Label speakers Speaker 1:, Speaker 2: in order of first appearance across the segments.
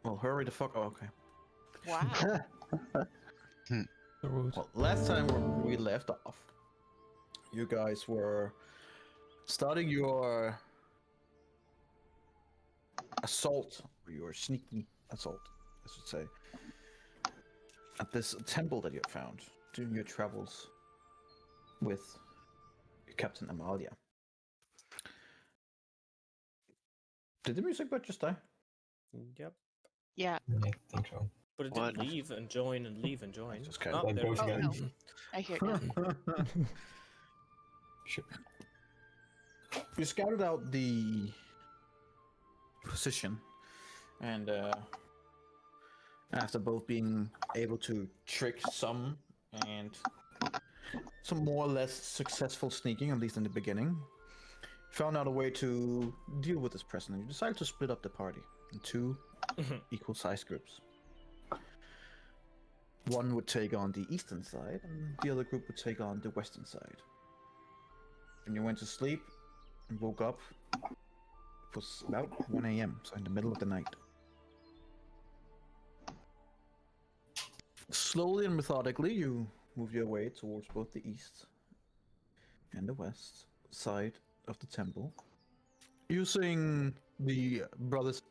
Speaker 1: Well, hurry the fuck. Oh, okay.
Speaker 2: Wow.
Speaker 1: Well, last time when we left off, you guys were starting your assault, or your sneaky assault, I should say, at this temple that you have found during your travels with Captain Amalia. Did the music bot just die?
Speaker 3: Yep.
Speaker 2: Yeah.
Speaker 4: I think so.
Speaker 3: But it
Speaker 5: What?
Speaker 3: did leave and join and leave and join.
Speaker 1: just kind of
Speaker 3: Oh,
Speaker 4: like
Speaker 3: there we
Speaker 4: goes
Speaker 3: go.
Speaker 4: again.
Speaker 2: no. I hear it now.
Speaker 4: Sure.
Speaker 1: You scouted out the position, and after both being able to trick some and some more or less successful sneaking, at least in the beginning, found out a way to deal with this presence. You decided to split up the party in two equal-sized groups. One would take on the eastern side, and the other group would take on the western side. And you went to sleep and woke up. It was about 1 a.m., so in the middle of the night. Slowly and methodically, you move your way towards both the east and the west side of the temple, using the brothers'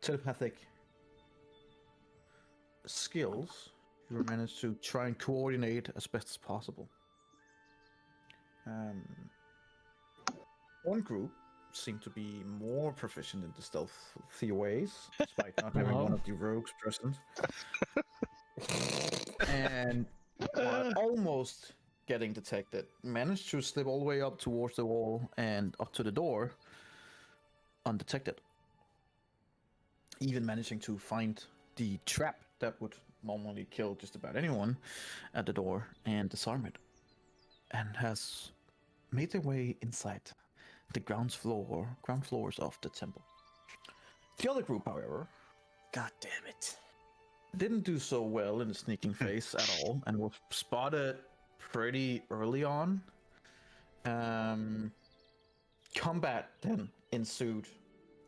Speaker 1: telepathic skills. You managed to try and coordinate as best as possible. One group seemed to be more proficient in the stealthy ways, despite not having one of the rogues present. And almost getting detected, managed to slip all the way up towards the wall and up to the door undetected. Even managing to find the trap that would normally kill just about anyone at the door and disarm it. And has made their way inside the ground floors of the temple. The other group, however,
Speaker 3: God damn it.
Speaker 1: didn't do so well in the sneaking phase at all, and was spotted pretty early on. Combat then ensued,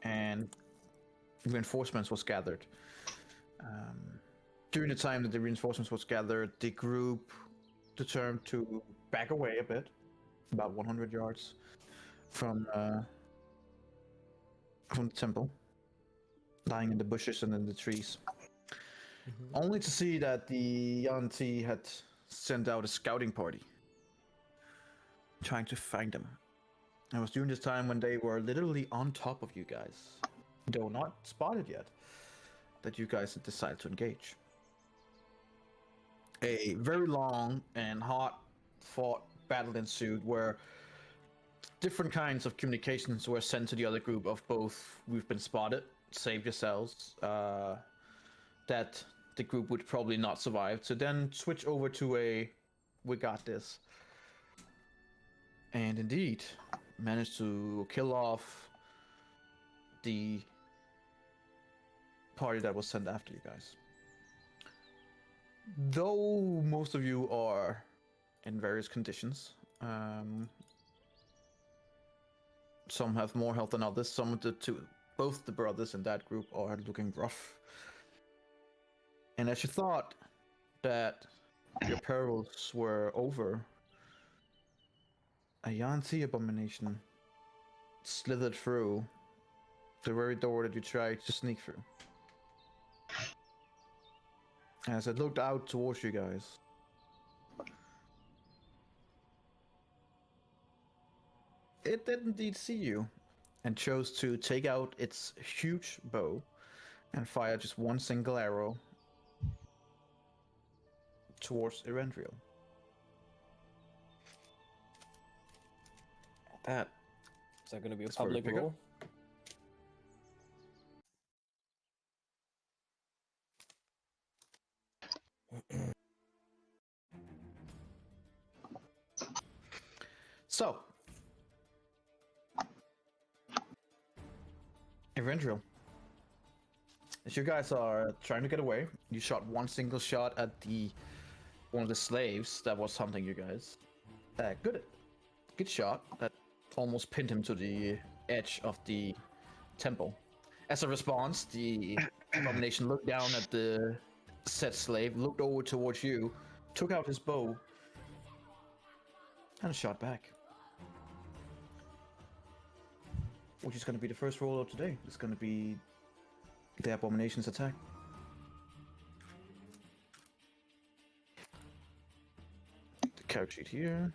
Speaker 1: and reinforcements was gathered. During the time that the reinforcements was gathered, the group determined to back away a bit, about 100 yards from the temple, lying in the bushes and in the trees. Only to see that the Yanti had sent out a scouting party, trying to find them. It was during this time when they were literally on top of you guys, though not spotted yet, that you guys had decided to engage. A very long and hard-fought battle ensued, where different kinds of communications were sent to the other group of both, we've been spotted, save yourselves, that the group would probably not survive, to then switch over to a, we got this. And indeed, managed to kill off the party that was sent after you guys. Though most of you are in various conditions, some have more health than others. Some of the two, both the brothers in that group are looking rough. And as you thought that your perils were over, a Yanti abomination slithered through the very door that you tried to sneak through. As it looked out towards you guys, it did indeed see you, and chose to take out its huge bow and fire just one single arrow towards Eberron. That
Speaker 3: Is that going to be a
Speaker 1: That's where we
Speaker 3: public
Speaker 1: pick up.
Speaker 3: roll?
Speaker 1: So, Eberron, as you guys are trying to get away, you shot one single shot at one of the slaves that was hunting you guys. Good shot. That almost pinned him to the edge of the temple. As a response, the Abomination looked down at the said slave, looked over towards you, took out his bow, and shot back. Which is going to be the first roll of today. It's going to be the Abomination's attack. The character sheet here.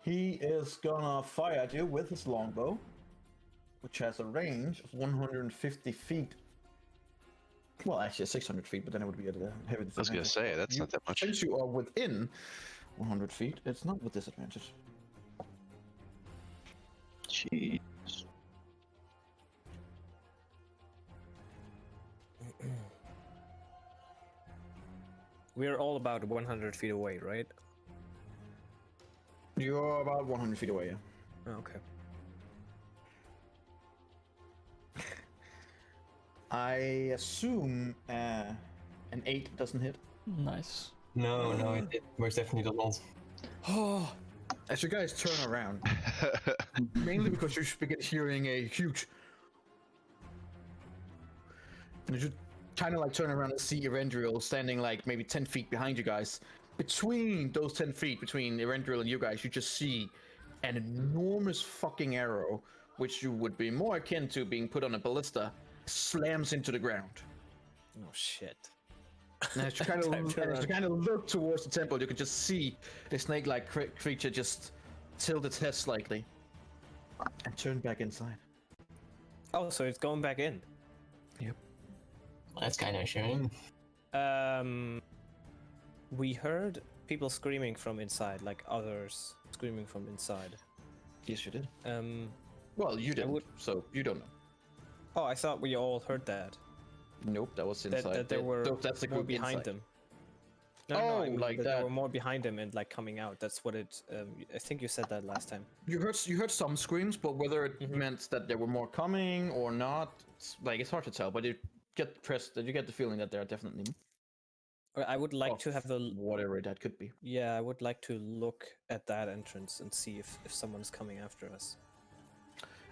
Speaker 1: He is gonna fire at you with his longbow, which has a range of 150 feet. Well, actually 600 feet, but then it would be at a heavy disadvantage.
Speaker 5: I was gonna say that's not that much.
Speaker 1: Since you are within 100 feet, it's not with disadvantage.
Speaker 5: Jeez.
Speaker 3: We're all about 100 feet away, right?
Speaker 1: You're about 100 feet away, yeah.
Speaker 3: Oh, okay.
Speaker 1: I assume an 8 doesn't hit.
Speaker 6: Nice.
Speaker 4: No, it most definitely does not.
Speaker 3: Oh,
Speaker 1: As you guys turn around, mainly because you begin hearing a huge... And you kind of like turn around and see Erendriel standing like maybe 10 feet behind you guys. Between those 10 feet, between Erendriel and you guys, you just see an enormous fucking arrow, which you would be more akin to being put on a ballista, slams into the ground.
Speaker 3: oh shit.
Speaker 1: And as you kind of look towards the temple, you can just see the snake-like creature just tilt its head slightly and turn back inside.
Speaker 3: Oh, so it's going back in.
Speaker 1: Yep.
Speaker 4: That's kind of shame.
Speaker 3: We heard people screaming from inside, like others screaming from inside.
Speaker 1: Yes, you did.
Speaker 3: Um,
Speaker 1: Well, you didn't,
Speaker 3: would-
Speaker 1: so you don't know.
Speaker 3: oh, I thought we all heard that.
Speaker 1: Nope, that was inside.
Speaker 3: That there were
Speaker 1: that's the
Speaker 3: more
Speaker 1: group
Speaker 3: behind
Speaker 1: inside.
Speaker 3: them. No,
Speaker 1: Oh,
Speaker 3: I mean
Speaker 1: like
Speaker 3: that
Speaker 1: that.
Speaker 3: there were more behind them and like coming out. That's what it. I think you said that last time.
Speaker 1: You heard some screams, but whether it meant that there were more coming or not, it's hard to tell. But you get the feeling that there are definitely
Speaker 3: I would like to have a
Speaker 1: whatever that could be.
Speaker 3: yeah. I would like to look at that entrance and see if someone's coming after us.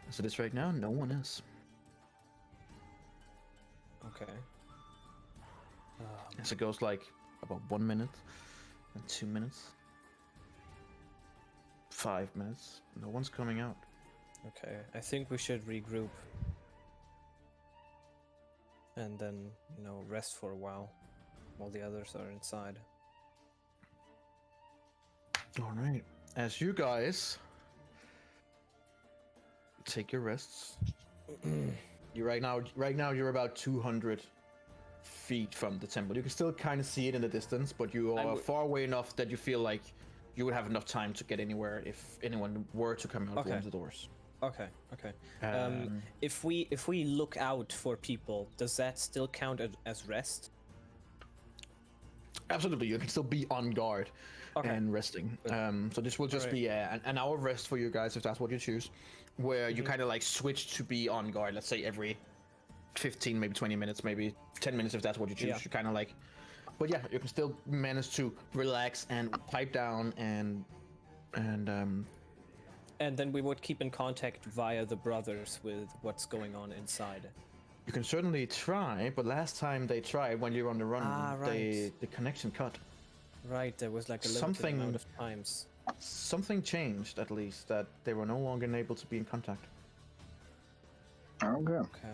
Speaker 1: As it is right now, no one is.
Speaker 3: Okay.
Speaker 1: As it goes like about 1 minute, and 2 minutes, 5 minutes, no one's coming out.
Speaker 3: Okay. I think we should regroup. And then, rest for a while the others are inside.
Speaker 1: All right. As you guys take your rests, right now you're about 200 feet from the temple. You can still kind of see it in the distance, but you are far away enough that you feel like you would have enough time to get anywhere if anyone were to come out one of the doors.
Speaker 3: Okay. If we look out for people, does that still count as rest?
Speaker 1: Absolutely, you can still be on guard and resting. So this will just be an hour of rest for you guys if that's what you choose, where you kind of like switch to be on guard. Let's say every 15, maybe 20 minutes, maybe 10 minutes if that's what you choose.
Speaker 3: Yeah.
Speaker 1: You kind of like, but yeah, you can still manage to relax and pipe down and
Speaker 3: then we would keep in contact via the brothers with what's going on inside.
Speaker 1: you can certainly try. But last time they tried, when you were on the run,
Speaker 3: right.
Speaker 1: the connection cut.
Speaker 3: Right, there was like a limited amount of times.
Speaker 1: Something changed, at least, that they were no longer able to be in contact.
Speaker 6: Okay.
Speaker 3: Okay.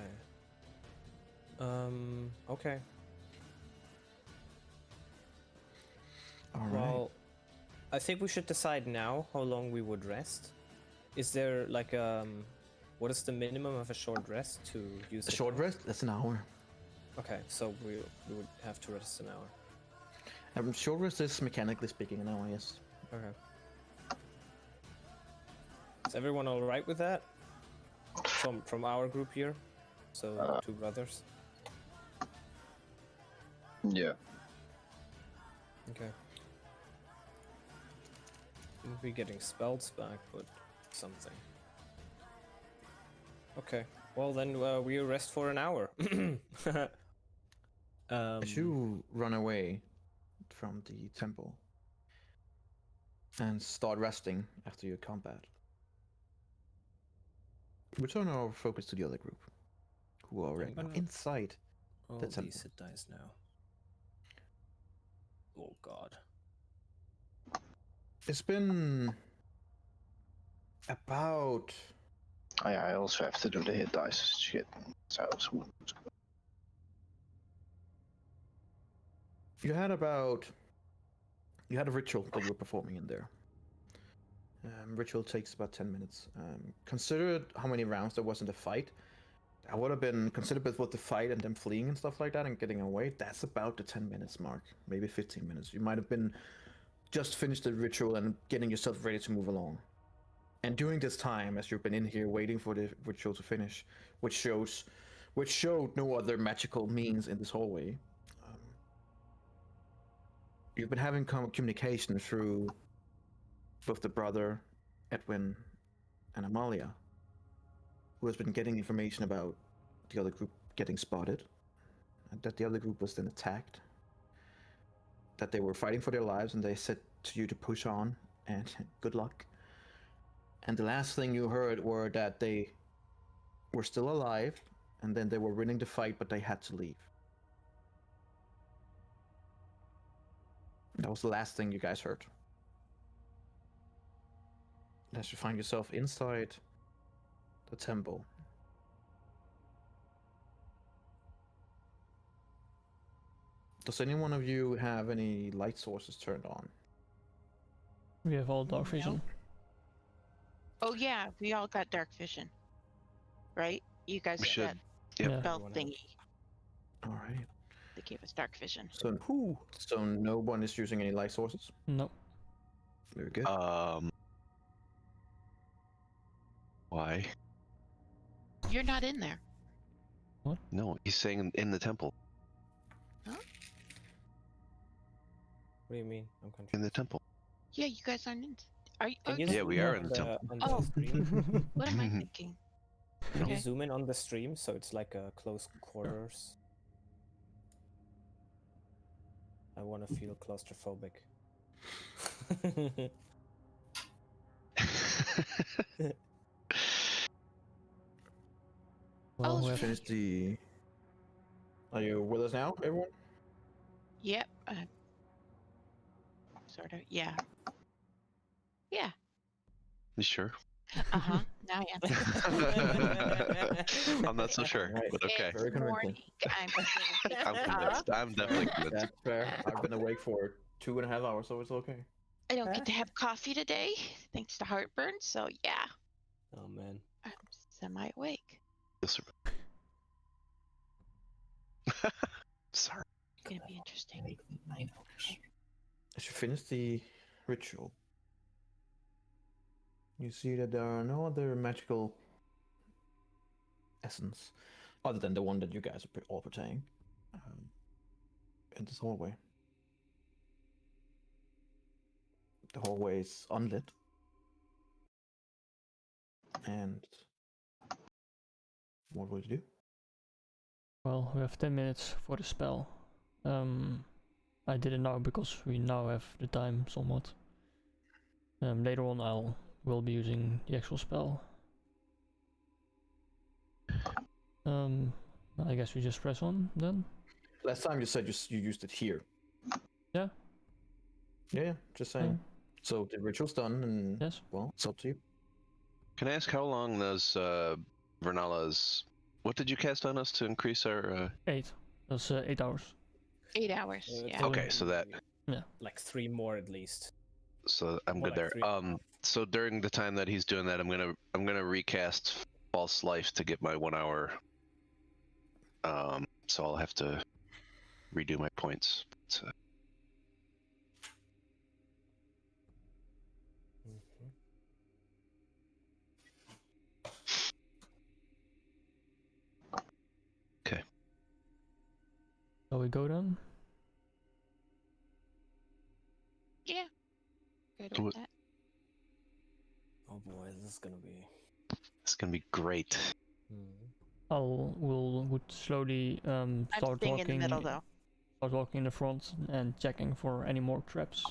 Speaker 3: Okay.
Speaker 1: All right.
Speaker 3: Well, I think we should decide now how long we would rest. Is there like what is the minimum of a short rest to use?
Speaker 1: A short rest? That's an hour.
Speaker 3: Okay, so we would have to rest an hour.
Speaker 1: Short rest is mechanically speaking an hour, yes.
Speaker 3: Okay. Is everyone all right with that? From our group here, so 2 brothers.
Speaker 6: Yeah.
Speaker 3: Okay. We'll be getting spells back, but something. Okay. Well then, we rest for an hour.
Speaker 1: As you run away from the temple and start resting after your combat, Return our focus to the other group, who are right now
Speaker 3: gonna-
Speaker 1: inside.
Speaker 3: Oh,
Speaker 1: That's
Speaker 3: these hit dice now. Oh god.
Speaker 1: It's been about
Speaker 5: Oh yeah, I also have to do the hit dice shit. So
Speaker 1: you had a ritual that you were performing in there. Ritual takes about 10 minutes. Consider how many rounds there was in the fight. I would have been considered with the fight and them fleeing and stuff like that and getting away. That's about the 10 minutes mark, maybe 15 minutes. You might have been just finished the ritual and getting yourself ready to move along. And during this time, as you've been in here waiting for the ritual to finish, which showed no other magical means in this hallway, you've been having communication through both the brother, Edwin, and Amalia, who has been getting information about the other group getting spotted, and that the other group was then attacked, that they were fighting for their lives, and they said to you to push on, and good luck. And the last thing you heard were that they were still alive, and then they were winning the fight, but they had to leave. That was the last thing you guys heard. As you find yourself inside the temple. Does any one of you have any light sources turned on?
Speaker 6: We have all dark vision.
Speaker 2: Oh yeah, we all got dark vision, right? You guys
Speaker 5: We
Speaker 2: got
Speaker 5: should.
Speaker 2: that
Speaker 5: Yep.
Speaker 6: Yeah.
Speaker 2: bell
Speaker 3: Everyone
Speaker 2: thingy.
Speaker 1: Alright.
Speaker 2: They gave us dark vision.
Speaker 1: So no one is using any light sources?
Speaker 6: No.
Speaker 1: Very good.
Speaker 5: Why?
Speaker 2: You're not in there.
Speaker 5: No, he's saying in the temple.
Speaker 3: What do you mean? I'm confused.
Speaker 5: In the temple.
Speaker 2: Yeah, you guys aren't in. Are you?
Speaker 3: Can you
Speaker 5: Yeah,
Speaker 3: zoom
Speaker 5: we
Speaker 3: in
Speaker 5: are
Speaker 3: on
Speaker 5: in the temple.
Speaker 3: on the
Speaker 2: Oh.
Speaker 3: stream?
Speaker 2: What am I thinking?
Speaker 3: Can you
Speaker 2: Okay.
Speaker 3: zoom in on the stream so it's like a close quarters? I want to feel claustrophobic.
Speaker 6: Well,
Speaker 2: Oh,
Speaker 6: we
Speaker 1: Let's
Speaker 6: have,
Speaker 1: finish the... Are you with us now, everyone?
Speaker 2: Yep. Sort of. Yeah. Yeah.
Speaker 5: You sure?
Speaker 2: Uh huh. Now I am.
Speaker 5: I'm not so sure,
Speaker 1: Right.
Speaker 5: but okay.
Speaker 1: Very
Speaker 2: It's
Speaker 1: convincing.
Speaker 2: morning. I'm feeling
Speaker 5: I'm
Speaker 2: up.
Speaker 5: convinced. I'm definitely convinced.
Speaker 1: That's fair. I've been awake for 2.5 hours, so it's okay.
Speaker 2: I don't get to have coffee today, thanks to heartburn. So yeah,
Speaker 3: Oh man.
Speaker 2: I'm semi-awake.
Speaker 5: Yes, sir. Sorry.
Speaker 2: It's gonna be interesting.
Speaker 1: As you finish the ritual, you see that there are no other magical essence other than the one that you guys are all portraying in this hallway. The hallway is unlit, and what will you do?
Speaker 6: well, we have 10 minutes for the spell. I did it now because we now have the time somewhat. Later on will be using the actual spell. I guess we just press on then.
Speaker 1: Last time you said you used it here.
Speaker 6: Yeah.
Speaker 1: Yeah, just saying.
Speaker 6: Yeah.
Speaker 1: So the ritual's done, and
Speaker 6: Yes.
Speaker 1: well, it's up to you.
Speaker 5: Can I ask how long those Vernala's... What did you cast on us to increase our...
Speaker 6: 8. That's 8 hours.
Speaker 2: 8 hours. Yeah.
Speaker 5: Okay, so that...
Speaker 3: Like 3 more at least.
Speaker 5: So I'm
Speaker 3: More
Speaker 5: good there.
Speaker 3: like 3.
Speaker 5: So during the time that he's doing that, I'm gonna recast False Life to get my 1 hour. So I'll have to redo my points. So,
Speaker 3: Mhm.
Speaker 6: Shall we go then?
Speaker 2: Yeah. Good
Speaker 5: Do
Speaker 2: with
Speaker 5: it.
Speaker 2: that.
Speaker 3: Oh boy, this is gonna be.
Speaker 5: it's gonna be great.
Speaker 6: Would slowly
Speaker 2: I'm
Speaker 6: start
Speaker 2: staying in the middle though.
Speaker 6: start walking in the front and checking for any more traps.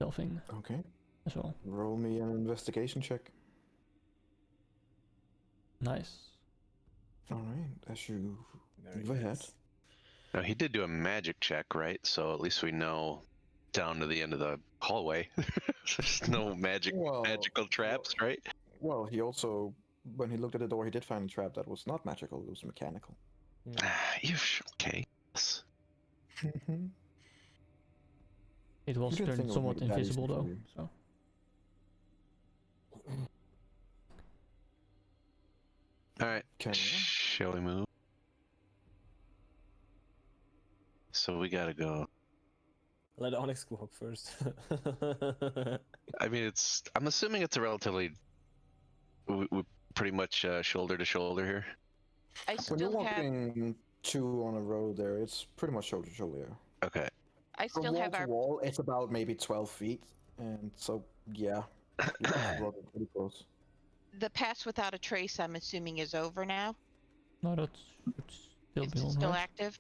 Speaker 6: Stealthing
Speaker 1: Okay.
Speaker 6: as well.
Speaker 1: Roll me an investigation check.
Speaker 6: Nice.
Speaker 1: All right, as you
Speaker 3: Very
Speaker 1: move ahead.
Speaker 3: nice.
Speaker 5: Now he did do a magic check, right? So at least we know down to the end of the hallway. There's no magical traps, right?
Speaker 1: Well, he also, when he looked at the door, he did find a trap that was not magical; it was mechanical.
Speaker 5: Okay. Yes.
Speaker 6: It was
Speaker 1: didn't think
Speaker 6: turned
Speaker 1: it would
Speaker 6: somewhat
Speaker 1: make it that easy
Speaker 6: invisible
Speaker 1: for
Speaker 6: though,
Speaker 1: you.
Speaker 6: so.
Speaker 5: All right.
Speaker 1: Carry on.
Speaker 5: Shall we move? So we gotta go.
Speaker 3: Let Onyx go up first.
Speaker 5: I mean, I'm assuming it's a relatively. We pretty much shoulder to shoulder here.
Speaker 2: I
Speaker 1: When you're
Speaker 2: still have
Speaker 1: walking two on a road there, it's pretty much shoulder to shoulder.
Speaker 5: Okay.
Speaker 2: I
Speaker 1: From
Speaker 2: still
Speaker 1: wall
Speaker 2: have
Speaker 1: to
Speaker 2: our
Speaker 1: wall, it's about maybe 12 feet, and so yeah, you're walking pretty close.
Speaker 2: the pass without a trace. I'm assuming is over now.
Speaker 6: No, that should still
Speaker 2: Is
Speaker 6: be
Speaker 2: it
Speaker 6: on,
Speaker 2: still
Speaker 6: right?
Speaker 2: active?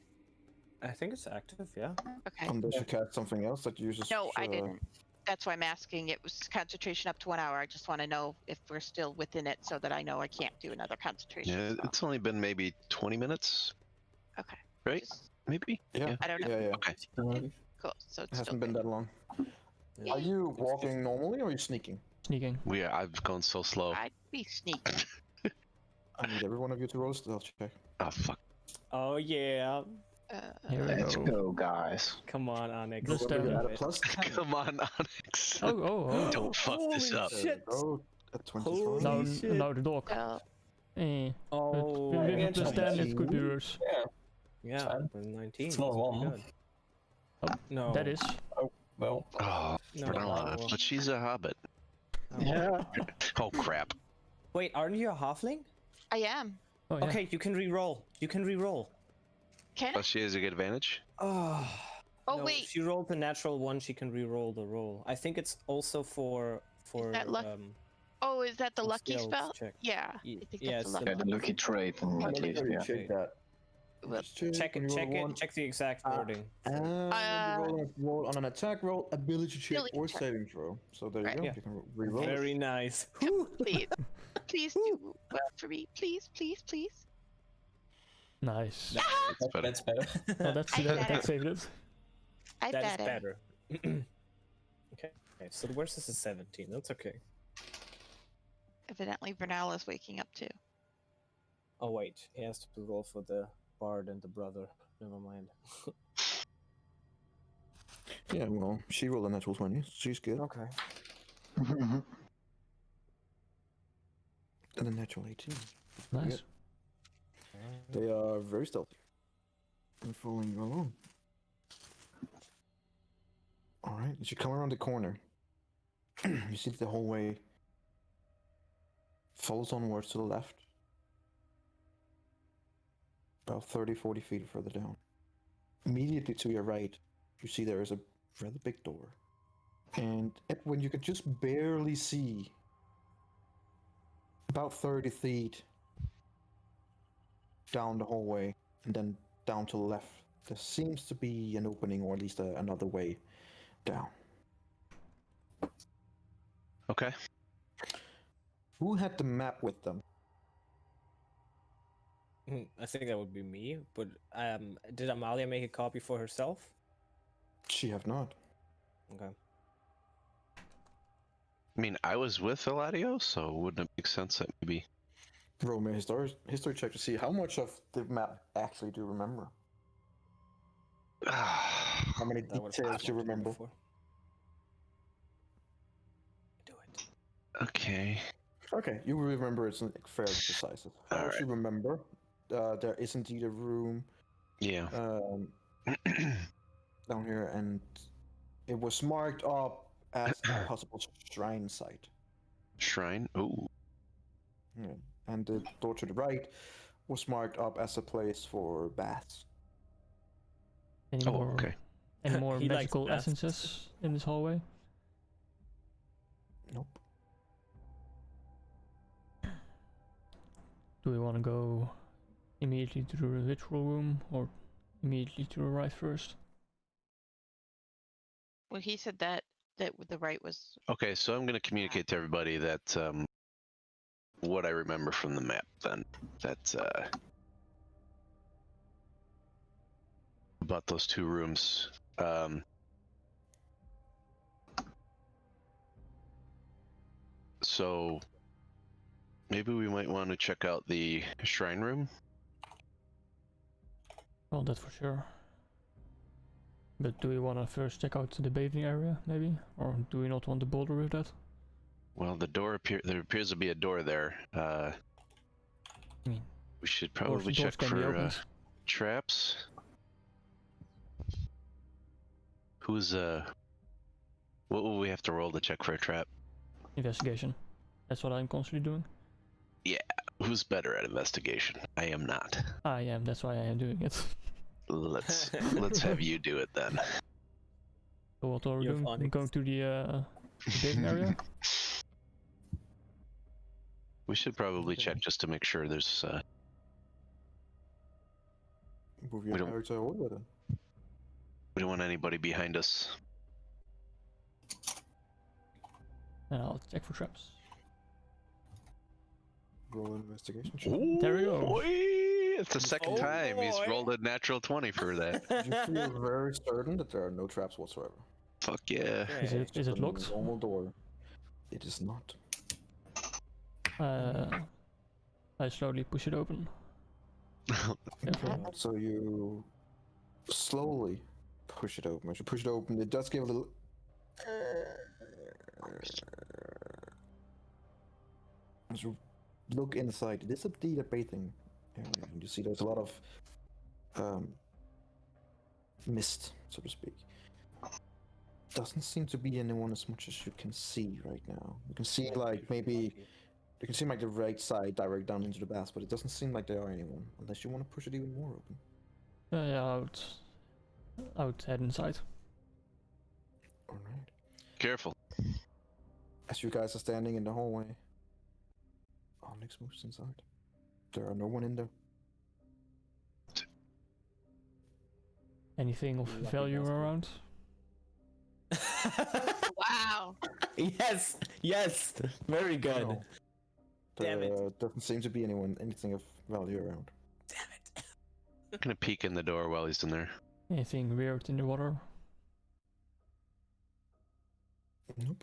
Speaker 3: I think it's active, yeah.
Speaker 2: Okay.
Speaker 1: Unless you cast something else that uses.
Speaker 2: No, I didn't. That's why I'm asking. It was concentration up to 1 hour. I just want to know if we're still within it so that I know I can't do another concentration.
Speaker 5: Yeah,
Speaker 2: spell.
Speaker 5: it's only been maybe 20 minutes,
Speaker 2: Okay.
Speaker 5: right?
Speaker 2: Just-
Speaker 5: Maybe.
Speaker 1: Yeah.
Speaker 2: I don't know.
Speaker 1: Yeah, yeah.
Speaker 5: Okay.
Speaker 2: Cool. So
Speaker 1: It
Speaker 2: it's still
Speaker 1: hasn't been
Speaker 2: good.
Speaker 1: that long.
Speaker 3: Yeah.
Speaker 1: Are you walking normally or are you sneaking?
Speaker 6: Sneaking.
Speaker 5: I've gone so slow.
Speaker 2: I'd be sneaky.
Speaker 1: I need every one of you to roll a stealth check.
Speaker 5: Oh fuck.
Speaker 3: Oh yeah.
Speaker 6: Here we
Speaker 7: Let's
Speaker 6: go.
Speaker 7: go, guys.
Speaker 3: Come on, Onyx.
Speaker 6: Just,
Speaker 1: Remember, you
Speaker 6: um,
Speaker 1: add a plus 10.
Speaker 5: Come on, Onyx.
Speaker 6: Oh.
Speaker 5: Don't fuck this
Speaker 3: Holy
Speaker 5: up.
Speaker 1: There
Speaker 3: shit.
Speaker 1: we go. A 25.
Speaker 3: Holy
Speaker 6: Now,
Speaker 3: shit.
Speaker 6: now the dog.
Speaker 2: So
Speaker 6: Eh.
Speaker 3: Oh,
Speaker 6: With
Speaker 7: yeah,
Speaker 6: a plus
Speaker 7: it's
Speaker 6: 10, it could be
Speaker 1: 19.
Speaker 6: worse.
Speaker 3: yeah,
Speaker 7: Fine.
Speaker 3: with 19.
Speaker 7: It's not
Speaker 3: that's pretty
Speaker 7: one.
Speaker 3: good.
Speaker 6: Oh,
Speaker 3: No.
Speaker 6: That is.
Speaker 7: Well,
Speaker 5: Oh,
Speaker 3: No,
Speaker 5: Vernala.
Speaker 3: no.
Speaker 5: But she's a hobbit.
Speaker 3: Oh.
Speaker 7: yeah.
Speaker 5: Oh crap.
Speaker 3: Wait, aren't you a halfling?
Speaker 2: I am.
Speaker 6: Oh, yeah.
Speaker 3: Okay, you can re-roll. You can re-roll.
Speaker 2: Can I?
Speaker 5: Plus she has a good advantage.
Speaker 3: Oh.
Speaker 2: Oh,
Speaker 3: no,
Speaker 2: wait.
Speaker 3: If she rolled the natural one, she can re-roll the roll. I think it's also for
Speaker 2: that luck- Oh, is that the
Speaker 3: for
Speaker 2: lucky
Speaker 3: skills
Speaker 2: spell?
Speaker 3: check.
Speaker 2: Yeah.
Speaker 3: Ye-
Speaker 2: I think
Speaker 3: yeah,
Speaker 2: that's
Speaker 3: it's
Speaker 2: a
Speaker 3: the
Speaker 7: Yeah,
Speaker 2: lucky.
Speaker 7: the lucky trait, and at least, yeah.
Speaker 1: Check that.
Speaker 2: Well,
Speaker 1: Just
Speaker 3: check
Speaker 1: when
Speaker 3: it.
Speaker 1: you
Speaker 3: Check
Speaker 1: roll
Speaker 3: it.
Speaker 1: one,
Speaker 3: Check the exact
Speaker 1: Ah.
Speaker 3: wording.
Speaker 1: And you roll on an attack roll, ability check,
Speaker 2: Ability
Speaker 1: or
Speaker 2: check.
Speaker 1: saving throw. So there you
Speaker 2: Right.
Speaker 1: go.
Speaker 3: Yeah.
Speaker 1: You can reroll.
Speaker 3: Very nice.
Speaker 2: Please. Please do well for me. Please, please, please.
Speaker 6: Nice.
Speaker 5: That's better.
Speaker 7: That's better.
Speaker 6: Oh, that's
Speaker 2: I
Speaker 6: that,
Speaker 2: bet
Speaker 6: that
Speaker 2: it.
Speaker 6: saved it.
Speaker 2: I
Speaker 3: That is
Speaker 2: bet it.
Speaker 3: better. Okay. So the worst is a 17. That's okay.
Speaker 2: Evidently, Vernal is waking up too.
Speaker 3: Oh wait, he has to roll for the bard and the brother. Never mind.
Speaker 1: Yeah, well, she rolled a natural 20. She's good.
Speaker 3: Okay.
Speaker 1: And a natural 18.
Speaker 6: Nice.
Speaker 1: They are very stealthy. And following you along. Alright, as you come around the corner, you see the hallway follows onwards to the left. About 30-40 feet further down. Immediately to your right, you see there is a rather big door. And when you could just barely see about 30 feet down the hallway and then down to the left, there seems to be an opening, or at least another way down.
Speaker 5: Okay.
Speaker 1: Who had the map with them?
Speaker 3: I think that would be me. But did Amalia make a copy for herself?
Speaker 1: She have not.
Speaker 3: Okay.
Speaker 5: I mean, I was with Eladio, so wouldn't it make sense that maybe.
Speaker 1: Roll me a history check to see how much of the map actually do you remember. How many
Speaker 3: That would've
Speaker 1: details you
Speaker 3: happened
Speaker 1: remember.
Speaker 3: before. Do it.
Speaker 5: Okay.
Speaker 1: Okay, you remember it's fairly precise. As far as you remember, there is indeed a room
Speaker 5: Yeah.
Speaker 1: down here, and it was marked up as a possible shrine site.
Speaker 5: Shrine. Ooh.
Speaker 1: Yeah. And the door to the right was marked up as a place for baths.
Speaker 6: Any
Speaker 5: Oh,
Speaker 6: more,
Speaker 5: okay.
Speaker 6: any more
Speaker 3: He likes
Speaker 6: magical
Speaker 3: baths.
Speaker 6: essences in this hallway?
Speaker 1: Nope.
Speaker 6: Do we want to go immediately to the ritual room or immediately to the right first?
Speaker 2: Well, he said that the right was.
Speaker 5: Okay, so I'm going to communicate to everybody that what I remember from the map then. That's about those two rooms. So maybe we might want to check out the shrine room.
Speaker 6: Well, that for sure. But do we want to first check out the bathing area, maybe? Or do we not want to bother with that?
Speaker 5: Well, there appears to be a door there.
Speaker 6: I mean,
Speaker 5: We should probably
Speaker 6: doors
Speaker 5: check
Speaker 6: can be
Speaker 5: for
Speaker 6: opened.
Speaker 5: traps. Who's what will we have to roll to check for a trap?
Speaker 6: Investigation. That's what I'm constantly doing.
Speaker 5: Who's better at investigation? I am not.
Speaker 6: I am, that's why I am doing it.
Speaker 5: Let's have you do it then.
Speaker 6: So what are we
Speaker 3: You have
Speaker 6: doing? I'm
Speaker 3: onyx.
Speaker 6: going to the bathing area?
Speaker 5: We should probably
Speaker 3: Okay.
Speaker 5: check just to make sure there's
Speaker 1: Move
Speaker 5: We
Speaker 1: your
Speaker 5: don't-
Speaker 1: character over then.
Speaker 5: we don't want anybody behind us.
Speaker 6: And I'll check for traps.
Speaker 1: Roll an investigation check.
Speaker 6: There we go.
Speaker 5: Boy, it's the second
Speaker 3: Oh,
Speaker 5: time he's
Speaker 3: boy.
Speaker 5: rolled a natural 20 for that.
Speaker 1: You feel very certain that there are no traps whatsoever.
Speaker 5: Fuck yeah.
Speaker 6: Is it
Speaker 1: Just a
Speaker 6: locked?
Speaker 1: normal door. It is not.
Speaker 6: I slowly push it open. Careful.
Speaker 1: So you slowly push it open. As you push it open, it does give a little. As you look inside, it is indeed a bathing area. And you see there's a lot of mist, so to speak. Doesn't seem to be anyone as much as you can see right now. You can see like maybe you can see like the right side direct down into the bath, but it doesn't seem like there are anyone unless you want to push it even more open.
Speaker 6: Yeah, I would head inside.
Speaker 1: All right.
Speaker 5: Careful.
Speaker 1: As you guys are standing in the hallway, Onyx moves inside. There are no one in there.
Speaker 6: Anything of
Speaker 3: Lucky
Speaker 6: value
Speaker 3: bastard.
Speaker 6: around?
Speaker 2: Wow.
Speaker 3: Yes, yes, very good.
Speaker 1: No.
Speaker 3: Damn it.
Speaker 1: There doesn't seem to be anything of value around.
Speaker 3: Damn it.
Speaker 5: I'm gonna peek in the door while he's in there.
Speaker 6: Anything weird in the water?
Speaker 1: Nope.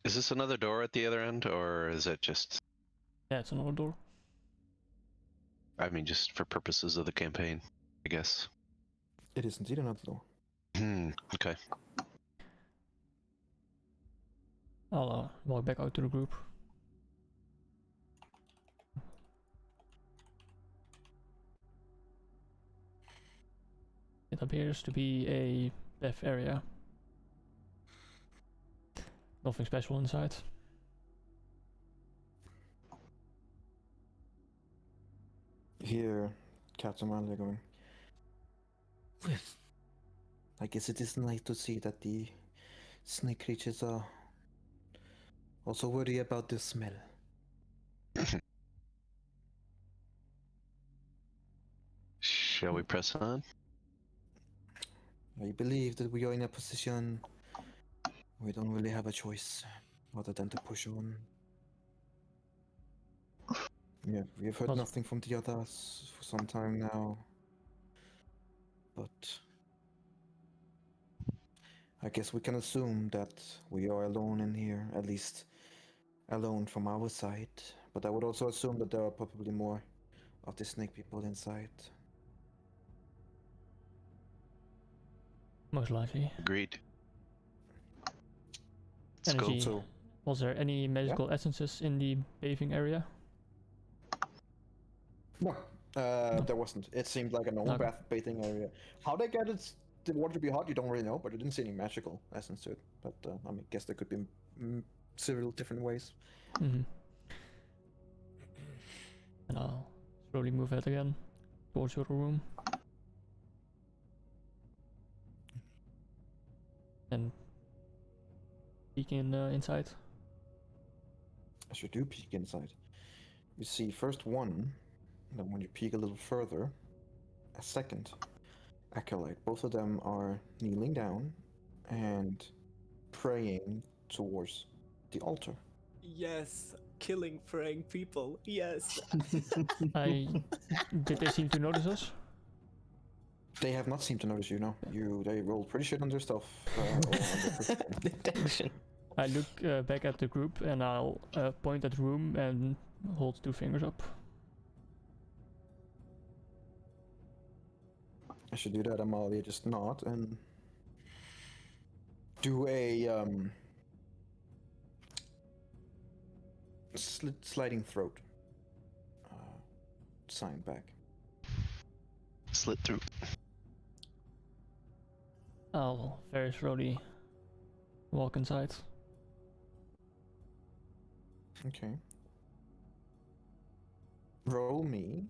Speaker 5: Is this another door at the other end, or is it just?
Speaker 6: Yeah, it's another door.
Speaker 5: I mean, just for purposes of the campaign, I guess.
Speaker 1: It is indeed another door.
Speaker 5: Okay.
Speaker 6: I'll walk back out to the group. It appears to be a deaf area. Nothing special inside.
Speaker 1: Here, Captain Marley going. I guess it is nice to see that the snake creatures are also worried about the smell.
Speaker 5: Shall we press on?
Speaker 1: I believe that we are in a position we don't really have a choice other than to push on. Yeah, we have heard
Speaker 6: Well-
Speaker 1: nothing from the others for some time now. But I guess we can assume that we are alone in here, at least alone from our side. But I would also assume that there are probably more of the snake people inside.
Speaker 6: Most likely.
Speaker 5: Agreed. Let's go.
Speaker 6: Energy.
Speaker 1: So,
Speaker 6: Was there any magical essences in the bathing area?
Speaker 1: no, there wasn't. It seemed like a normal
Speaker 6: Okay.
Speaker 1: bathing area. How they get the water to be hot, you don't really know, but you didn't see any magical essence to it. But I mean, guess there could be several different ways.
Speaker 6: Mm-hmm. And I'll slowly move ahead again towards your room. And peeking inside.
Speaker 1: As you do peek inside, you see first one, and then when you peek a little further, a second acolyte. Both of them are kneeling down and praying towards the altar
Speaker 3: Yes, killing praying people. Yes.
Speaker 6: Did they seem to notice us?
Speaker 1: They have not seemed to notice you, no. They rolled pretty shit on their stuff.
Speaker 3: Detection.
Speaker 6: I look back at the group and I'll point at the room and hold 2 fingers up.
Speaker 1: I should do that, Amalia, just not, and do a sliding throat sign back.
Speaker 5: Slit through.
Speaker 6: I'll very slowly walk inside.
Speaker 1: Okay. Roll me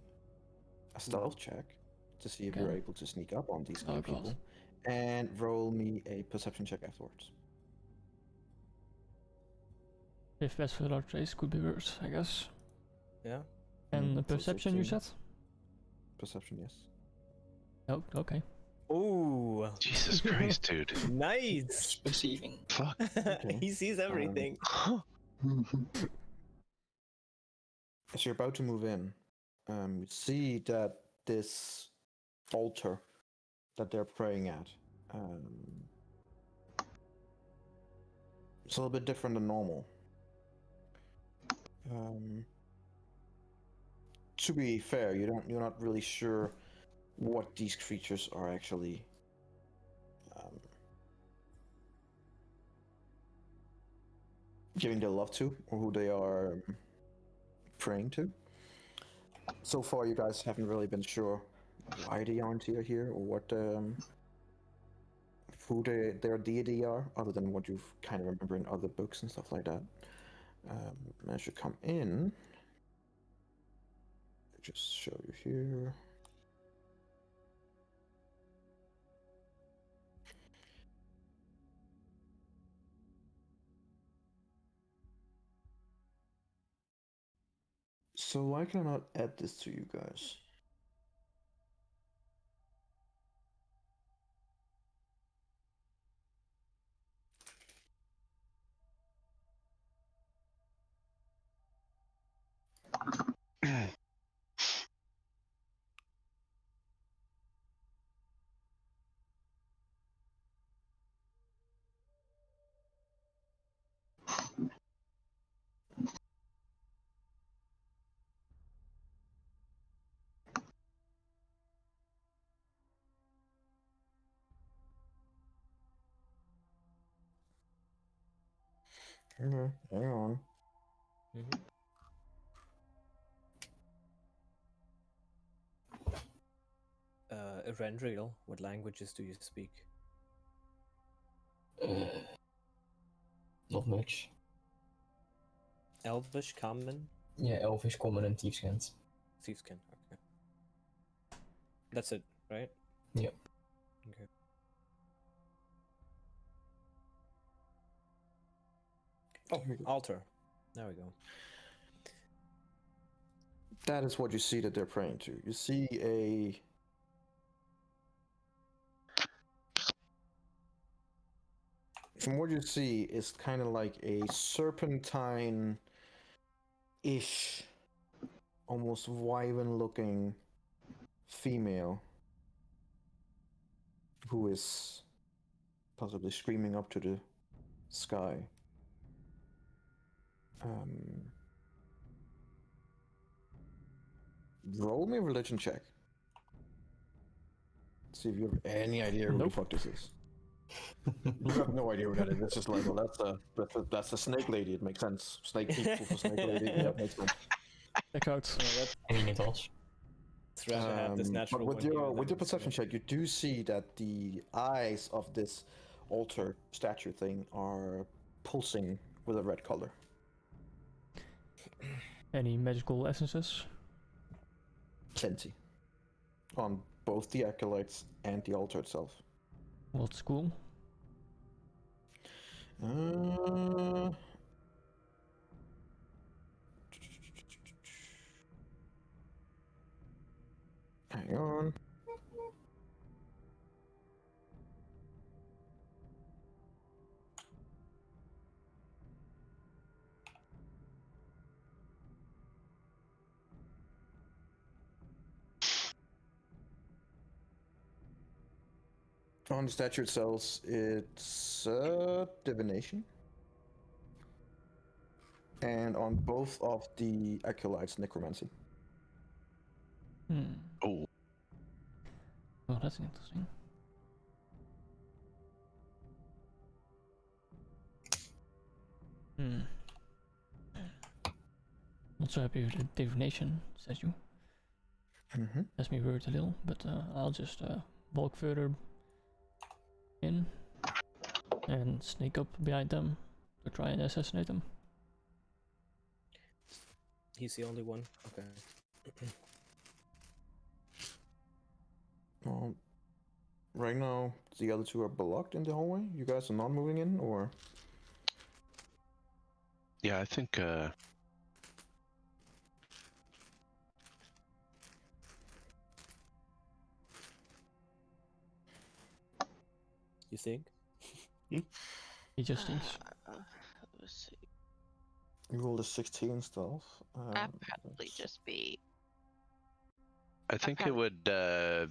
Speaker 1: a stealth check to see if you're
Speaker 6: Okay.
Speaker 1: able to sneak up on these
Speaker 6: Oh,
Speaker 1: kind of
Speaker 6: God.
Speaker 1: people, and roll me a perception check afterwards.
Speaker 6: If Vespelar trace could be worse, I guess.
Speaker 3: Yeah.
Speaker 6: And the
Speaker 1: So
Speaker 6: perception you
Speaker 1: 16.
Speaker 6: said?
Speaker 1: Perception, yes.
Speaker 6: Oh, okay.
Speaker 3: Ooh.
Speaker 5: Jesus Christ, dude.
Speaker 3: Nice.
Speaker 7: Perceiving.
Speaker 5: Fuck.
Speaker 1: Okay.
Speaker 3: He sees everything.
Speaker 1: As you're about to move in, you see that this altar that they're praying at, it's a little bit different than normal. To be fair, you're not really sure what these creatures are actually giving their love to, or who they are praying to. So far, you guys haven't really been sure why they aren't here, or what who their deity are, other than what you've kind of remember in other books and stuff like that. As you come in, just show you here. So why can I not add this to you guys? Okay, hang on.
Speaker 3: Erendriel, what languages do you speak?
Speaker 4: Not much.
Speaker 3: Elvish, Common,
Speaker 4: Yeah, Elvish, Common, and Thiefskins.
Speaker 3: Thiefskin. Okay. That's it, right?
Speaker 4: Yep.
Speaker 3: Okay. Oh, altar. There we go.
Speaker 1: That is what you see that they're praying to. You see a from what you see, it's kind of like a serpentine-ish, almost wyvern-looking female who is possibly screaming up to the sky. Roll me a religion check. See if you have any idea who the fuck this is. You have no idea who that is. It's just like, well, that's a snake lady. It makes sense. Snake people for snake lady. Yeah, it makes sense.
Speaker 6: Check out.
Speaker 4: I mean, it does.
Speaker 3: It's rather have this natural
Speaker 1: but
Speaker 3: one here
Speaker 1: with
Speaker 3: than
Speaker 1: your perception
Speaker 3: this one.
Speaker 1: check, you do see that the eyes of this altar statue thing are pulsing with a red color.
Speaker 6: Any magical essences?
Speaker 1: Plenty. On both the acolytes and the altar itself.
Speaker 6: What's cool?
Speaker 1: Hang on. On the statue itself, it's divination. And on both of the acolytes, necromancy.
Speaker 6: Hmm.
Speaker 5: Oh,
Speaker 6: Oh, that's interesting. Hmm. Not so happy with the divination statue.
Speaker 1: Mm-hmm.
Speaker 6: Has me worried a little, but I'll just walk further in and sneak up behind them to try and assassinate them.
Speaker 3: He's the only one. Okay.
Speaker 1: Well, right now, the other two are blocked in the hallway. You guys are not moving in, or?
Speaker 5: yeah, I think.
Speaker 3: You think?
Speaker 6: He just thinks.
Speaker 2: Let's see.
Speaker 1: You rolled a 16 stealth.
Speaker 2: I'd probably just be.
Speaker 5: I think it
Speaker 2: probably-
Speaker 5: would
Speaker 2: Yeah.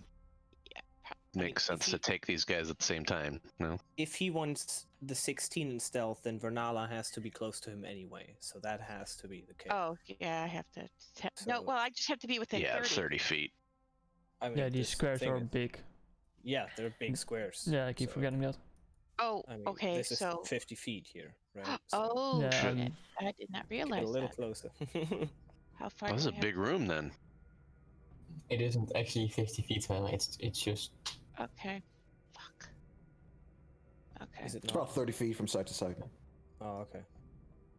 Speaker 5: make sense to take these guys at the same time. No.
Speaker 3: If he wants the 16 in stealth, then Vernala has to be close to him anyway. So that has to be the case.
Speaker 2: Oh, yeah, I have to. No,
Speaker 3: So-
Speaker 2: well, I just have to be within
Speaker 5: Yeah,
Speaker 2: 30.
Speaker 5: 30 feet.
Speaker 3: I mean,
Speaker 6: Yeah, these
Speaker 3: this
Speaker 6: squares
Speaker 3: thing
Speaker 6: are
Speaker 3: is-
Speaker 6: big.
Speaker 3: Yeah, they're big squares.
Speaker 6: Yeah, I keep
Speaker 3: so,
Speaker 6: forgetting that.
Speaker 2: Oh,
Speaker 3: I mean,
Speaker 2: okay,
Speaker 3: this is
Speaker 2: so.
Speaker 3: 50 feet here, right? So
Speaker 2: Oh,
Speaker 6: Yeah,
Speaker 2: shit.
Speaker 6: I'm-
Speaker 2: I did not
Speaker 3: get a
Speaker 2: realize
Speaker 3: little
Speaker 2: that.
Speaker 3: closer.
Speaker 2: How far
Speaker 5: That was
Speaker 2: do
Speaker 5: a
Speaker 2: I have
Speaker 5: big room then.
Speaker 4: It isn't actually 50 feet, man. It's just
Speaker 2: Okay. Fuck. Okay.
Speaker 3: Is it
Speaker 1: It's
Speaker 3: not?
Speaker 1: about 30 feet from side to side.
Speaker 3: Oh, okay.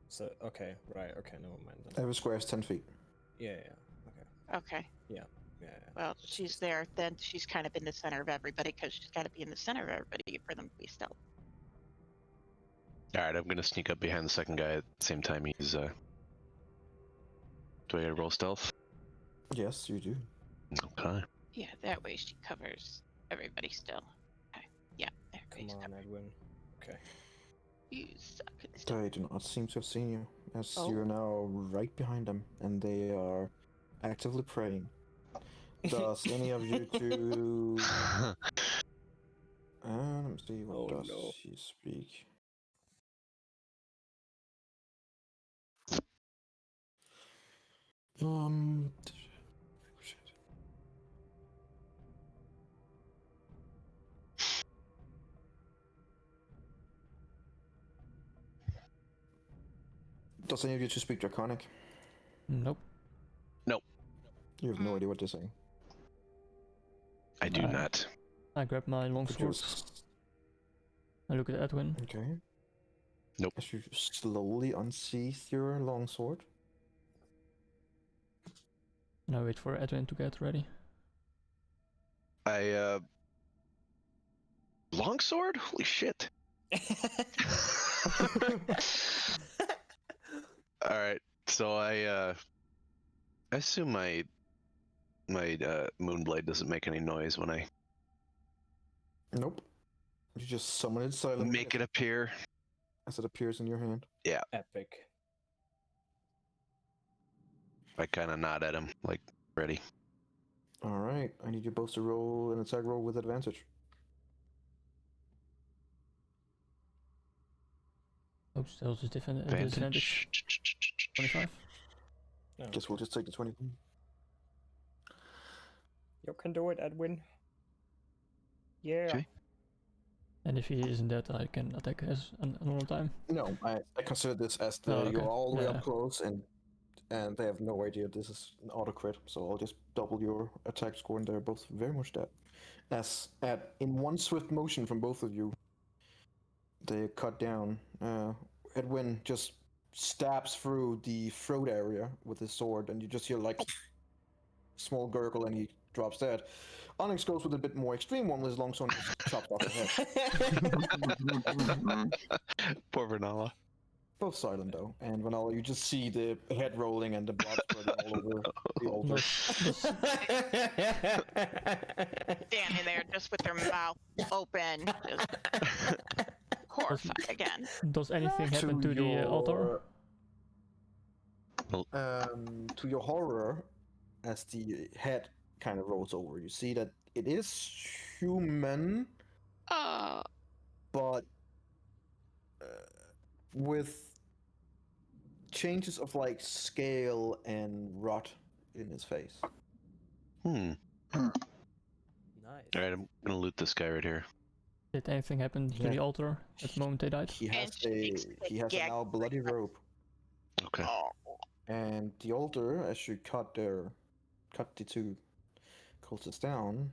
Speaker 3: So, okay, right, okay, never mind then.
Speaker 1: Every square is 10 feet.
Speaker 3: Yeah, okay.
Speaker 2: Okay.
Speaker 3: Yeah.
Speaker 2: Well, she's there. Then she's kind of in the center of everybody because she's got to be in the center of everybody for them to be stealth.
Speaker 5: All right, I'm gonna sneak up behind the second guy at the same time he's. Do I get to roll stealth?
Speaker 1: Yes, you do.
Speaker 5: Okay.
Speaker 2: Yeah, that way she covers everybody still. Okay. Yeah, there.
Speaker 3: Come on, Edwin. Okay.
Speaker 2: You suck at stealth.
Speaker 1: They do not seem to have seen you, as
Speaker 2: Oh.
Speaker 1: you're now right behind them, and they are actively praying. Does any of you two... let me see, what
Speaker 3: Oh,
Speaker 1: does
Speaker 3: no.
Speaker 1: she speak? Does any of you two speak Draconic?
Speaker 6: Nope.
Speaker 1: You have no idea what they're saying.
Speaker 5: I do
Speaker 6: Uh,
Speaker 5: not.
Speaker 6: I grab my
Speaker 1: Could you
Speaker 6: longsword. I look at Edwin.
Speaker 1: Okay.
Speaker 5: Nope.
Speaker 1: As you slowly unsheath your longsword.
Speaker 6: And I wait for Edwin to get ready.
Speaker 5: I longsword? Holy shit. All right. So I assume my moonblade doesn't make any noise when I
Speaker 1: Nope. You just summon it silently
Speaker 5: make it appear.
Speaker 1: as it appears in your hand.
Speaker 3: Epic.
Speaker 5: I kind of nod at him, like, ready.
Speaker 1: Alright, I need you both to roll an attack roll with advantage.
Speaker 6: Oops, that was a different disadvantage. 25.
Speaker 3: No.
Speaker 1: Guess we'll just take the 20.
Speaker 3: You can do it, Edwin. Yeah.
Speaker 5: Okay.
Speaker 6: And if he isn't dead, I can attack as a normal time.
Speaker 1: No, I consider this as
Speaker 6: Oh, okay.
Speaker 1: you're all the way
Speaker 6: Yeah.
Speaker 1: up close, and they have no idea this is an auto crit, so I'll just double your attack score, and they're both very much dead. As in one swift motion from both of you, they cut down. Edwin just stabs through the throat area with his sword, and you just hear like small gurgle, and he drops dead. Onyx goes with a bit more extreme one with his longsword and just chopped off the head.
Speaker 5: Poor Vernala.
Speaker 1: Both silent though, and when all you just see the head rolling and the blood spreading all over the altar.
Speaker 2: Standing there just with their mouth open. Just horrified again.
Speaker 6: Does anything happen to the altar?
Speaker 1: To your horror, as the head kind of rolls over, you see that it is human, but with changes of like scale and rot in his face.
Speaker 3: Nice.
Speaker 5: Alright, I'm gonna loot this guy right here.
Speaker 6: Did anything happen to
Speaker 1: Yeah.
Speaker 6: the altar at the moment they died?
Speaker 1: He has
Speaker 2: And she makes a
Speaker 1: a
Speaker 2: gag
Speaker 1: now bloody rope,
Speaker 5: Okay.
Speaker 2: Oh.
Speaker 1: and the altar, as you cut the two cultists down,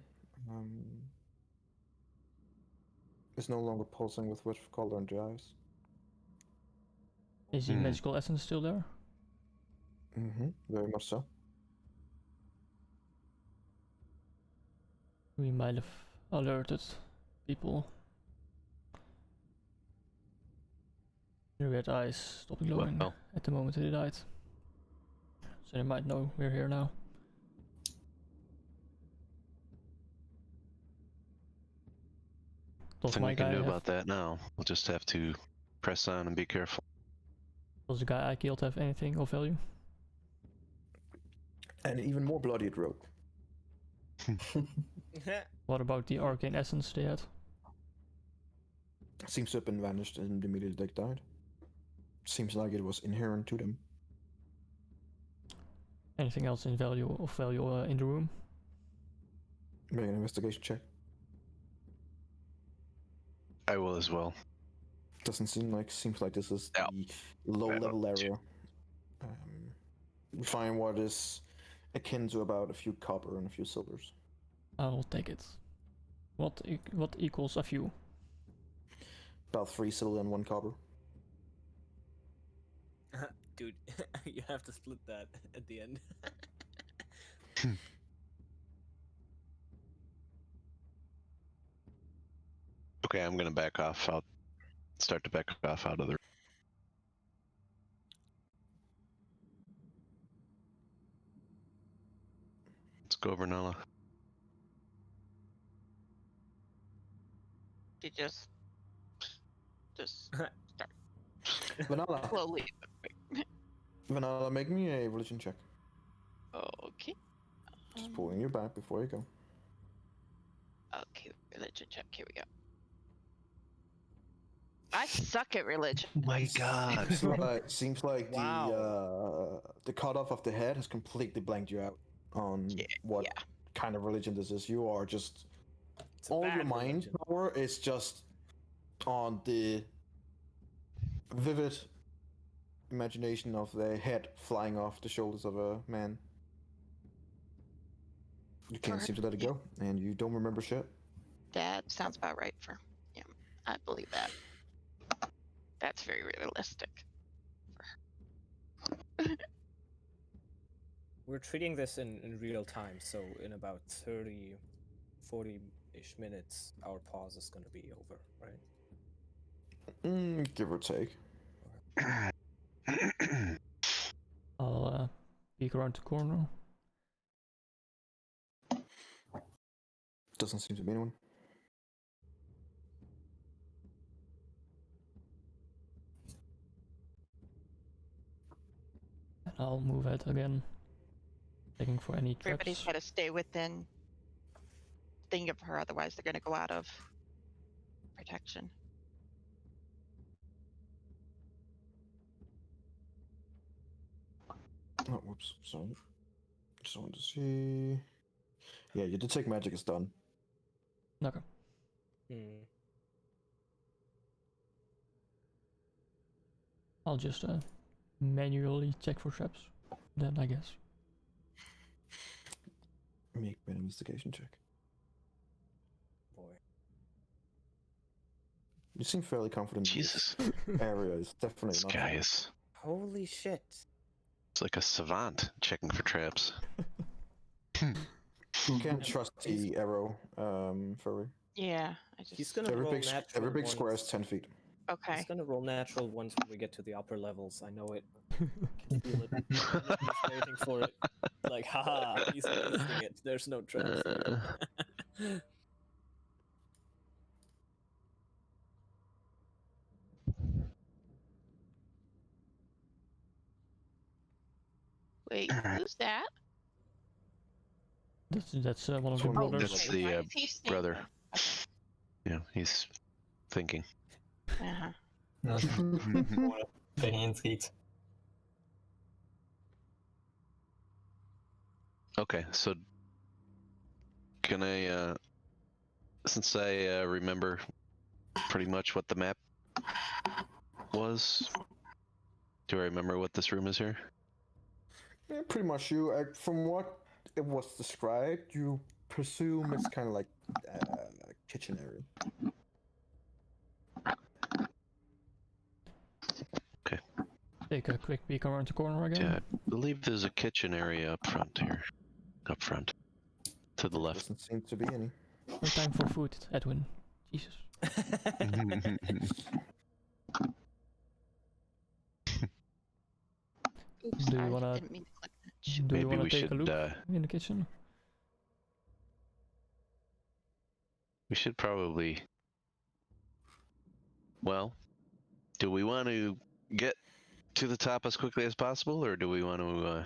Speaker 1: is no longer pulsing with which color in the eyes.
Speaker 6: Is the magical essence still there?
Speaker 1: Very much so.
Speaker 6: We might have alerted people. The red eyes stopped glowing
Speaker 5: Well.
Speaker 6: at the moment they died. So they might know we're here now. Does
Speaker 5: Nothing
Speaker 6: my
Speaker 5: we can
Speaker 6: guy
Speaker 5: do
Speaker 6: have,
Speaker 5: about that now. We'll just have to press on and be careful.
Speaker 6: does the guy I killed have anything of value?
Speaker 1: And even more bloodied rope.
Speaker 6: What about the arcane essence they had?
Speaker 1: Seems to have been vanished and immediately they died. Seems like it was inherent to them.
Speaker 6: Anything else in value in the room?
Speaker 1: Make an investigation check.
Speaker 5: I will as well.
Speaker 1: Seems like this is
Speaker 5: Yeah.
Speaker 1: the low level
Speaker 5: Yeah.
Speaker 1: area. We find what is akin to about a few copper and a few silvers.
Speaker 6: I will take it. What equals a few?
Speaker 1: About 3 silver and 1 copper.
Speaker 3: Dude, you have to split that at the end.
Speaker 5: Okay, I'm gonna back off. I'll start to back off out of the. Let's go over Nala.
Speaker 2: You just start
Speaker 1: Vanilla,
Speaker 2: slowly.
Speaker 1: Vanilla, make me a religion check.
Speaker 2: Okay.
Speaker 1: Just pulling you back before you go.
Speaker 2: Okay, religion check. Here we go. I suck at religion.
Speaker 5: My God.
Speaker 1: Seems like
Speaker 3: Wow.
Speaker 1: the cutoff of the head has completely blanked you out on what kind of religion this is. You are just
Speaker 3: It's a
Speaker 1: all your
Speaker 3: bad
Speaker 1: mind
Speaker 3: religion.
Speaker 1: power is just on the vivid imagination of the head flying off the shoulders of a man. You can't seem to let it go, and you don't remember shit.
Speaker 2: That sounds about right for him. I believe that. That's very realistic.
Speaker 3: We're treating this in real time, so in about 30, 40-ish minutes, our pause is going to be over, right?
Speaker 1: Give or take.
Speaker 6: I'll peek around the corner.
Speaker 1: Doesn't seem to be anyone.
Speaker 6: And I'll move ahead again. Checking for any
Speaker 2: Everybody's
Speaker 6: traps.
Speaker 2: got to stay within thing of her, otherwise they're going to go out of protection.
Speaker 1: Oh, whoops, sorry. Just wanted to see. Yeah, your detect magic is done.
Speaker 6: Okay. I'll just manually check for traps. Then I guess.
Speaker 1: Make an investigation check.
Speaker 3: Boy.
Speaker 1: You seem fairly confident.
Speaker 5: Jesus.
Speaker 1: This area is definitely
Speaker 5: This
Speaker 1: not.
Speaker 5: guy is.
Speaker 3: Holy shit.
Speaker 5: It's like a savant checking for traps.
Speaker 1: You can't trust the arrow, furry.
Speaker 2: Yeah, I just.
Speaker 3: He's gonna roll natural
Speaker 1: Every big square is
Speaker 3: once.
Speaker 1: 10 feet.
Speaker 2: Okay.
Speaker 3: He's gonna roll natural once when we get to the upper levels. I know it. I can feel it. He's waiting for it. Like, haha, he's tasting it. There's no traps.
Speaker 2: Wait, who's that?
Speaker 6: That's one of the
Speaker 1: Oh,
Speaker 6: brothers.
Speaker 5: That's the
Speaker 2: Why is he standing
Speaker 5: brother.
Speaker 2: there? Okay.
Speaker 5: Yeah, he's thinking.
Speaker 2: Uh-huh.
Speaker 4: Very intrigued.
Speaker 5: Okay, so can I, since I remember pretty much what the map was, do I remember what this room is here?
Speaker 1: Yeah, pretty much. From what it was described, you presume it's kind of like a kitchen area.
Speaker 6: Take a quick peek around the corner again.
Speaker 5: Yeah, I believe there's a kitchen area up front here. Up front. To the left.
Speaker 1: Doesn't seem to be any.
Speaker 6: No time for food, Edwin. Jesus.
Speaker 2: Oops,
Speaker 6: Do you
Speaker 2: sorry,
Speaker 6: wanna-
Speaker 2: didn't mean to click that.
Speaker 6: Do you
Speaker 5: Maybe
Speaker 6: want
Speaker 5: we
Speaker 6: to take a
Speaker 5: should,
Speaker 6: look in the kitchen?
Speaker 5: we should probably... Well, do we want to get to the top as quickly as possible, or do we want to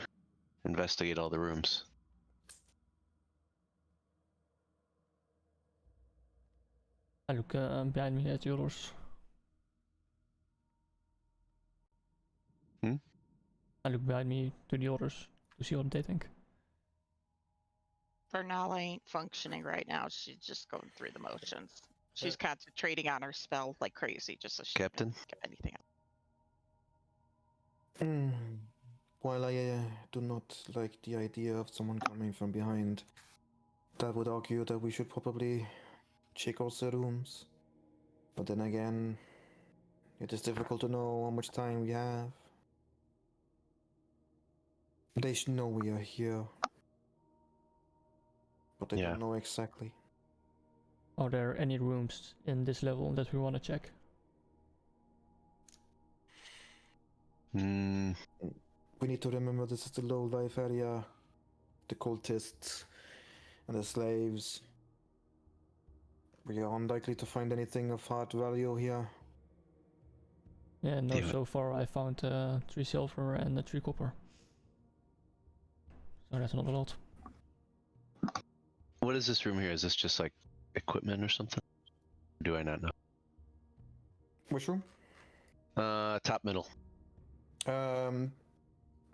Speaker 5: investigate all the rooms?
Speaker 6: I look behind me at the others.
Speaker 5: Hmm?
Speaker 6: I look behind me to the others to see what they think.
Speaker 2: Bernal ain't functioning right now. She's just going through the motions. She's concentrating on her spell like crazy, just so she
Speaker 5: Captain?
Speaker 2: doesn't get anything else.
Speaker 1: While I do not like the idea of someone coming from behind, that would argue that we should probably check also rooms. But then again, it is difficult to know how much time we have. They should know we are here, but they
Speaker 5: Yeah.
Speaker 1: don't know exactly.
Speaker 6: Are there any rooms in this level that we want to check?
Speaker 5: Mm,
Speaker 1: We need to remember this is the low life area, the cultists, and the slaves. We are unlikely to find anything of hard value here.
Speaker 6: Yeah, no,
Speaker 5: Yeah.
Speaker 6: so far I found 3 silver and 3 copper. So that's not a lot.
Speaker 5: what is this room here? Is this just like equipment or something? Do I not know?
Speaker 1: Which room?
Speaker 5: Top middle.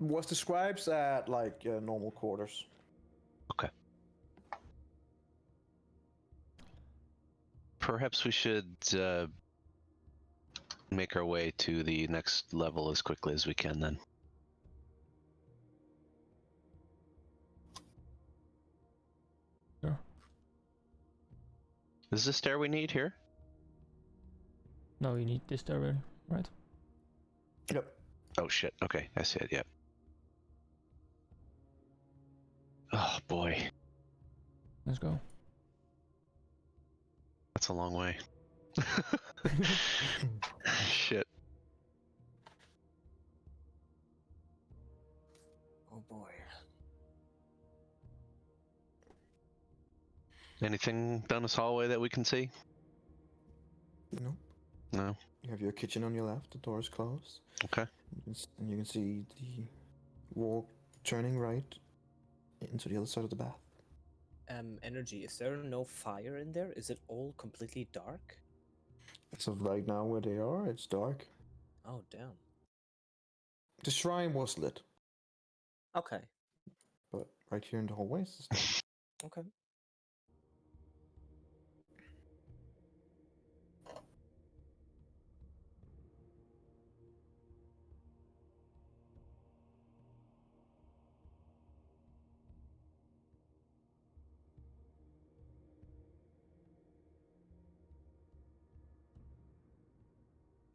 Speaker 1: Was described at like normal quarters.
Speaker 5: Perhaps we should make our way to the next level as quickly as we can then.
Speaker 6: Sure.
Speaker 5: Is this stair we need here?
Speaker 6: No, you need this there, right?
Speaker 1: Yep.
Speaker 5: Oh shit, okay, I see it, yep. Oh boy,
Speaker 6: Let's go.
Speaker 5: that's a long way. Shit.
Speaker 3: Oh boy.
Speaker 5: Anything down this hallway that we can see?
Speaker 1: No.
Speaker 5: No?
Speaker 1: You have your kitchen on your left. The door is closed.
Speaker 5: Okay.
Speaker 1: And you can see the wall turning right into the other side of the bath.
Speaker 3: Energy. Is there no fire in there? Is it all completely dark?
Speaker 1: As of right now, where they are, it's dark.
Speaker 3: Oh damn.
Speaker 1: The shrine was lit,
Speaker 3: Okay.
Speaker 1: but right here in the hallways, it's dark.
Speaker 3: Okay.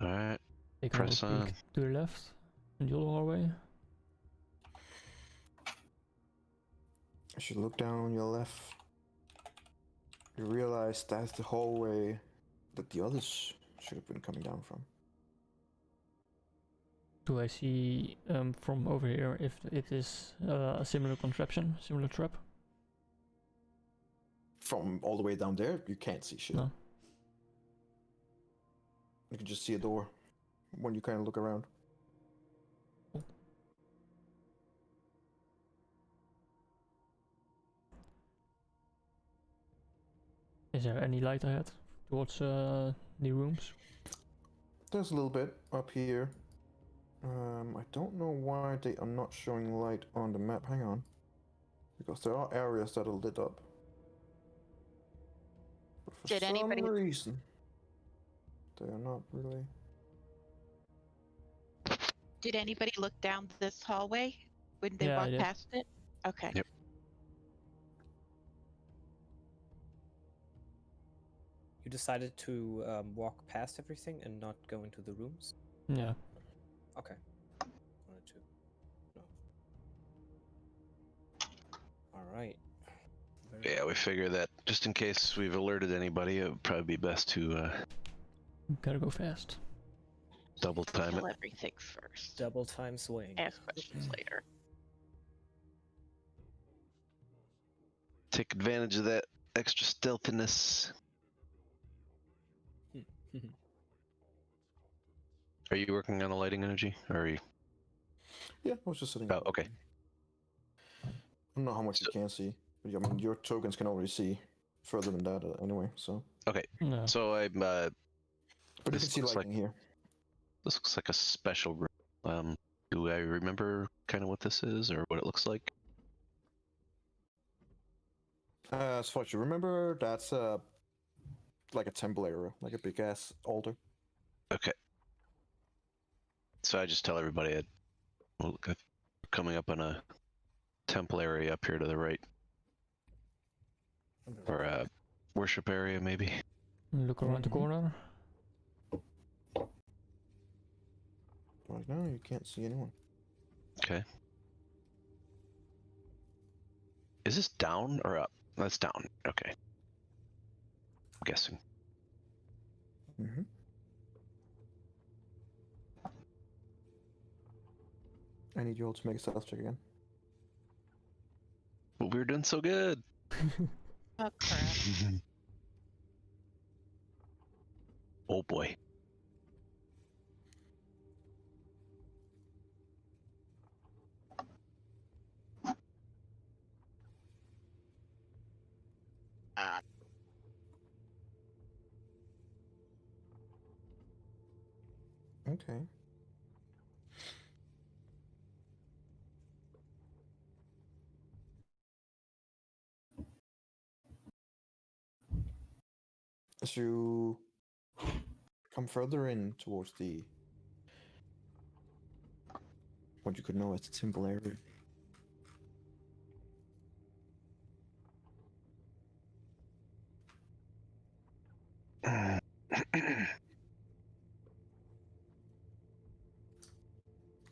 Speaker 5: Alright.
Speaker 6: Take
Speaker 5: Press
Speaker 6: another
Speaker 5: on.
Speaker 6: peek to the left in the other hallway.
Speaker 1: As you look down on your left, you realize that's the hallway that the others should have been coming down from.
Speaker 6: Do I see from over here if it is a similar contraption, similar trap?
Speaker 1: From all the way down there, you can't see shit.
Speaker 6: No.
Speaker 1: You can just see a door when you kind of look around.
Speaker 6: Is there any light ahead towards the rooms?
Speaker 1: There's a little bit up here. I don't know why they are not showing light on the map. Hang on. Because there are areas that are lit up. But for
Speaker 2: Did
Speaker 1: some
Speaker 2: anybody-
Speaker 1: reason, they are not really.
Speaker 2: Did anybody look down this hallway when they
Speaker 6: Yeah, I
Speaker 2: walked
Speaker 6: did.
Speaker 2: past it? Okay.
Speaker 5: Yep.
Speaker 3: You decided to walk past everything and not go into the rooms?
Speaker 6: Yeah.
Speaker 3: Okay. Wanted to. No. Alright.
Speaker 5: Yeah, we figure that just in case we've alerted anybody, it would probably be best to
Speaker 6: Gotta go fast.
Speaker 5: double time it.
Speaker 2: Kill everything first.
Speaker 3: Double time swing.
Speaker 2: Ask questions later.
Speaker 5: Take advantage of that extra stealthiness. Are you working on the lighting energy? Or are you?
Speaker 1: Yeah, I was just sitting.
Speaker 5: Oh, okay.
Speaker 1: I don't know how much you can see. But I mean, your tokens can already see further than that anyway, so.
Speaker 5: Okay,
Speaker 6: Yeah.
Speaker 5: so I'm.
Speaker 1: But you
Speaker 5: This
Speaker 1: can see
Speaker 5: looks
Speaker 1: lighting here.
Speaker 5: This looks like a special room. Do I remember kind of what this is or what it looks like?
Speaker 1: As far as you remember, that's like a temple area, like a big ass altar.
Speaker 5: Okay. So I just tell everybody we're coming up on a temple area up here to the right. Or a worship area, maybe.
Speaker 6: Look around the
Speaker 1: Mhm.
Speaker 6: corner.
Speaker 1: Right now, you can't see anyone.
Speaker 5: Okay. Is this down or up? That's down. Okay. I'm guessing.
Speaker 1: Mm-hmm. I need you all to make a stealth check again.
Speaker 5: But we were doing so good.
Speaker 2: Oh crap.
Speaker 5: Oh boy.
Speaker 1: Okay. As you come further in towards the what you could know as the temple area,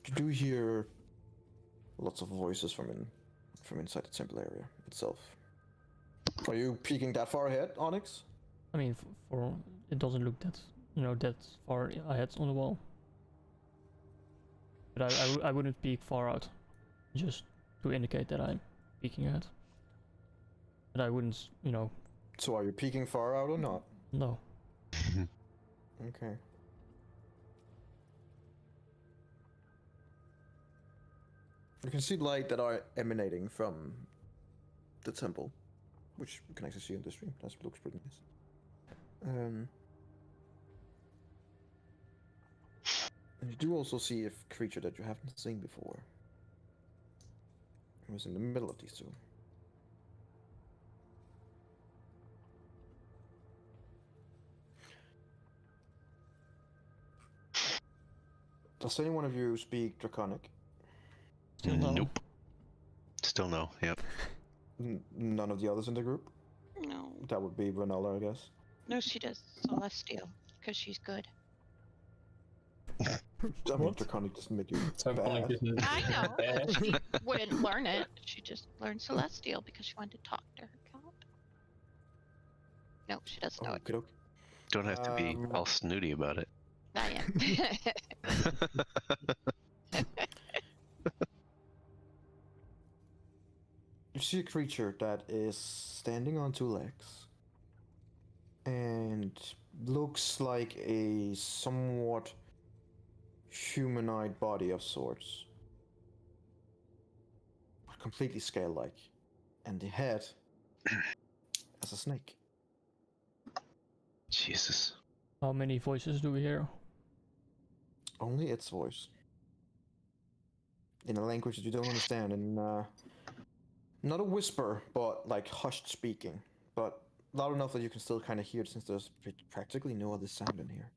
Speaker 1: you do hear lots of voices from inside the temple area itself. Are you peeking that far ahead, Onyx?
Speaker 6: I mean, for it doesn't look that that far ahead on the wall. But I wouldn't peek far out, just to indicate that I'm peeking ahead. But I wouldn't,
Speaker 1: So are you peeking far out or not?
Speaker 6: no.
Speaker 1: Okay. You can see light that are emanating from the temple, which you can actually see on the stream. That looks pretty nice. And you do also see a creature that you haven't seen before. It was in the middle of these two. Does any one of you speak Draconic?
Speaker 6: Still no.
Speaker 5: Nope. Still no. Yep.
Speaker 1: None of the others in the group?
Speaker 2: No.
Speaker 1: That would be Vanilla, I guess.
Speaker 2: No, she does Celestial, because she's good.
Speaker 1: I mean,
Speaker 6: What?
Speaker 1: Draconic doesn't make you
Speaker 4: Draconic
Speaker 1: bad.
Speaker 4: isn't
Speaker 2: I know.
Speaker 4: bad.
Speaker 2: She wouldn't learn it. She just learned Celestial because she wanted to talk to her god. No, she doesn't know it.
Speaker 1: Okay, okay.
Speaker 5: Don't have to be all snooty about it.
Speaker 2: I am.
Speaker 1: You see a creature that is standing on two legs and looks like a somewhat humanoid body of sorts. But completely scale-like. And the head as a snake.
Speaker 5: Jesus.
Speaker 6: How many voices do we hear?
Speaker 1: Only its voice. In a language that you don't understand, and not a whisper, but like hushed speaking, but loud enough that you can still kind of hear it, since there's practically no other sound in here.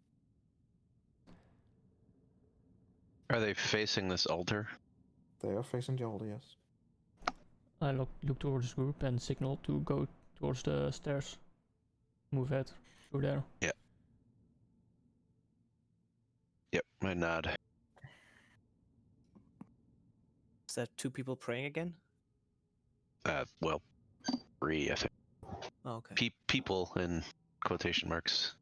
Speaker 5: Are they facing this altar?
Speaker 1: They are facing the altar, yes.
Speaker 6: I look towards the group and signal to go towards the stairs. Move ahead through there.
Speaker 5: Yep, I nod.
Speaker 3: Is that 2 people praying again?
Speaker 5: Well, 3, I think.
Speaker 3: Oh, okay.
Speaker 5: People in quotation marks.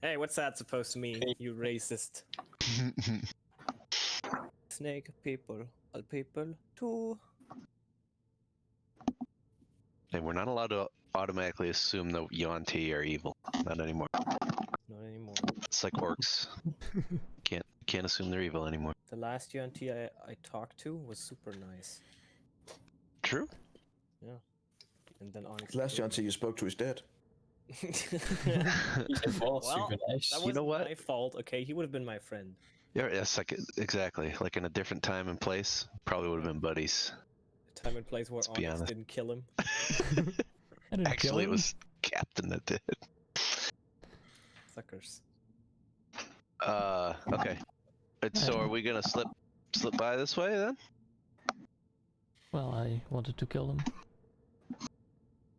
Speaker 3: Hey, what's that supposed to mean, you racist? Snake people, all people, too.
Speaker 5: And we're not allowed to automatically assume that Yuan-Ti are evil. Not anymore.
Speaker 3: Not anymore.
Speaker 5: It's like orcs. Can't assume they're evil anymore.
Speaker 3: The last UNT I talked to was super nice.
Speaker 5: True.
Speaker 3: Yeah. And then Onyx.
Speaker 1: The last Jansi you spoke to is dead.
Speaker 4: It was
Speaker 3: Well,
Speaker 4: super nice.
Speaker 3: That
Speaker 5: You
Speaker 3: wasn't
Speaker 5: know what?
Speaker 3: my fault, okay? He would have been my friend.
Speaker 5: Yeah, yes, like exactly. Like in a different time and place, probably would have been buddies.
Speaker 3: The time and place where
Speaker 5: Let's be
Speaker 3: Onyx
Speaker 5: honest.
Speaker 3: didn't kill him.
Speaker 6: I didn't kill
Speaker 5: Actually, it
Speaker 6: him.
Speaker 5: was Captain that did.
Speaker 3: Suckers.
Speaker 5: Okay. So are we gonna slip by this way then?
Speaker 6: Well, I wanted to kill them.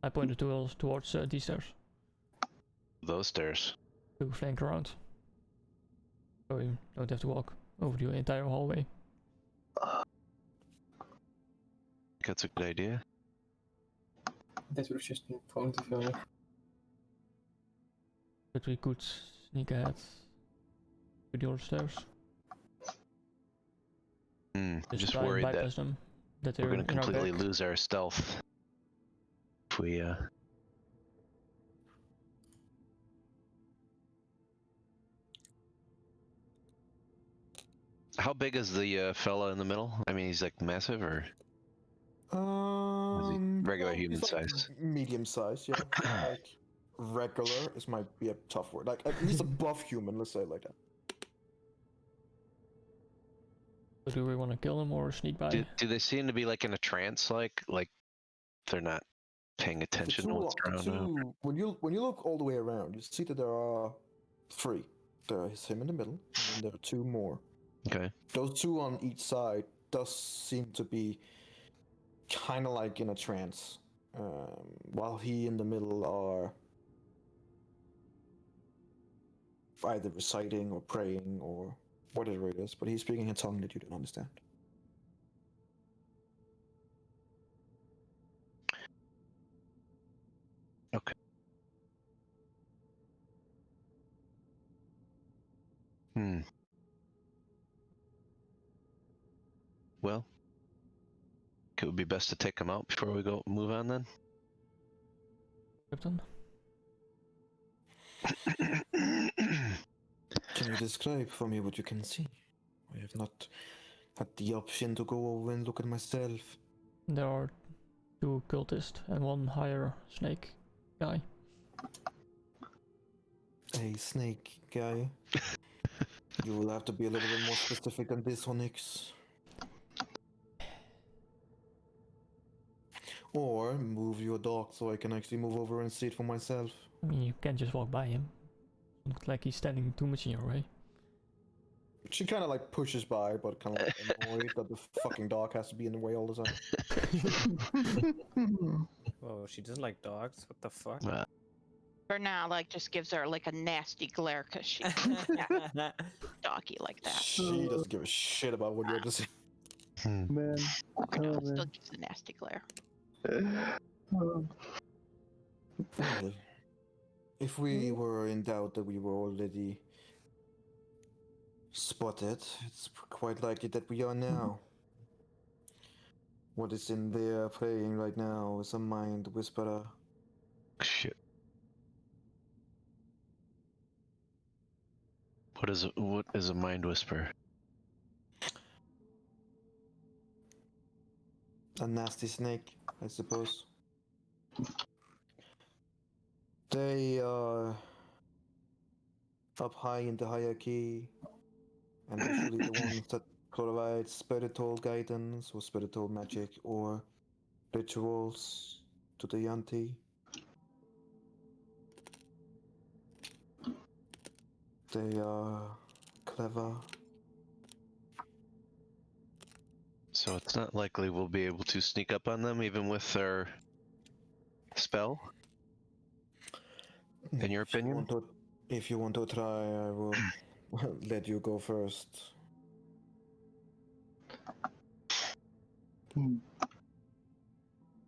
Speaker 6: I pointed towards these stairs
Speaker 5: Those stairs.
Speaker 6: to flank around. So you don't have to walk over the entire hallway.
Speaker 5: That's a good idea.
Speaker 4: Dit was just een phone te vullen.
Speaker 6: But we could sneak ahead to the other stairs.
Speaker 5: I'm just
Speaker 6: try and
Speaker 5: worried that
Speaker 6: bypass them. That
Speaker 5: we're
Speaker 6: they're
Speaker 5: gonna
Speaker 6: in our
Speaker 5: completely
Speaker 6: back.
Speaker 5: lose our stealth if we How big is the fella in the middle? I mean, he's like massive, or regular
Speaker 1: well,
Speaker 5: human
Speaker 1: he's like
Speaker 5: size?
Speaker 1: medium size, yeah. Like regular is might be a tough word. Like at least above human, let's say it like that.
Speaker 6: So do we want to kill them or sneak by?
Speaker 5: Do they seem to be like in a trance, like they're not paying attention to what's going on?
Speaker 1: When you look all the way around, you see that there are 3. There is him in the middle, and then there are 2 more.
Speaker 5: Okay.
Speaker 1: Those 2 on each side does seem to be kind of like in a trance, while he in the middle are either reciting or praying or whatever it is, but he's speaking a tongue that you don't understand.
Speaker 5: Okay. Well, it would be best to take him out before we move on then.
Speaker 6: Captain?
Speaker 1: Can you describe for me what you can see? I have not had the option to go over and look at myself.
Speaker 6: There are 2 cultists and 1 higher snake guy.
Speaker 1: A snake guy. You will have to be a little bit more specific than this, Onyx. Or move your dog so I can actually move over and see it for myself.
Speaker 6: I mean, you can't just walk by him. Not like he's standing too much in your way.
Speaker 1: She kind of like pushes by, but kind of like annoyed that the fucking dog has to be in the way all the time.
Speaker 3: Whoa, she doesn't like dogs? What the fuck?
Speaker 2: For now, like, just gives her like a nasty glare because she's doggy like that.
Speaker 1: She doesn't give a shit about what you're to say.
Speaker 7: Man.
Speaker 2: No, it still gives a nasty glare.
Speaker 1: Well, if we were in doubt that we were already spotted, it's quite likely that we are now. What is in there playing right now is a mind whisperer.
Speaker 5: Shit. What is a mind whisper?
Speaker 1: A nasty snake, I suppose.
Speaker 8: They are up high in the hierarchy, and usually the ones that provide spiritual guidance or spiritual magic or rituals to the Yanti. They are clever.
Speaker 5: So it's not likely we'll be able to sneak up on them even with our spell? In your opinion?
Speaker 8: If you want to try, I will let you go first.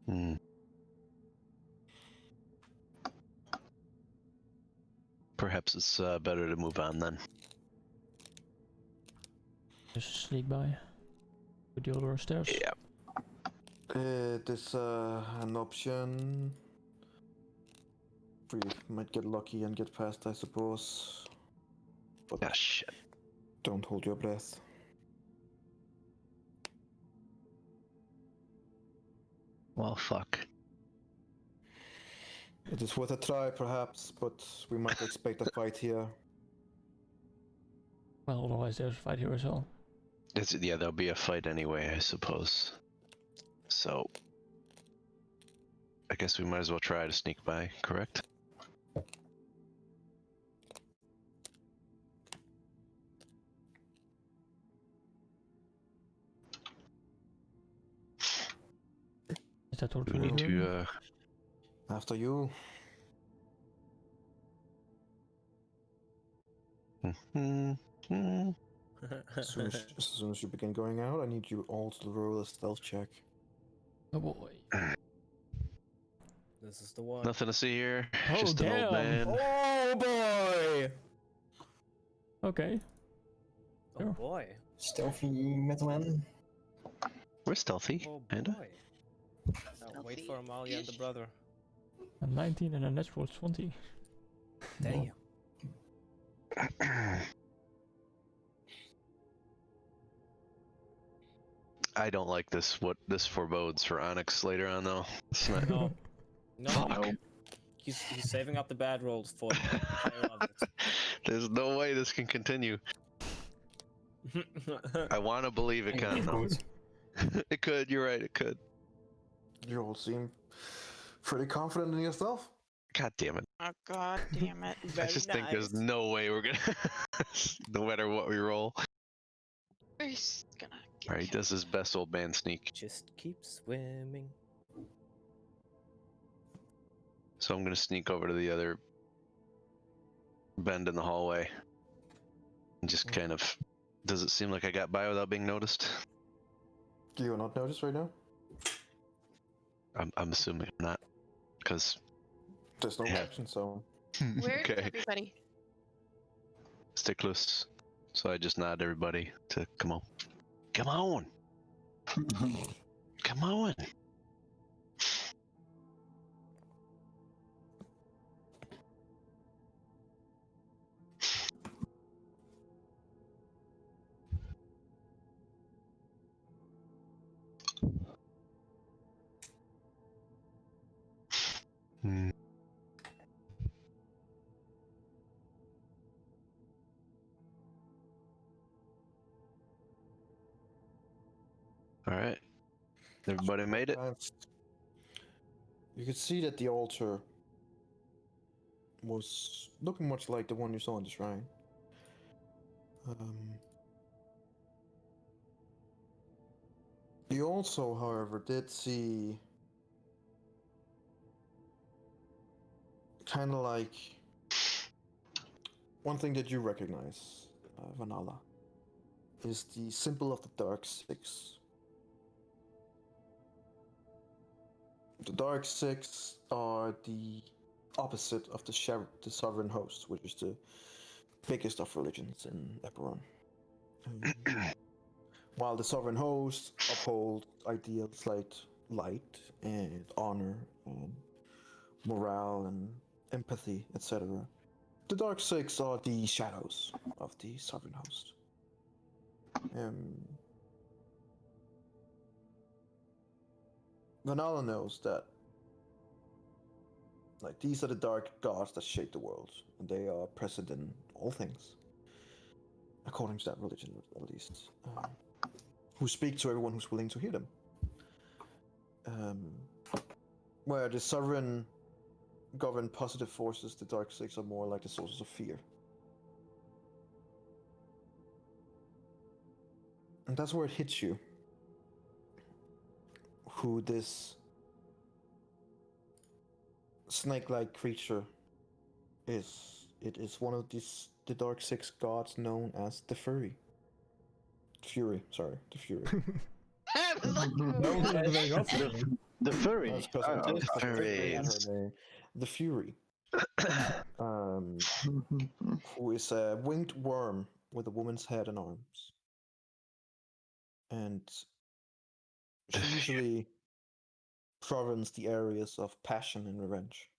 Speaker 5: Hmm. Perhaps it's better to move on then.
Speaker 6: Just sneak by. With the other stairs.
Speaker 5: Yeah.
Speaker 8: It is an option. We might get lucky and get past, I suppose. But
Speaker 5: Ah, shit.
Speaker 8: don't hold your breath.
Speaker 5: Well, fuck.
Speaker 8: It is worth a try, perhaps, but we might expect a fight here.
Speaker 6: Well, otherwise there's a fight here as well.
Speaker 5: Yeah, there'll be a fight anyway, I suppose. So, I guess we might as well try to sneak by, correct?
Speaker 6: Is that what
Speaker 5: Do we
Speaker 6: we're
Speaker 5: need
Speaker 6: doing?
Speaker 5: to,
Speaker 8: After you. As soon as you begin going out, I need you all to roll a stealth check.
Speaker 6: Oh boy.
Speaker 3: This is the one.
Speaker 5: Nothing to see here.
Speaker 6: Oh,
Speaker 5: Just an old
Speaker 6: damn.
Speaker 5: man.
Speaker 3: Oh boy!
Speaker 6: Okay.
Speaker 3: Oh
Speaker 6: Sure.
Speaker 3: boy.
Speaker 4: Stealthy metal man.
Speaker 5: We're stealthy,
Speaker 3: Oh
Speaker 5: kinda.
Speaker 3: boy. Now wait for Amalia and the brother.
Speaker 6: A 19 and a natural 20.
Speaker 3: Damn.
Speaker 5: I don't like this. What this forebodes for Onyx later on, though. It's not.
Speaker 3: No. No.
Speaker 5: Fuck.
Speaker 3: He's saving up the bad rolls for the player of it.
Speaker 5: There's no way this can continue. I want to believe it can, though. It could. You're right. It could.
Speaker 8: You all seem pretty confident in yourself.
Speaker 5: God damn it.
Speaker 2: Oh god damn it.
Speaker 5: I just think there's no way we're gonna. No matter what we roll.
Speaker 2: He's gonna get
Speaker 5: Alright, he does his best old man sneak.
Speaker 3: Just keep swimming.
Speaker 5: So I'm gonna sneak over to the other bend in the hallway. And just kind of. Does it seem like I got by without being noticed?
Speaker 8: Do you not notice right now?
Speaker 5: I'm assuming not. Because.
Speaker 8: There's no
Speaker 5: Yeah.
Speaker 8: action, so.
Speaker 2: Where's
Speaker 5: Okay.
Speaker 2: everybody?
Speaker 5: Stay close. So I just nod everybody to come on. Come on! Come on! Hmm. Alright. Everybody made it?
Speaker 8: You could see that the altar was looking much like the one you saw in the shrine. You also, however, did see kind of like one thing that you recognize, Vanala, is the symbol of the Dark Six. The Dark Six are the opposite of the Sovereign Host, which is the biggest of religions in Eberron. While the Sovereign Host upholds ideals like light and honor and morale and empathy, etc., the Dark Six are the shadows of the Sovereign Host. Vanala knows that Like, these are the dark gods that shape the world, and they are present in all things, according to that religion, at least. Who speak to everyone who's willing to hear them. Where the sovereign govern positive forces, the dark six are more like the sources of fear. And that's where it hits you. Who this snake-like creature is. It is one of the dark six gods known as the Fury. Fury, sorry, the Fury.
Speaker 2: I was like,
Speaker 7: The furry.
Speaker 8: That's 'cause
Speaker 7: Ah,
Speaker 8: that's 'cause
Speaker 5: Fury.
Speaker 8: it's her name. The Fury. Who is a winged worm with a woman's head and arms. And she usually governs the areas of passion and revenge.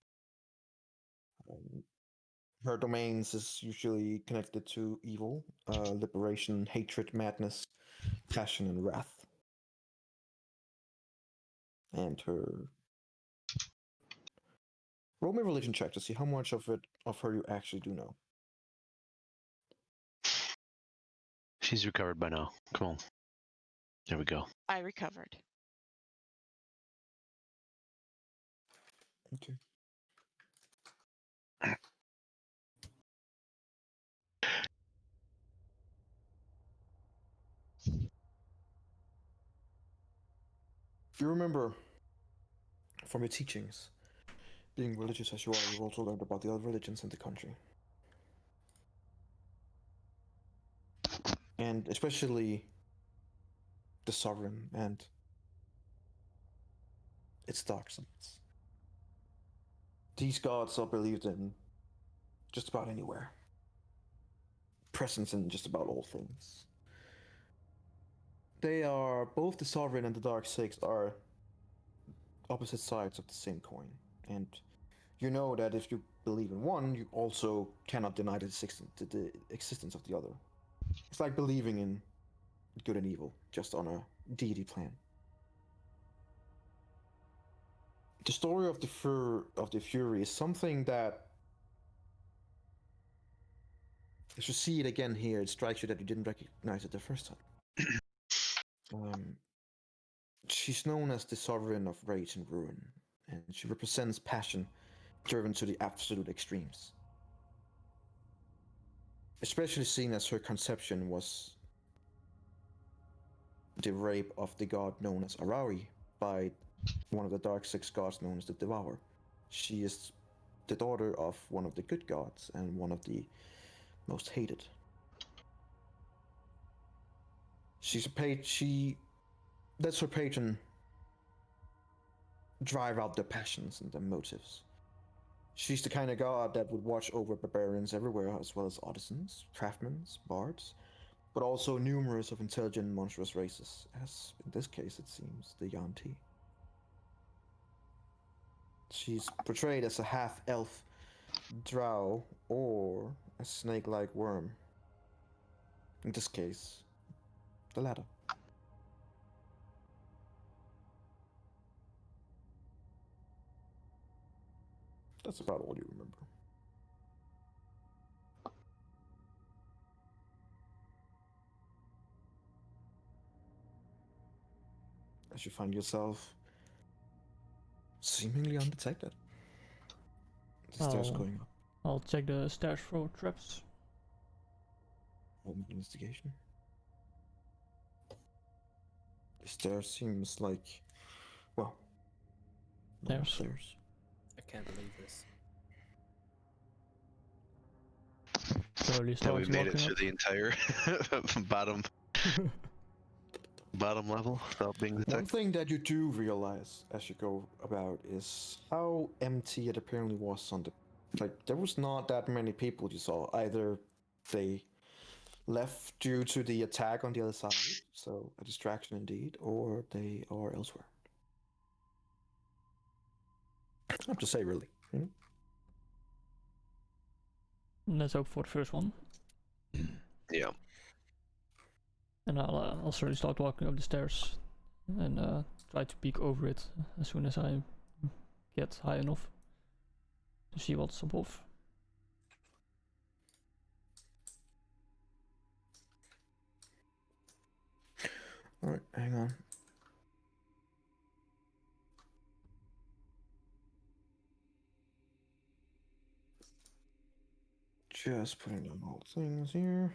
Speaker 8: Her domains is usually connected to evil, liberation, hatred, madness, passion, and wrath. And her roll me a religion check to see how much of her you actually do know.
Speaker 5: She's recovered by now. Come on. There we go.
Speaker 2: I recovered.
Speaker 8: Okay. You remember from your teachings, being religious as you are, you've also learned about the other religions in the country. And especially the sovereign and its dark sides. These gods are believed in just about anywhere. Presence in just about all things. They are, both the sovereign and the dark six are opposite sides of the same coin. And you know that if you believe in one, you also cannot deny the existence of the other. It's like believing in good and evil, just on a deity plan. The story of the Fury is something that, as you see it again here, it strikes you that you didn't recognize it the first time. She's known as the Sovereign of Rage and Ruin, and she represents passion driven to the absolute extremes. Especially seen as her conception was the rape of the god known as Arari by one of the dark six gods known as the Devourer. She is the daughter of one of the good gods and one of the most hated. She's a page. She lets her patron drive out their passions and their motives. She's the kind of god that would watch over barbarians everywhere, as well as artisans, craftsmen, bards, but also numerous of intelligent monstrous races, as in this case it seems the Yanti. She's portrayed as a half-elf drow or a snake-like worm. In this case, the latter. That's about all you remember. As you find yourself seemingly undetected. The stairs going up.
Speaker 6: I'll check the stairs for traps.
Speaker 8: Roll me investigation. The stairs seems like, well, normal stairs.
Speaker 3: I can't believe this.
Speaker 6: Slowly
Speaker 5: Yeah, we
Speaker 6: starts
Speaker 5: made it
Speaker 6: walking
Speaker 5: through
Speaker 6: up.
Speaker 5: the entire bottom level without being
Speaker 8: One
Speaker 5: detected.
Speaker 8: thing that you do realize as you go about is how empty it apparently was on the, like, there was not that many people you saw. Either they left due to the attack on the other side, so a distraction indeed, or they are elsewhere. I have to say, really. You know?
Speaker 6: Let's hope for the first one.
Speaker 5: Yeah.
Speaker 6: And I'll slowly start walking up the stairs and try to peek over it as soon as I get high enough. to see what's above.
Speaker 8: Alright, hang on. Just putting in all things here.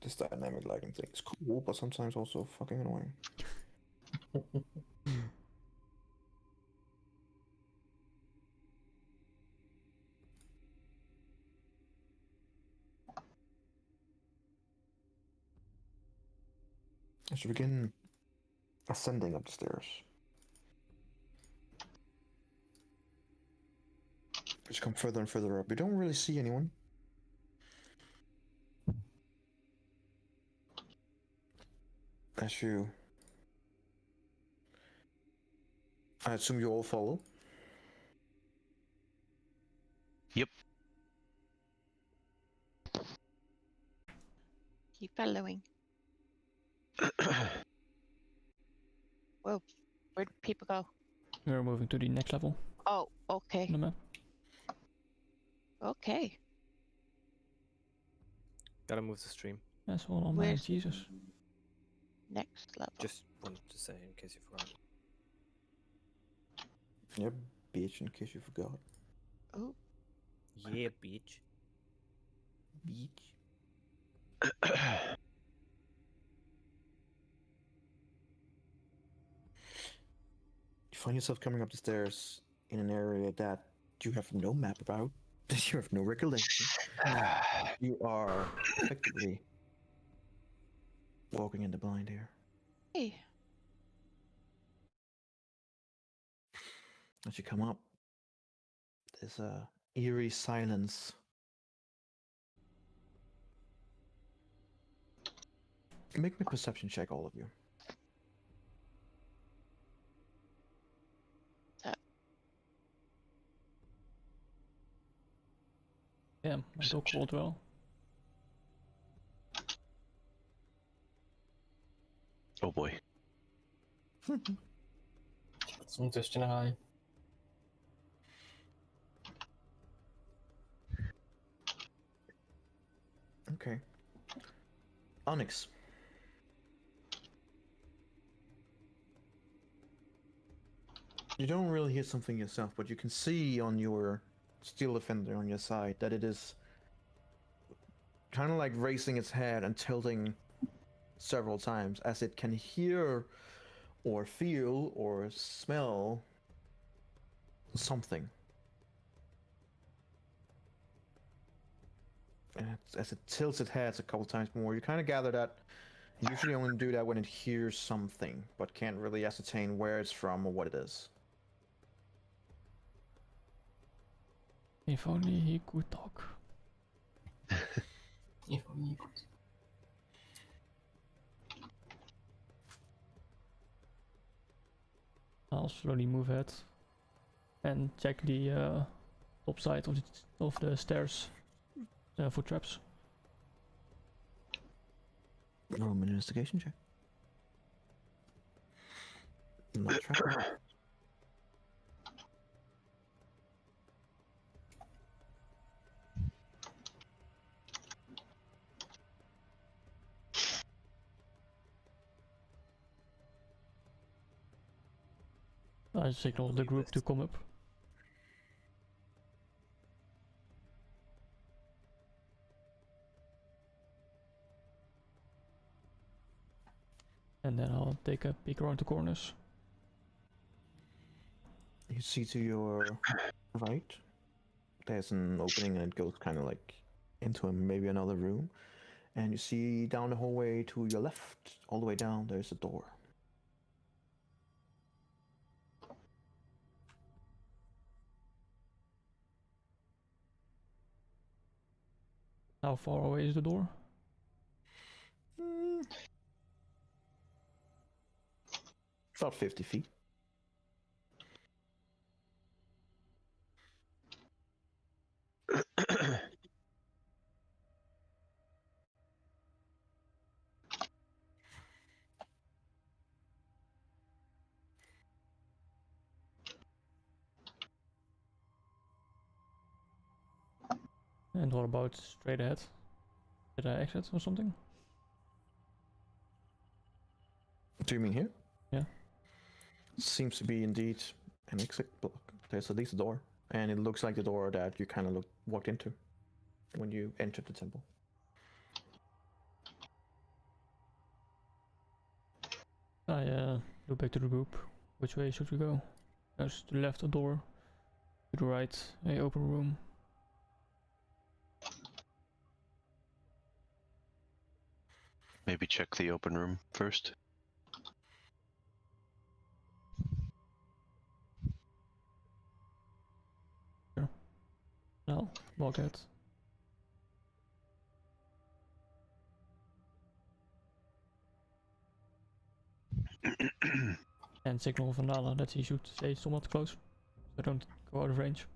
Speaker 8: This dynamic lighting thing is cool, but sometimes also fucking annoying. I should begin ascending up the stairs. Just come further and further up. You don't really see anyone. As you... I assume you all follow.
Speaker 5: Yep.
Speaker 2: Keep following. Whoa, where'd people go?
Speaker 6: We're moving to the next level
Speaker 2: Oh, okay.
Speaker 6: on the map.
Speaker 2: Okay.
Speaker 3: Gotta move the stream.
Speaker 6: That's all on my
Speaker 2: Where's-
Speaker 6: Jesus.
Speaker 2: Next level.
Speaker 3: Just wanted to say in case you forgot.
Speaker 8: Yep, bitch, in case you forgot.
Speaker 2: Oh,
Speaker 3: Yeah, bitch.
Speaker 8: Bitch. You find yourself coming up the stairs in an area that you have no map about, that you have no recollection. You are effectively walking in the blind here.
Speaker 2: hey.
Speaker 8: As you come up, there's a eerie silence. Make me a perception check, all of you.
Speaker 6: Yeah, my dog rolled well.
Speaker 5: Oh boy.
Speaker 4: It's ondertussen high.
Speaker 8: Okay. Onyx. You don't really hear something yourself, but you can see on your steel defender on your side that it is kind of like raising its head and tilting several times as it can hear or feel or smell something. And as it tilts its head a couple times more, you kind of gather that you usually only do that when it hears something, but can't really ascertain where it's from or what it is.
Speaker 6: If only he could talk.
Speaker 4: If only you could.
Speaker 6: I'll slowly move ahead and check the top side of the stairs for traps.
Speaker 8: Roll an investigation check. Not trap.
Speaker 6: I signal the group to come up. And then I'll take a peek around the corners.
Speaker 8: You see to your right, there's an opening and it goes kind of like into maybe another room. And you see down the hallway to your left, all the way down, there's a door.
Speaker 6: How far away is the door?
Speaker 8: About 50 feet.
Speaker 6: And what about straight ahead? Did I exit or something?
Speaker 1: Do you mean here?
Speaker 6: Yeah.
Speaker 1: Seems to be indeed an exit block. There's at least a door, and it looks like the door that you kind of walked into when you entered the temple.
Speaker 6: I go back to the group. Which way should we go? There's to the left a door, to the right a open room.
Speaker 5: Maybe check the open room first.
Speaker 6: No, walk ahead. And signal Vandala that he should stay somewhat close, so don't go out of range.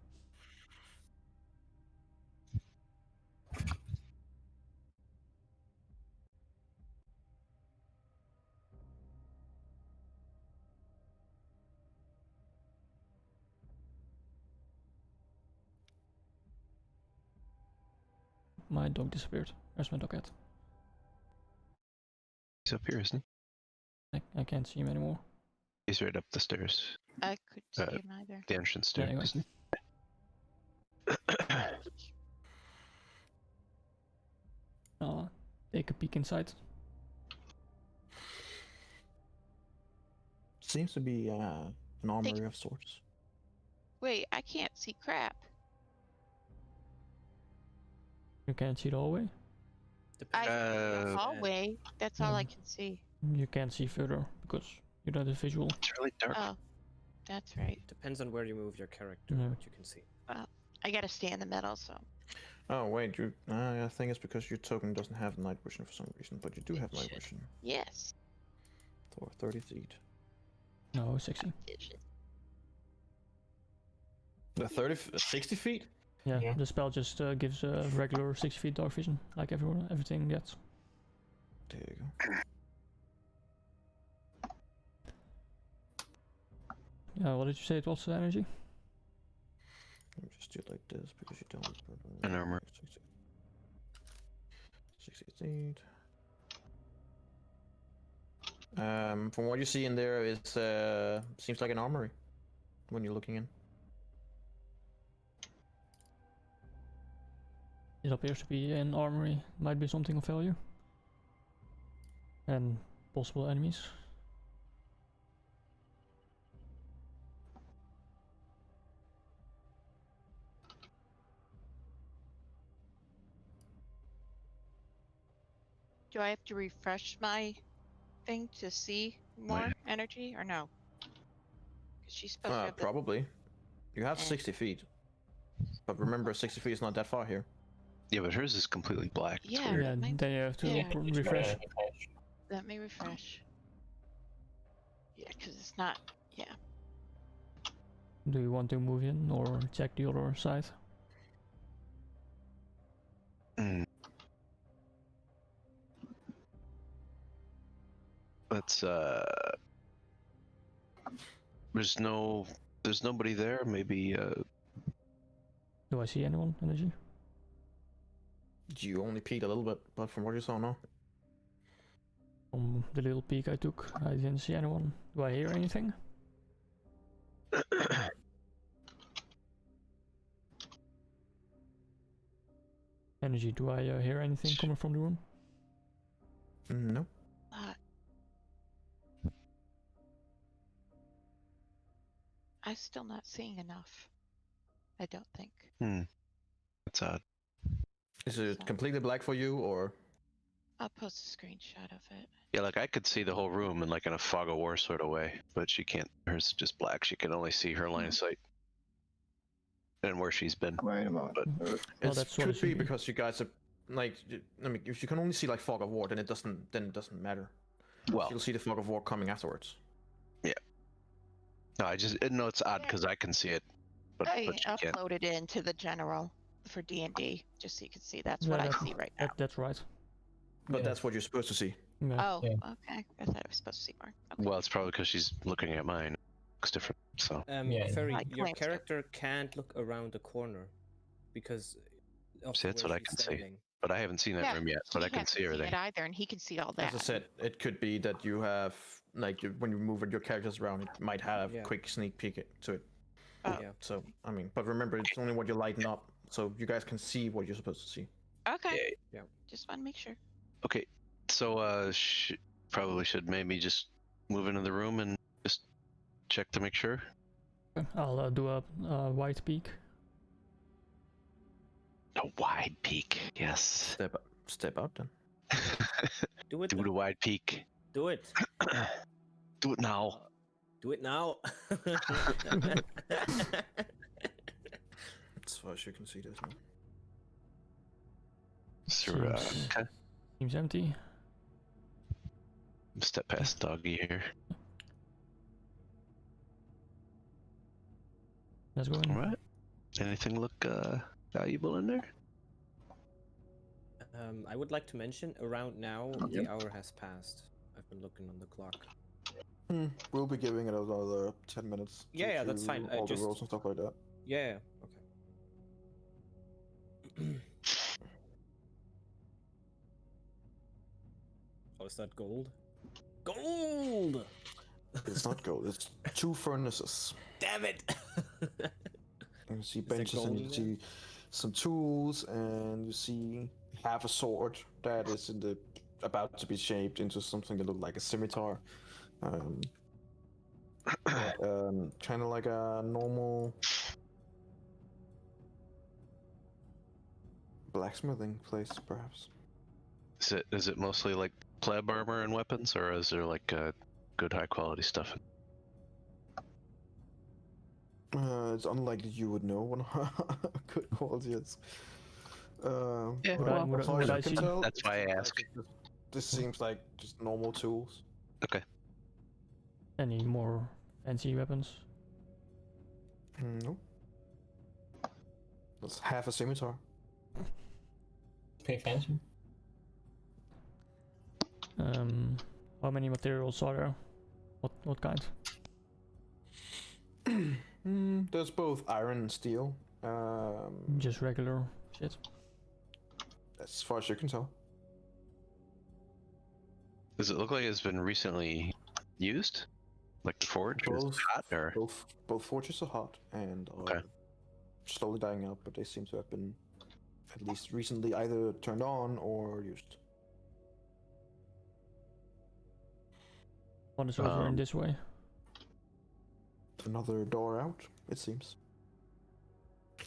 Speaker 6: My dog disappeared. Where's my dog at?
Speaker 5: He's up here, isn't he?
Speaker 6: I can't see him anymore.
Speaker 5: He's right up the stairs.
Speaker 2: I could see him either.
Speaker 5: The entrance
Speaker 6: Yeah,
Speaker 5: stairs.
Speaker 6: anyway. Take a peek inside.
Speaker 1: Seems to be an armory of sorts.
Speaker 2: Wait, I can't see crap.
Speaker 6: You can't see the hallway.
Speaker 2: I can see the
Speaker 5: Uh,
Speaker 2: hallway. That's all I can see.
Speaker 6: You can't see further because you don't have visual.
Speaker 5: It's really dark.
Speaker 2: Oh, that's right.
Speaker 3: Depends on where you move your character,
Speaker 6: Yeah.
Speaker 3: what you can see.
Speaker 2: I gotta stay in the middle, so.
Speaker 1: Oh wait, you. I think it's because your token doesn't have night vision for some reason, but you do have night vision
Speaker 2: Yes.
Speaker 1: for 30 feet.
Speaker 6: No, 60.
Speaker 1: The 60 feet?
Speaker 6: Yeah,
Speaker 4: Yeah.
Speaker 6: the spell just gives a regular 60 feet dark vision, like everything gets.
Speaker 1: There you go.
Speaker 6: Yeah, what did you say it was, energy?
Speaker 1: Let me just do it like this because you don't.
Speaker 5: An armor.
Speaker 1: 60 feet. From what you see in there, it seems like an armory when you're looking in.
Speaker 6: It appears to be an armory, might be something of value. And possible enemies.
Speaker 2: Do I have to refresh my thing to see more energy or no? Because she's supposed to have the-
Speaker 1: Probably. You have
Speaker 2: Eh.
Speaker 1: 60 feet. But remember, 60 feet is not that far here.
Speaker 5: Yeah, but hers is completely black. It's
Speaker 2: Yeah.
Speaker 5: weird.
Speaker 6: Yeah,
Speaker 2: mine-
Speaker 6: then you have to
Speaker 2: yeah.
Speaker 6: refresh.
Speaker 2: Let me refresh. Yeah, because it's not. Yeah.
Speaker 6: Do you want to move in or check the other side?
Speaker 5: Mm. Let's there's nobody there. Maybe
Speaker 6: Do I see anyone, energy?
Speaker 1: You only peeked a little bit, but from what you saw, no.
Speaker 6: From the little peek I took, I didn't see anyone. Do I hear anything? Energy, do I hear anything coming from the room?
Speaker 1: No.
Speaker 2: I'm still not seeing enough. I don't think.
Speaker 5: that's odd.
Speaker 1: Is it
Speaker 2: So-
Speaker 1: completely black for you, or?
Speaker 2: I'll post a screenshot of it.
Speaker 5: Yeah, like I could see the whole room in like in a fog of war sort of way, but she can't. Hers is just black. She can only see her line of sight and where she's been.
Speaker 7: Wait a moment.
Speaker 5: But
Speaker 6: Well,
Speaker 1: It
Speaker 6: that's what it
Speaker 1: could
Speaker 6: should
Speaker 1: be
Speaker 6: be.
Speaker 1: because you guys are like. I mean, if you can only see like fog of war, then it doesn't matter.
Speaker 5: well,
Speaker 1: You'll see the fog of war coming afterwards.
Speaker 5: no, I just no, it's odd because I can see it, but
Speaker 2: I
Speaker 5: she can't.
Speaker 2: uploaded it into the general for D&D, just so you can see. That's
Speaker 6: Yeah,
Speaker 2: what I
Speaker 6: that's-
Speaker 2: see right now.
Speaker 6: That's right.
Speaker 1: But
Speaker 4: Yeah.
Speaker 1: that's what you're supposed to see.
Speaker 6: Yeah.
Speaker 2: Oh,
Speaker 4: Yeah.
Speaker 2: okay. I thought I was supposed to see more. Okay.
Speaker 5: Well, it's probably because she's looking at mine. Looks different. So
Speaker 3: Yeah.
Speaker 4: Yeah.
Speaker 3: Ferry,
Speaker 2: Like
Speaker 3: your
Speaker 2: glanced at-
Speaker 3: character can't look around the corner because of
Speaker 5: See, that's
Speaker 3: where
Speaker 5: what I
Speaker 3: she's
Speaker 5: can see.
Speaker 3: standing.
Speaker 5: But I haven't seen that
Speaker 2: Yeah,
Speaker 5: room yet, but
Speaker 2: he
Speaker 5: I can
Speaker 2: hasn't
Speaker 5: see
Speaker 2: seen
Speaker 5: everything.
Speaker 2: it either, and he can see all that.
Speaker 1: As I said, it could be that you have like when you move your characters around, it might have
Speaker 3: Yeah.
Speaker 1: quick sneak peek to it.
Speaker 2: Oh.
Speaker 3: Yeah.
Speaker 1: So I mean, but remember, it's only what you lighten up, so you guys can see what you're supposed to see.
Speaker 2: Okay.
Speaker 3: Yeah.
Speaker 2: Just want to make sure.
Speaker 5: Okay, so probably should maybe just move into the room and just check to make sure.
Speaker 6: Okay, I'll do a wide peek.
Speaker 5: A wide peek, yes.
Speaker 1: Step out then.
Speaker 3: Do it.
Speaker 5: Do the wide peek.
Speaker 3: Do it.
Speaker 5: Do it now.
Speaker 3: Do it now.
Speaker 1: As far as you can see, there's no.
Speaker 5: Sure,
Speaker 6: Seems-
Speaker 5: okay.
Speaker 6: Seems empty.
Speaker 5: Step past doggy here.
Speaker 6: Let's go in.
Speaker 5: All right. Anything look valuable in there?
Speaker 3: I would like to mention around now the hour has passed. I've been looking on the clock.
Speaker 8: We'll be giving it another 10 minutes. to
Speaker 3: Yeah, that's
Speaker 8: do
Speaker 3: fine.
Speaker 8: All
Speaker 3: Just-
Speaker 8: the rolls and stuff like that.
Speaker 3: Yeah. Okay. Oh, is that gold? Gold!
Speaker 8: It's not gold. It's 2 furnaces.
Speaker 3: Damn it!
Speaker 8: And you see
Speaker 3: there
Speaker 8: benches and
Speaker 3: gold
Speaker 8: you
Speaker 3: in
Speaker 8: see some tools and you see half a sword that is about to be shaped into something that looks like a scimitar. Kind of like a normal blacksmithing place, perhaps.
Speaker 5: Is it mostly like pleb armor and weapons, or is there like good high quality stuff?
Speaker 8: It's unlikely you would know what good quality is.
Speaker 5: Yeah.
Speaker 6: Would I- would
Speaker 8: as
Speaker 6: I-
Speaker 8: far
Speaker 6: would
Speaker 8: as
Speaker 6: I
Speaker 8: you can
Speaker 6: see-
Speaker 8: tell,
Speaker 5: That's
Speaker 8: it
Speaker 5: why I
Speaker 8: seems like
Speaker 5: ask.
Speaker 8: this seems like just normal tools.
Speaker 6: Any more fancy weapons?
Speaker 8: No. That's half a scimitar.
Speaker 4: Pretty fancy.
Speaker 6: How many materials are there? What kind?
Speaker 8: There's both iron and steel.
Speaker 6: Just regular shit.
Speaker 8: As far as you can tell.
Speaker 5: Does it look like it's been recently used? Like the forge? Or is it
Speaker 8: Both,
Speaker 5: hot, or?
Speaker 8: both forges are hot and are
Speaker 5: Okay.
Speaker 8: slowly dying out, but they seem to have been at least recently either turned on or used.
Speaker 6: One is over in this way.
Speaker 8: Another door out, it seems.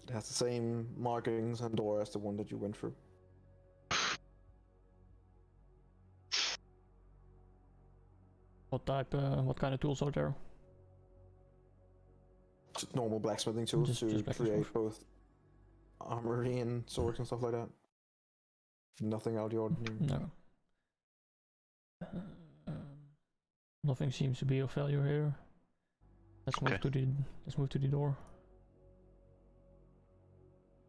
Speaker 8: It has the same markings and door as the one that you went through.
Speaker 6: What kind of tools are there?
Speaker 8: Just normal blacksmithing tools
Speaker 6: Just
Speaker 8: to
Speaker 6: blacksmith
Speaker 8: create
Speaker 6: tools.
Speaker 8: both armory and swords and stuff like that. Nothing out of the ordinary.
Speaker 6: No. Nothing seems to be of value here. Let's move to the door.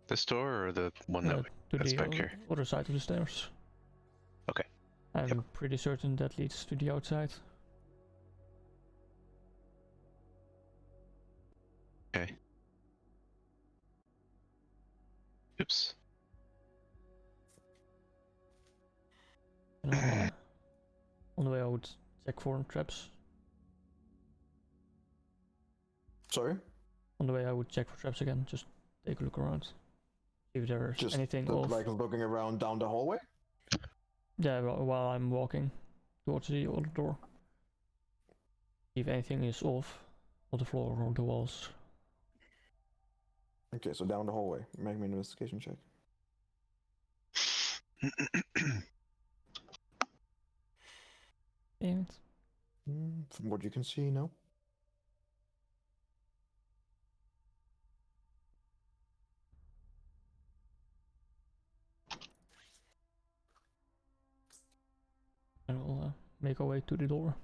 Speaker 5: This door or the one
Speaker 6: Uh, to
Speaker 5: that's
Speaker 6: the
Speaker 5: back here?
Speaker 6: other side of the stairs.
Speaker 5: Okay.
Speaker 6: I'm pretty certain that leads to the outside.
Speaker 5: Okay. Oops.
Speaker 6: And on the way I would check for traps.
Speaker 8: Sorry?
Speaker 6: On the way I would check for traps again, just take a look around. See if there's
Speaker 8: Just
Speaker 6: anything off.
Speaker 8: like looking around down the hallway?
Speaker 6: Yeah, while I'm walking towards the other door. See if anything is off on the floor or the walls.
Speaker 8: Okay, so down the hallway. Make me an investigation check.
Speaker 6: Damn it.
Speaker 8: From what you can see, no?
Speaker 6: And we'll make our way to the door.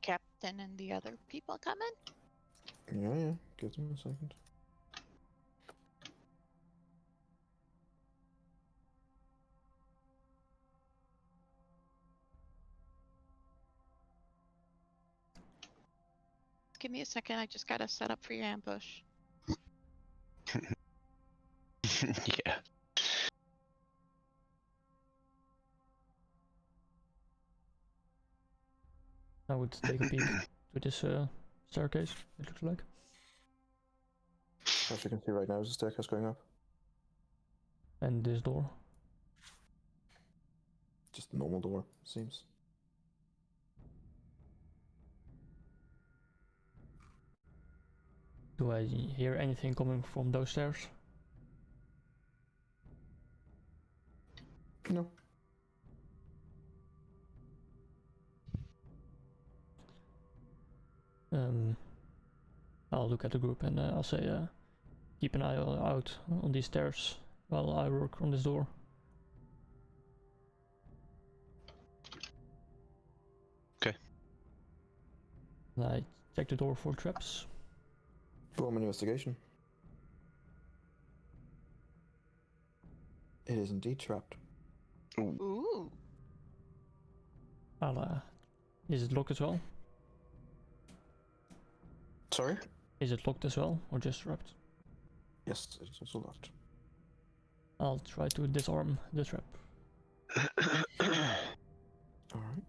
Speaker 2: Captain and the other people coming?
Speaker 8: Yeah. Give them a second.
Speaker 2: Give me a second. I just gotta set up for your ambush.
Speaker 5: Yeah.
Speaker 6: I would take a peek to this staircase, it looks like.
Speaker 8: As you can see right now, there's a staircase going up.
Speaker 6: And this door.
Speaker 8: Just a normal door, seems.
Speaker 6: Do I hear anything coming from those stairs?
Speaker 8: No.
Speaker 6: I'll look at the group and I'll say, keep an eye out on these stairs while I work on this door.
Speaker 5: Okay.
Speaker 6: And I check the door for traps.
Speaker 8: Roll an investigation. It is indeed trapped.
Speaker 2: Ooh.
Speaker 6: Is it locked as well?
Speaker 8: Sorry?
Speaker 6: Is it locked as well, or just trapped?
Speaker 8: Yes, it's also locked.
Speaker 6: I'll try to disarm the trap.
Speaker 8: Alright.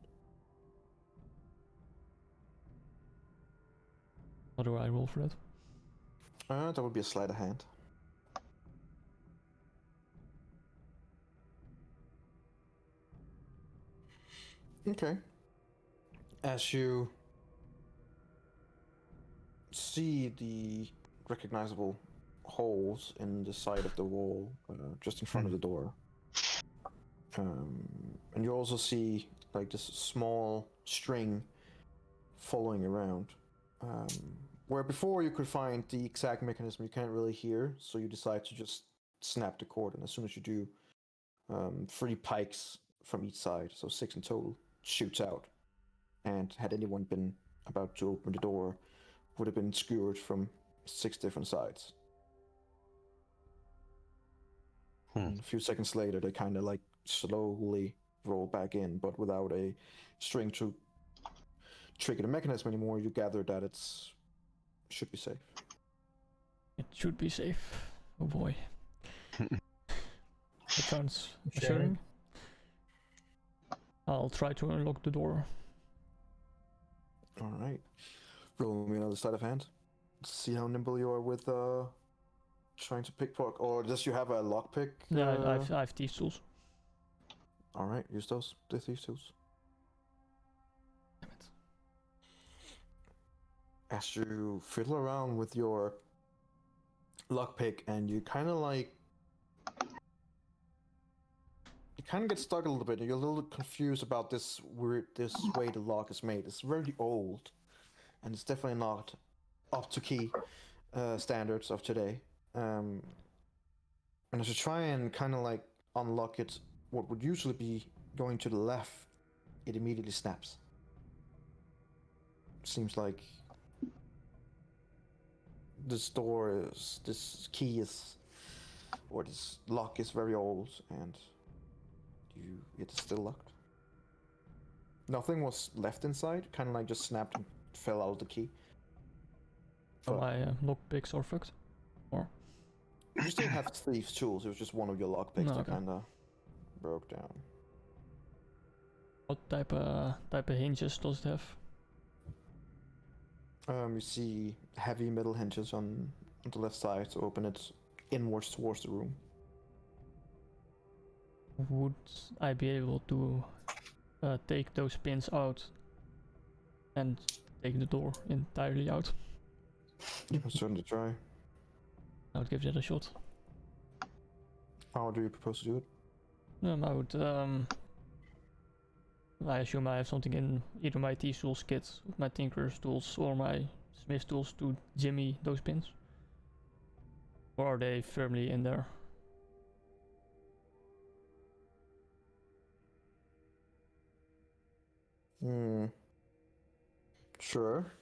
Speaker 6: What do I roll for that?
Speaker 8: That would be a sleight of hand. Okay. As you see the recognizable holes in the side of the wall, just in front of the door, and you also see like this small string following around, where before you could find the exact mechanism, you can't really hear, so you decide to just snap the cord, and as soon as you do, 3 pikes from each side, so 6 in total, shoots out. And had anyone been about to open the door, would have been skewered from 6 different sides. And a few seconds later, they kind of like slowly roll back in, but without a string to trigger the mechanism anymore. You gather that it's should be safe.
Speaker 6: It should be safe. Oh boy. That sounds
Speaker 4: Sure.
Speaker 6: assuring. I'll try to unlock the door.
Speaker 8: All right. Roll me another sleight of hand. See how nimble you are with trying to pickpocket, or does you have a lockpick?
Speaker 6: Yeah, I have thieves tools.
Speaker 8: All right, use those. The thieves tools.
Speaker 6: Damn it.
Speaker 8: As you fiddle around with your lockpick, and you kind of like, you kind of get stuck a little bit. You're a little confused about this way the lock is made. It's very old, and it's definitely not up to key standards of today. And as you try and kind of like unlock it, what would usually be going to the left, it immediately snaps. Seems like this key is, or this lock is very old, and it is still locked. Nothing was left inside, kind of like just snapped and fell out of the key.
Speaker 6: So my lockpicks are fucked? Or?
Speaker 8: You still have thieves' tools, it was just one of your lockpicks
Speaker 6: No,
Speaker 8: that
Speaker 6: okay.
Speaker 8: kind of broke down.
Speaker 6: What type of hinges does it have?
Speaker 8: You see heavy metal hinges on the left side to open it inwards towards the room.
Speaker 6: Would I be able to take those pins out and take the door entirely out?
Speaker 8: You can certainly try.
Speaker 6: I would give that a shot.
Speaker 8: How do you propose to do it?
Speaker 6: I would, I assume I have something in either my T-Tools kit, my Tinker's tools, or my Smith's tools to jimmy those pins. Or are they firmly in there?
Speaker 8: Sure.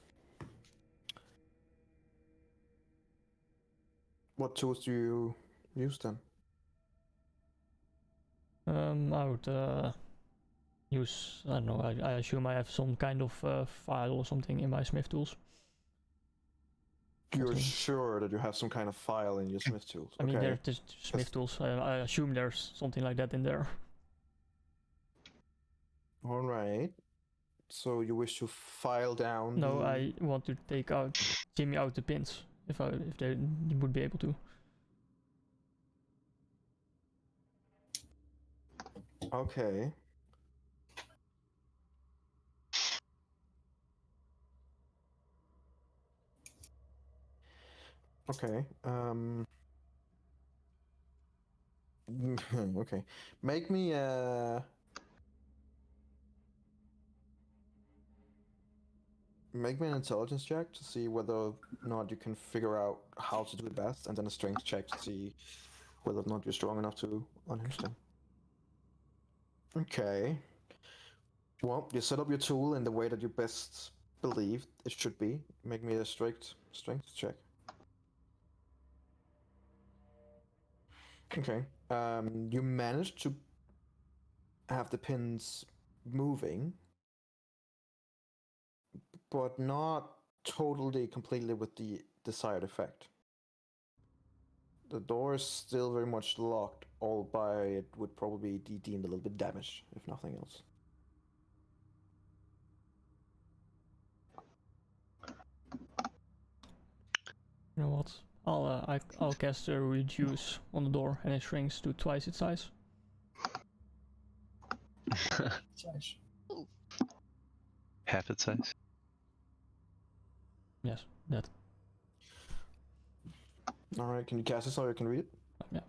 Speaker 8: What tools do you use then?
Speaker 6: I would use, I don't know, I assume I have some kind of file or something in my Smith tools.
Speaker 8: You're
Speaker 6: Okay.
Speaker 8: sure that you have some kind of file in your smith tools?
Speaker 6: I mean,
Speaker 8: okay.
Speaker 6: there's just smith tools. I assume there's something like that in there.
Speaker 8: All right. So you wish to file down?
Speaker 6: No,
Speaker 8: the...
Speaker 6: I want to take out Jimmy out the pins if they would be able to.
Speaker 8: Okay. Okay. Okay. Make me an intelligence check to see whether or not you can figure out how to do it best, and then a strength check to see whether or not you're strong enough to unhinge them. Okay. Well, you set up your tool in the way that you best believe it should be. Make me a strict strength check. Okay. You managed to have the pins moving, but not totally completely with the desired effect. The door is still very much locked, albeit it would probably be deemed a little bit damaged, if nothing else.
Speaker 6: You know what? I'll cast a reduce on the door, and it shrinks to twice its size.
Speaker 4: Size.
Speaker 5: Half its size.
Speaker 6: Yes, that.
Speaker 8: Alright, can you cast this or you can read it?
Speaker 6: Yeah.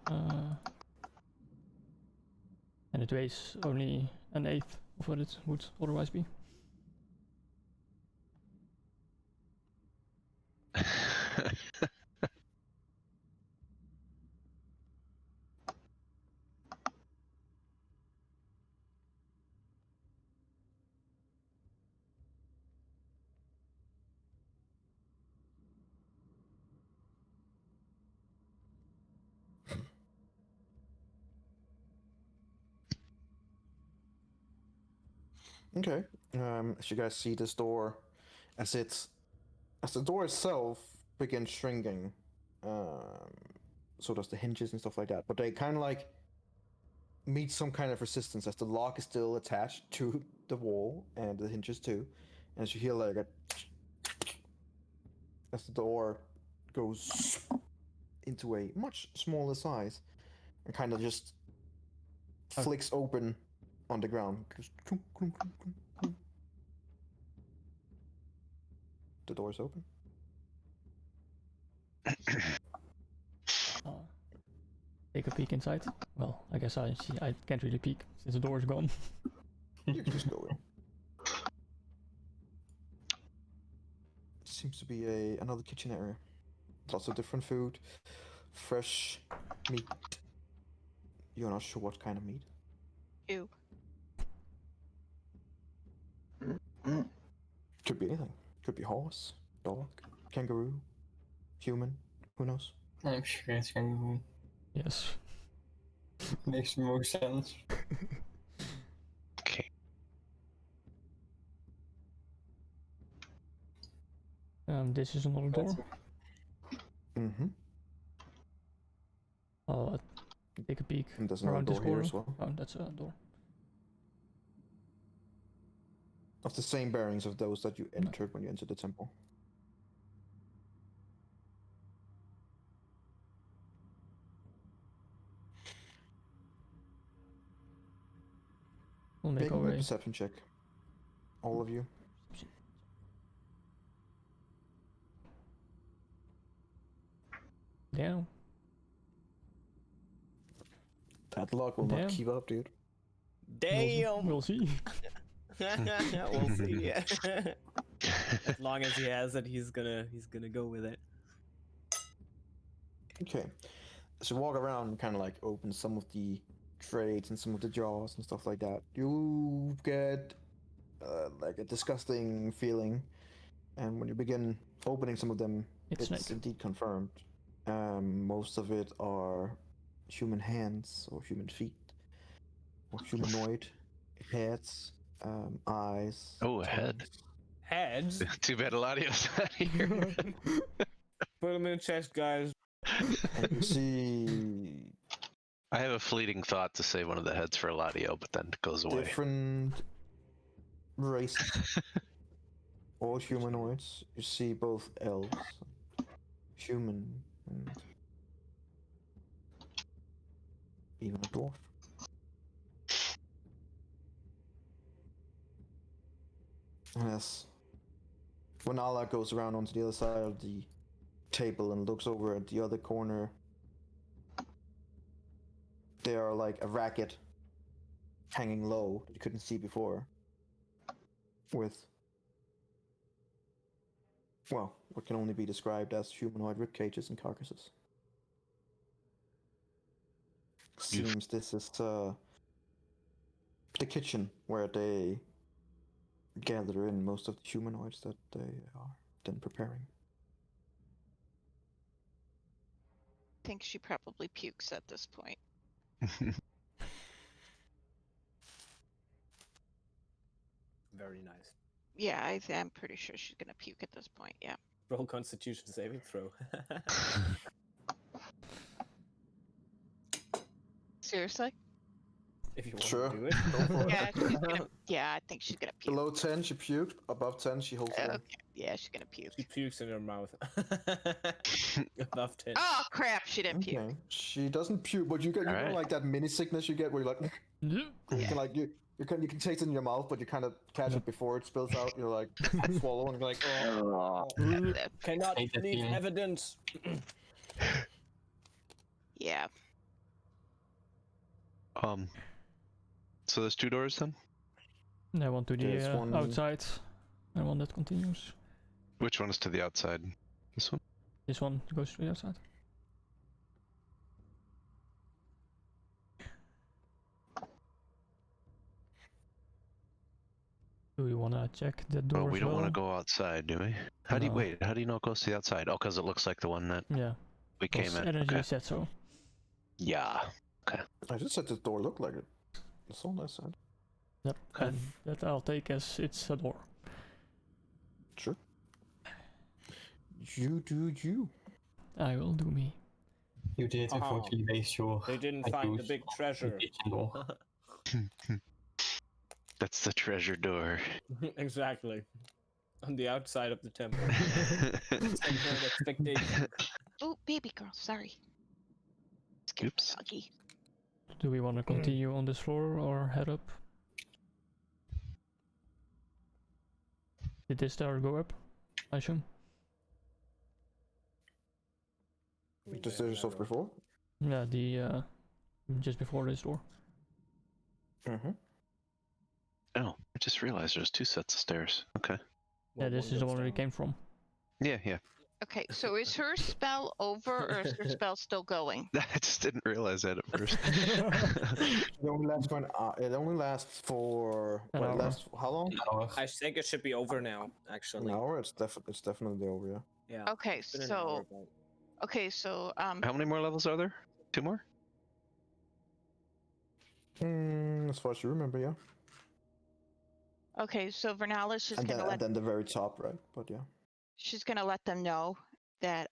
Speaker 6: And it weighs only an eighth of what it would otherwise be.
Speaker 8: Okay. As you guys see this door, as the door itself begins shrinking, so does the hinges and stuff like that. But they kind of like meet some kind of resistance as the lock is still attached to the wall and the hinges too. And as you hear like as the door goes into a much smaller size and kind of just flicks open on the ground. Just the door's open.
Speaker 6: Take a peek inside. Well, I guess I can't really peek since the door is gone.
Speaker 8: You can just go in. Seems to be another kitchen area. Lots of different food, fresh meat. You're not sure what kind of meat.
Speaker 2: Ew.
Speaker 8: Could be anything. Could be horse, dog, kangaroo, human. Who knows?
Speaker 4: I'm sure it's going
Speaker 6: Yes.
Speaker 4: to makes more sense.
Speaker 5: Okay.
Speaker 6: This is another door.
Speaker 8: Mm-hmm.
Speaker 6: I'll take a peek
Speaker 8: And there's another
Speaker 6: around this
Speaker 8: door here
Speaker 6: corner.
Speaker 8: as well.
Speaker 6: Oh, that's a door.
Speaker 8: Of the same bearings of those that you entered when you entered the temple.
Speaker 6: We'll make
Speaker 8: Make
Speaker 6: our
Speaker 8: a
Speaker 6: way.
Speaker 8: perception check. All of you.
Speaker 6: Damn.
Speaker 8: That luck will
Speaker 6: Damn.
Speaker 8: not keep up, dude.
Speaker 3: Damn!
Speaker 6: We'll see.
Speaker 3: We'll see. Yeah. As long as he has it, he's gonna go with it.
Speaker 8: Okay. So you walk around and kind of like open some of the crates and some of the jars and stuff like that. You get like a disgusting feeling, and when you begin opening some of them,
Speaker 6: It's
Speaker 8: it's
Speaker 6: snake.
Speaker 8: indeed confirmed. Most of it are human hands or human feet or humanoid heads, eyes.
Speaker 5: Oh, a head.
Speaker 8: tongues.
Speaker 3: Heads?
Speaker 5: Too bad Eladio's not here.
Speaker 3: Put him in the chest, guys.
Speaker 8: And you see
Speaker 5: I have a fleeting thought to say one of the heads for Eladio, but then it goes away.
Speaker 8: different races, all humanoids. You see both elves, human, and even a dwarf. Yes. When Allah goes around onto the other side of the table and looks over at the other corner, they are like a racket hanging low that you couldn't see before. With, well, what can only be described as humanoid rib cages and carcasses. Seems this is the kitchen where they gather in most of the humanoids that they are then preparing.
Speaker 2: I think she probably pukes at this point.
Speaker 3: Very nice.
Speaker 2: Yeah, I'm pretty sure she's gonna puke at this point. Yeah.
Speaker 3: Roll Constitution saving throw.
Speaker 2: Seriously?
Speaker 3: If you want
Speaker 8: Sure.
Speaker 3: to do it.
Speaker 8: Go for it.
Speaker 2: Yeah, she's gonna, yeah, I think she's gonna puke.
Speaker 8: Below 10, she puked. Above 10, she holds it in.
Speaker 2: Okay. Yeah, she's gonna puke.
Speaker 3: She pukes in her mouth. Above 10.
Speaker 2: Oh crap! She didn't puke.
Speaker 8: Okay. She doesn't puke, but you get
Speaker 5: Alright.
Speaker 8: like that mini sickness you get where you're like you can like you can taste it in your mouth, but you kind of catch it before it spills out. You're like swallow and you're like oh.
Speaker 3: Cannot
Speaker 4: Hate that
Speaker 3: leave
Speaker 4: feeling.
Speaker 3: evidence.
Speaker 2: Yeah.
Speaker 5: So there's 2 doors then?
Speaker 6: I want to
Speaker 8: There's
Speaker 6: the
Speaker 8: one-
Speaker 6: outside. And one that continues.
Speaker 5: Which one is to the outside? This one?
Speaker 6: This one goes to the outside. Do you wanna check that door
Speaker 5: Oh,
Speaker 6: as
Speaker 5: we don't want to
Speaker 6: well?
Speaker 5: go outside, do we? How do you
Speaker 6: No.
Speaker 5: wait? How do you know it goes to the outside? Oh, because it looks like the one that
Speaker 6: Yeah,
Speaker 5: we came
Speaker 6: because
Speaker 5: in.
Speaker 6: energy
Speaker 5: Okay.
Speaker 6: said so.
Speaker 5: Yeah.
Speaker 8: I just said this door looked like it. That's all I said.
Speaker 6: Yep,
Speaker 5: Okay.
Speaker 6: and that I'll take as it's a door.
Speaker 8: Sure. You do you.
Speaker 6: I will do me.
Speaker 4: You did
Speaker 3: Oh.
Speaker 4: unfortunately waste your.
Speaker 3: They didn't
Speaker 4: I
Speaker 3: find the
Speaker 4: use
Speaker 3: big treasure.
Speaker 4: kitchen door.
Speaker 5: That's the treasure door.
Speaker 3: Exactly. On the outside of the temple. Same kind of expectation.
Speaker 2: Oh, baby girl. Sorry. Let's get
Speaker 5: Oops.
Speaker 2: doggy.
Speaker 6: Do we want to continue on this floor or head up? Did this stair go up? I assume.
Speaker 8: You just did yourself before?
Speaker 6: Yeah, the just before this door.
Speaker 8: Mm-hmm.
Speaker 5: Oh, I just realized there's 2 sets of stairs. Okay.
Speaker 6: Yeah, this is the one we came from.
Speaker 5: Yeah, yeah.
Speaker 2: Okay, so is her spell over or is her spell still going?
Speaker 5: I just didn't realize that at first.
Speaker 8: It only lasts for it only lasts for
Speaker 6: An
Speaker 8: what, it
Speaker 6: hour.
Speaker 8: lasts how long?
Speaker 4: Hour.
Speaker 3: I think it should be over now,
Speaker 8: An
Speaker 3: actually.
Speaker 8: hour? It's definitely over, yeah.
Speaker 3: Yeah.
Speaker 2: Okay,
Speaker 3: it's been an hour,
Speaker 2: so
Speaker 5: How many more levels are there? 2 more?
Speaker 8: As far as you remember, yeah.
Speaker 2: okay, so Vernala's just
Speaker 8: And
Speaker 2: gonna let
Speaker 8: then the very top, right? But yeah.
Speaker 2: she's gonna let them know that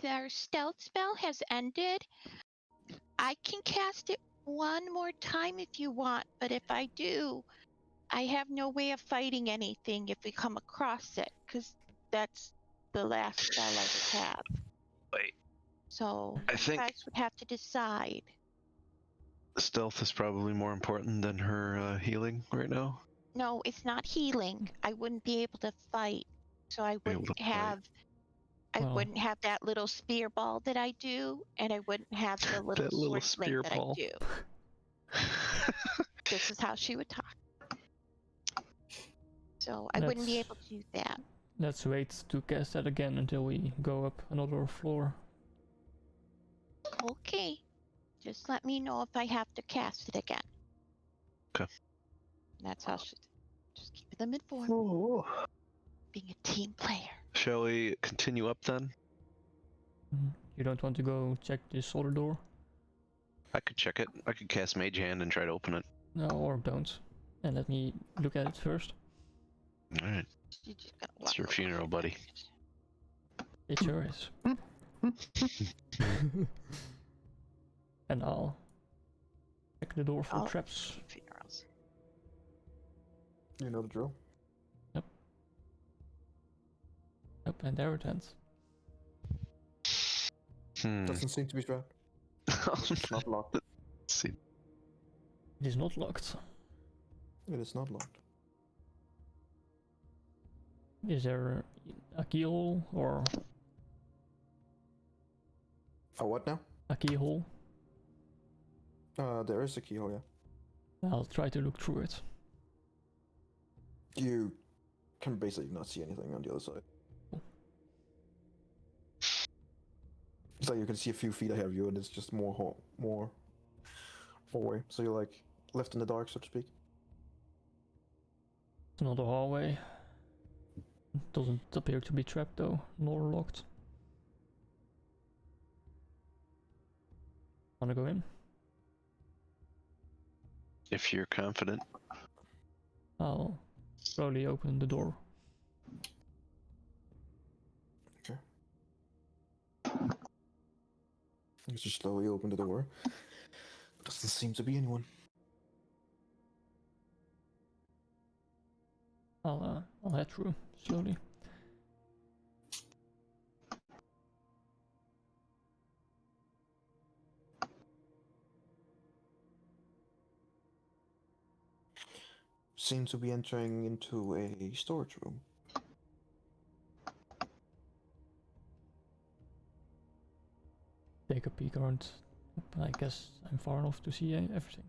Speaker 2: their stealth spell has ended. I can cast it one more time if you want, but if I do, I have no way of fighting anything if we come across it, because that's the last spell I would have.
Speaker 5: Wait.
Speaker 2: So
Speaker 5: I
Speaker 2: you
Speaker 5: think
Speaker 2: guys would have to decide.
Speaker 5: stealth is probably more important than her healing right now.
Speaker 2: No, it's not healing. I wouldn't be able to fight, so I
Speaker 5: Be able
Speaker 2: wouldn't
Speaker 5: to fight.
Speaker 2: have. I
Speaker 6: Well-
Speaker 2: wouldn't have that little spear ball that I do, and I wouldn't have the little
Speaker 5: That little
Speaker 2: sword sling
Speaker 5: spear
Speaker 2: that
Speaker 5: ball.
Speaker 2: I do. This is how she would talk. So I wouldn't be
Speaker 6: That's-
Speaker 2: able to do that.
Speaker 6: Let's wait to cast that again until we go up another floor.
Speaker 2: Okay. Just let me know if I have to cast it again.
Speaker 5: Okay.
Speaker 2: That's how she. Just keep them informed.
Speaker 5: Oh.
Speaker 2: Being a team player.
Speaker 5: Shall we continue up then?
Speaker 6: You don't want to go check this other door?
Speaker 5: I could check it. I could cast Mage Hand and try to open it.
Speaker 6: No, or don't. And let me look at it first.
Speaker 5: Alright.
Speaker 2: You just gotta
Speaker 5: It's
Speaker 2: walk
Speaker 5: your
Speaker 2: over
Speaker 5: funeral,
Speaker 2: there.
Speaker 5: buddy.
Speaker 6: It sure is. And I'll check the door for
Speaker 2: I'll-
Speaker 6: traps.
Speaker 2: Funerals.
Speaker 8: You know the drill.
Speaker 6: Yep, and there it ends.
Speaker 8: Doesn't seem to be trapped. It's not locked.
Speaker 5: See.
Speaker 6: It is not locked.
Speaker 8: It is not locked.
Speaker 6: Is there a keyhole or
Speaker 8: Oh, what now?
Speaker 6: a keyhole?
Speaker 8: There is a keyhole, yeah.
Speaker 6: I'll try to look through it.
Speaker 8: You can basically not see anything on the other side. It's like you can see a few feet ahead of you, and it's just more hallway. So you're like left in the dark, so to speak.
Speaker 6: It's not a hallway. Doesn't appear to be trapped though, nor locked. Wanna go in?
Speaker 5: If you're confident.
Speaker 6: I'll slowly open the door.
Speaker 8: You just slowly open the door. Doesn't seem to be anyone.
Speaker 6: I'll head through slowly.
Speaker 8: Seem to be entering into a storage room.
Speaker 6: Take a peek around. I guess I'm far enough to see everything.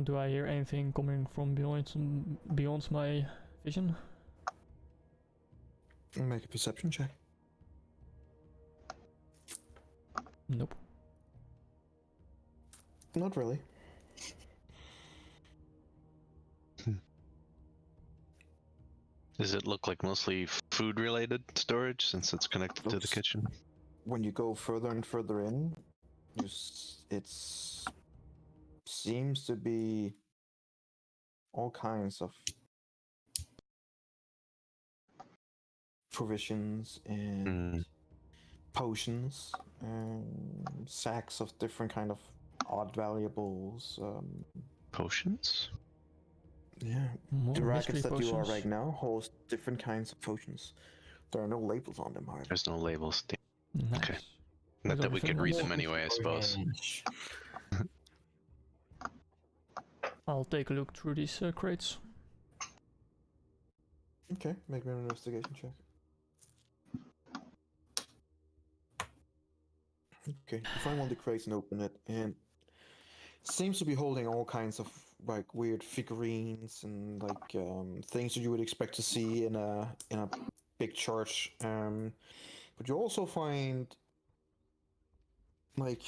Speaker 6: Do I hear anything coming from beyond my vision?
Speaker 8: Make a perception check.
Speaker 6: Nope.
Speaker 8: Not really.
Speaker 5: Does it look like mostly food related storage since it's connected to the
Speaker 8: Looks-
Speaker 5: kitchen?
Speaker 8: When you go further and further in, it seems to be all kinds of provisions and potions and sacks of different kind of odd valuables.
Speaker 5: Potions?
Speaker 8: Yeah,
Speaker 6: More
Speaker 8: the
Speaker 6: mystery
Speaker 8: rackets that you are
Speaker 6: potions.
Speaker 8: right now host different kinds of potions. There are no labels on them, however.
Speaker 5: There's no labels.
Speaker 6: Nice.
Speaker 5: Okay. Not that we could read them
Speaker 4: Potions,
Speaker 5: anyway, I suppose.
Speaker 4: orange.
Speaker 6: I'll take a look through these crates.
Speaker 8: Okay, make me an investigation check. Okay, you find one of the crates and open it, and it seems to be holding all kinds of like weird figurines and like things that you would expect to see in a big church. But you also find like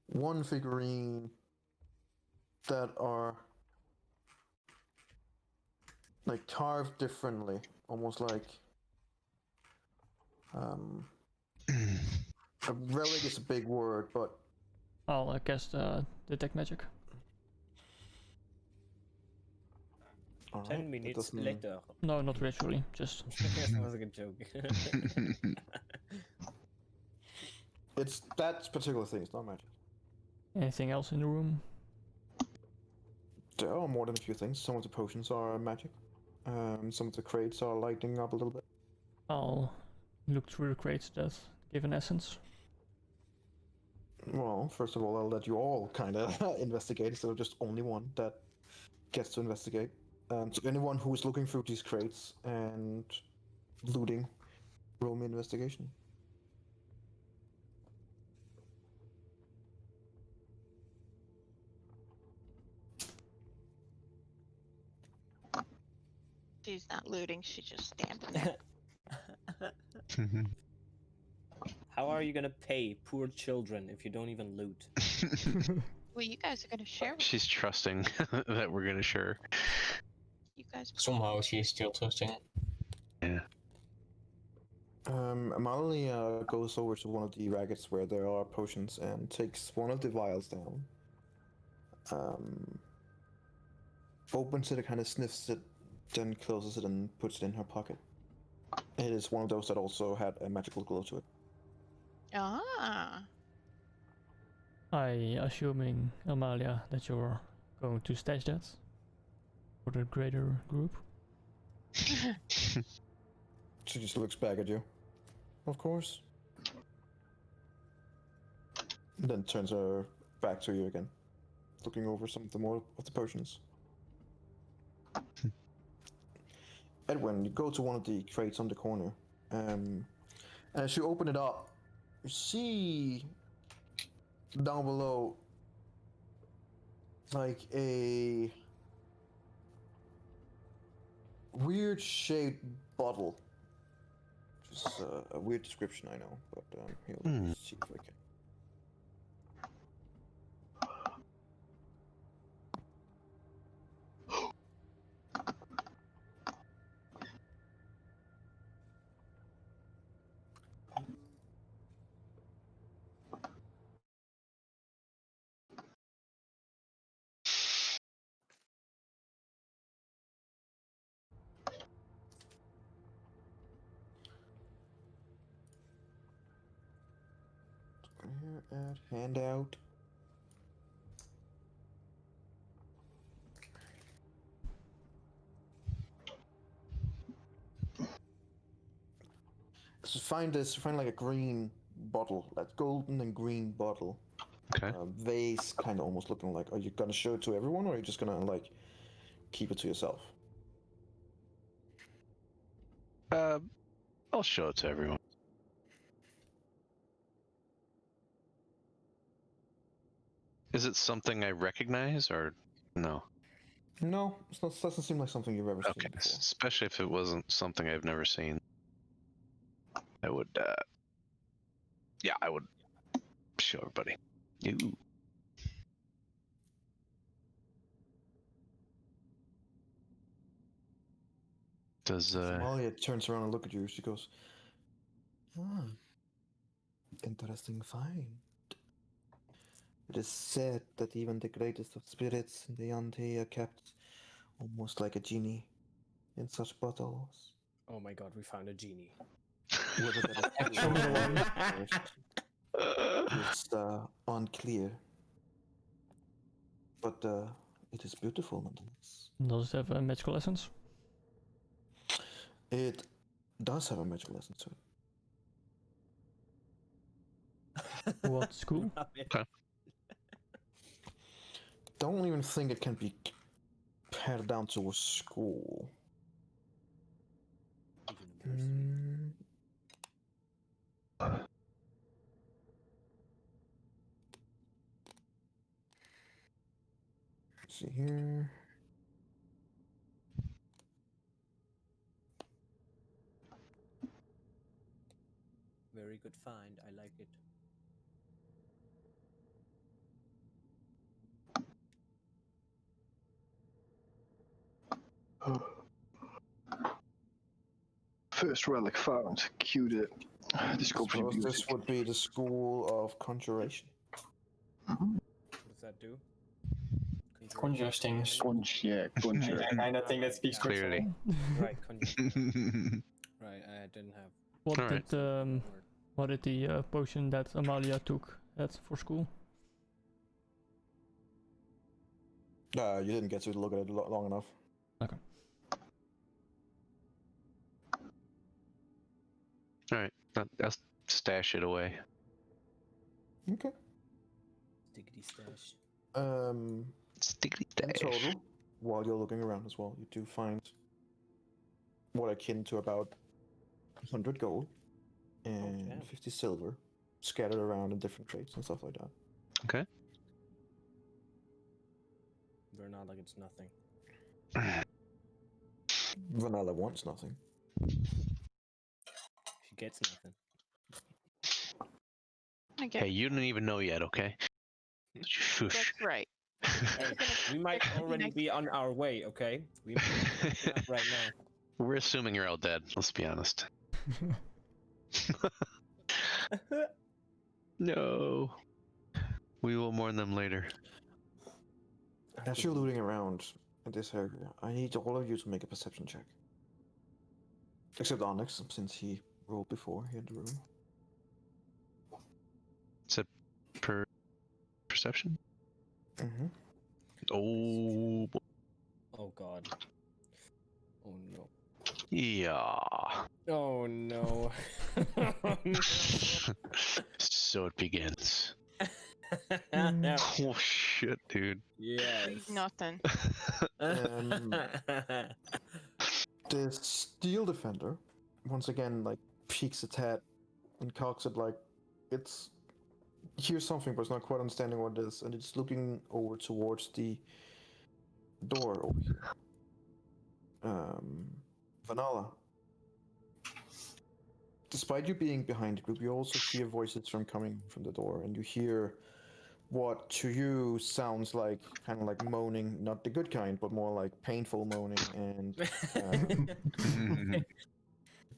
Speaker 8: one figurine that are like carved differently, almost like a relic is a big word, but
Speaker 6: I'll cast detect magic.
Speaker 3: 10 minutes later.
Speaker 6: No, not ritually, just
Speaker 3: That was a good joke.
Speaker 8: it's that particular thing. It's not magic.
Speaker 6: anything else in the room.
Speaker 8: There are more than a few things. Some of the potions are magic. Some of the crates are lighting up a little bit.
Speaker 6: I'll look through the crates that give an essence.
Speaker 8: Well, first of all, I'll let you all kind of investigate. So just only one that gets to investigate. So anyone who's looking through these crates and looting, roll me investigation.
Speaker 2: She's not looting, she's just standing there.
Speaker 3: How are you gonna pay poor children if you don't even loot?
Speaker 2: Well, you guys are gonna share with
Speaker 5: She's trusting that we're gonna share.
Speaker 2: you guys.
Speaker 4: Somehow she is still trusting.
Speaker 5: Yeah.
Speaker 8: Amelie goes over to one of the rackets where there are potions and takes one of the vials down. Opens it, kind of sniffs it, then closes it and puts it in her pocket. It is one of those that also had a magical glow to it.
Speaker 2: Ah.
Speaker 6: I assuming, Amalia, that you're going to stash that for the greater group.
Speaker 8: She just looks back at you. Of course. And then turns her back to you again, looking over some of the more of the potions. Edwin, you go to one of the crates on the corner. As you open it up, you see down below like a weird shaped bottle. Just a weird description, I know, but here, let me see if I can. Here at handout. So find like a green bottle, that golden and green bottle.
Speaker 5: Okay.
Speaker 8: Vase, kind of almost looking like. Are you gonna show it to everyone, or are you just gonna like keep it to yourself?
Speaker 5: I'll show it to everyone. Is it something I recognize or no?
Speaker 8: No, it doesn't seem like something you've ever
Speaker 5: Okay,
Speaker 8: seen before.
Speaker 5: especially if it wasn't something I've never seen. I would, yeah, I would show everybody. Ooh. Does,
Speaker 8: Somalia turns around and look at you. She goes, "Ah, interesting find. It is said that even the greatest of spirits in the Yantei are kept almost like a genie in such bottles.
Speaker 3: Oh my god, we found a genie.
Speaker 8: Whether that is
Speaker 6: Actually, the one.
Speaker 8: is unclear, but it is beautiful nonetheless.
Speaker 6: Does it have a magical essence?
Speaker 8: It does have a magical essence to it.
Speaker 6: What school?
Speaker 8: Don't even think it can be pared down to a school. Mm. Let's see here.
Speaker 3: Very good find. I like it.
Speaker 7: First relic found. Cue the discovery
Speaker 8: Suppose
Speaker 7: music.
Speaker 8: this would be the school of conjuration.
Speaker 3: What does that do?
Speaker 4: Conjure things.
Speaker 7: Yeah, conjure.
Speaker 4: I kind of think that speaks for itself.
Speaker 5: clearly.
Speaker 3: Right, conjure. Right, I didn't have.
Speaker 6: What
Speaker 5: Alright.
Speaker 6: did what did the potion that Amalia took at for school?
Speaker 8: You didn't get to look at it long enough.
Speaker 6: Okay.
Speaker 5: Alright, I'll stash it away.
Speaker 8: Okay.
Speaker 3: Stickity stash.
Speaker 5: Sticky
Speaker 8: In
Speaker 5: stash.
Speaker 8: total, while you're looking around as well, you do find what akin to about 100 gold and
Speaker 3: damn.
Speaker 8: 50 silver scattered around in different crates and stuff like that.
Speaker 5: Okay.
Speaker 3: We're not like it's nothing.
Speaker 8: Vanilla wants nothing.
Speaker 3: She gets nothing.
Speaker 2: Okay,
Speaker 3: Oh,
Speaker 5: Hey, you didn't even know yet, okay? Shush.
Speaker 2: that's right.
Speaker 3: Hey, we might already be on our way, okay? We might be up right now.
Speaker 5: We're assuming you're all dead, let's be honest. No. We will mourn them later.
Speaker 8: As you're looting around in this area, I need all of you to make a perception check. Except Onyx, since he rolled before here in the room.
Speaker 5: Is it perception?
Speaker 8: Mm-hmm.
Speaker 5: Oh,
Speaker 3: Oh god. Oh no.
Speaker 5: yeah.
Speaker 3: Oh no. Oh, no.
Speaker 5: So it begins.
Speaker 3: No.
Speaker 5: Oh shit, dude.
Speaker 3: Yes.
Speaker 2: Nothing.
Speaker 8: The Steel Defender, once again, like, peeks its head and cocks it like it's hears something but it's not quite understanding what it is, and it's looking over towards the door over here. Vanilla. Despite you being behind the group, you also hear voices coming from the door, and you hear what to you sounds like kind of like moaning, not the good kind, but more like painful moaning and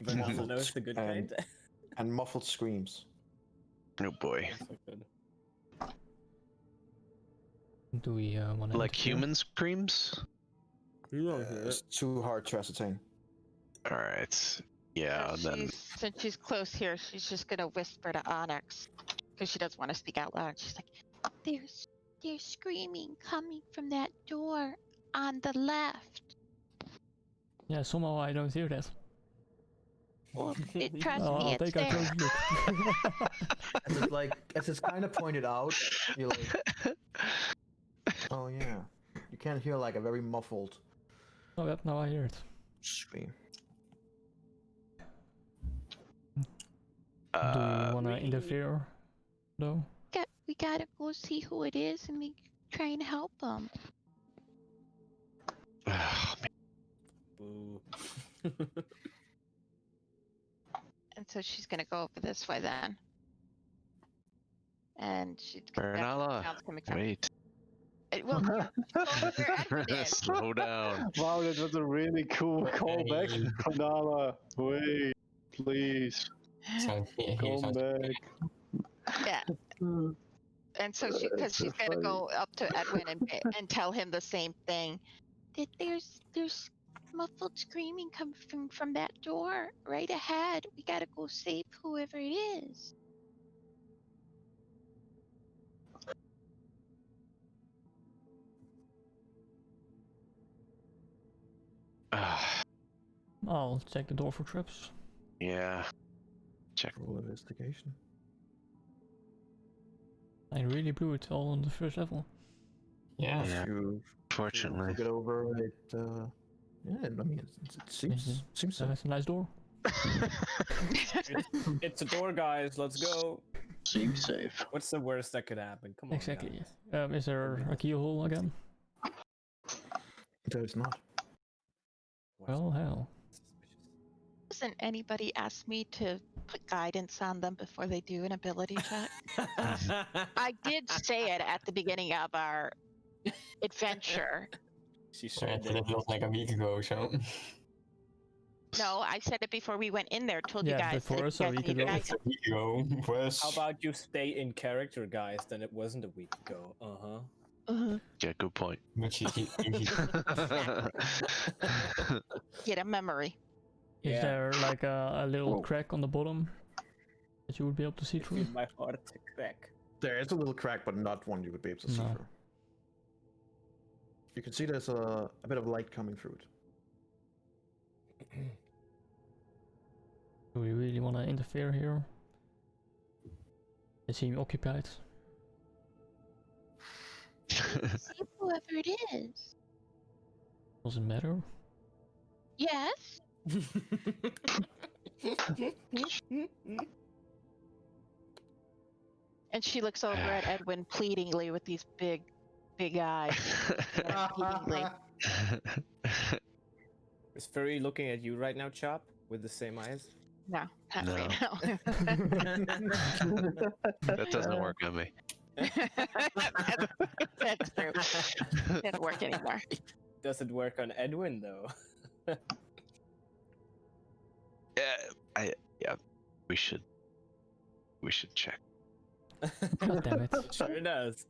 Speaker 3: Vanilla knows the good kind.
Speaker 8: and muffled screams.
Speaker 5: Oh boy.
Speaker 3: So good.
Speaker 6: Do we want to
Speaker 5: Like human screams?
Speaker 8: It's too hard to ascertain.
Speaker 5: Alright. Yeah,
Speaker 2: So
Speaker 5: then.
Speaker 2: since she's close here, she's just gonna whisper to Onyx because she doesn't want to speak out loud. She's like, "There's screaming coming from that door on the left."
Speaker 6: Yeah, somehow I don't hear that.
Speaker 2: Well, trust
Speaker 6: Oh,
Speaker 2: me,
Speaker 6: I'll
Speaker 2: it's
Speaker 6: take a
Speaker 2: there.
Speaker 6: close look.
Speaker 8: As it's kind of pointed out, you're like, oh yeah, you can hear like a very muffled
Speaker 6: Oh, yep, now I hear it.
Speaker 8: scream.
Speaker 6: Do you want to interfere, though?
Speaker 2: We gotta go see who it is and we try and help them.
Speaker 5: Oh,
Speaker 3: Boo.
Speaker 2: And so she's gonna go over this way then. And she's
Speaker 5: Bernala,
Speaker 2: sounds coming from.
Speaker 5: wait.
Speaker 2: Well, you go over where Edwin is.
Speaker 5: Slow down.
Speaker 7: Wow, that was a really cool callback. Panala, wait, please,
Speaker 4: So he
Speaker 7: come
Speaker 4: sounds
Speaker 7: back.
Speaker 2: Yeah. And so because she's gonna go up to Edwin and tell him the same thing. That there's muffled screaming coming from that door right ahead. We gotta go save whoever it is.
Speaker 6: I'll check the door for traps.
Speaker 5: Yeah. Check.
Speaker 8: Roll investigation.
Speaker 6: I really blew it all on the first level.
Speaker 4: Yeah.
Speaker 5: Yeah.
Speaker 8: You
Speaker 5: Fortunately.
Speaker 8: get over it. Yeah, I mean, it seems so.
Speaker 6: That's a nice door.
Speaker 3: It's a door, guys. Let's go.
Speaker 7: Seems safe.
Speaker 3: What's the worst that could happen? Come on.
Speaker 6: Exactly.
Speaker 3: guys.
Speaker 6: Is there a keyhole again?
Speaker 8: There is not.
Speaker 6: Well, hell.
Speaker 2: Doesn't anybody ask me to put guidance on them before they do an ability check? I did say it at the beginning of our adventure.
Speaker 3: She sure
Speaker 4: Right,
Speaker 3: did.
Speaker 4: that was like a week ago or so.
Speaker 2: No, I said it before we went in there. Told you
Speaker 6: Yeah,
Speaker 2: guys.
Speaker 6: before
Speaker 2: that
Speaker 6: us
Speaker 2: if
Speaker 6: a
Speaker 2: you guys
Speaker 6: week
Speaker 2: need
Speaker 6: ago.
Speaker 2: guidance.
Speaker 4: A week ago. Was...
Speaker 3: How about you stay in character, guys? Then it wasn't a week ago.
Speaker 5: Yeah, good point.
Speaker 4: But she
Speaker 2: Get a memory.
Speaker 6: Is
Speaker 3: Yeah.
Speaker 6: there like a little
Speaker 7: Whoa.
Speaker 6: crack on the bottom that you would be able to see through?
Speaker 3: My heart to crack.
Speaker 8: There is a little crack, but not one you would be able to see
Speaker 6: No.
Speaker 8: through. You can see there's a bit of light coming through it.
Speaker 6: Do we really want to interfere here? They seem occupied.
Speaker 2: See whoever it is.
Speaker 6: Doesn't matter.
Speaker 2: Yes. And she looks over at Edwin pleadingly with these big eyes. Pleadingly.
Speaker 3: Is Furry looking at you right now, Chop? With the same eyes?
Speaker 2: No, not
Speaker 5: No.
Speaker 2: right now.
Speaker 5: That doesn't work on me.
Speaker 2: That's true. Doesn't work anymore.
Speaker 3: Does it work on Edwin though?
Speaker 5: Yeah, we should check.
Speaker 6: God damn it.
Speaker 3: Sure does.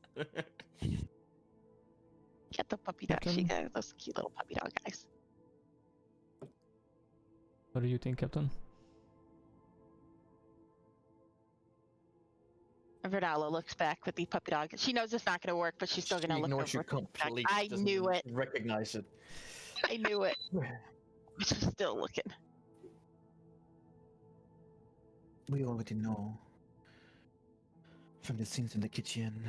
Speaker 2: Get the puppy dog. She
Speaker 6: Captain?
Speaker 2: got those cute little puppy dog guys.
Speaker 6: What do you think, Captain?
Speaker 2: Vernala looks back with the puppy dog. She knows it's not going to work, but she's still going to look
Speaker 1: Ignores you
Speaker 2: over.
Speaker 1: completely.
Speaker 2: I
Speaker 1: doesn't
Speaker 2: knew it.
Speaker 1: Recognize it.
Speaker 2: I knew it. She's still looking.
Speaker 8: We already know from the scenes in the kitchen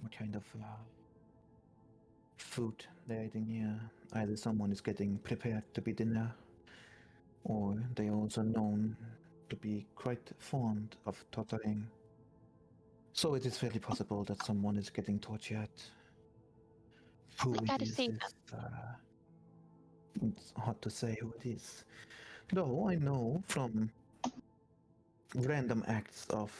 Speaker 8: what kind of food they're eating here. Either someone is getting prepared to be dinner, or they are also known to be quite fond of torturing. So it is very possible that someone is getting tortured. Who
Speaker 2: I gotta
Speaker 8: it is,
Speaker 2: say,
Speaker 8: it's hard to say who it is. Though I know from random acts of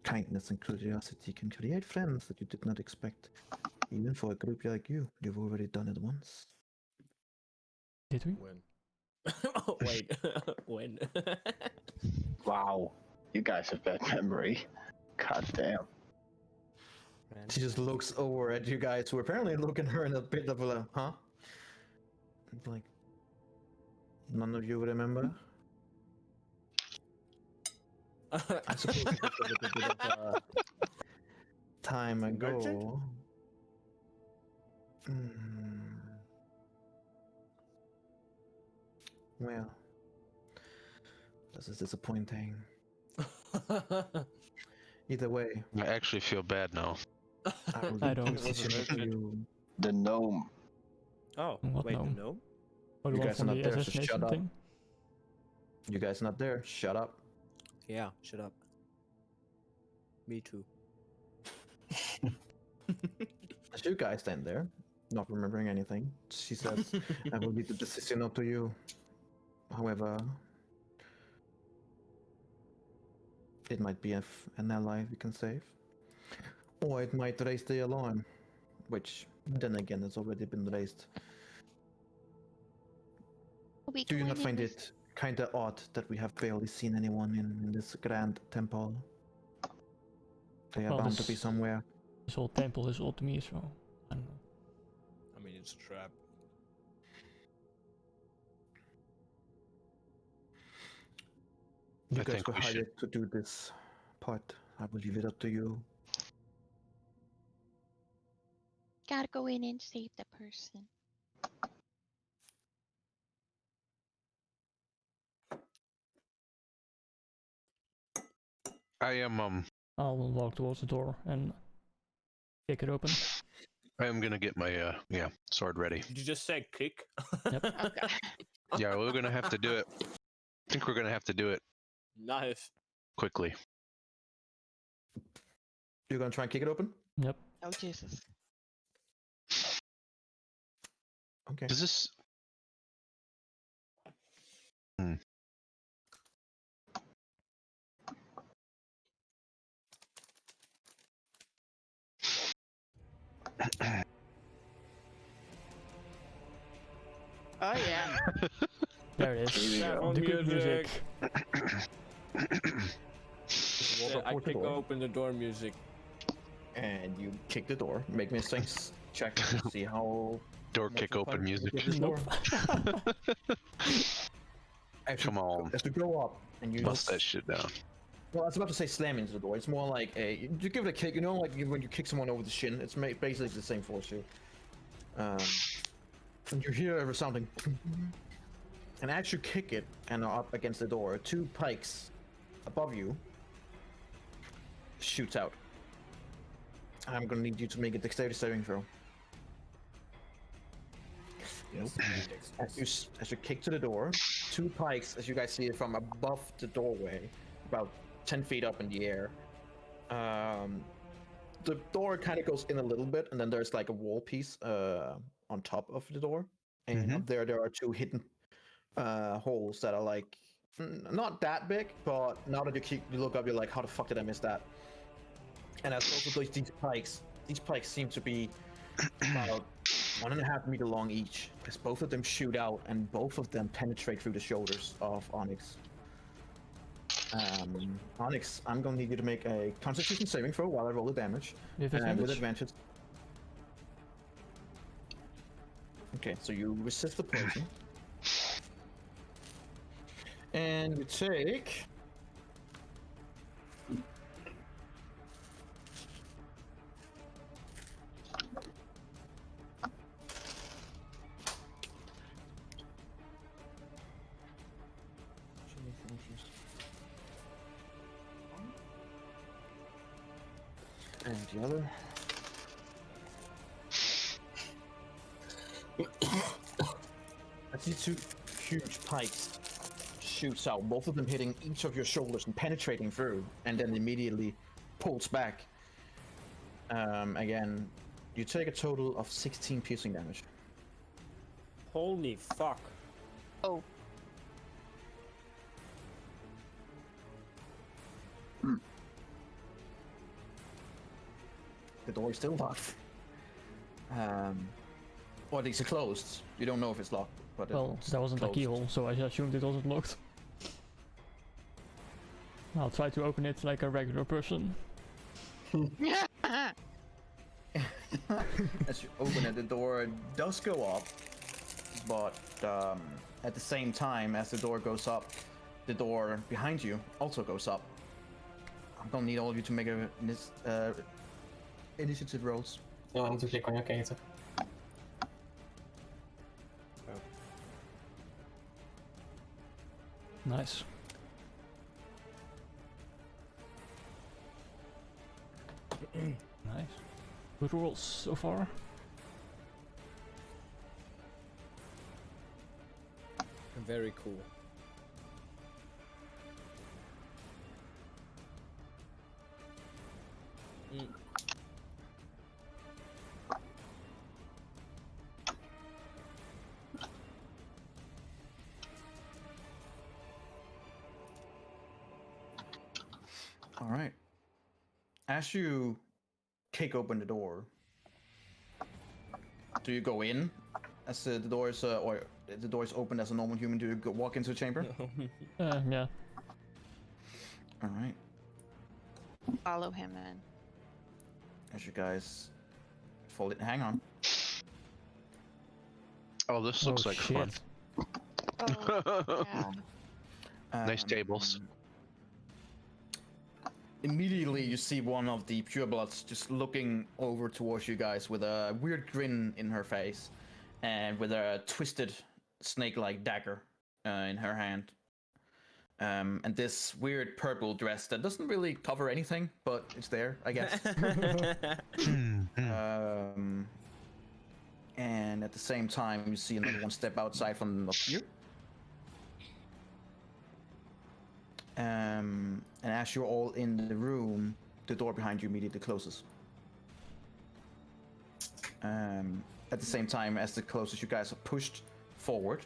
Speaker 8: kindness and curiosity can create friends that you did not expect. Even for a group like you, you've already done it once.
Speaker 6: Did we?
Speaker 3: When? Oh, wait. When?
Speaker 7: Wow. You guys have bad memory. God damn.
Speaker 1: She just looks over at you guys, who apparently look at her in a bit of a huh?
Speaker 8: Like, none of you remember?
Speaker 1: I suppose it was a little bit of time ago.
Speaker 8: Well, this is disappointing. Either way,
Speaker 5: I actually feel bad now.
Speaker 8: I will
Speaker 6: I don't.
Speaker 8: position you.
Speaker 7: The gnome.
Speaker 3: Oh,
Speaker 6: What
Speaker 3: wait,
Speaker 6: gnome?
Speaker 3: no?
Speaker 6: Or the
Speaker 1: You
Speaker 6: one
Speaker 1: guys
Speaker 6: from
Speaker 1: are
Speaker 6: the
Speaker 1: not there, so
Speaker 6: assassination
Speaker 1: shut up.
Speaker 6: thing?
Speaker 1: You guys not there? Shut up.
Speaker 3: Yeah, shut up. Me too.
Speaker 1: As you guys stand there, not remembering anything, she says,
Speaker 8: I will leave the decision up to you. However, it might be an ally we can save. Or it might raise the alarm, which then again has already been raised.
Speaker 2: we
Speaker 8: Do you
Speaker 2: going
Speaker 8: not
Speaker 2: in
Speaker 8: find
Speaker 2: this-
Speaker 8: it kinda odd that we have barely seen anyone in this grand temple? They are
Speaker 6: Well,
Speaker 8: bound to be
Speaker 6: this-
Speaker 8: somewhere.
Speaker 6: This whole temple is old to me, so I don't know.
Speaker 3: I mean, it's a trap.
Speaker 8: You
Speaker 5: I
Speaker 8: guys
Speaker 5: think
Speaker 8: were
Speaker 5: we should-
Speaker 8: hired to do this part. I will leave it up to you.
Speaker 2: Gotta go in and save the person.
Speaker 5: I am
Speaker 6: I'll walk towards the door and kick it open.
Speaker 5: I am gonna get my sword ready.
Speaker 3: Did you just say kick?
Speaker 6: Yep.
Speaker 2: Okay.
Speaker 5: Yeah, we're gonna have to do it. I think we're gonna have to do it
Speaker 3: Nice.
Speaker 5: quickly.
Speaker 1: you're gonna try and kick it open?
Speaker 6: Yep.
Speaker 2: Oh, Jesus.
Speaker 8: Okay.
Speaker 5: Is this?
Speaker 2: Oh, yeah.
Speaker 6: There it
Speaker 7: Here
Speaker 6: is.
Speaker 7: we go.
Speaker 6: The good music.
Speaker 1: Walk up
Speaker 3: I
Speaker 1: towards the
Speaker 3: kick
Speaker 1: door,
Speaker 3: open the door music.
Speaker 1: and you kick the door. Make me a strength check to see how.
Speaker 5: Door
Speaker 1: much
Speaker 5: kick
Speaker 1: of a
Speaker 5: open
Speaker 1: fight you
Speaker 5: music.
Speaker 1: give this
Speaker 6: Nope.
Speaker 1: door. As you-
Speaker 5: Come on.
Speaker 1: As you go up and you
Speaker 5: Bust that shit down.
Speaker 1: Well, I was about to say slam into the door. It's more like a you give it a kick. You know, like when you kick someone over the shin. It's basically the same force here. And you hear a resounding, and as you kick it and are up against the door, two pikes above you shoots out. I'm gonna need you to make a dexterity saving throw.
Speaker 3: Yes.
Speaker 1: As you kick to the door, two pikes, as you guys see it from above the doorway, about 10 feet up in the air. The door kind of goes in a little bit, and then there's like a wall piece on top of the door, and up there are two hidden holes that are like not that big, but now that you look up, you're like, how the fuck did I miss that? And as both of these pikes seem to be about 1.5 meter long each, as both of them shoot out and both of them penetrate through the shoulders of Onyx. Onyx, I'm gonna need you to make a Constitution saving throw while I roll the damage.
Speaker 6: With
Speaker 1: With
Speaker 6: advantage?
Speaker 1: advantage. Okay, so you resist the poison. And we take. And the other. I see two huge pikes shoots out, both of them hitting each of your shoulders and penetrating through, and then immediately pulls back. Again, you take a total of 16 piercing damage.
Speaker 3: Holy fuck.
Speaker 2: Oh,
Speaker 1: The door is still locked. Or at least it's closed. You don't know if it's locked, but
Speaker 6: Well,
Speaker 1: it's
Speaker 6: there wasn't a
Speaker 1: closed.
Speaker 6: keyhole, so I assumed it wasn't locked. I'll try to open it like a regular person.
Speaker 1: As you open it, the door does go up, but at the same time as the door goes up, the door behind you also goes up. I'm gonna need all of you to make initiative rolls.
Speaker 4: You want to click on your character.
Speaker 6: Nice. Nice. Good rolls so far.
Speaker 3: Very cool.
Speaker 1: All right. As you kick open the door, do you go in as the door is, or the door is open as a normal human? Do you walk into the chamber?
Speaker 6: Yeah.
Speaker 1: All right.
Speaker 2: follow him in.
Speaker 1: As you guys fold it, hang on.
Speaker 5: Oh, this looks
Speaker 6: Oh,
Speaker 5: like
Speaker 6: shit.
Speaker 5: fun.
Speaker 2: Oh, yeah.
Speaker 5: Nice tables.
Speaker 1: Immediately, you see one of the purebloods just looking over towards you guys with a weird grin in her face, and with a twisted snake-like dagger in her hand. And this weird purple dress that doesn't really cover anything, but it's there, I guess. And at the same time, you see another one step outside from up here. And as you're all in the room, the door behind you immediately closes. At the same time, as it closes, you guys are pushed forward.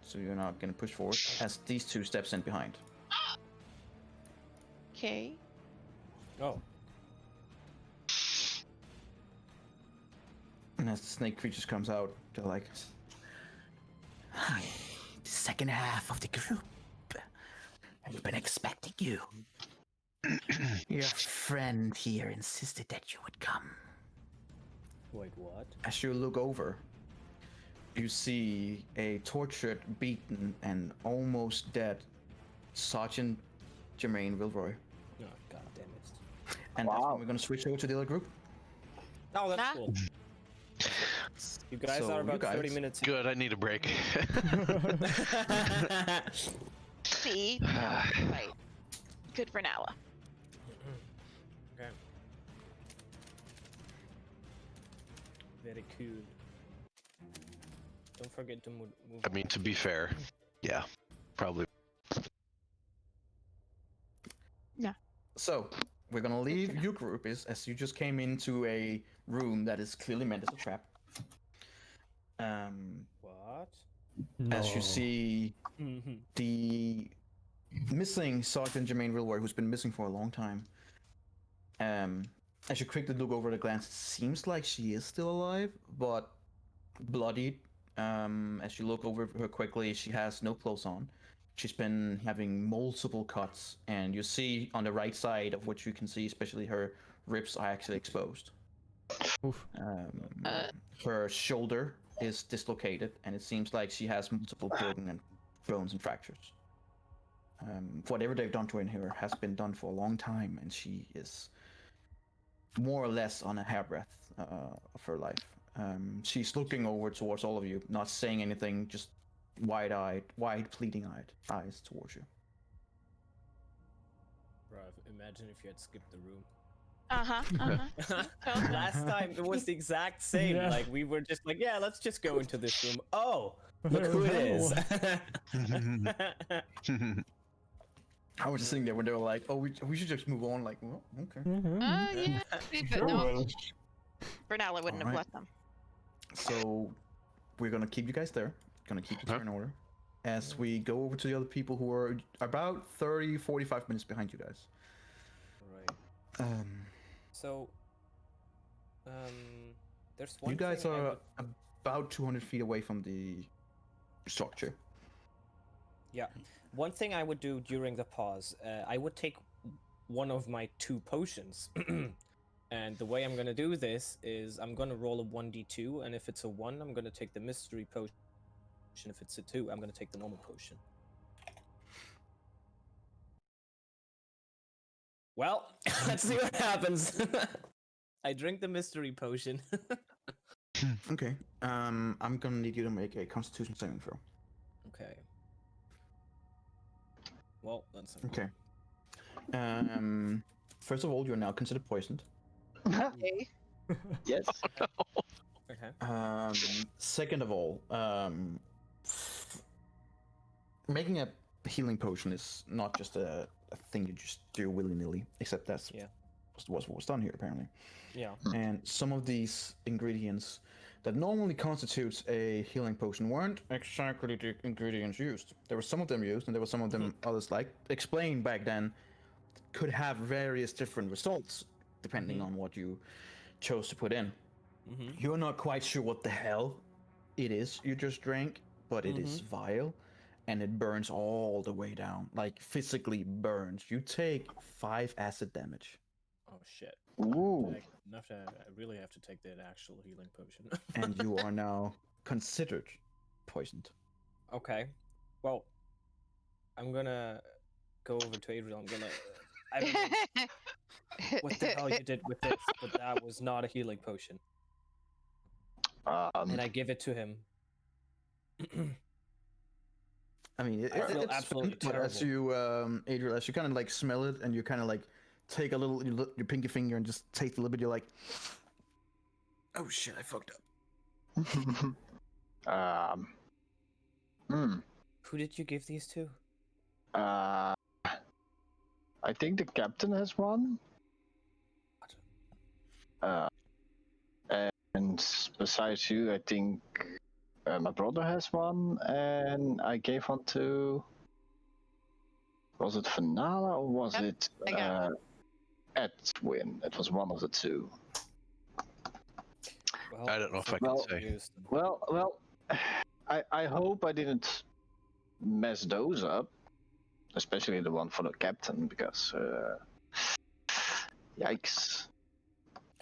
Speaker 1: So you're not gonna push forward as these two steps in behind.
Speaker 2: Okay.
Speaker 3: Oh.
Speaker 1: And as the snake creatures comes out, they're like, "Hi, the second half of the group. I've been expecting you. Your friend here insisted that you would come."
Speaker 3: Wait, what?
Speaker 1: As you look over, you see a tortured, beaten, and almost dead Sergeant Jermaine Wilroy.
Speaker 3: Oh, god damn it.
Speaker 1: And that's when we're gonna switch over to the other group.
Speaker 3: Oh, that's
Speaker 2: Nah.
Speaker 3: cool. You guys
Speaker 1: So
Speaker 3: are
Speaker 1: you
Speaker 3: about
Speaker 1: guys-
Speaker 3: 30 minutes.
Speaker 5: Good, I need a break.
Speaker 2: See? Right. Good for now.
Speaker 3: Okay. Very cool. Don't forget to move.
Speaker 5: I mean, to be fair, yeah, probably.
Speaker 1: So we're gonna leave your group as you just came into a room that is clearly meant as a trap.
Speaker 3: What?
Speaker 1: As you see
Speaker 3: Mhm.
Speaker 1: the missing Sergeant Jermaine Wilroy, who's been missing for a long time. As you quickly look over at a glance, it seems like she is still alive, but bloodied. As you look over her quickly, she has no clothes on. She's been having multiple cuts, and you see on the right side of what you can see, especially her ribs are actually exposed.
Speaker 6: Oof.
Speaker 1: Her shoulder is dislocated, and it seems like she has multiple broken bones and fractures. Whatever they've done to her here has been done for a long time, and she is more or less on a hairbreadth of her life. She's looking over towards all of you, not saying anything, just wide-eyed, pleading-eyed eyes towards you.
Speaker 3: Bruh, imagine if you had skipped the room.
Speaker 2: Last
Speaker 3: Last time it was the exact same.
Speaker 6: Yeah.
Speaker 3: Like we were just like, yeah, let's just go into this room. Oh, look who it is.
Speaker 1: I was just sitting there when they were like, "Oh, we should just move on." Like, well, okay.
Speaker 2: Yeah. But no, Bernala wouldn't have
Speaker 1: Alright.
Speaker 2: let them.
Speaker 1: So we're gonna keep you guys there. Gonna keep the turn order as we go over to the other people who are about 30, 45 minutes behind you guys.
Speaker 3: Right. So, there's one.
Speaker 1: You guys
Speaker 3: thing I
Speaker 1: are
Speaker 3: would-
Speaker 1: about 200 feet away from the structure.
Speaker 3: Yeah. One thing I would do during the pause, I would take one of my 2 potions. And the way I'm going to do this is I'm going to roll a 1d2, and if it's a 1, I'm going to take the mystery potion. If it's a 2, I'm going to take the normal potion. Well, let's see what happens. I drink the mystery potion.
Speaker 1: Okay. I'm gonna need you to make a Constitution saving throw.
Speaker 3: Okay. Well, that's
Speaker 1: Okay. First of all, you're now considered poisoned.
Speaker 2: Okay.
Speaker 7: Yes.
Speaker 3: okay.
Speaker 1: Second of all, making a healing potion is not just a thing you just do willy-nilly, except that's what was done here apparently.
Speaker 3: Yeah.
Speaker 1: And some of these ingredients that normally constitutes a healing potion weren't exactly the ingredients used. There were some of them used, and there were some of them others, like explained back then, could have various different results depending on what you chose to put in. You're not quite sure what the hell it is you just drank, but it is vile, and it burns all the way down, like physically burns. You take 5 acid damage.
Speaker 3: Oh shit.
Speaker 7: Ooh.
Speaker 3: I really have to take that actual healing potion.
Speaker 1: And you are now considered poisoned.
Speaker 3: Okay. Well, I'm gonna go over to Adriel. I don't know what the hell you did with this, but that was not a healing potion. And I give it to him.
Speaker 1: I mean,
Speaker 3: I feel
Speaker 1: it's
Speaker 3: absolutely
Speaker 1: but as you, Adriel, as you kind of like smell it, and you kind of like take a little, your pinky finger and just taste a little bit, you're like, oh shit, I fucked up.
Speaker 3: Who did you give these to?
Speaker 7: I think the captain has one. And besides you, I think my brother has one, and I gave one to. Was it Finala or was it
Speaker 2: I got
Speaker 7: Edwin? It was one of the 2.
Speaker 3: Well,
Speaker 5: I don't know if I can
Speaker 7: Well-
Speaker 5: say.
Speaker 7: Well, I hope I didn't mess those up, especially the one for the captain, because yikes.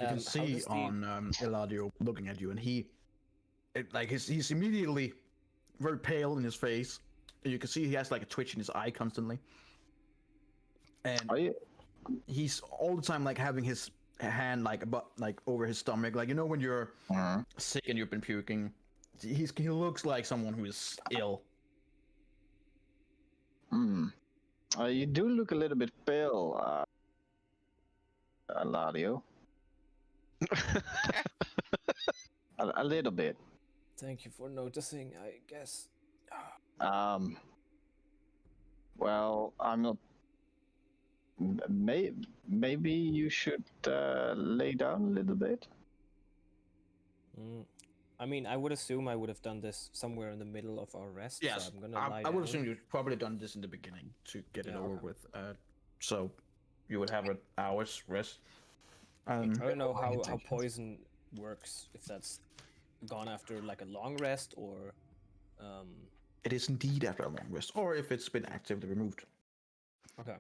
Speaker 1: You can see on Eladio looking at you, and he's immediately very pale in his face. You can see he has like a twitch in his eye constantly, and
Speaker 7: Are you?
Speaker 1: he's all the time like having his hand like over his stomach, like when you're sick and you've been puking. He looks like someone who is ill.
Speaker 7: You do look a little bit pale, Eladio. A little bit.
Speaker 3: Thank you for noticing, I guess.
Speaker 7: Well, I'm not. Maybe you should lay down a little bit.
Speaker 3: I mean, I would assume I would have done this somewhere in the middle of our rest.
Speaker 1: Yes,
Speaker 3: So I'm gonna lie
Speaker 1: I would
Speaker 3: down.
Speaker 1: assume you've probably done this in the beginning to get it
Speaker 3: Yeah,
Speaker 1: over
Speaker 3: okay.
Speaker 1: with. So you would have an hour's rest.
Speaker 3: I don't know how poison works, if that's gone after like a long rest or
Speaker 1: It is indeed after a long rest, or if it's been actively removed.
Speaker 3: okay.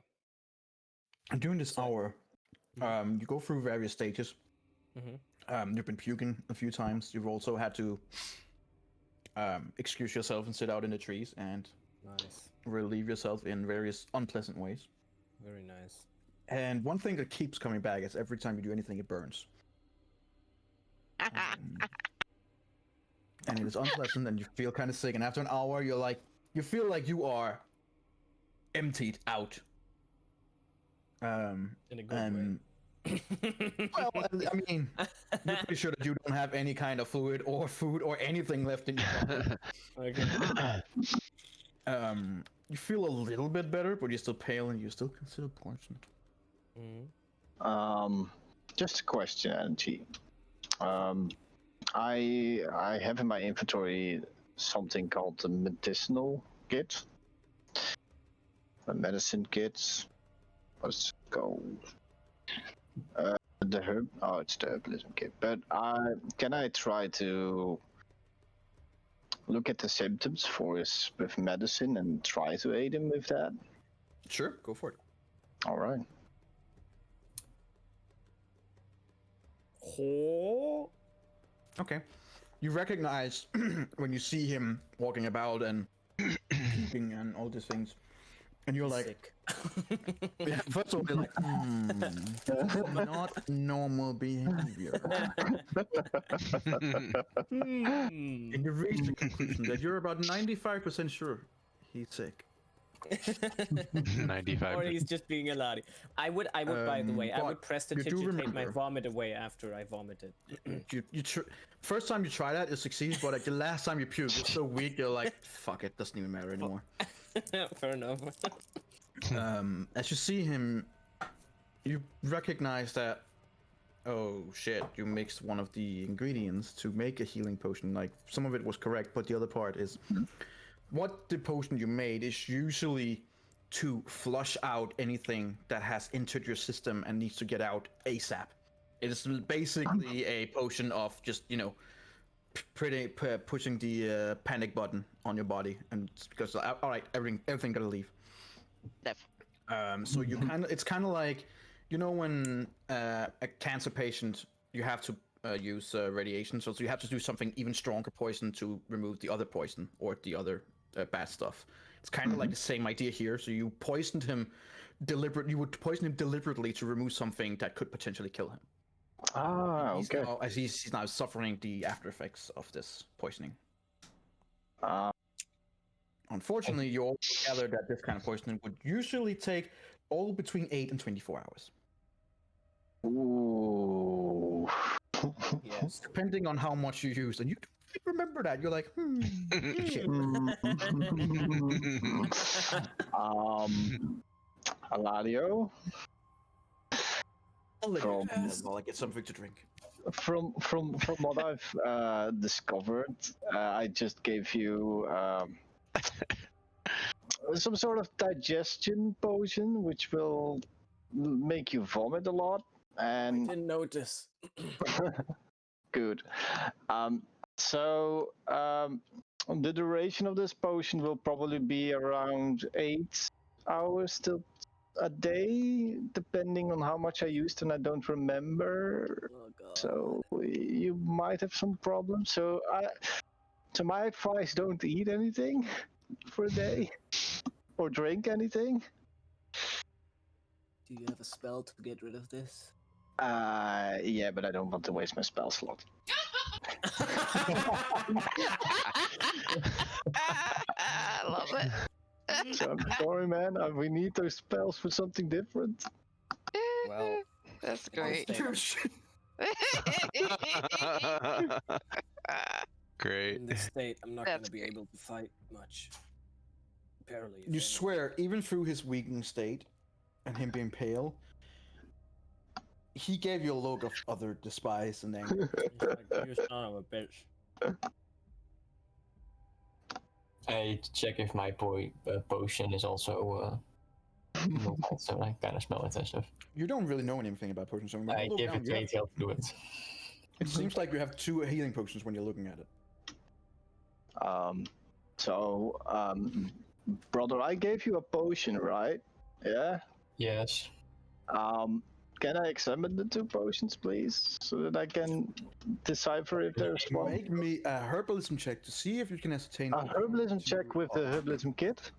Speaker 1: And during this hour, you go through various stages. You've been puking a few times. You've also had to excuse yourself and sit out in the trees, and
Speaker 3: Nice.
Speaker 1: relieve yourself in various unpleasant ways.
Speaker 3: Very nice.
Speaker 1: And one thing that keeps coming back is every time you do anything, it burns. And it is unpleasant, and you feel kind of sick. And after an hour, you feel like you are emptied out.
Speaker 3: In a good way.
Speaker 1: Well, I mean, you're pretty sure that you don't have any kind of fluid or food or anything left in your body.
Speaker 3: Okay.
Speaker 1: You feel a little bit better, but you're still pale and you're still considered poisoned.
Speaker 7: Just a question, Angie. I have in my inventory something called the medicinal kit. A medicine kit. What's it called? It's the herbalism kit. But can I try to look at the symptoms with medicine and try to aid him with that?
Speaker 1: Sure, go for it.
Speaker 7: All right.
Speaker 3: Oh.
Speaker 1: Okay. You recognize when you see him walking about and peeping and all these things, and you're like,
Speaker 3: Sick.
Speaker 1: yeah, first of all, you're like, not normal behavior. And you reach the conclusion that you're about 95% sure he's sick.
Speaker 5: 95.
Speaker 3: Or he's just being a laddie. I would by the way, I would
Speaker 1: but
Speaker 3: prestidigitate
Speaker 1: you do
Speaker 3: my
Speaker 1: remember-
Speaker 3: vomit away after I vomited.
Speaker 1: First time you try that, it succeeds, but like the last time you puke, you're so weak, you're like, fuck it, doesn't even matter anymore.
Speaker 3: Fair enough.
Speaker 1: As you see him, you recognize that, oh shit, you mixed one of the ingredients to make a healing potion. Like, some of it was correct, but the other part is, what the potion you made is usually to flush out anything that has entered your system and needs to get out ASAP. It is basically a potion of just, pushing the panic button on your body, and because all right, everything gotta leave. So you it's kind of like, when a cancer patient, you have to use radiation, so you have to do something even stronger poison to remove the other poison or the other bad stuff. It's kind of like the same idea here. So you poisoned him you would poison him deliberately to remove something that could potentially kill him.
Speaker 7: Okay.
Speaker 1: He's now suffering the after effects of this poisoning. Unfortunately, you also gather that this kind of poisoning would usually take all between 8 and 24 hours.
Speaker 7: Ooh.
Speaker 3: Yes.
Speaker 1: Depending on how much you use. And you remember that. You're like, shit.
Speaker 7: Aladio?
Speaker 1: While I get something to drink.
Speaker 7: From what I've discovered, I just gave you some sort of digestion potion, which will make you vomit a lot. And
Speaker 3: Didn't notice.
Speaker 7: good. So the duration of this potion will probably be around 8 hours to a day, depending on how much I used, and I don't remember.
Speaker 3: Oh god.
Speaker 7: So you might have some problems. So my advice: don't eat anything for a day, or drink anything.
Speaker 3: Do you have a spell to get rid of this?
Speaker 7: Yeah, but I don't want to waste my spell slot.
Speaker 2: I love it.
Speaker 7: So I'm sorry, man. We need those spells for something different.
Speaker 3: Well,
Speaker 2: That's great.
Speaker 5: Great.
Speaker 3: in this state, I'm not going
Speaker 2: That's
Speaker 3: to be
Speaker 2: great.
Speaker 3: able to fight much. Barely. if
Speaker 1: You
Speaker 3: any.
Speaker 1: swear, even through his weakening state and him being pale, he gave you a look of utter despise and anger.
Speaker 3: He's like, you son of a bitch.
Speaker 4: I check if my potion is also movement, so I kind of smell it and stuff.
Speaker 1: You don't really know anything about potions. So when
Speaker 4: I
Speaker 1: you look
Speaker 4: give
Speaker 1: down,
Speaker 4: it
Speaker 1: you have-
Speaker 4: 8 health fluids.
Speaker 1: it seems like you have 2 healing potions when you're looking at it.
Speaker 7: Brother, I gave you a potion, right? Yeah.
Speaker 4: Yes.
Speaker 7: Can I examine the 2 potions, please, so that I can decipher if there's one?
Speaker 1: Make me a herbalism check to see if you can ascertain.
Speaker 7: A herbalism check with the herbalism kit.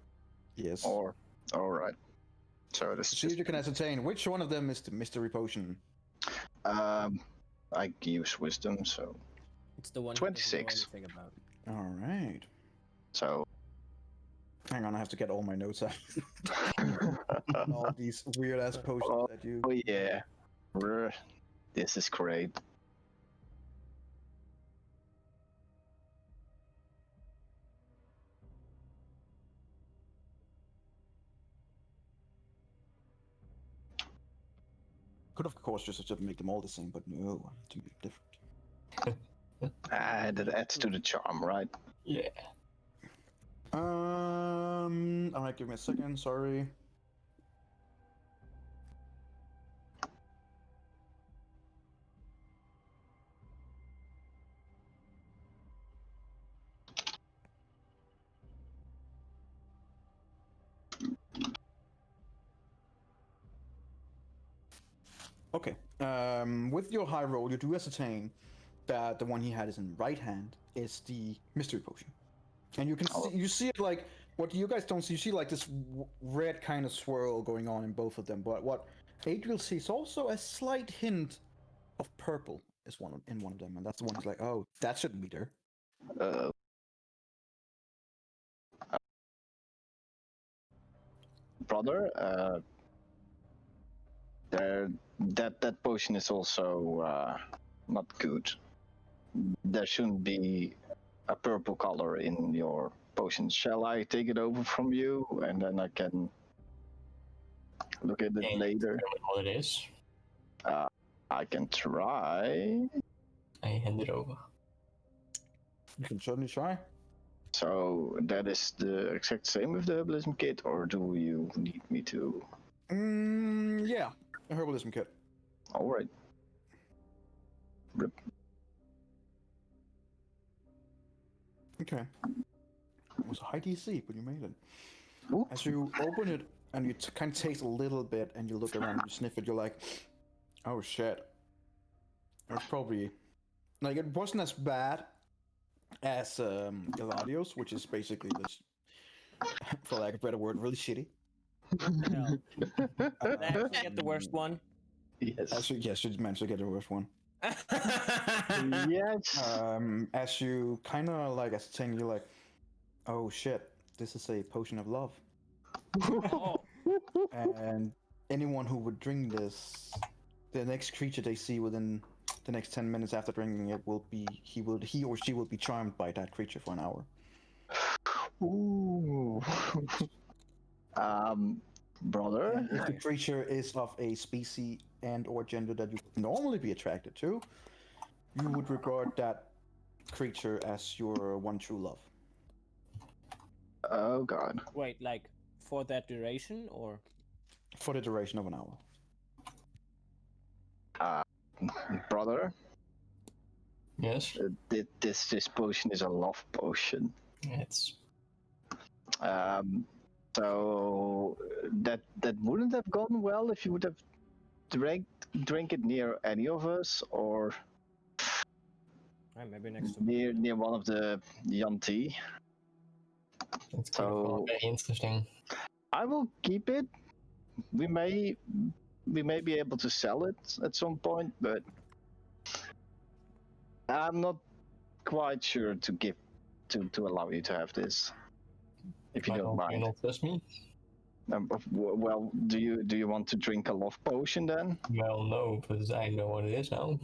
Speaker 1: Yes.
Speaker 7: Or, alright. So this is
Speaker 1: See if
Speaker 7: just,
Speaker 1: you can ascertain which one of them is the mystery potion.
Speaker 7: I use wisdom, so
Speaker 3: It's the one he doesn't know
Speaker 7: 26.
Speaker 3: anything about.
Speaker 1: All right.
Speaker 7: So
Speaker 1: Hang on, I have to get all my notes out. All these weird ass potions
Speaker 7: Oh,
Speaker 1: that you.
Speaker 7: oh yeah, this is great.
Speaker 1: Could of course just make them all the same, but no, I need to make it different.
Speaker 7: That adds to the charm, right?
Speaker 4: Yeah.
Speaker 1: Alright, give me a second, sorry. Okay. With your high roll, you do ascertain that the one he had is in right hand is the mystery potion, and you can see it like what you guys don't see. You see like this red kind of swirl going on in both of them, but what Adriel sees also a slight hint of purple is in one of them, and that's the one he's like, oh, that shouldn't be there.
Speaker 7: Brother, that potion is also not good. There shouldn't be a purple color in your potion. Shall I take it over from you, and then I can look at it later?
Speaker 4: Tell me what it is.
Speaker 7: I can try.
Speaker 4: I hand it over.
Speaker 1: You can certainly try.
Speaker 7: So that is the exact same with the herbalism kit, or do you need me to?
Speaker 1: Yeah, a herbalism kit.
Speaker 7: All right. Rip.
Speaker 1: Okay. It was a high DC, but you made it.
Speaker 7: Ooh.
Speaker 1: As you open it and you kind of taste a little bit, and you look around, you sniff it, you're like, oh shit. It was probably like it wasn't as bad as Galadio's, which is basically this, for lack of a better word, really shitty.
Speaker 3: Hell. Did I actually get the worst one?
Speaker 7: Yes.
Speaker 1: Actually, yes, you managed to get the worst one.
Speaker 7: Yes.
Speaker 1: As you kind of like ascertain, you're like, oh shit, this is a potion of love.
Speaker 3: Oh.
Speaker 1: And anyone who would drink this, the next creature they see within the next 10 minutes after drinking it will be he or she will be charmed by that creature for an hour.
Speaker 7: Ooh. Brother.
Speaker 1: And if the creature is of a species and or gender that you would normally be attracted to, you would regard that creature as your one true love.
Speaker 7: Oh God.
Speaker 3: Wait, like for that duration or?
Speaker 1: For the duration of an hour.
Speaker 7: Brother.
Speaker 4: Yes.
Speaker 7: This potion is a love potion.
Speaker 4: It's
Speaker 7: So that wouldn't have gone well if you would have drink it near any of us, or
Speaker 3: Maybe next to
Speaker 7: near one of the Yanti.
Speaker 4: it's kind of very interesting.
Speaker 7: I will keep it. We may be able to sell it at some point, but I'm not quite sure to give to allow you to have this. If you
Speaker 4: Why
Speaker 7: don't
Speaker 4: don't you
Speaker 7: mind.
Speaker 4: not trust me?
Speaker 7: Well, do you want to drink a love potion then?
Speaker 4: Well, no, because I know what it is now.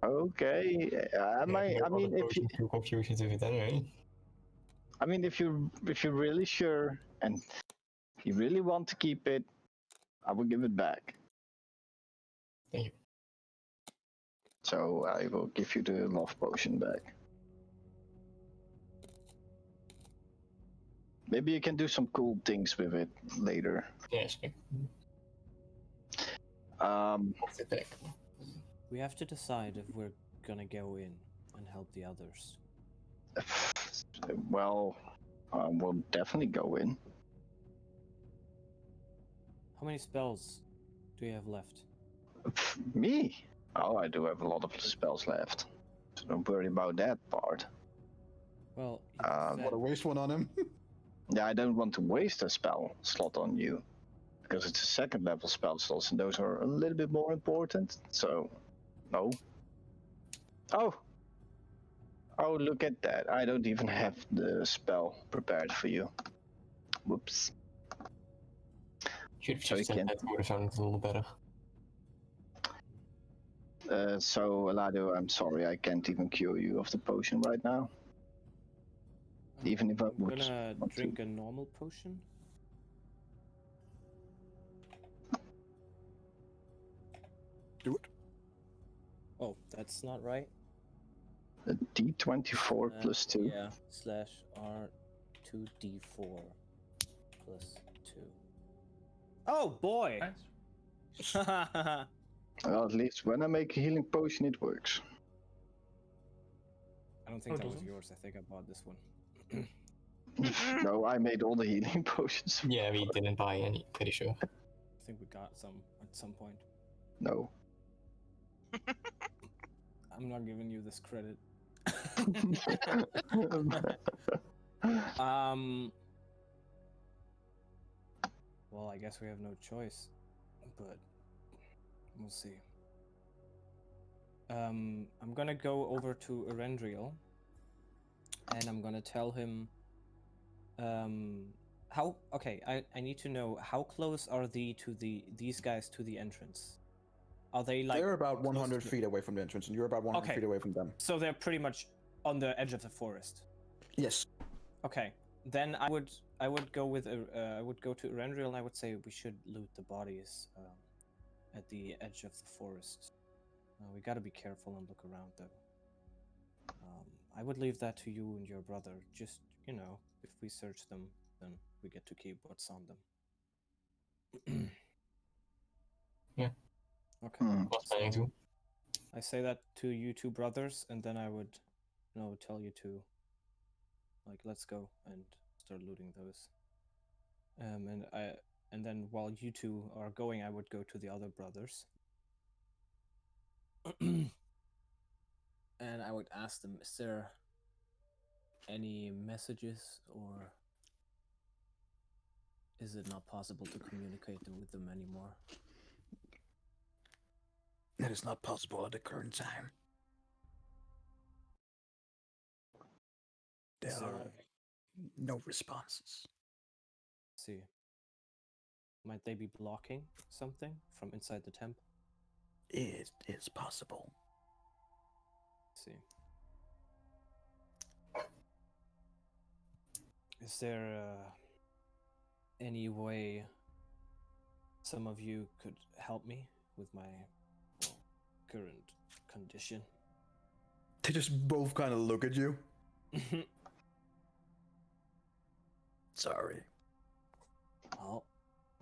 Speaker 7: Okay. I mean, if you,
Speaker 4: too confusing to it anyway.
Speaker 7: I mean, if you're really sure and you really want to keep it, I will give it back.
Speaker 4: Thank you.
Speaker 7: So I will give you the love potion back. Maybe you can do some cool things with it later.
Speaker 4: Yes. What's it back?
Speaker 3: We have to decide if we're gonna go in and help the others.
Speaker 7: Well, we'll definitely go in.
Speaker 3: How many spells do you have left?
Speaker 7: Me? Oh, I do have a lot of spells left. So don't worry about that part.
Speaker 3: Well,
Speaker 1: What a waste one on him.
Speaker 7: Yeah, I don't want to waste a spell slot on you, because it's a second level spell slots, and those are a little bit more important. So, no. Oh, look at that! I don't even have the spell prepared for you. Whoops.
Speaker 4: Should have
Speaker 7: So you
Speaker 4: just said
Speaker 7: can't.
Speaker 4: that, would have sounded a little better.
Speaker 7: So, Eladio, I'm sorry, I can't even cure you of the potion right now. Even if I
Speaker 3: I'm
Speaker 7: would
Speaker 3: gonna
Speaker 7: want
Speaker 3: drink
Speaker 7: to.
Speaker 3: a normal potion.
Speaker 1: Do it.
Speaker 3: Oh, that's not right.
Speaker 7: A D24 plus 2.
Speaker 3: Yeah, slash R2D4 plus 2. Oh boy!
Speaker 6: Nice.
Speaker 7: Well, at least when I make a healing potion, it works.
Speaker 3: I don't think
Speaker 6: Oh,
Speaker 3: that was
Speaker 6: doesn't?
Speaker 3: yours. I think I bought this one.
Speaker 7: No, I made all the healing potions.
Speaker 4: Yeah, we didn't buy any, pretty sure.
Speaker 3: I think we got some at some point.
Speaker 7: No.
Speaker 3: I'm not giving you this credit. Well, I guess we have no choice, but we'll see. I'm gonna go over to Erendriel, and I'm gonna tell him, how. Okay, I need to know how close are these guys to the entrance? Are they like?
Speaker 1: They're about
Speaker 3: close
Speaker 1: 100
Speaker 3: to-
Speaker 1: feet away from the entrance, and you're about 100
Speaker 3: Okay.
Speaker 1: feet away from them.
Speaker 3: So they're pretty much on the edge of the forest.
Speaker 1: Yes.
Speaker 3: Okay, then I would go with I would go to Erendriel, and I would say we should loot the bodies at the edge of the forest. We gotta be careful and look around though. I would leave that to you and your brother. Just, you know, if we search them, then we get to keep what's on them.
Speaker 4: Yeah.
Speaker 3: Okay.
Speaker 4: What's planning to?
Speaker 3: I say that to you two brothers, and then I would, you know, tell you to, like, let's go and start looting those. And then while you two are going, I would go to the other brothers. And I would ask them, is there any messages, or is it not possible to communicate with them anymore?
Speaker 1: That is not possible at the current time. There
Speaker 3: Is there
Speaker 1: are no responses.
Speaker 3: Let's see. Might they be blocking something from inside the temple?
Speaker 1: It is possible.
Speaker 3: Let's see. Is there any way some of you could help me with my current condition?
Speaker 1: They just both kind of look at you. Sorry.
Speaker 3: Well,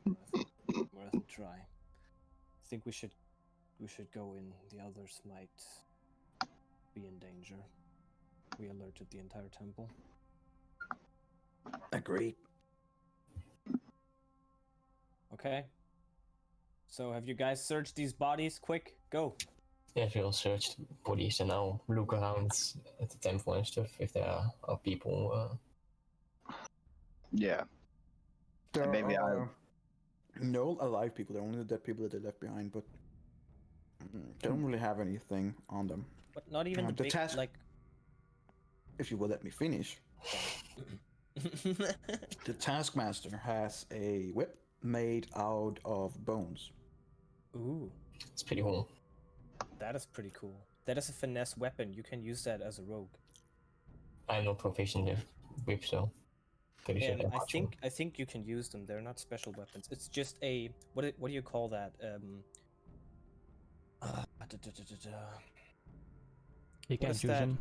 Speaker 3: worth a try. I think we should go in. The others might be in danger. We alerted the entire temple.
Speaker 1: Agreed.
Speaker 3: Okay. So have you guys searched these bodies? Quick, go.
Speaker 4: Yeah, we'll search the bodies and I'll look around at the temple and stuff if there are people.
Speaker 7: Yeah.
Speaker 1: There
Speaker 7: maybe
Speaker 1: are no alive people. They're only the dead people that they left behind, but they don't really have anything on them.
Speaker 3: But not even the
Speaker 1: the
Speaker 3: big,
Speaker 1: task-
Speaker 3: like...
Speaker 1: If you will let me finish. The Taskmaster has a whip made out of bones.
Speaker 3: Ooh,
Speaker 4: It's pretty cool.
Speaker 3: that is pretty cool. That is a finesse weapon. You can use that as a rogue.
Speaker 4: I'm not proficient with whip, so pretty sure they're possible.
Speaker 3: I think you can use them. They're not special weapons. It's just a what do you call that?
Speaker 6: He
Speaker 3: What
Speaker 6: can't
Speaker 3: is
Speaker 6: use
Speaker 3: that
Speaker 6: them.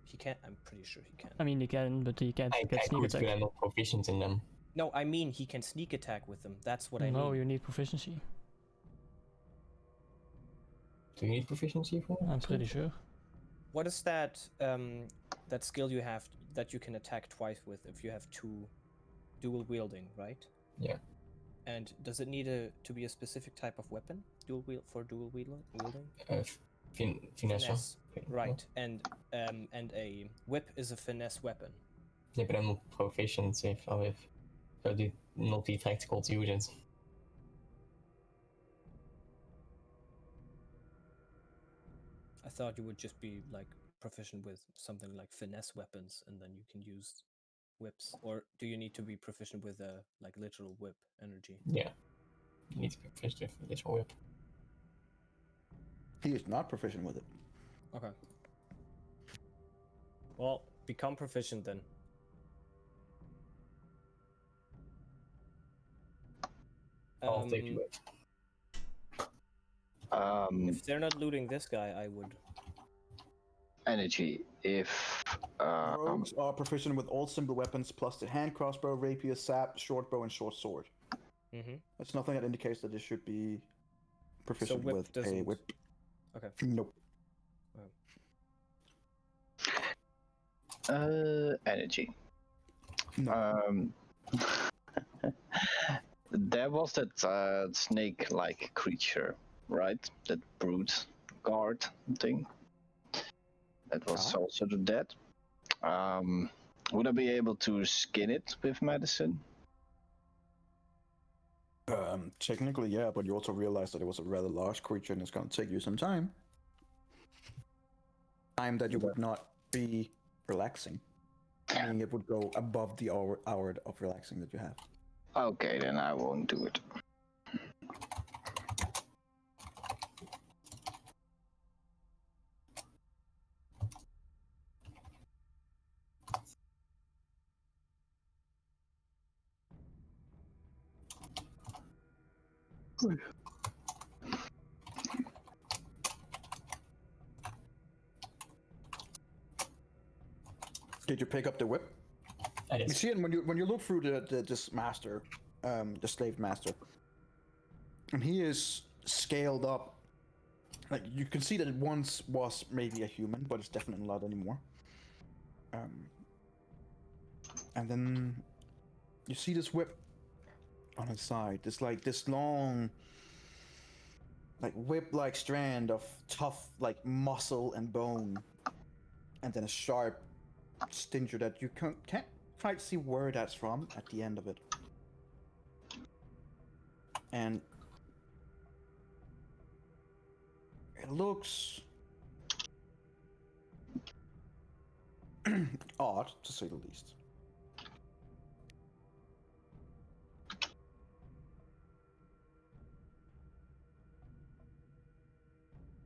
Speaker 3: He can't. I'm pretty sure he can.
Speaker 6: I mean, he can, but he can't
Speaker 4: I
Speaker 6: get sneak
Speaker 4: could, but
Speaker 6: attack.
Speaker 4: I'm not proficient in them.
Speaker 3: No, I mean he can sneak attack with them. That's what I
Speaker 6: No,
Speaker 3: mean.
Speaker 6: you need proficiency.
Speaker 4: Do you need proficiency for that?
Speaker 6: I'm pretty sure.
Speaker 3: What is that that skill you have that you can attack twice with if you have two dual wielding, right?
Speaker 4: Yeah.
Speaker 3: And does it need to be a specific type of weapon? Dual wielding?
Speaker 4: Finesse.
Speaker 3: Finesse. Right. And a whip is a finesse weapon.
Speaker 4: Yeah, but I'm not proficient with not die tactical to use it.
Speaker 3: I thought you would just be like proficient with something like finesse weapons, and then you can use whips. Or do you need to be proficient with a like literal whip energy?
Speaker 4: Yeah, you need to be proficient with this whip.
Speaker 1: He is not proficient with it.
Speaker 3: Okay. Well, become proficient then.
Speaker 4: I'll take the whip.
Speaker 3: If they're not looting this guy, I would.
Speaker 7: Energy. If
Speaker 1: Rogues are proficient with all simple weapons plus the hand crossbow, rapier, sap, short bow, and short sword.
Speaker 3: Mm-hmm.
Speaker 1: That's nothing that indicates that they should be proficient
Speaker 3: whip
Speaker 1: with a
Speaker 3: doesn't-
Speaker 1: whip.
Speaker 3: Okay.
Speaker 1: Nope.
Speaker 7: energy.
Speaker 1: No.
Speaker 7: There was that snake-like creature, right? That brute guard thing. That was also the dead. Would I be able to skin it with medicine?
Speaker 1: Technically, yeah, but you also realize that it was a rather large creature and it's going to take you some time. Time that you would not be relaxing. Meaning it would go above the hour of relaxing that you have.
Speaker 7: Okay, then I won't do it.
Speaker 1: Did you pick up the whip?
Speaker 4: I did.
Speaker 1: You see it when you look through this master, the slave master, and he is scaled up. Like you can see that it once was maybe a human, but it's definitely not anymore. And then you see this whip on his side. It's like this long, like whip-like strand of tough, like muscle and bone, and then a sharp stinger that you can't quite see where that's from at the end of it. And it looks odd, to say the least.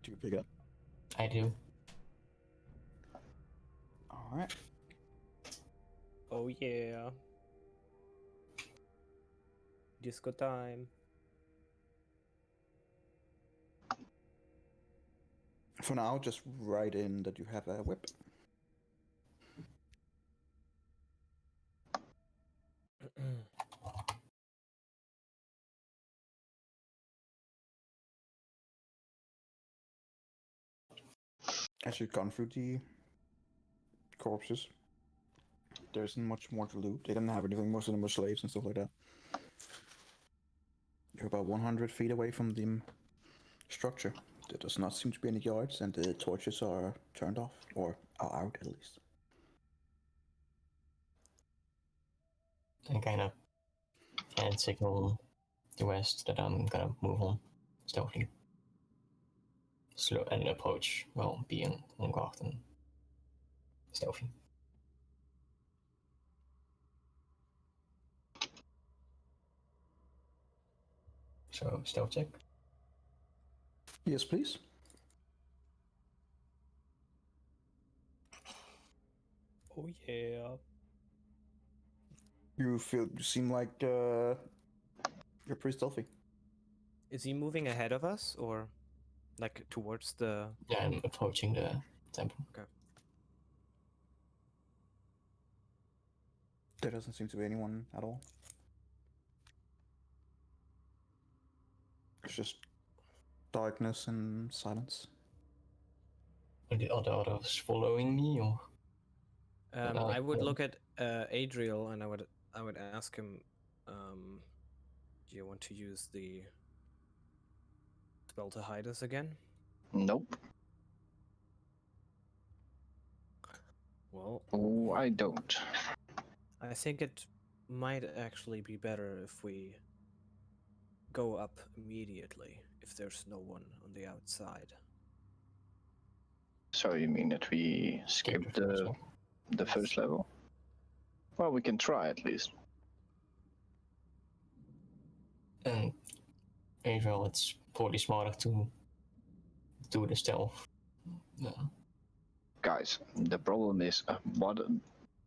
Speaker 1: Do you pick it up?
Speaker 4: I do.
Speaker 1: All right.
Speaker 3: Oh yeah. Disco time.
Speaker 1: For now, just write in that you have a whip. As you've gone through the corpses, there isn't much more to loot. They didn't have anything. Most of them were slaves and stuff like that. You're about 100 feet away from the structure. There does not seem to be any guards, and the torches are turned off, or are out at least.
Speaker 4: I kind of hand signal the rest that I'm gonna move on stealthily. Slow and approach while being on guard and stealthy. So stealth check.
Speaker 1: Yes, please.
Speaker 3: Oh yeah.
Speaker 1: You seem like you're pretty stealthy.
Speaker 3: Is he moving ahead of us or like towards the?
Speaker 4: Yeah, I'm approaching the temple.
Speaker 3: Okay.
Speaker 1: There doesn't seem to be anyone at all. It's just darkness and silence.
Speaker 4: Are the others following me, or?
Speaker 3: I would look at Adriel and I would ask him, do you want to use the spell to hide us again?
Speaker 7: Nope.
Speaker 3: Well,
Speaker 7: Oh, I don't.
Speaker 3: I think it might actually be better if we go up immediately if there's no one on the outside.
Speaker 7: So you mean that we skip
Speaker 4: the first one.
Speaker 7: the
Speaker 3: Yes.
Speaker 7: first level? Well, we can try at least.
Speaker 4: And Eberron, it's probably smarter to do the stealth.
Speaker 7: Guys, the problem is what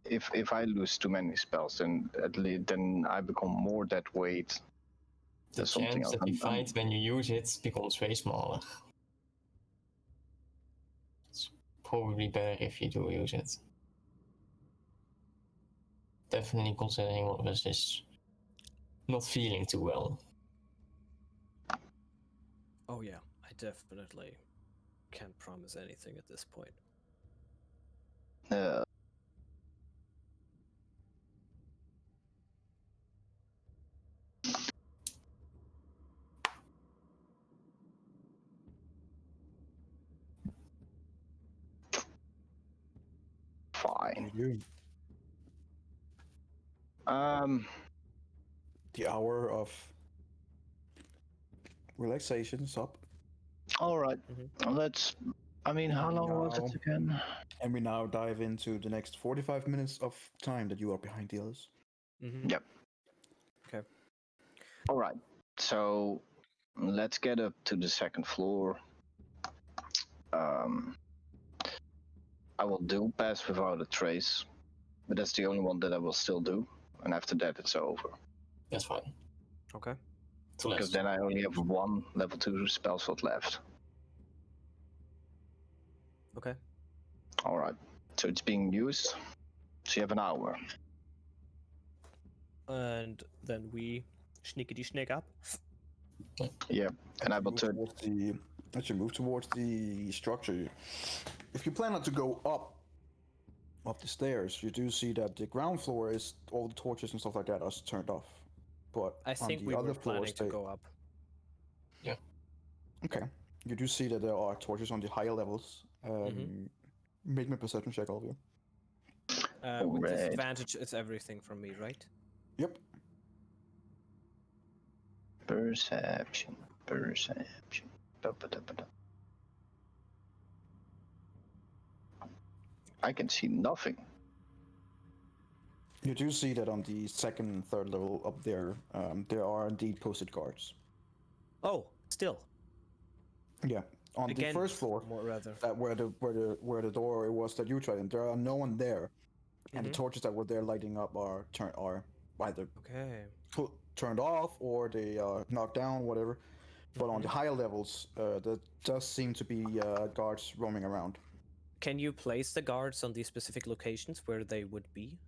Speaker 7: if I lose too many spells, then at least then I become more dead weight.
Speaker 4: The
Speaker 7: There's something
Speaker 4: chance
Speaker 7: else.
Speaker 4: that you find when you use it becomes way smaller. It's probably better if you do use it. Definitely considering one of us is not feeling too well.
Speaker 3: Oh yeah, I definitely can't promise anything at this point.
Speaker 7: Fine.
Speaker 1: You. The hour of relaxation is up.
Speaker 7: All right. Let's. I mean, how long was it
Speaker 1: No.
Speaker 7: again?
Speaker 1: And we now dive into the next 45 minutes of time that you are behind the others.
Speaker 7: Yep.
Speaker 3: Okay.
Speaker 7: All right. So let's get up to the second floor. I will do Pass Without a Trace, but that's the only one that I will still do. And after that, it's over.
Speaker 4: That's fine.
Speaker 3: Okay.
Speaker 7: Because then I only have one level 2 spell slot left.
Speaker 3: Okay.
Speaker 7: All right. So it's being used. So you have an hour.
Speaker 3: And then we sneakity snake up.
Speaker 7: Yeah. And I will turn.
Speaker 1: As you move towards the structure, if you plan not to go up the stairs, you do see that the ground floor is all the torches and stuff like that are turned off. But
Speaker 3: I
Speaker 1: on
Speaker 3: think
Speaker 1: the
Speaker 3: we
Speaker 1: other
Speaker 3: were
Speaker 1: floors,
Speaker 3: planning to go up.
Speaker 1: Okay. You do see that there are torches on the higher levels. Make me a perception check, all of you.
Speaker 3: With
Speaker 7: Right.
Speaker 3: disadvantage, it's everything from me, right?
Speaker 1: Yep.
Speaker 7: Perception. Da-ba-da-ba-da. I can see nothing.
Speaker 1: You do see that on the second and third level up there, there are indeed posted guards.
Speaker 3: Oh, still.
Speaker 1: Yeah. On
Speaker 3: Again,
Speaker 1: the first floor,
Speaker 3: more rather.
Speaker 1: that where the door was that you tried in, there are no one there, and the torches that were there lighting up are either
Speaker 3: Okay.
Speaker 1: turned off or they are knocked down, whatever. But on the higher levels, there does seem to be guards roaming around.
Speaker 3: Can you place the guards on these specific locations where they would be?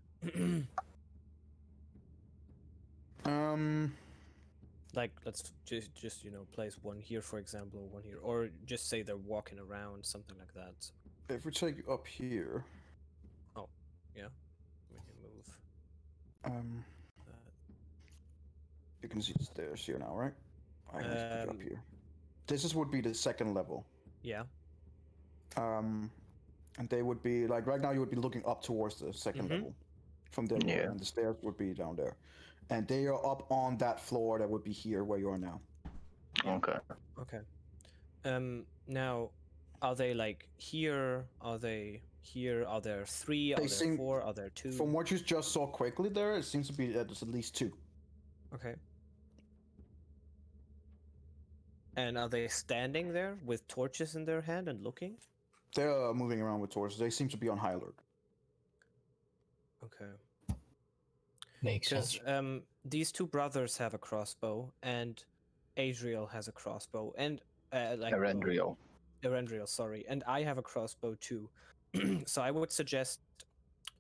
Speaker 3: Like, let's just place one here, for example, one here, or just say they're walking around, something like that.
Speaker 1: If we take you up here,
Speaker 3: Oh, yeah, we can move.
Speaker 1: you can see the stairs here now, right? I can just pick you up here. This would be the second level.
Speaker 3: Yeah.
Speaker 1: And they would be like right now. You would be looking up towards the second level, from there, and the stairs would be down there, and they are up on that floor that would be here where you are now.
Speaker 7: Okay.
Speaker 3: Okay. Now, are they like here? Are they here? Are there three? Are there four? Are there two?
Speaker 1: From what you just saw quickly there, it seems to be that there's at least two.
Speaker 3: Okay. And are they standing there with torches in their hand and looking?
Speaker 1: They're moving around with torches. They seem to be on high alert.
Speaker 3: Okay.
Speaker 4: Makes sense.
Speaker 3: Because these two brothers have a crossbow, and Adriel has a crossbow, and
Speaker 7: Erendriel.
Speaker 3: Erendriel, sorry, and I have a crossbow too. So I would suggest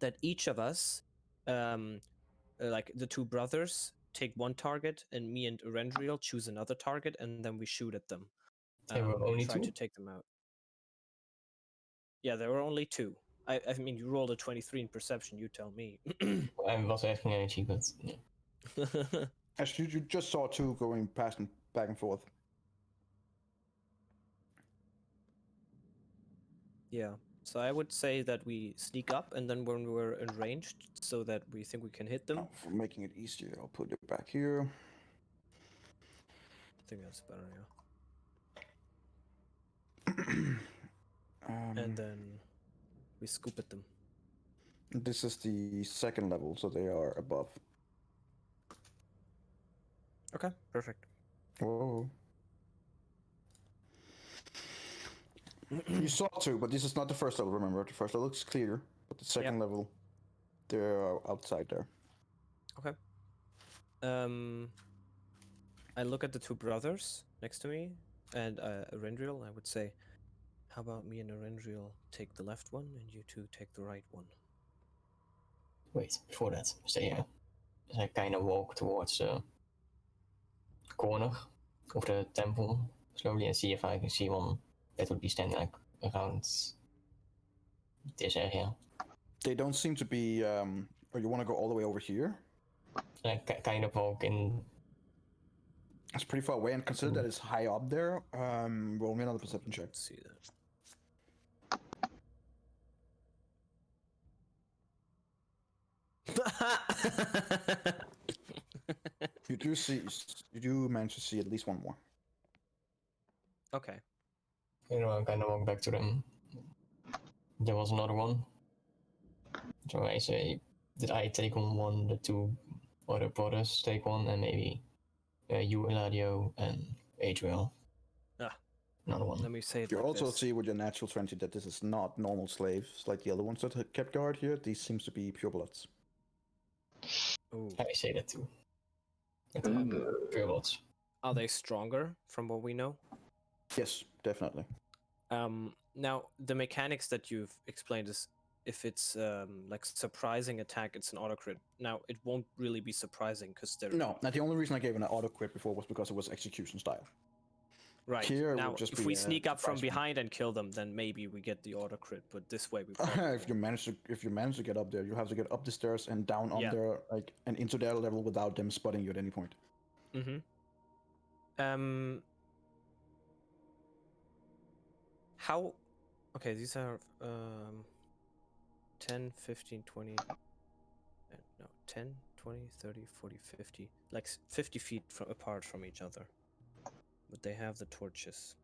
Speaker 3: that each of us, like the two brothers, take one target, and me and Erendriel choose another target, and then we shoot at them.
Speaker 4: There were only
Speaker 3: try
Speaker 4: two?
Speaker 3: to take them out. Yeah, there were only two. I mean, you rolled a 23 in perception. You tell me.
Speaker 4: I was asking energy, but yeah.
Speaker 1: Actually, you just saw two going past and back and forth.
Speaker 3: Yeah. So I would say that we sneak up, and then when we're in range, so that we think we can hit them.
Speaker 8: For making it easier, I'll put it back here.
Speaker 3: I think that's better, yeah. And then we scoop at them.
Speaker 8: This is the second level, so they are above.
Speaker 3: Okay, perfect.
Speaker 8: Whoa. You saw two, but this is not the first level, remember? The first level looks clear, but the second level, they're outside there.
Speaker 3: Okay. I look at the two brothers next to me, and Arendriel, I would say, how about me and Arendriel take the left one, and you two take the right one?
Speaker 4: Wait, before that, stay here. As I kind of walk towards the corner of the temple slowly and see if I can see one that would be standing like around this area.
Speaker 8: They don't seem to be, or you want to go all the way over here?
Speaker 4: I kind of walk in.
Speaker 8: It's pretty far away, and consider that it's high up there. Roll me another perception check.
Speaker 3: Let's see that.
Speaker 8: You do manage to see at least one more.
Speaker 3: Okay.
Speaker 4: You know, I kind of walk back to them. There was another one. So I say, did I take on one, the two other brothers take one, and maybe you, Eladio, and Adriel. Another one.
Speaker 3: Let me say it
Speaker 8: You
Speaker 3: like
Speaker 8: also
Speaker 3: this.
Speaker 8: see with your natural 20 that this is not normal slaves like the other ones that kept guard here. These seems to be purebloods.
Speaker 3: Ooh.
Speaker 4: I say that too. Purebloods.
Speaker 3: Are they stronger from what we know?
Speaker 8: Yes, definitely.
Speaker 3: Now, the mechanics that you've explained is if it's like surprising attack, it's an auto crit. Now, it won't really be surprising because they're...
Speaker 8: No, the only reason I gave an auto crit before was because it was execution style.
Speaker 3: Right.
Speaker 8: Here
Speaker 3: now,
Speaker 8: would just
Speaker 3: if
Speaker 8: be
Speaker 3: we
Speaker 8: a
Speaker 3: sneak up from
Speaker 8: surprise one.
Speaker 3: behind and kill them, then maybe we get the auto crit. But this way, we
Speaker 8: if you manage to get up there, you have to get up the stairs and down on their and into their level without them spotting you at any point.
Speaker 3: How? Okay, these are 10, 15, 20. No, 10, 20, 30, 40, 50. Like 50 feet apart from each other. But they have the torches.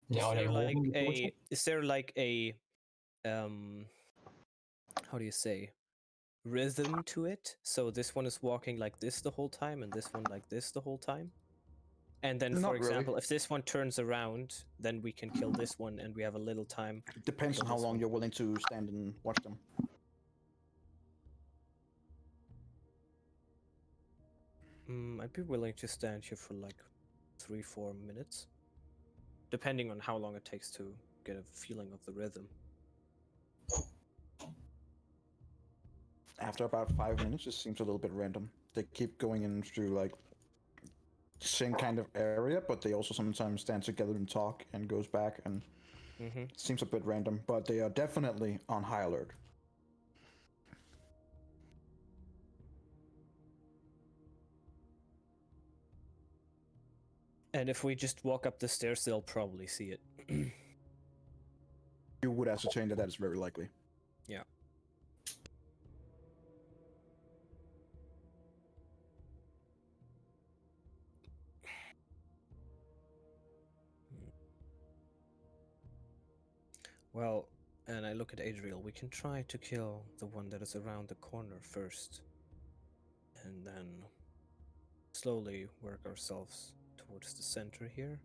Speaker 4: Yeah,
Speaker 3: Is there like a how do you say, rhythm to it? So this one is walking like this the whole time, and this one like this the whole time? And then, for example, if this one turns around, then we can kill this one, and we have a little time.
Speaker 8: It depends on how long you're willing to stand and watch them.
Speaker 3: I'd be willing to stand here for like 3-4 minutes, depending on how long it takes to get a feeling of the rhythm.
Speaker 8: After about 5 minutes, it seems a little bit random. They keep going into like the same kind of area, but they also sometimes stand together and talk and goes back, and it seems a bit random, but they are definitely on high alert.
Speaker 3: And if we just walk up the stairs, they'll probably see it.
Speaker 8: You would ascertain that is very likely.
Speaker 3: Yeah. Well, and I look at Adriel. We can try to kill the one that is around the corner first, and then slowly work ourselves towards the center here.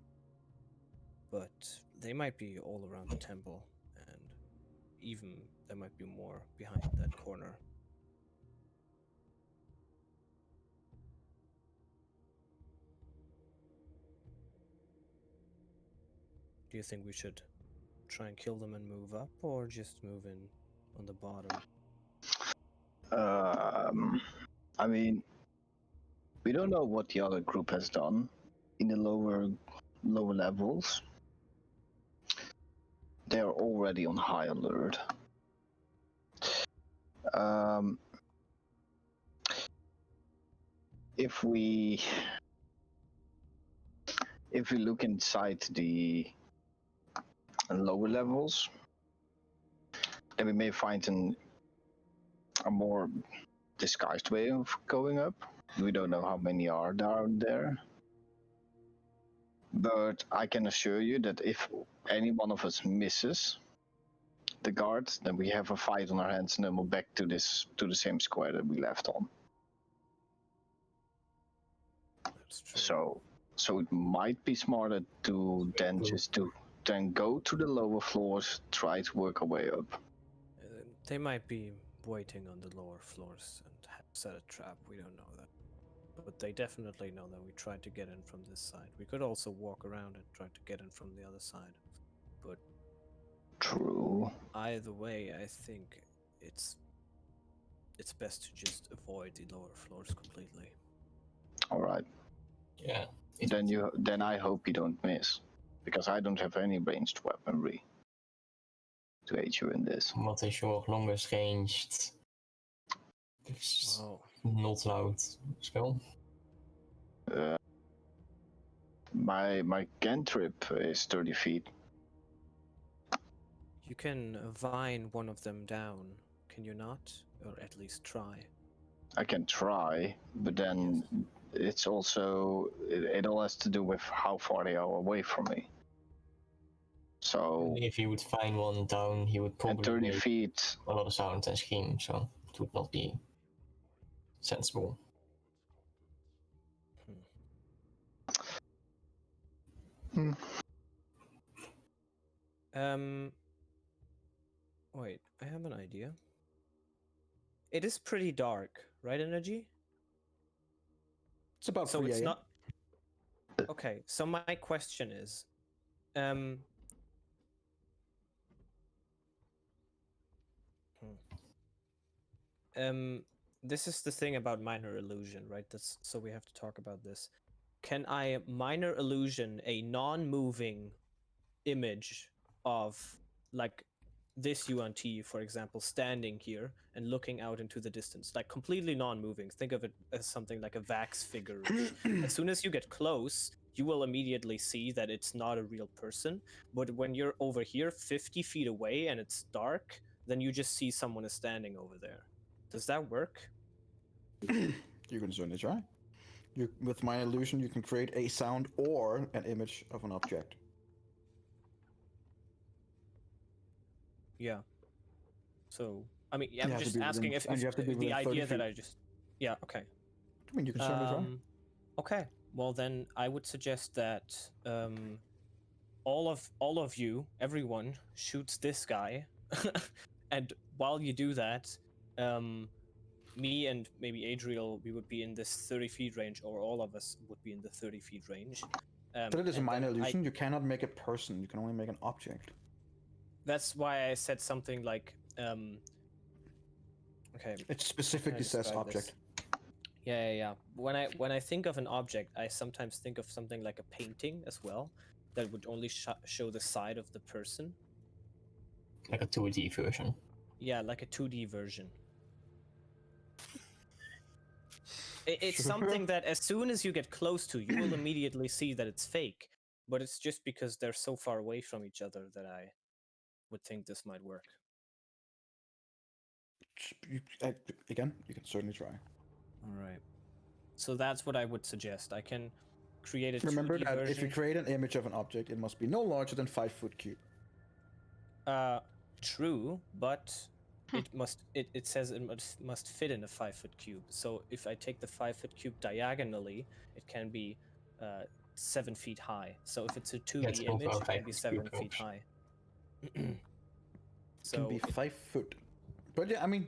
Speaker 3: But they might be all around the temple, and even there might be more behind that corner. Do you think we should try and kill them and move up, or just move in on the bottom?
Speaker 7: I mean, we don't know what the other group has done in the lower levels. They are already on high alert. If we look inside the lower levels, then we may find a more disguised way of going up. We don't know how many are down there. But I can assure you that if any one of us misses the guard, then we have a fight on our hands, and then we're back to the same square that we left on.
Speaker 3: That's true.
Speaker 7: So it might be smarter to then go to the lower floors, try to work our way up.
Speaker 3: They might be waiting on the lower floors and have set a trap. We don't know that. But they definitely know that we tried to get in from this side. We could also walk around and try to get in from the other side. But
Speaker 7: True.
Speaker 3: either way, I think it's best to just avoid the lower floors completely.
Speaker 7: All right.
Speaker 4: Yeah.
Speaker 7: Then I hope you don't miss, because I don't have any ranged weaponry to aid you in this.
Speaker 4: What is your longest ranged? It's
Speaker 3: Wow.
Speaker 4: not loud spell.
Speaker 7: My cantrip is 30 feet.
Speaker 3: You can vine one of them down, can you not? Or at least try.
Speaker 7: I can try, but then it's also it all has to do with how far they are away from me. So
Speaker 4: If you would find one down, he would
Speaker 7: at
Speaker 4: probably
Speaker 7: 30
Speaker 4: make
Speaker 7: feet,
Speaker 4: a lot of sound and scream, so it would not be sensible.
Speaker 3: Wait, I have an idea. It is pretty dark, right, Energy?
Speaker 1: It's about
Speaker 3: So
Speaker 1: 3
Speaker 3: it's
Speaker 1: a.m.
Speaker 3: not. Okay, so my question is, this is the thing about minor illusion, right? So we have to talk about this. Can I minor illusion a non-moving image of, like, this UNT, for example, standing here and looking out into the distance, like completely non-moving? Think of it as something like a wax figure. As soon as you get close, you will immediately see that it's not a real person. But when you're over here 50 feet away and it's dark, then you just see someone is standing over there. Does that work?
Speaker 1: You can certainly try. With my illusion, you can create a sound or an image of an object.
Speaker 3: Yeah. So, I mean, I'm
Speaker 1: You have to
Speaker 3: just
Speaker 1: be
Speaker 3: asking
Speaker 1: within-
Speaker 3: if
Speaker 1: and you have to be
Speaker 3: the
Speaker 1: within 30
Speaker 3: idea that
Speaker 1: feet.
Speaker 3: I just... Yeah, okay.
Speaker 1: I mean, you can certainly try.
Speaker 3: Okay, well then I would suggest that all of you, everyone, shoots this guy, and while you do that, me and maybe Adriel, we would be in this 30 feet range, or all of us would be in the 30 feet range.
Speaker 1: But it is a
Speaker 3: and
Speaker 1: minor
Speaker 3: then
Speaker 1: illusion. You cannot make a person. You can only make an object.
Speaker 3: That's why I said something like, okay.
Speaker 1: It specifically says
Speaker 3: describe
Speaker 1: object.
Speaker 3: this? Yeah. When I think of an object, I sometimes think of something like a painting as well, that would only show the side of the person.
Speaker 4: Like a 2D version.
Speaker 3: Yeah, like a 2D version. It's
Speaker 1: Sure.
Speaker 3: something that as soon as you get close to, you will immediately see that it's fake. But it's just because they're so far away from each other that I would think this might work.
Speaker 1: Again, you can certainly try.
Speaker 3: All right. So that's what I would suggest. I can create a
Speaker 1: Remember
Speaker 3: 2D
Speaker 1: that
Speaker 3: version.
Speaker 1: if you create an image of an object, it must be no larger than 5 foot cube.
Speaker 3: True, but it says it must fit in a 5 foot cube. So if I take the 5 foot cube diagonally, it can be 7 feet high. So if it's a 2D image, it can be 7 feet high.
Speaker 1: So it can be 5 foot. But yeah, I mean,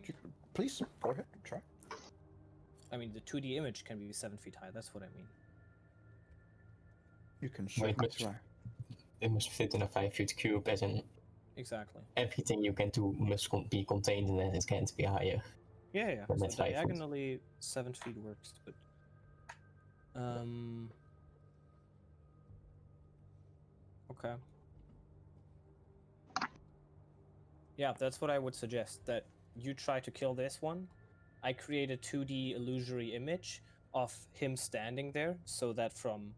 Speaker 1: please go ahead, try.
Speaker 3: I mean, the 2D image can be 7 feet high. That's what I mean.
Speaker 1: You can certainly try.
Speaker 4: It must fit in a 5 foot cube, as in
Speaker 3: exactly
Speaker 4: everything you can do must be contained in it. It can't be higher.
Speaker 3: Yeah.
Speaker 4: So
Speaker 3: diagonally 7 feet works, but okay. Yeah, that's what I would suggest. That you try to kill this one. I create a 2D illusory image of him standing there, so that from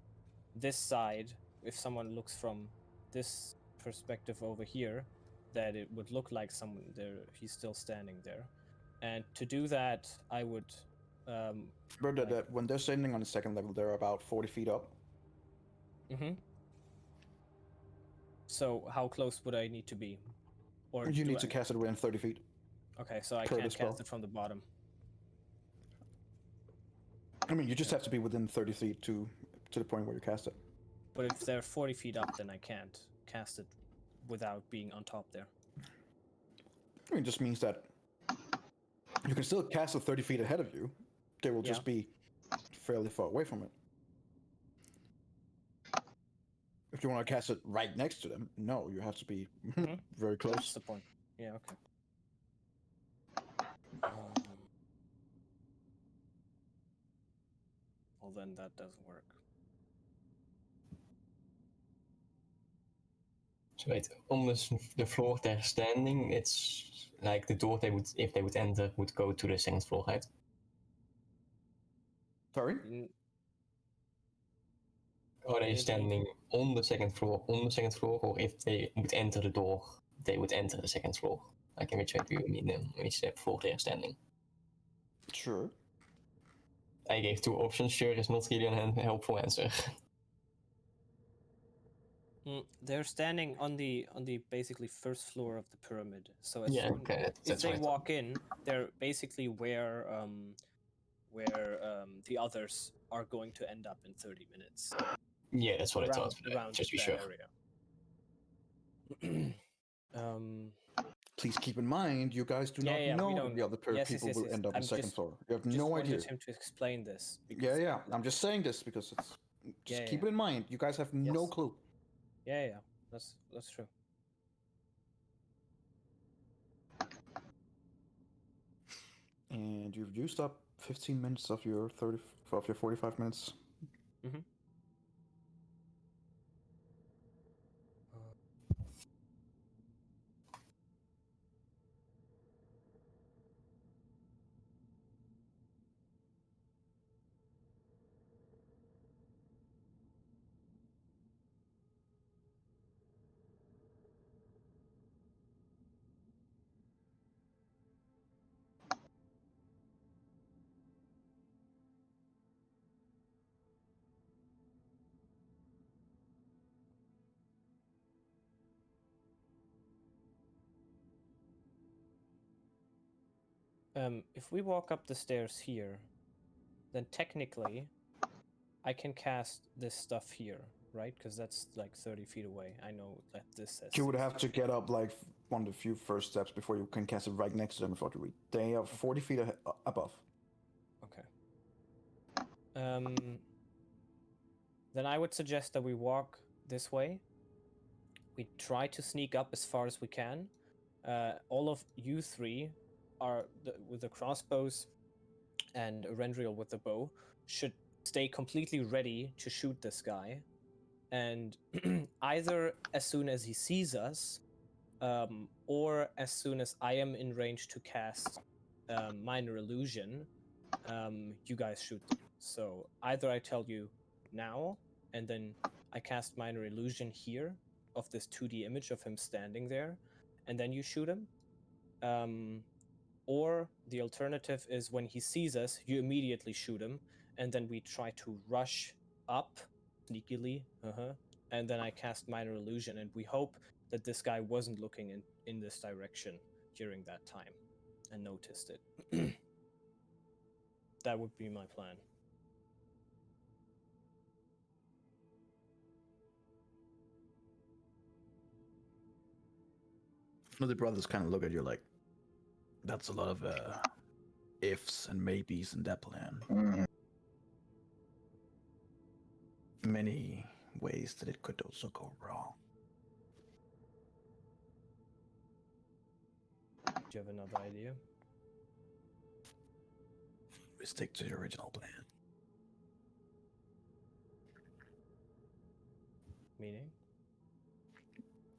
Speaker 3: this side, if someone looks from this perspective over here, that it would look like someone there. He's still standing there, and to do that, I would.
Speaker 1: Remember that when they're standing on the second level, they're about 40 feet up.
Speaker 3: Mm-hmm. So how close would I need to be? Or
Speaker 1: You need to cast it within 30 feet.
Speaker 3: Okay, so I
Speaker 1: per the
Speaker 3: can't
Speaker 1: spell.
Speaker 3: cast it from the bottom.
Speaker 1: I mean, you just have to be within 30 feet to the point where you cast it.
Speaker 3: But if they're 40 feet up, then I can't cast it without being on top there.
Speaker 1: I mean, it just means that you can still cast it 30 feet ahead of you. They will just be fairly far away from it. If you want to cast it right next to them, no, you have to be very close.
Speaker 3: That's the point. Yeah, okay. Well, then that doesn't work.
Speaker 4: So wait, on the floor they're standing, it's like the door they would, if they would enter, would go to the second floor, right?
Speaker 1: Sorry?
Speaker 4: Are they standing on the second floor, or if they would enter the door, they would enter the second floor? Like in which way do you mean them? Which floor they are standing?
Speaker 1: Sure.
Speaker 4: I gave two options. Sure is not really a helpful answer.
Speaker 3: They're standing on the basically first floor of the pyramid. So
Speaker 4: Yeah, okay,
Speaker 3: if they
Speaker 4: right.
Speaker 3: walk in, they're basically where the others are going to end up in 30 minutes.
Speaker 4: Yeah, that's what I thought.
Speaker 3: Around
Speaker 4: just be
Speaker 3: that
Speaker 4: sure.
Speaker 3: Area.
Speaker 1: Please keep in mind, you guys do not know the other people will end up on the second floor. You have no idea.
Speaker 3: Just wanted him to explain this.
Speaker 1: Yeah. I'm just saying this because it's. Just keep it in mind. You guys have no clue.
Speaker 3: Yeah. That's true.
Speaker 1: And you've used up 15 minutes of your 45 minutes.
Speaker 3: Mm-hmm. If we walk up the stairs here, then technically I can cast this stuff here, right? Because that's like 30 feet away. I know that this says.
Speaker 1: You would have to get up like one of the few first steps before you can cast it right next to them before you reach. They are 40 feet above.
Speaker 3: Okay. Then I would suggest that we walk this way. We try to sneak up as far as we can. All of you three are with the crossbows and Rendriel with the bow should stay completely ready to shoot this guy. And either as soon as he sees us, or as soon as I am in range to cast Minor Illusion, you guys shoot them. So either I tell you now, and then I cast Minor Illusion here of this 2D image of him standing there, and then you shoot him. Or the alternative is when he sees us, you immediately shoot him, and then we try to rush up sneakily, and then I cast Minor Illusion, and we hope that this guy wasn't looking in this direction during that time and noticed it. That would be my plan.
Speaker 1: The brothers kind of look at you like, that's a lot of ifs and maybes in that plan.
Speaker 7: Mm.
Speaker 1: Many ways that it could also go wrong.
Speaker 3: Do you have another idea?
Speaker 1: We stick to the original plan.
Speaker 3: Meaning?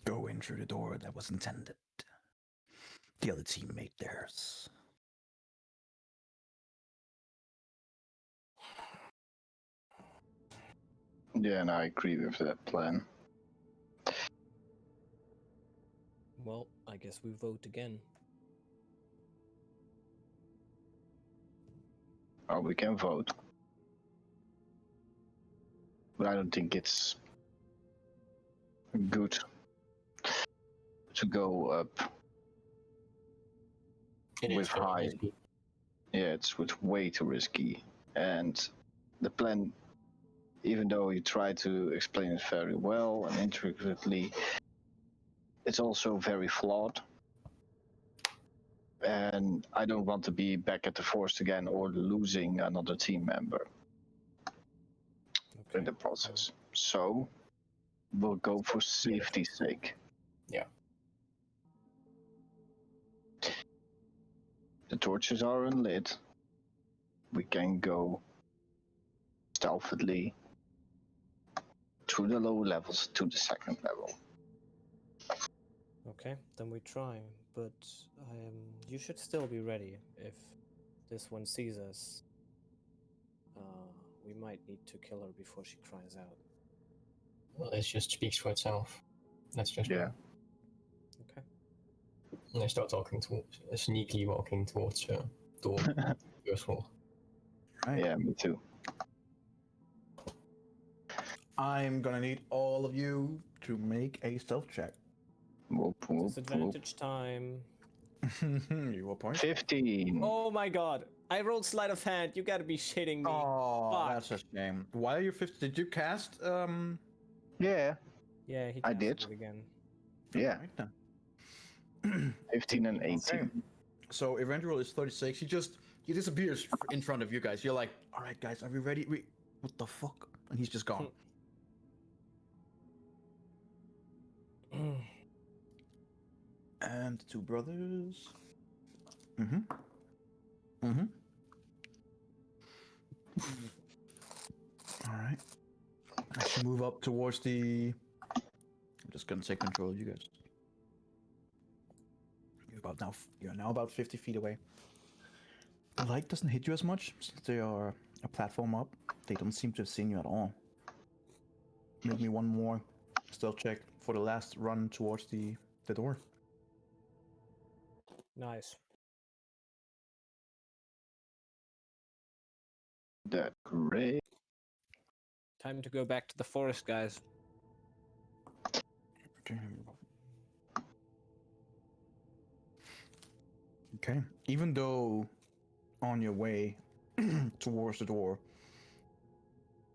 Speaker 1: Go in through the door that was intended. The other team made theirs.
Speaker 7: Yeah, and I agree with that plan.
Speaker 3: Well, I guess we vote again.
Speaker 7: Or we can vote. But I don't think it's good to go up
Speaker 4: It
Speaker 7: with
Speaker 4: is very
Speaker 7: high.
Speaker 4: risky.
Speaker 7: Yeah, it's way too risky. And the plan, even though you try to explain it very well and intricately, it's also very flawed. And I don't want to be back at the forest again or losing another team member in the process. So we'll go for safety's sake.
Speaker 4: Yeah.
Speaker 7: The torches are unlit. We can go stealthily through the low levels to the second level.
Speaker 3: Okay, then we try. But you should still be ready if this one sees us. We might need to kill her before she cries out.
Speaker 4: Well, it just speaks for itself. That's just
Speaker 7: Yeah.
Speaker 3: Okay.
Speaker 4: And I start talking sneakily walking towards door first floor.
Speaker 1: Right.
Speaker 7: Yeah, me too.
Speaker 1: I'm gonna need all of you to make a stealth check.
Speaker 7: Whoop, whoop, whoop.
Speaker 3: Disadvantage time.
Speaker 1: You will point.
Speaker 7: 15.
Speaker 3: Oh my god! I rolled sleight of hand. You gotta be shitting me.
Speaker 1: Oh,
Speaker 3: Fuck.
Speaker 1: that's a shame. Why are you 50? Did you cast?
Speaker 7: Yeah,
Speaker 3: Yeah, he
Speaker 7: I
Speaker 3: casted
Speaker 7: did.
Speaker 3: it again.
Speaker 7: yeah.
Speaker 1: Right then.
Speaker 7: 15 and 18.
Speaker 1: Okay. So Eventual is 36. He disappears in front of you guys. You're like, all right, guys, are we ready? What the fuck? And he's just gone. And the two brothers. Mm-hmm. All right. I should move up towards the. I'm just gonna take control of you guys. You're now about 50 feet away. The light doesn't hit you as much since they are a platform up. They don't seem to have seen you at all. Make me one more stealth check for the last run towards the door.
Speaker 3: Nice.
Speaker 7: That's great.
Speaker 3: Time to go back to the forest, guys.
Speaker 1: Okay. Okay. Even though on your way towards the door,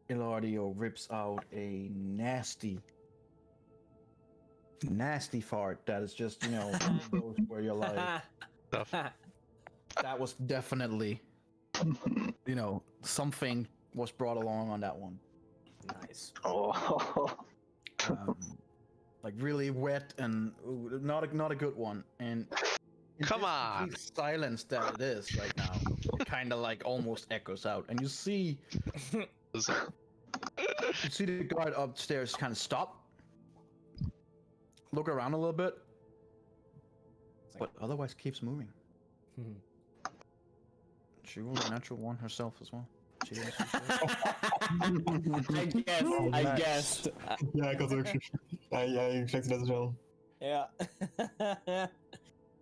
Speaker 1: Ilario rips out a nasty fart that is just, those where you're like, that was definitely, something was brought along on that one.
Speaker 3: Nice.
Speaker 7: Oh.
Speaker 1: Like really wet and not a good one. And
Speaker 5: Come on.
Speaker 1: complete silence that it is right now. It kind of like almost echoes out, and you see the guard upstairs kind of stop, look around a little bit, but otherwise keeps moving. She rolled a natural one herself as well. She didn't
Speaker 3: I guessed.
Speaker 4: Ja, ik had ook. Ja, ik checkte dat as well.
Speaker 3: Yeah.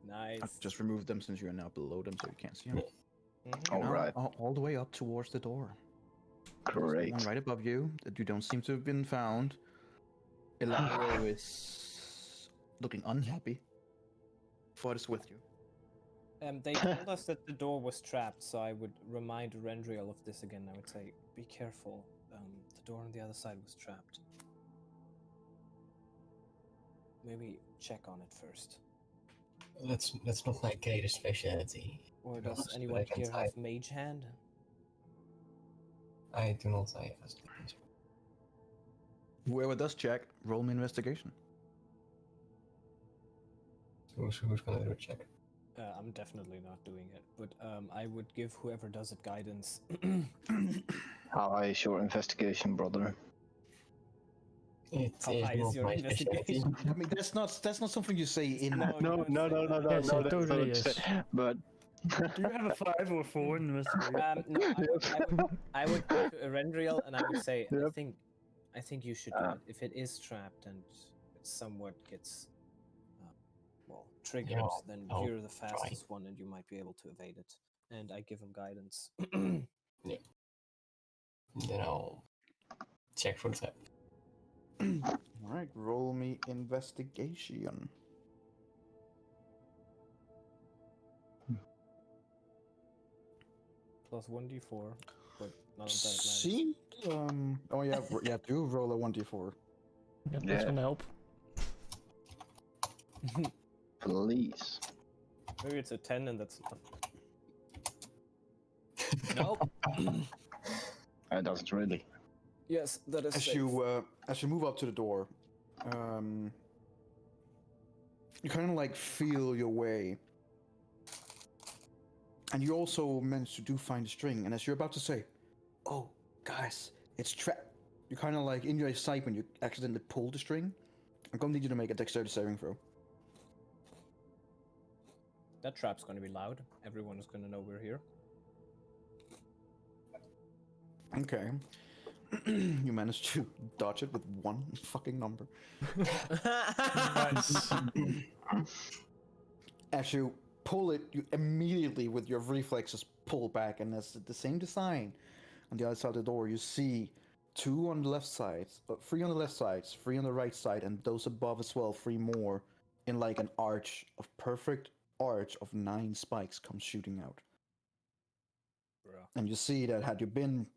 Speaker 3: Nice.
Speaker 1: I've just removed them since you are now below them, so you can't see them.
Speaker 7: All
Speaker 1: Now,
Speaker 7: right.
Speaker 1: all the way up towards the door.
Speaker 7: Great.
Speaker 1: One right above you that you don't seem to have been found. Eladio is looking unhappy. Ford is with you.
Speaker 3: They told us that the door was trapped, so I would remind Rendriel of this again. I would say, be careful. The door on the other side was trapped. Maybe check on it first.
Speaker 4: That's not my greatest specialty.
Speaker 3: Or
Speaker 4: No,
Speaker 3: does
Speaker 4: but
Speaker 3: anyone
Speaker 4: I can
Speaker 3: here
Speaker 4: type.
Speaker 3: have Mage Hand?
Speaker 4: I do not have as
Speaker 1: Whoever does check, roll me investigation.
Speaker 4: who's gonna do a check?
Speaker 3: I'm definitely not doing it, but I would give whoever does it guidance.
Speaker 7: How high is your investigation, brother?
Speaker 4: It
Speaker 3: How
Speaker 4: is
Speaker 3: high is
Speaker 4: not
Speaker 3: your
Speaker 4: my specialty.
Speaker 3: investigation?
Speaker 1: I mean, that's not something you say in.
Speaker 3: No,
Speaker 7: No, no, no, no, no,
Speaker 6: Yes,
Speaker 7: no.
Speaker 6: it
Speaker 7: that's
Speaker 6: totally
Speaker 7: not
Speaker 6: is.
Speaker 7: But
Speaker 9: Do you have a 5 or 4 in investigation?
Speaker 3: No, I would go to Rendriel and I would say,
Speaker 7: Yep.
Speaker 3: I think you should do it. If it is trapped and it somewhat gets triggers,
Speaker 4: Yeah,
Speaker 3: then
Speaker 4: I'll
Speaker 3: you're the
Speaker 4: try.
Speaker 3: fastest one and you might be able to evade it. And I give him guidance.
Speaker 4: Then I'll check for the trap.
Speaker 1: Alright, roll me investigation.
Speaker 3: Plus 1d4, but none of that matters.
Speaker 1: See? Oh yeah, yeah, do roll a 1d4.
Speaker 6: Yep, that's gonna help.
Speaker 7: Please.
Speaker 3: Maybe it's a 10 and that's enough. Nope.
Speaker 7: It doesn't really.
Speaker 3: Yes, that is
Speaker 1: As
Speaker 3: safe.
Speaker 1: you move up to the door, you kind of like feel your way, and you also manage to find the string. And as you're about to say, "Oh, guys, it's trapped," you kind of like in your excitement, you accidentally pull the string. I'm gonna need you to make a dexterity saving throw.
Speaker 3: That trap's going to be loud. Everyone is going to know we're here.
Speaker 1: Okay. You managed to dodge it with one fucking number.
Speaker 6: Nice.
Speaker 1: As you pull it, you immediately, with your reflexes, pull back, and as the same design on the other side of the door, you see 2 on the left side, 3 on the left side, 3 on the right side, and those above as well, 3 more, in like an arch of perfect arch of 9 spikes come shooting out.
Speaker 3: Bruh.
Speaker 1: And you see that had you been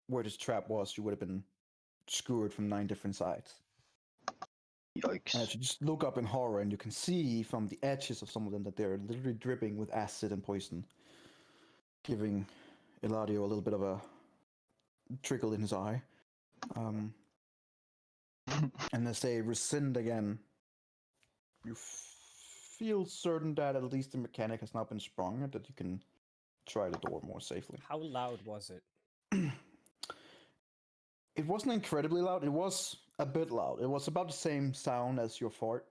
Speaker 1: where this trap was, you would have been skewered from 9 different sides. And as
Speaker 7: Yikes.
Speaker 1: you just look up in horror, and you can see from the edges of some of them that they're literally dripping with acid and poison, giving Eladio a little bit of a trickle in his eye. And as they rescind again, you feel certain that at least the mechanic has now been sprung, and that you can try the door more safely.
Speaker 3: How loud was it?
Speaker 1: It wasn't incredibly loud. It was a bit loud. It was about the same sound as your fart.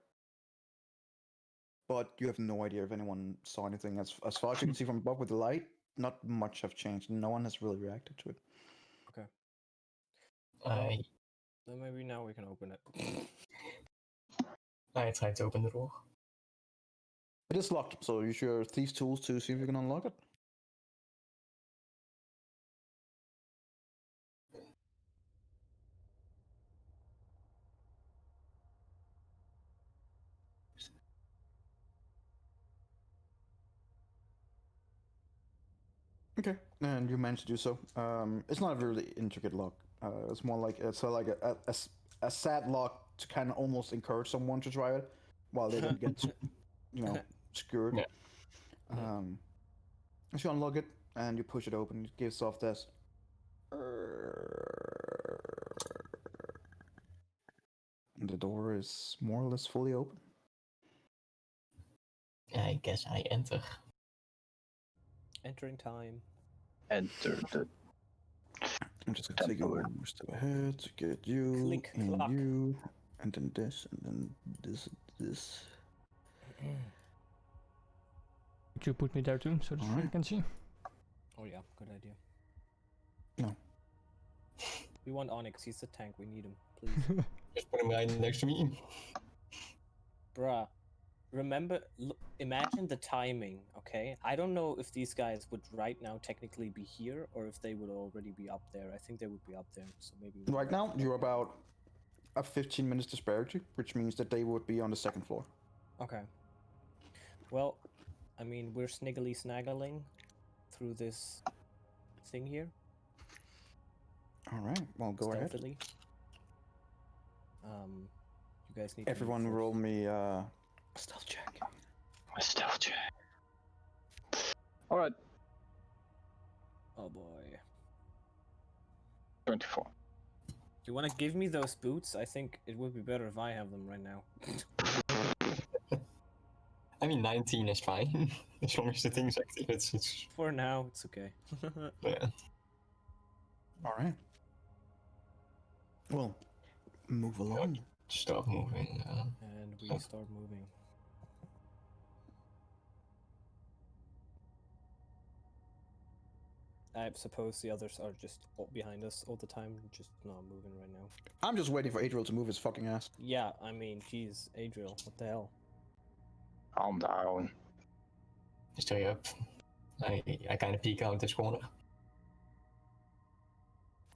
Speaker 1: But you have no idea if anyone saw anything. As far as you can see from above with the light, not much have changed. No one has really reacted to it.
Speaker 3: Okay.
Speaker 4: I
Speaker 3: Then maybe now we can open it.
Speaker 4: try to open the door.
Speaker 1: It is locked, so use your thieves' tools to see if you can unlock it. Okay, and you managed to do so. It's not a really intricate lock. It's more like a sad lock to kind of almost encourage someone to try it, while they don't get, skewered.
Speaker 4: Yeah.
Speaker 1: As you unlock it and you push it open, it gives off this. And the door is more or less fully open.
Speaker 4: I guess I enter.
Speaker 3: Entering time.
Speaker 7: Enter the.
Speaker 1: I'm just gonna take you one more step ahead to get you,
Speaker 3: Click,
Speaker 1: and
Speaker 3: clock.
Speaker 1: you, and then this, and then this.
Speaker 6: Could you put me there too, so that
Speaker 1: Alright.
Speaker 6: you can see?
Speaker 3: Oh yeah, good idea.
Speaker 1: No.
Speaker 3: We want Onyx, he's the tank, we need him, please.
Speaker 4: Just put him right next to me.
Speaker 3: Bruh, remember, imagine the timing, okay? I don't know if these guys would right now technically be here, or if they would already be up there. I think they would be up there, so maybe...
Speaker 1: Right now, you're about a 15 minutes disparity, which means that they would be on the 2nd floor.
Speaker 3: Okay. Well, I mean, we're sniggly-snaggling through this thing here.
Speaker 1: Alright, well, go ahead.
Speaker 3: Stealthily. You guys need
Speaker 1: Everyone
Speaker 3: to move
Speaker 1: roll
Speaker 3: first.
Speaker 1: me a stealth check.
Speaker 7: A stealth check. Alright,
Speaker 3: Oh boy.
Speaker 7: 24.
Speaker 3: You want to give me those boots? I think it would be better if I have them right now.
Speaker 4: I mean, 19 is fine. As long as the thing's active, it's
Speaker 3: For now, it's okay.
Speaker 4: yeah.
Speaker 1: Alright. Well, move along.
Speaker 4: Start moving.
Speaker 3: And we start moving. I suppose the others are just behind us all the time, just not moving right now.
Speaker 1: I'm just waiting for Adriel to move his fucking ass.
Speaker 3: Yeah, I mean, geez, Adriel, what the hell?
Speaker 7: Calm down.
Speaker 4: Stay up. I kind of peek out this corner.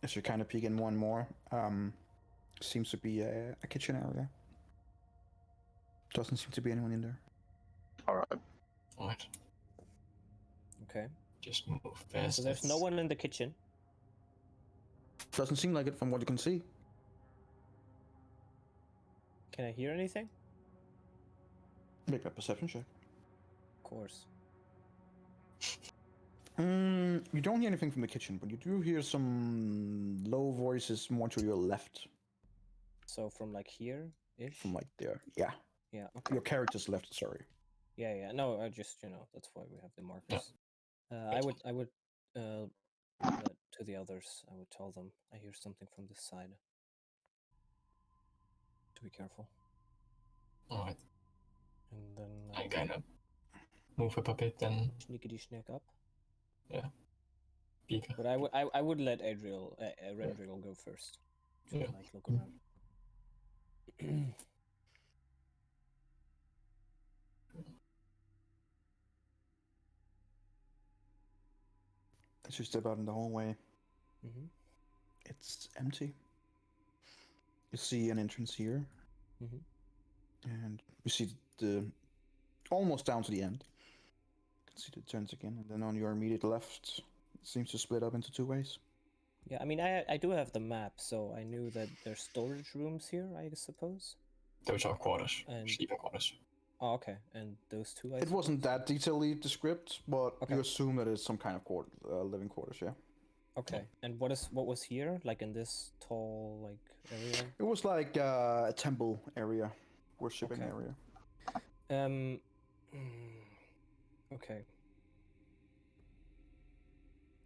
Speaker 1: As you kind of peek in one more, seems to be a kitchen area. Doesn't seem to be anyone in there.
Speaker 4: Alright,
Speaker 3: Okay.
Speaker 4: just move fast.
Speaker 3: So there's no one in the kitchen.
Speaker 1: Doesn't seem like it from what you can see.
Speaker 3: Can I hear anything?
Speaker 1: Make a perception check.
Speaker 3: Of course.
Speaker 1: You don't hear anything from the kitchen, but you do hear some low voices more to your left.
Speaker 3: So from like here-ish?
Speaker 1: From like there. Yeah.
Speaker 3: Yeah, okay.
Speaker 1: Your character's left, sorry.
Speaker 3: Yeah. No, I just, that's why we have the markers. I would to the others, I would tell them I hear something from this side. To be careful.
Speaker 4: Alright,
Speaker 3: And then
Speaker 4: I kind of move up a bit and
Speaker 3: sneakity snack up.
Speaker 4: peek.
Speaker 3: But I would let Rendriel go first. To
Speaker 4: Yeah.
Speaker 3: like look around.
Speaker 1: As you step out in the hallway,
Speaker 3: Mm-hmm.
Speaker 1: it's empty. You see an entrance here, and you see the almost down to the end. You can see the turns again, and then on your immediate left, it seems to split up into two ways.
Speaker 3: Yeah, I mean, I do have the map, so I knew that there's storage rooms here, I suppose.
Speaker 4: Those are quarters,
Speaker 3: And-
Speaker 4: sleeping quarters.
Speaker 3: Oh, okay. And those two,
Speaker 1: It wasn't that detailedly described, but
Speaker 3: Okay.
Speaker 1: you assume that it's some kind of living quarters, yeah.
Speaker 3: Okay. And what was here, like in this tall like area?
Speaker 1: It was like a temple area, worshipping
Speaker 3: Okay.
Speaker 1: area.
Speaker 3: Okay.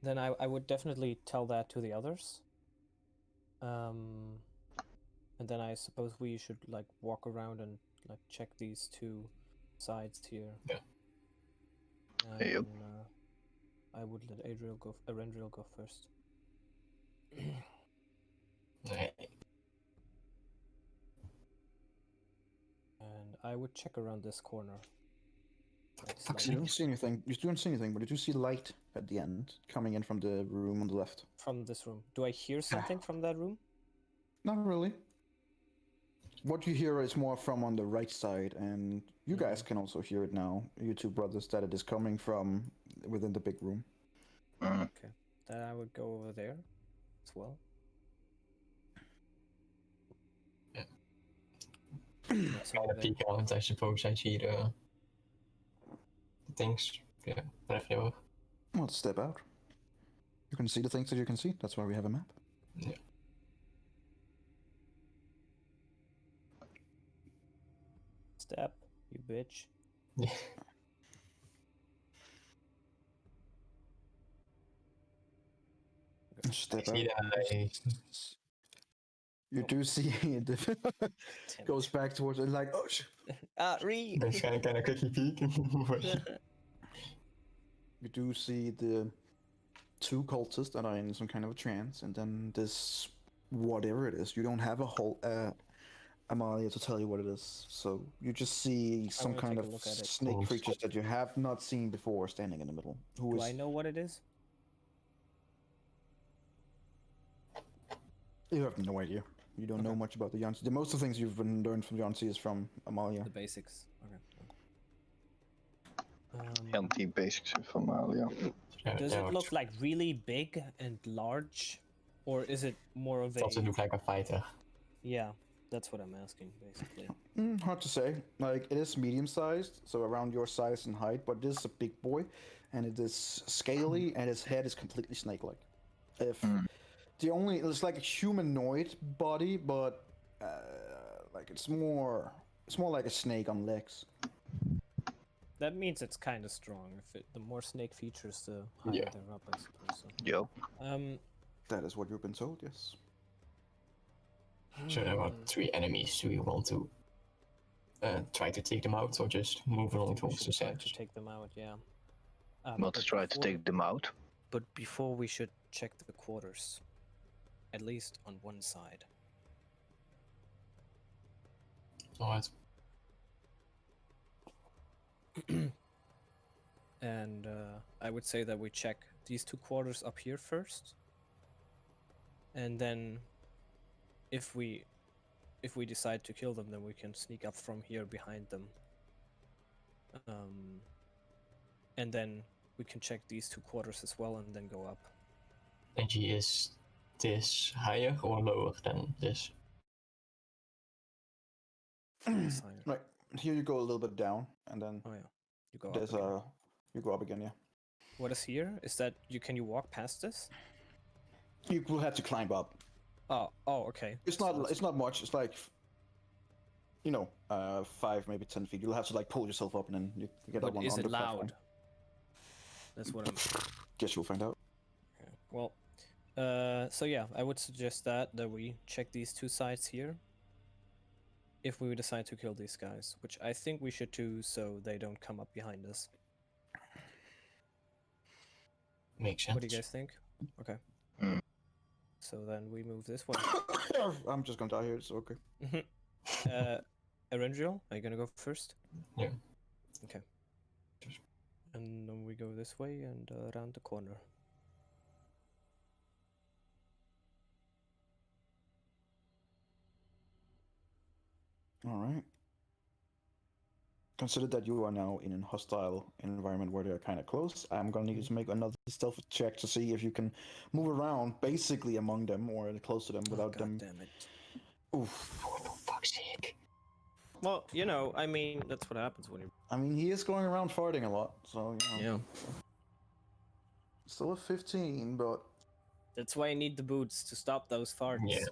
Speaker 3: Then I would definitely tell that to the others. And then I suppose we should like walk around and like check these two sides here.
Speaker 4: Yeah.
Speaker 3: And,
Speaker 7: Yep.
Speaker 3: I would let Rendriel go first. And I would check around this corner. Like
Speaker 4: fuck's
Speaker 1: You
Speaker 3: slightly
Speaker 1: don't see anything. You don't see anything, but you do see light at the end coming in from the room on the left.
Speaker 3: from this room. Do I hear something from that room?
Speaker 1: Not really. What you hear is more from on the right side, and you guys can also hear it now, you two brothers, that it is coming from within the big room.
Speaker 3: Okay. Then I would go over there as well. That's
Speaker 4: Kind
Speaker 3: over
Speaker 4: of
Speaker 3: there.
Speaker 4: peek out, I suppose I see the things. Yeah, whatever they were.
Speaker 1: Well, step out. You can see the things that you can see. That's why we have a map.
Speaker 4: Yeah.
Speaker 3: Step, you bitch.
Speaker 4: Yeah.
Speaker 1: Step
Speaker 4: See
Speaker 1: out.
Speaker 4: that
Speaker 1: You do see it goes back towards it, like, oh shit.
Speaker 3: Re.
Speaker 4: I kind of quickly peek.
Speaker 1: You do see the two cultists that are in some kind of a trance, and then this whatever it is. You don't have a whole Amalia to tell you what it is, so you just see some
Speaker 3: gonna
Speaker 1: kind
Speaker 3: take a
Speaker 1: of
Speaker 3: look at it.
Speaker 1: snake
Speaker 4: Oh,
Speaker 1: creatures that you have not seen before standing in the middle. Who
Speaker 3: Do
Speaker 1: is?
Speaker 3: I know what it is?
Speaker 1: You have no idea. You don't know
Speaker 3: Okay.
Speaker 1: much about the Yancy. The most of the things you've been learned from Yancy is from Amalia.
Speaker 3: The basics. Okay.
Speaker 7: Anti-basics from Alia.
Speaker 3: Does it look like really big and large, or is it more of
Speaker 4: It
Speaker 3: a?
Speaker 4: also look like a fighter.
Speaker 3: Yeah, that's what I'm asking, basically.
Speaker 1: Hard to say. Like, it is medium-sized, so around your size and height, but it is a big boy, and it is scaly, and its head is completely snake-like. It's like a humanoid body, but like it's more like a snake on legs.
Speaker 3: That means it's kind of strong. The more snake features, the higher
Speaker 4: Yeah.
Speaker 3: they're up, I suppose. So.
Speaker 7: Yep.
Speaker 1: That is what you've been told, yes.
Speaker 4: So there are 3 enemies. Do we want to try to take them out or just move along
Speaker 3: We
Speaker 4: towards
Speaker 3: should
Speaker 4: the
Speaker 3: try
Speaker 4: side?
Speaker 3: to take them out, yeah.
Speaker 7: Not to
Speaker 3: But
Speaker 7: try to
Speaker 3: before-
Speaker 7: take them out.
Speaker 3: But before we should check the quarters, at least on one side.
Speaker 4: Alright.
Speaker 3: And I would say that we check these 2 quarters up here first. And then if we decide to kill them, then we can sneak up from here behind them. And then we can check these 2 quarters as well and then go up.
Speaker 4: Energy, is this higher or lower than this?
Speaker 3: It's higher.
Speaker 1: Right here, you go a little bit down, and then
Speaker 3: Oh yeah, you go
Speaker 1: there's
Speaker 3: up again.
Speaker 1: you go up again. Yeah,
Speaker 3: What is here? Is that can you walk past this?
Speaker 1: you will have to climb up.
Speaker 3: Oh, okay.
Speaker 1: It's
Speaker 3: So
Speaker 1: not
Speaker 3: that's-
Speaker 1: it's not much. It's like 5 maybe 10 feet. You'll have to like pull yourself up, and then you get
Speaker 3: But
Speaker 1: up on
Speaker 3: is
Speaker 1: on
Speaker 3: it
Speaker 1: the platform.
Speaker 3: loud? That's what I'm.
Speaker 1: Guess you'll find out.
Speaker 3: Okay. Well, so yeah, I would suggest that we check these 2 sides here. If we decide to kill these guys, which I think we should do, so they don't come up behind us.
Speaker 4: Makes sense.
Speaker 3: What do you guys think? Okay. So then we move this way.
Speaker 1: I'm just gonna die here. It's okay.
Speaker 3: Erendriel, are you gonna go first?
Speaker 4: Yeah.
Speaker 3: Okay. And then we go this way and around the corner.
Speaker 1: All right. Consider that you are now in a hostile environment where they're kind of close. I'm gonna need you to make another stealth check to see if you can move around, basically among them or close to them, without
Speaker 3: God
Speaker 1: them.
Speaker 3: damn it.
Speaker 1: Oof.
Speaker 4: For fuck's sake.
Speaker 3: Well, I mean, that's what happens when you.
Speaker 1: I mean, he is going around farting a lot, so
Speaker 3: Yeah.
Speaker 1: Still a 15, but
Speaker 3: That's why I need the boots to stop those farts.
Speaker 4: Yeah.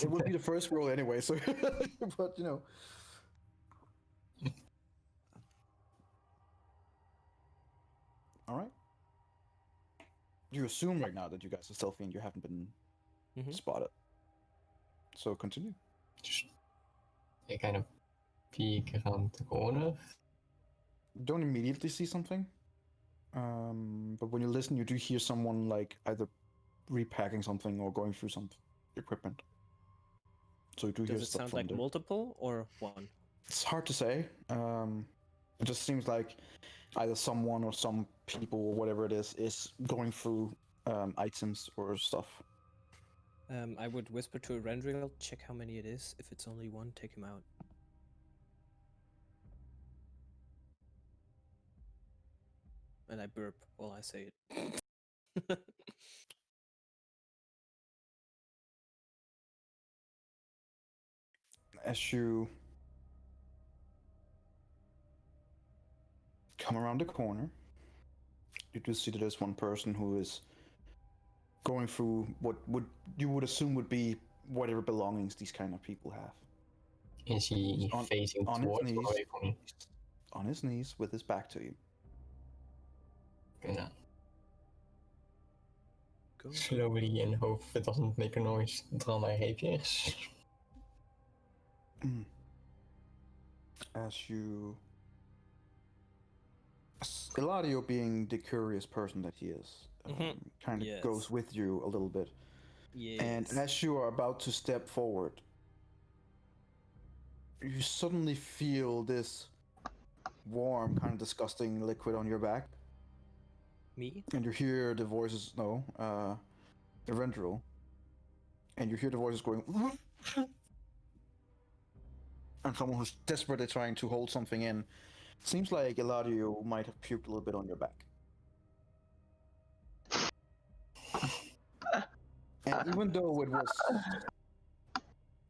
Speaker 1: it would be the first roll anyway. So, but All right. You assume right now that you guys are stealthy and you haven't been spotted. So continue.
Speaker 4: Just I kind of peek around the corner.
Speaker 1: You don't immediately see something. But when you listen, you do hear someone like either repacking something or going through some equipment. So you do hear
Speaker 3: Does it
Speaker 1: stuff
Speaker 3: sound
Speaker 1: from
Speaker 3: like
Speaker 1: there.
Speaker 3: multiple or one?
Speaker 1: It's hard to say. It just seems like either someone or some people or whatever it is going through items or stuff.
Speaker 3: I would whisper to Erendriel, check how many it is. If it's only one, take him out. And I burp while I say it.
Speaker 1: As you come around the corner, you do see that there's one person who is going through what you would assume would be whatever belongings these kind of people have.
Speaker 4: Is he facing
Speaker 1: on his
Speaker 4: towards or
Speaker 1: knees.
Speaker 4: away from me?
Speaker 1: On his knees with his back to you.
Speaker 4: Gonna
Speaker 3: Go.
Speaker 4: slowly and hope it doesn't make a noise, draw my rapiers.
Speaker 1: As you... Eladio, being the curious person that he is, kind of goes with you a little bit.
Speaker 3: Yes.
Speaker 1: And as you are about to step forward, you suddenly feel this warm, kind of disgusting liquid on your back.
Speaker 3: Me?
Speaker 1: And you hear the voices, Erendriel. And you hear the voices going... And someone who's desperately trying to hold something in. Seems like Eladio might have puked a little bit on your back. And even though it was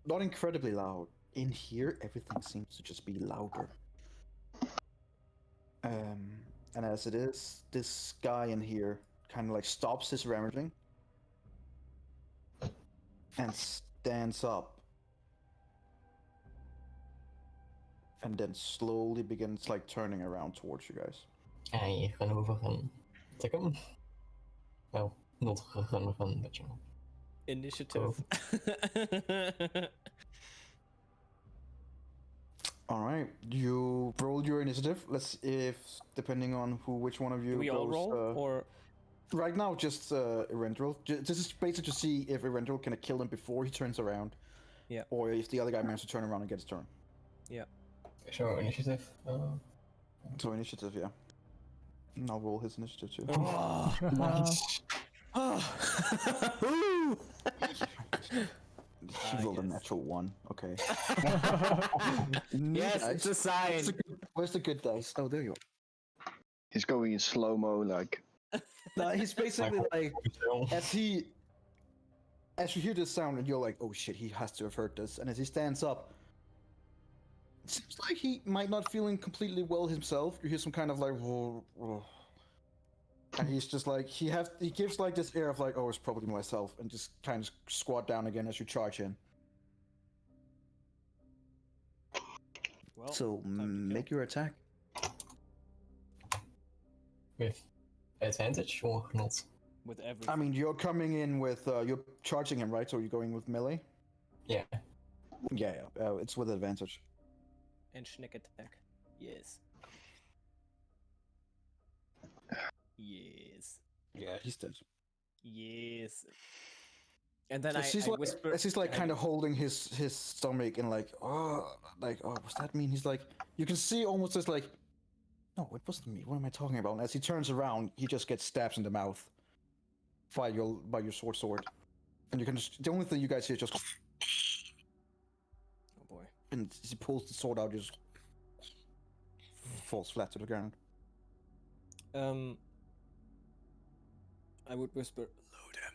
Speaker 1: not incredibly loud, in here everything seems to just be louder. And as it is, this guy in here kind of like stops his rummaging and stands up. And then slowly begins like turning around towards you guys.
Speaker 4: I run over and take him. Well, not run, but you know.
Speaker 3: Initiative.
Speaker 1: All right, you rolled your initiative. Depending on which one of you
Speaker 3: Do we
Speaker 1: goes,
Speaker 3: all roll or
Speaker 1: right now just Erendriel. This is basically to see if Erendriel can kill him before he turns around.
Speaker 3: Yeah.
Speaker 1: Or if the other guy manages to turn around and get his turn.
Speaker 3: Yeah.
Speaker 4: Sure, initiative.
Speaker 8: So initiative, yeah. And I'll roll his initiative too.
Speaker 3: Oh,
Speaker 4: Nice.
Speaker 3: Woo!
Speaker 8: He rolled a
Speaker 3: yes.
Speaker 8: natural 1. Okay.
Speaker 3: Yes, it's a sign.
Speaker 8: Where's the good dice? Oh, there you are.
Speaker 7: He's going in slow-mo, like...
Speaker 1: No, he's basically like, as you hear this sound and you're like, oh shit, he has to have heard this. And as he stands up, it seems like he might not feeling completely well himself. You hear some kind of like, whoa, whoa. And he's just like, he gives like this air of like, oh, it's probably myself, and just kind of squat down again as you charge in.
Speaker 3: Well,
Speaker 1: So
Speaker 3: time to kill.
Speaker 1: make your attack.
Speaker 4: With advantage or not?
Speaker 3: With everything.
Speaker 1: I mean, you're coming in with, you're charging him, right? So you're going with melee?
Speaker 4: Yeah.
Speaker 1: Yeah, it's with advantage.
Speaker 3: And sneak attack. Yes. Yes.
Speaker 1: Yeah, he's dead.
Speaker 3: Yes. And then
Speaker 1: As
Speaker 3: I
Speaker 1: he's like,
Speaker 3: whisper.
Speaker 1: as he's like kind of holding his stomach and like, oh, what's that mean? He's like, you can see almost as like, no, it wasn't me. What am I talking about? And as he turns around, he just gets stabs in the mouth by your sword. And you can just, the only thing you guys hear is just,
Speaker 3: Oh boy.
Speaker 1: and as he pulls the sword out, just falls flat to the ground.
Speaker 3: I would whisper, load him.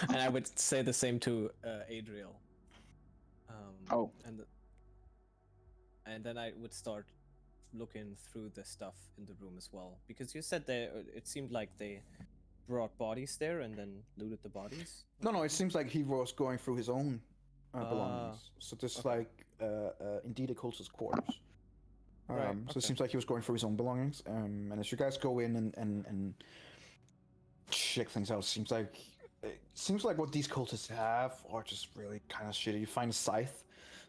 Speaker 3: And I would say the same to Adriel.
Speaker 7: Oh.
Speaker 3: And then I would start looking through the stuff in the room as well, because you said it seemed like they brought bodies there and then looted the bodies.
Speaker 1: No, it seems like he was going through his own belongings. So this is like indeed a cultist's quarters.
Speaker 3: Right,
Speaker 1: So it seems like he was going through his own belongings. And as you guys go in and check things out, it seems like what these cultists have are just really kind of shitty. You find a scythe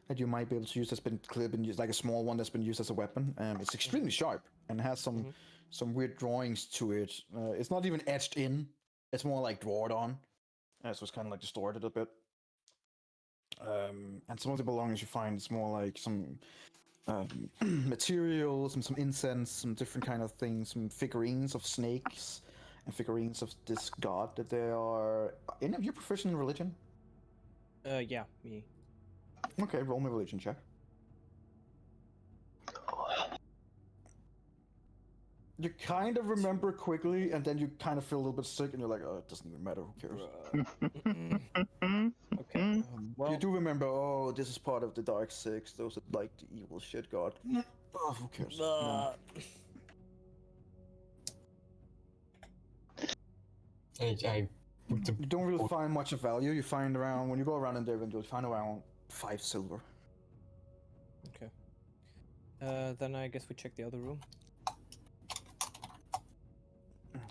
Speaker 1: that you might be able to use that's been used, like a small one that's been used as a weapon. It's extremely sharp and has some weird drawings to it. It's not even etched in; it's more like drawn on. So it's kind of like distorted a bit. And some of the belongings you find, it's more like some materials and some incense, some different kind of things, some figurines of snakes and figurines of this god that they are. Any of you proficient in religion?
Speaker 3: Yeah, me.
Speaker 1: Okay, roll me a religion check. You kind of remember quickly, and then you kind of feel a little bit sick, and you're like, oh, it doesn't even matter, who cares?
Speaker 3: Okay. Well,
Speaker 1: You do remember, oh, this is part of the Dark Six, those are like the evil shit god. Oh, who cares? No. You don't really find much of value. You find around, when you go around in there, you'll find around 5 silver.
Speaker 3: Okay. Then I guess we check the other room.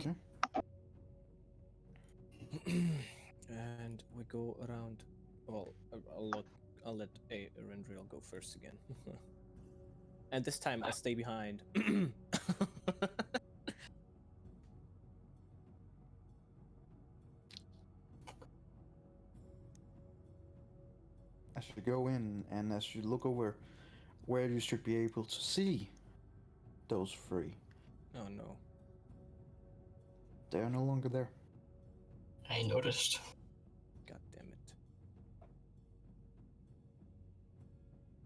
Speaker 1: Okay.
Speaker 3: And we go around. Well, I'll let Erendriel go first again. And this time I stay behind.
Speaker 1: As you go in and as you look over where you should be able to see those 3,
Speaker 3: Oh no.
Speaker 1: they are no longer there.
Speaker 4: I noticed.
Speaker 3: God damn it.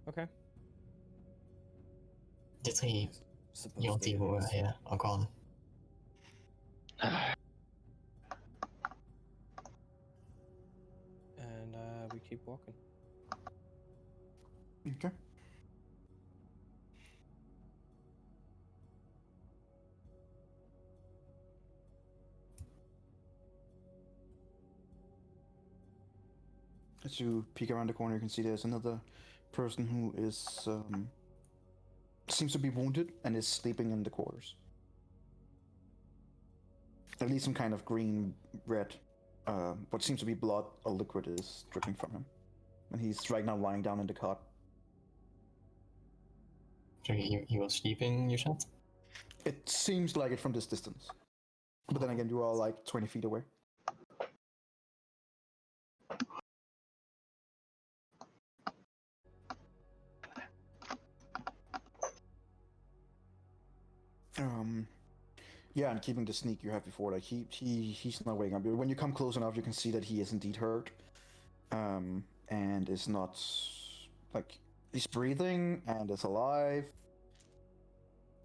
Speaker 3: Okay.
Speaker 4: De 3
Speaker 3: Suppose
Speaker 4: iemand
Speaker 3: they
Speaker 4: die
Speaker 3: did
Speaker 4: we
Speaker 3: this.
Speaker 4: ja, al kan.
Speaker 3: And we keep walking.
Speaker 1: Okay. As you peek around the corner, you can see there's another person who is seems to be wounded and is sleeping in the quarters. At least some kind of green, red, what seems to be blood or liquid is dripping from him, and he's right now lying down in the cot.
Speaker 4: So he was sleeping, you said?
Speaker 1: It seems like it from this distance, but then again, you are like 20 feet away. Yeah, and keeping the sneak you had before, like he's not waking up. When you come close enough, you can see that he is indeed hurt, and is not like he's breathing and is alive,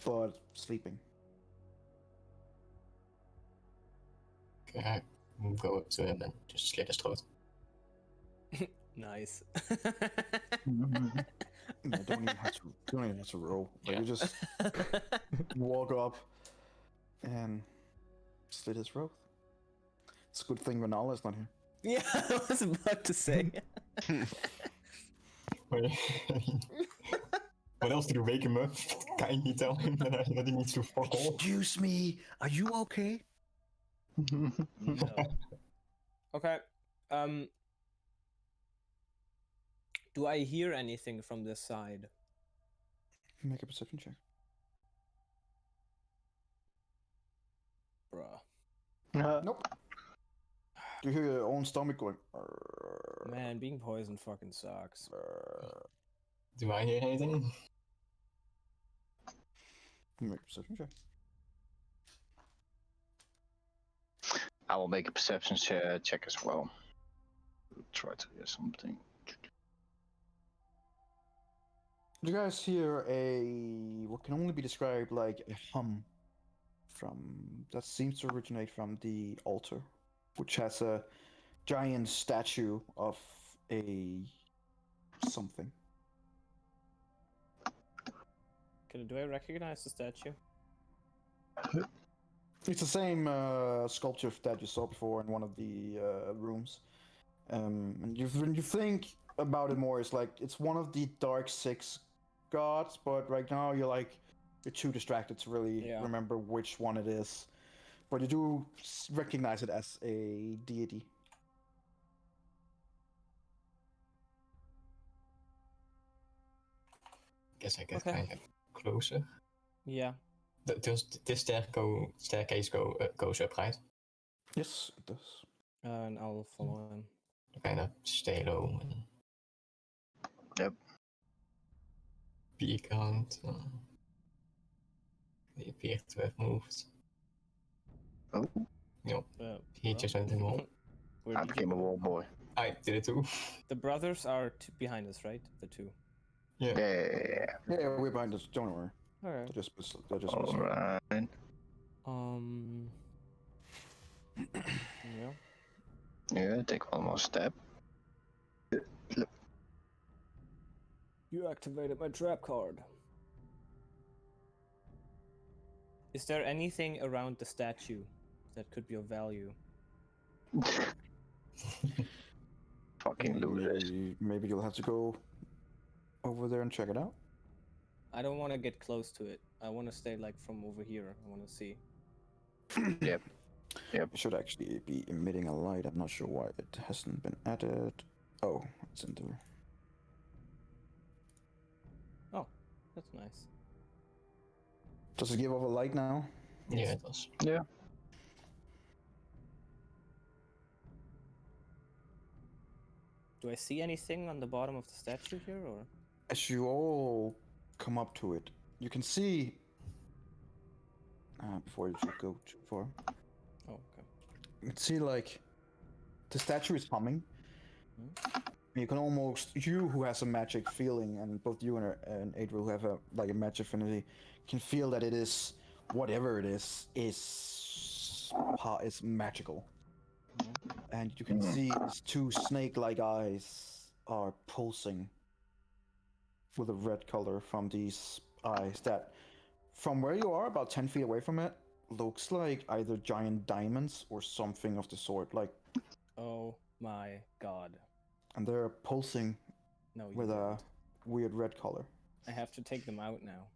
Speaker 1: but sleeping.
Speaker 4: Okay, I go up to him and just slit his throat.
Speaker 3: Nice.
Speaker 1: Yeah, don't even have to roll. Like, you just walk up and slit his throat. It's a good thing Renala is not here.
Speaker 3: Yeah, I was about to say.
Speaker 4: What else did you wake him up? Kindly tell him that he needs to fuck off.
Speaker 1: Excuse me, are you okay?
Speaker 3: No. Okay. Do I hear anything from this side?
Speaker 1: Make a perception check.
Speaker 3: Bruh.
Speaker 1: Nope. You hear your own stomach going.
Speaker 3: Man, being poisoned fucking sucks.
Speaker 4: Do I hear anything?
Speaker 1: Make a perception check.
Speaker 7: I will make a perception check as well. Try to hear something.
Speaker 1: You guys hear what can only be described like a hum that seems to originate from the altar, which has a giant statue of a something.
Speaker 3: Do I recognize the statue?
Speaker 1: It's the same sculpture that you saw before in one of the rooms. And when you think about it more, it's like it's one of the Dark Six gods, but right now you're too distracted to really remember which one it is. But you do recognize it as a deity.
Speaker 4: Guess I get kind of closer.
Speaker 3: Yeah.
Speaker 4: Does this staircase goes up, right?
Speaker 1: Yes, it does.
Speaker 3: And I'll follow him.
Speaker 4: Kind of stay low. And
Speaker 7: Yep.
Speaker 4: Peek around. They appear to have moved.
Speaker 7: Oh.
Speaker 4: Nope. He just went in the wall.
Speaker 7: I became a wall boy.
Speaker 4: I did it too.
Speaker 3: The brothers are behind us, right? The two.
Speaker 4: Yeah.
Speaker 1: Yeah, we're behind us. Don't worry.
Speaker 3: Alright.
Speaker 1: They're just
Speaker 7: Alright.
Speaker 3: Yeah.
Speaker 7: Yeah, take one more step.
Speaker 3: You activated my trap card. Is there anything around the statue that could be of value?
Speaker 7: Fucking losers.
Speaker 1: Maybe you'll have to go over there and check it out.
Speaker 3: I don't want to get close to it. I want to stay from over here. I want to see.
Speaker 7: Yep.
Speaker 1: It should actually be emitting a light. I'm not sure why it hasn't been added. Oh, it's in there.
Speaker 3: Oh, that's nice.
Speaker 1: Does it give off a light now?
Speaker 4: Yeah, it does.
Speaker 7: Yeah.
Speaker 3: Do I see anything on the bottom of the statue here, or?
Speaker 1: As you all come up to it, you can see. Before you should go too far.
Speaker 3: Oh, okay.
Speaker 1: You can see the statue is humming. You can almost, you who has a magic feeling, and both you and Adriel who have a magic affinity, can feel that it is whatever it is magical. And you can see its two snake-like eyes are pulsing with a red color from these eyes that, from where you are, about 10 feet away from it, looks like either giant diamonds or something of the sort.
Speaker 3: Oh my god.
Speaker 1: And they're pulsing with a weird red color.
Speaker 3: I have to take them out now.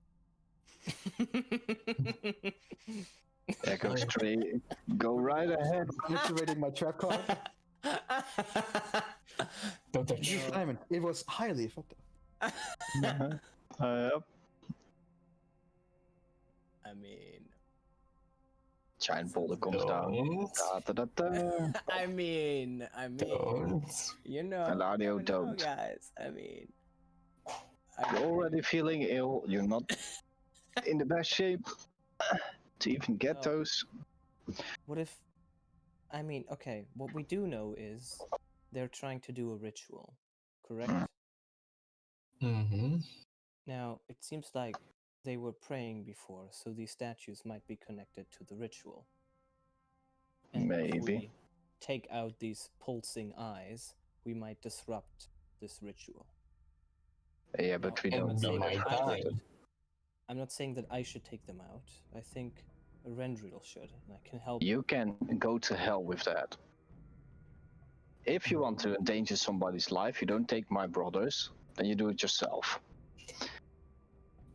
Speaker 7: Yeah, go right ahead.
Speaker 1: I'm activating my trap card.
Speaker 4: Don't touch.
Speaker 1: Simon, it was highly effective.
Speaker 7: Yep.
Speaker 3: I mean...
Speaker 7: Giant boulder comes down.
Speaker 3: I mean... You know...
Speaker 7: Eladio, don't.
Speaker 3: Guys, I mean...
Speaker 7: You're already feeling ill. You're not in the best shape. to even get
Speaker 3: No.
Speaker 7: those.
Speaker 3: What if? I mean, okay. What we do know is they're trying to do a ritual, correct?
Speaker 4: Mm-hmm.
Speaker 3: Now it seems like they were praying before, so these statues might be connected to the ritual. And if
Speaker 7: Maybe.
Speaker 3: we take out these pulsing eyes, we might disrupt this ritual.
Speaker 7: Yeah, but we don't
Speaker 4: And
Speaker 7: know
Speaker 4: they
Speaker 7: that.
Speaker 4: might
Speaker 3: I
Speaker 4: die.
Speaker 3: would- I'm not saying that I should take them out. I think Rendriel should, and I can help.
Speaker 7: You can go to hell with that. If you want to endanger somebody's life, you don't take my brothers, then you do it yourself.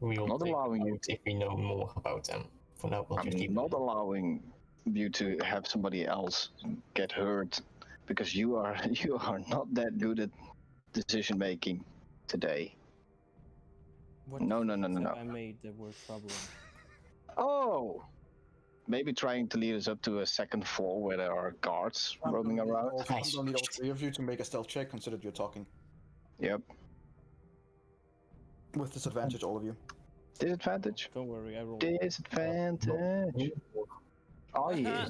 Speaker 4: We'll
Speaker 7: Not
Speaker 4: take
Speaker 7: allowing
Speaker 4: them
Speaker 7: you-
Speaker 4: out if we know more about them. For now, we'll just keep
Speaker 7: I'm not
Speaker 4: them.
Speaker 7: allowing you to have somebody else get hurt because you are not that good at decision making today.
Speaker 3: What
Speaker 7: No,
Speaker 3: decisions
Speaker 7: no.
Speaker 3: have I made that were troubling?
Speaker 7: Oh, maybe trying to lead us up to a second floor where there are guards roaming around.
Speaker 1: I'm gonna need all three of you to make a stealth check, considered you're talking.
Speaker 7: Yep.
Speaker 1: With disadvantage, all of you.
Speaker 7: Disadvantage.
Speaker 3: Don't worry, I rolled.
Speaker 7: Disadvantage. Oh yeah.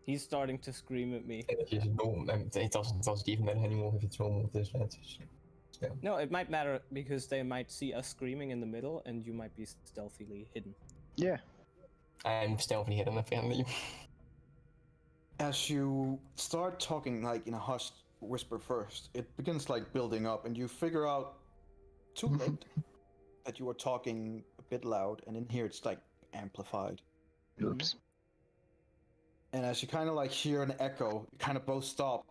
Speaker 3: He's starting to scream at me.
Speaker 4: If it's normal, it doesn't even matter anymore if it's normal disadvantage. So,
Speaker 3: No, it might matter because they might see us screaming in the middle, and you might be stealthily hidden.
Speaker 7: Yeah.
Speaker 4: I'm stealthily hidden apparently.
Speaker 1: As you start talking like in a hushed whisper first, it begins like building up, and you figure out too late that you are talking a bit loud, and in here it's like amplified.
Speaker 7: Oops.
Speaker 1: And as you kind of like hear an echo, you kind of both stop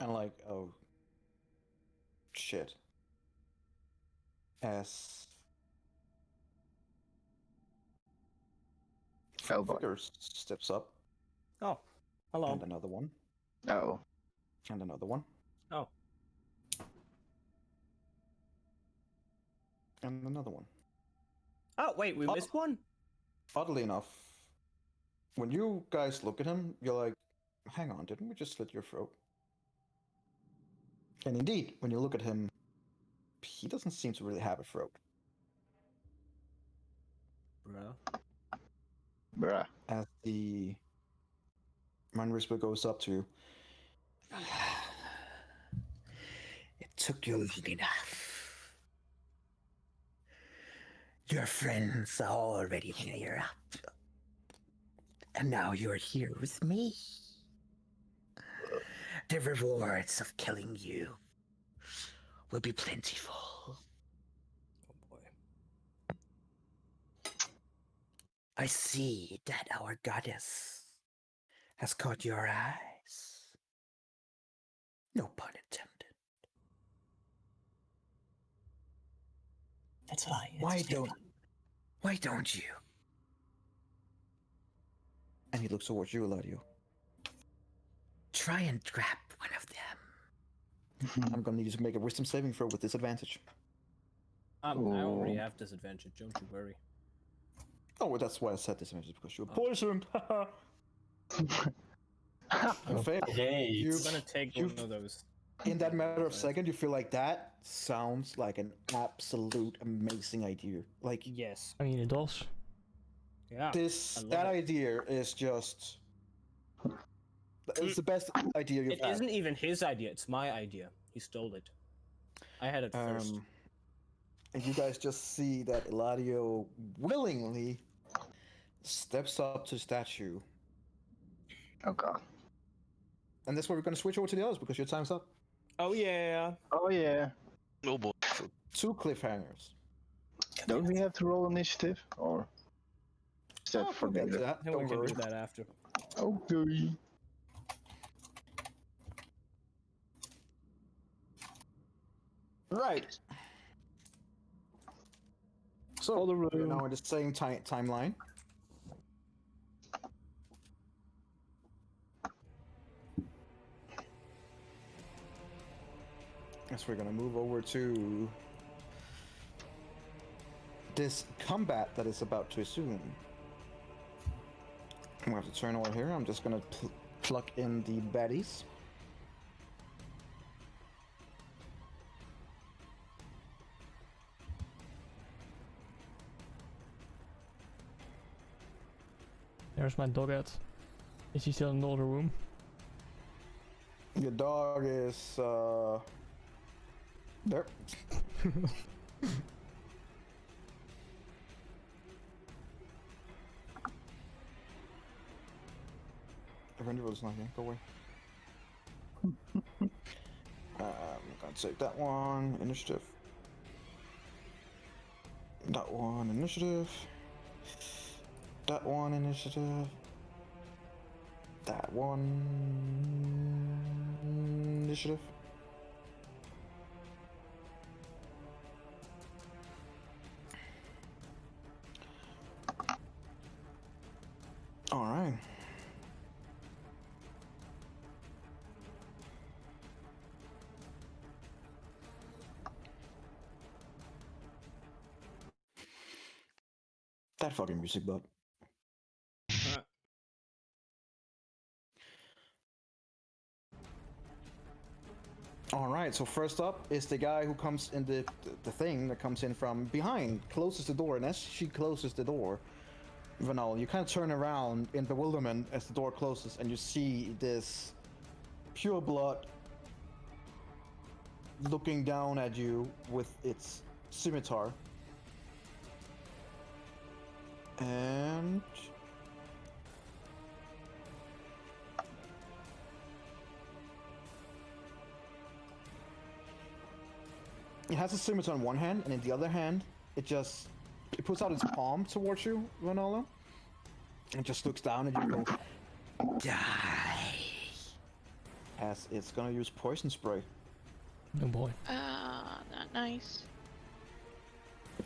Speaker 1: and like, oh shit. As
Speaker 7: Oh boy.
Speaker 1: figure steps up,
Speaker 3: Oh, hello.
Speaker 1: and another one,
Speaker 7: Oh.
Speaker 1: and another one,
Speaker 3: Oh,
Speaker 1: and another one.
Speaker 3: oh, wait, we
Speaker 1: Oh.
Speaker 3: missed one.
Speaker 1: Oddly enough, when you guys look at him, you're like, hang on, didn't we just slit your throat? And indeed, when you look at him, he doesn't seem to really have a throat.
Speaker 3: Bro.
Speaker 7: Bruh.
Speaker 1: As the mind whisper goes up to you. It took you long enough. Your friends are already higher up. And now you're here with me. The rewards of killing you will be plentiful.
Speaker 3: Oh boy.
Speaker 1: I see that our goddess has caught your eyes. No pun intended.
Speaker 4: That's fine.
Speaker 1: Why don't you? And he looks towards you, Eladio. Try and grab one of them. I'm gonna need you to make a wisdom saving throw with disadvantage.
Speaker 3: I already
Speaker 7: Oh.
Speaker 3: have disadvantage, don't you worry.
Speaker 1: Oh, well, that's why I said disadvantage, because you're poisoned. You fail.
Speaker 4: Yay.
Speaker 1: You-
Speaker 3: I'm gonna take
Speaker 1: you-
Speaker 3: one of those.
Speaker 1: In that matter of second, you feel like that sounds like an absolute amazing idea. Like
Speaker 3: Yes.
Speaker 6: I mean, it does.
Speaker 3: Yeah.
Speaker 1: this,
Speaker 3: I love
Speaker 1: that
Speaker 3: it.
Speaker 1: idea is just. It's the best idea you've
Speaker 3: It
Speaker 1: had.
Speaker 3: isn't even his idea, it's my idea. He stole it. I had it first.
Speaker 1: And you guys just see that Eladio willingly steps up to the statue.
Speaker 7: Oh god.
Speaker 1: And that's where we're going to switch over to the others because your time's up.
Speaker 3: Oh yeah.
Speaker 7: Oh yeah.
Speaker 5: Oh boy.
Speaker 1: Two cliffhangers.
Speaker 7: Don't we have to roll initiative? Or is that for
Speaker 1: We'll get to
Speaker 7: later?
Speaker 1: that.
Speaker 3: Then we
Speaker 1: Don't
Speaker 3: can
Speaker 1: worry.
Speaker 3: do that after.
Speaker 7: Okay.
Speaker 1: Right. So
Speaker 7: Follow
Speaker 1: we're
Speaker 7: room.
Speaker 1: now in the same timeline. Guess we're gonna move over to this combat that is about to assume. I'm gonna have to turn over here. I'm just gonna pluck in the baddies.
Speaker 6: There's my dog at. Is he still in the other room?
Speaker 8: Your dog is there. Render's not here. Go away. I'm gonna take that one. Initiative. That one. Initiative. That one. Initiative. That one. Initiative. All right. That fucking music, bud. All right, so first up is the guy who comes in the thing that comes in from behind, closes the door, and as she closes the door, Vanal, you kind of turn around in bewilderment as the door closes, and you see this pure blood looking down at you with its scimitar. And it has a scimitar in one hand, and in the other hand, it puts out its palm towards you, Vanala. And just looks down at you and goes, die. As it's gonna use poison spray.
Speaker 6: Oh boy.
Speaker 2: Not nice.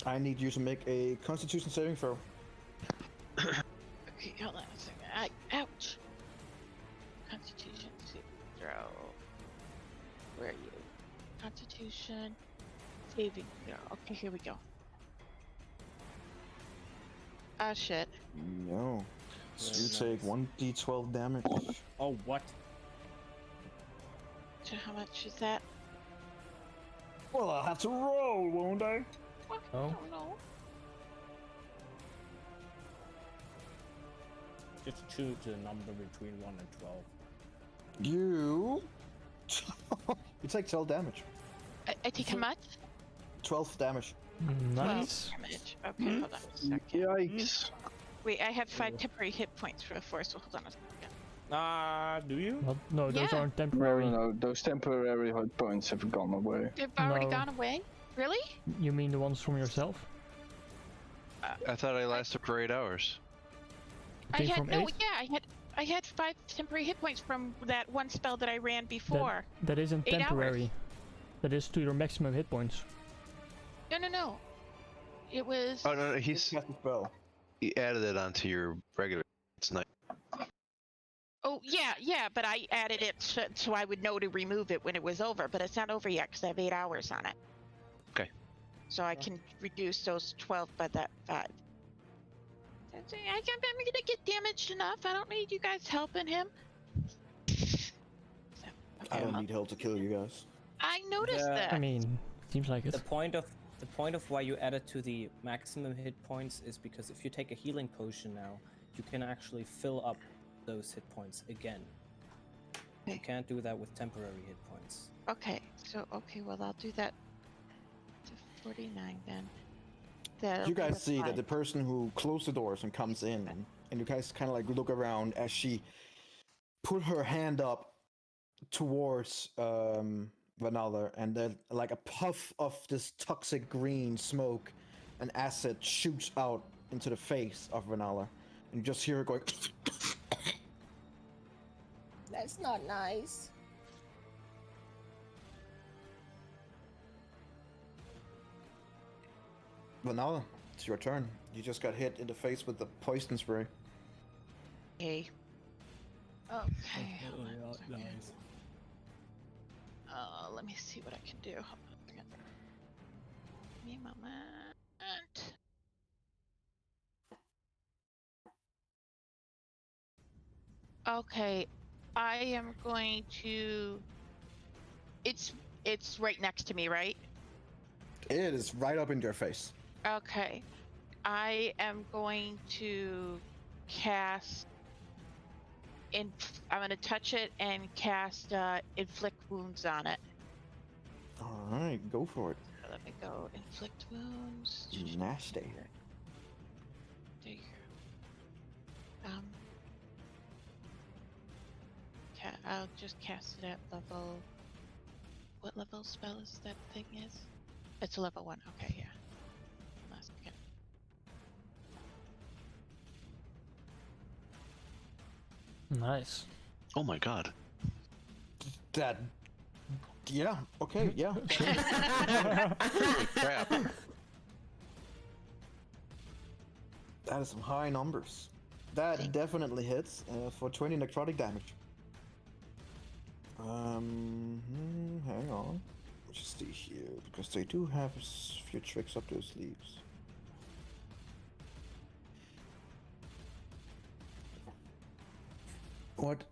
Speaker 6: I
Speaker 1: need you to make a Constitution saving throw.
Speaker 2: Okay, hold on a second. Ouch. Constitution saving throw. Where are you? Constitution saving throw. Okay, here we go. Ah, shit.
Speaker 1: No. So you take 1d12 damage.
Speaker 3: Oh, what?
Speaker 2: So how much is that?
Speaker 1: Well, I'll have to roll, won't I?
Speaker 2: What?
Speaker 6: Oh.
Speaker 2: I don't know.
Speaker 3: Just choose a number between 1 and 12.
Speaker 1: You take 12 damage.
Speaker 2: I take how much?
Speaker 1: 12 damage.
Speaker 6: Nice.
Speaker 2: 12 damage. Okay, hold on a second.
Speaker 7: Yikes.
Speaker 2: Wait, I have 5 temporary hit points for the force, so hold on a second.
Speaker 3: Do you?
Speaker 6: What? No, those
Speaker 2: Yeah.
Speaker 6: aren't temporary.
Speaker 7: No, those temporary hit points have gone away.
Speaker 2: They've already
Speaker 6: No.
Speaker 2: gone away? Really?
Speaker 6: You mean the ones from yourself?
Speaker 5: I thought I lasted for 8 hours.
Speaker 2: I
Speaker 6: Came
Speaker 2: had
Speaker 6: from
Speaker 2: no,
Speaker 6: 8?
Speaker 2: yeah, I had 5 temporary hit points from that one spell that I ran before.
Speaker 6: That isn't
Speaker 2: 8
Speaker 6: temporary.
Speaker 2: hours.
Speaker 6: That is to your maximum hit points.
Speaker 2: No. It was.
Speaker 5: Oh no,
Speaker 1: It's
Speaker 5: he
Speaker 1: cast a spell.
Speaker 5: added it onto your regular. It's nice.
Speaker 2: Oh yeah, but I added it so I would know to remove it when it was over. But it's not over yet because I have 8 hours on it.
Speaker 5: Okay.
Speaker 2: So I can reduce those 12 by that 5. I'm gonna get damaged enough. I don't need you guys helping him. So,
Speaker 1: I
Speaker 2: okay,
Speaker 1: don't need help to kill you guys.
Speaker 2: I noticed
Speaker 3: Yeah.
Speaker 2: that.
Speaker 6: I mean, seems like it.
Speaker 3: The point of why you add it to the maximum hit points is because if you take a healing potion now, you can actually fill up those hit points again. You can't do that with temporary hit points.
Speaker 2: Okay, well I'll do that to 49 then.
Speaker 1: You guys see that the person who closed the doors and comes in, and you guys kind of like look around as she put her hand up towards Vanilla, and then like a puff of this toxic green smoke and acid shoots out into the face of Vanilla, and you just hear her going.
Speaker 3: That's not nice.
Speaker 1: Vanilla, it's your turn. You just got hit in the face with the poison spray.
Speaker 2: Okay. Okay. hold on a second. Let me see what I can do. Hold on a second. Give me a moment. Okay, I am going to. It's right next to me, right?
Speaker 1: It is right up in your face.
Speaker 2: Okay, I am going to cast. I'm gonna touch it and cast inflict wounds on it.
Speaker 8: All right, go for it.
Speaker 2: So let me go inflict wounds.
Speaker 8: Nasty.
Speaker 2: There you go. I'll just cast it at level. What level spell is that thing is? It's a level 1. Okay, yeah. Last again.
Speaker 6: Nice.
Speaker 5: Oh my god.
Speaker 8: That. Yeah. Okay. Yeah.
Speaker 5: Holy crap.
Speaker 8: That is some high numbers. That definitely hits for 20 necrotic damage. Hang on. Let's just see here, because they do have a few tricks up their sleeves. What?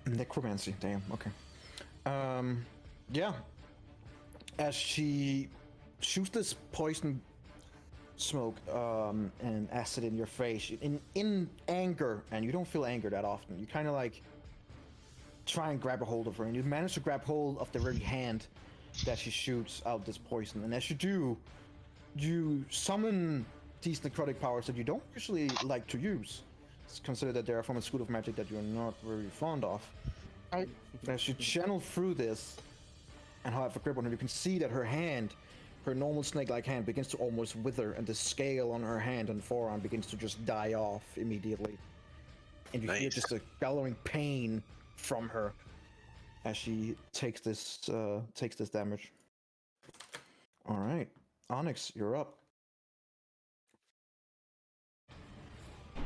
Speaker 8: Necromancy, damn, okay. Yeah. As she shoots this poison smoke and acid in your face, in anger, and you don't feel anger that often, you kind of like try and grab a hold of her, and you manage to grab hold of the very hand that she shoots out this poison, and as you do, you summon these necrotic powers that you don't usually like to use. Consider that they are from a school of magic that you're not very fond of. As you channel through this and have a grip on her, you can see that her hand, her normal snake-like hand, begins to almost wither, and the scale on her hand and forearm begins to just die off immediately. And you hear just a bellowing pain from her as she takes this damage. All right, Onyx, you're up.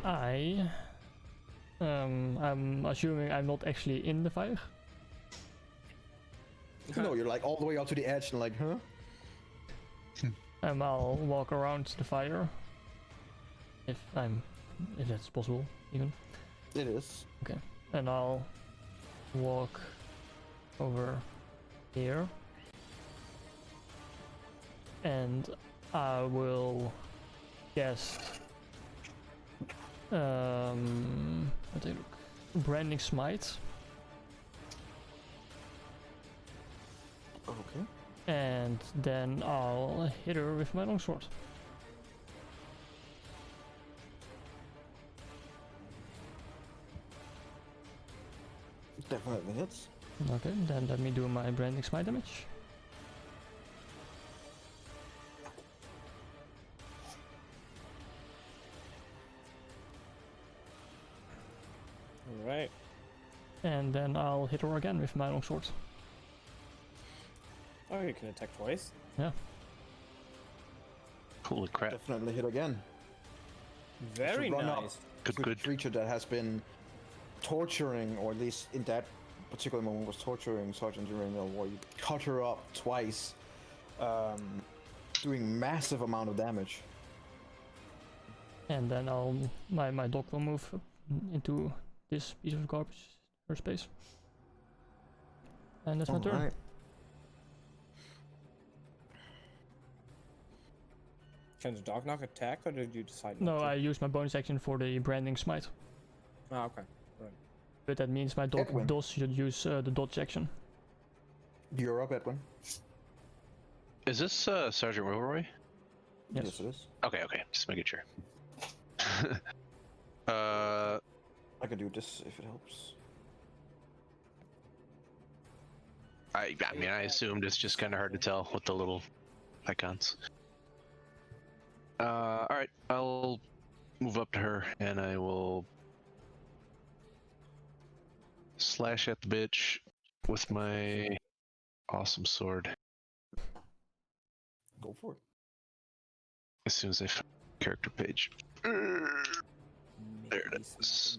Speaker 6: I'm assuming I'm not actually in the fire.
Speaker 8: No, you're like all the way out to the edge and like, huh?
Speaker 6: I'll walk around the fire. If that's possible, even.
Speaker 8: It is.
Speaker 6: Okay. And I'll walk over here. And I will cast I think branding smite.
Speaker 8: Okay.
Speaker 6: And then I'll hit her with my longsword.
Speaker 8: Definitely hits.
Speaker 6: Okay, then let me do my branding smite damage.
Speaker 3: Alright.
Speaker 6: And then I'll hit her again with my longsword.
Speaker 3: Oh, you can attack twice?
Speaker 6: Yeah.
Speaker 5: Holy crap.
Speaker 8: Definitely hit again.
Speaker 3: Very
Speaker 8: run
Speaker 3: nice.
Speaker 8: Up to
Speaker 5: Good.
Speaker 8: a creature that has been torturing, or at least in that particular moment was torturing Sergeant Urinal, where you cut her up twice, doing massive amount of damage.
Speaker 6: And then my dog will move into this piece of garbage, her space. And that's my turn.
Speaker 8: Right.
Speaker 3: Can the dog knock attack, or did you decide
Speaker 6: No,
Speaker 3: not to?
Speaker 6: I used my bonus action for the branding smite.
Speaker 3: Ah, okay. Right.
Speaker 6: But that means my dog
Speaker 8: Edwin.
Speaker 6: does use the dodge action.
Speaker 8: You're up, Edwin.
Speaker 5: Is this Sergeant Wilroy?
Speaker 6: Yes.
Speaker 8: It is.
Speaker 5: Okay, just making sure.
Speaker 8: I can do this if it helps.
Speaker 5: I mean, I assumed it's just kind of hard to tell with the little icons. Alright, I'll move up to her and I will slash at the bitch with my awesome sword
Speaker 8: Go for it.
Speaker 5: as soon as I find the character page. There it is.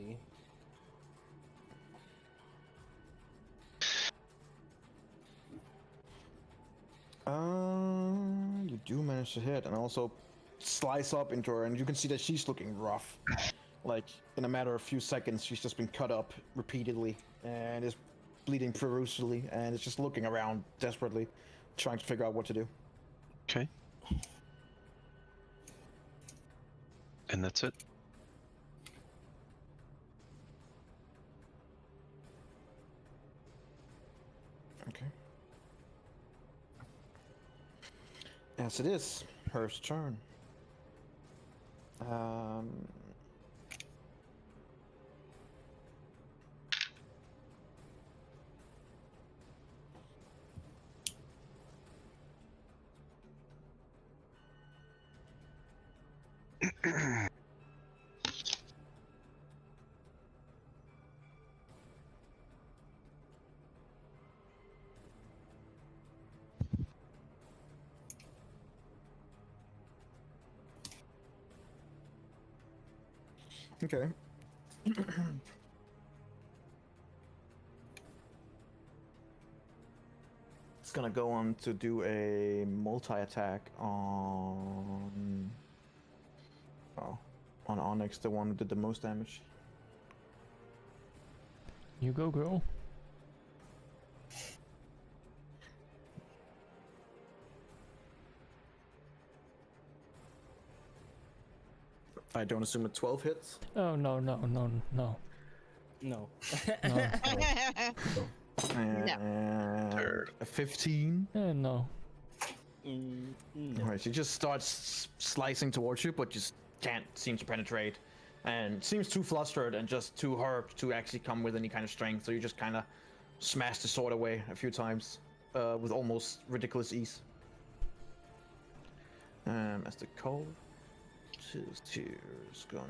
Speaker 8: You do manage to hit and also slice up into her, and you can see that she's looking rough. Like, in a matter of a few seconds, she's just been cut up repeatedly and is
Speaker 1: bleeding profusely, and it's just looking around desperately, trying to figure out what to do.
Speaker 5: Okay. And that's it.
Speaker 1: Okay. Yes, it is her turn. Okay. It's gonna go on to do a multi-attack on... Oh, on Onyx, the one who did the most damage.
Speaker 6: You go, girl.
Speaker 1: I don't assume a 12 hits.
Speaker 6: Oh, no.
Speaker 3: No.
Speaker 6: No.
Speaker 1: And
Speaker 2: No.
Speaker 1: a 15.
Speaker 6: No.
Speaker 3: No.
Speaker 1: Alright, she just starts slicing towards you, but just can't seem to penetrate. And seems too flustered and just too hurt to actually come with any kind of strength, so you just kind of smash the sword away a few times with almost ridiculous ease. As the cold tears gonna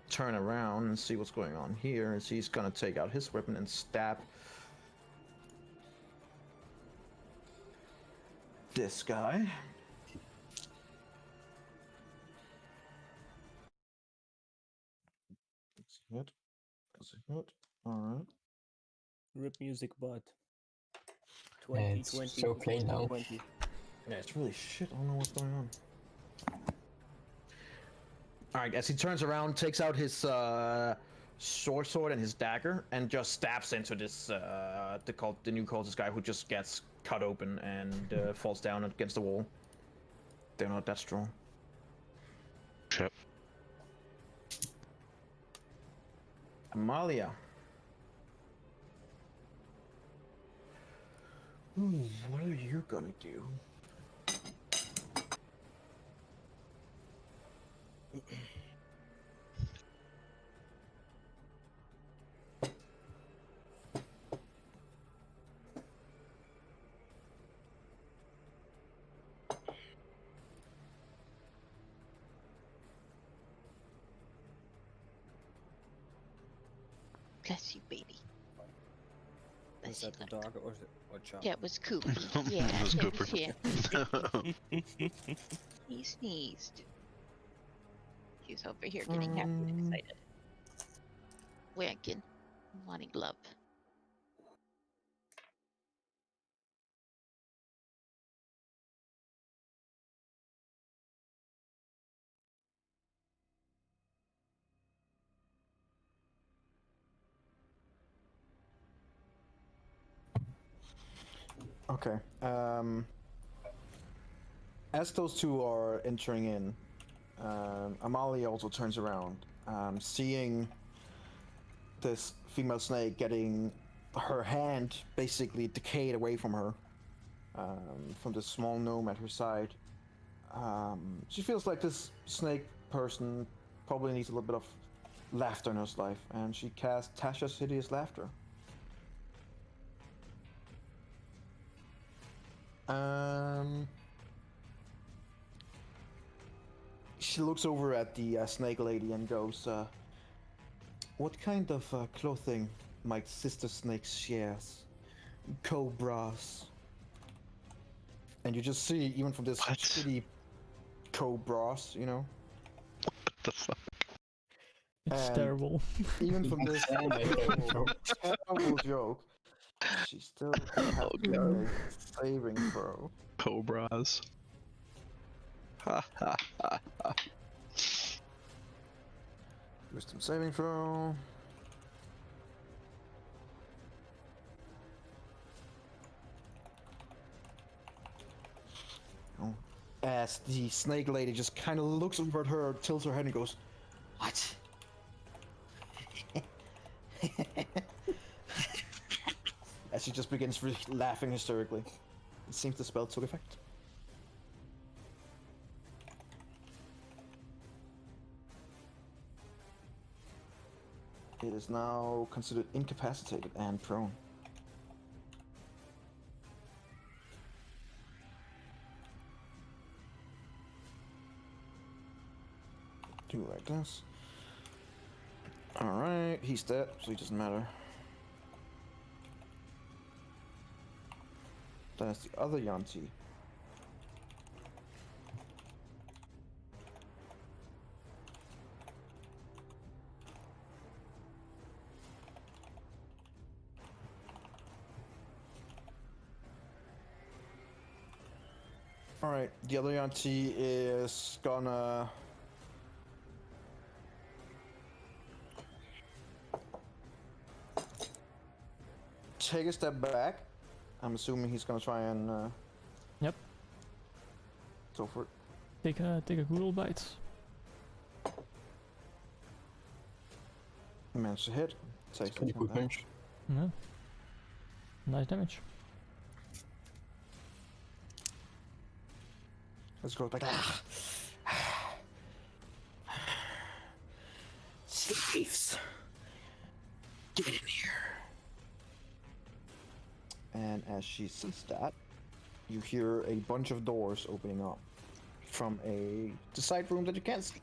Speaker 1: turn around and see what's going on here, and he's gonna take out his weapon and stab this guy. That's a hit. That's a hit. Alright.
Speaker 3: Rip music, bud.
Speaker 4: Yeah, it's so plain now.
Speaker 3: 20.
Speaker 1: Yeah, it's really shit. I don't know what's going on. Alright, as he turns around, takes out his sword and his dagger, and just stabs into this the new cultist guy, who just gets cut open and falls down against the wall. They're not that strong.
Speaker 5: Yep.
Speaker 1: Amalia. Ooh, what are you gonna do?
Speaker 2: Bless you, baby.
Speaker 3: Was
Speaker 2: Bless you,
Speaker 3: that the
Speaker 2: love.
Speaker 3: dog or child?
Speaker 2: Yeah, it was Cooper. Yeah,
Speaker 5: It was Cooper.
Speaker 2: Yeah. He sneezed. He's over here getting happy and excited. Wanking. Wanting love.
Speaker 1: Okay. As those two are entering in, Amalia also turns around, seeing this female snake getting her hand basically decayed away from her, from this small gnome at her side. She feels like this snake person probably needs a little bit of laughter in her life, and she casts Tasha's Hideous Laughter. She looks over at the snake lady and goes, what kind of clothing might sister snakes shares? Cobras. And you just see, even from this
Speaker 5: What?
Speaker 1: shitty cobras, you know?
Speaker 5: What the fuck?
Speaker 6: It's
Speaker 1: And
Speaker 6: terrible.
Speaker 1: Even from this terrible joke, she still has to make a saving throw.
Speaker 5: Cobras. Ha ha ha ha.
Speaker 1: Wisdom saving throw. as the snake lady just kind of looks over at her, tilts her head, and goes, "What?" As she just begins laughing hysterically. It seems the spell took effect. It is now considered incapacitated and prone. Do like this. Alright, he's dead, so he doesn't matter. That's the other Yanti. Alright, the other Yanti is gonna... take a step back. I'm assuming he's gonna try and
Speaker 6: Yep.
Speaker 1: Go for it.
Speaker 6: Take a good old bite.
Speaker 1: Managed to hit. Takes
Speaker 4: Pretty
Speaker 1: some
Speaker 4: quick
Speaker 1: damage.
Speaker 4: range.
Speaker 6: Yeah. Nice damage.
Speaker 1: Let's go like Slaves! Get in here! And as she says that, you hear a bunch of doors opening up from the side room that you can't see.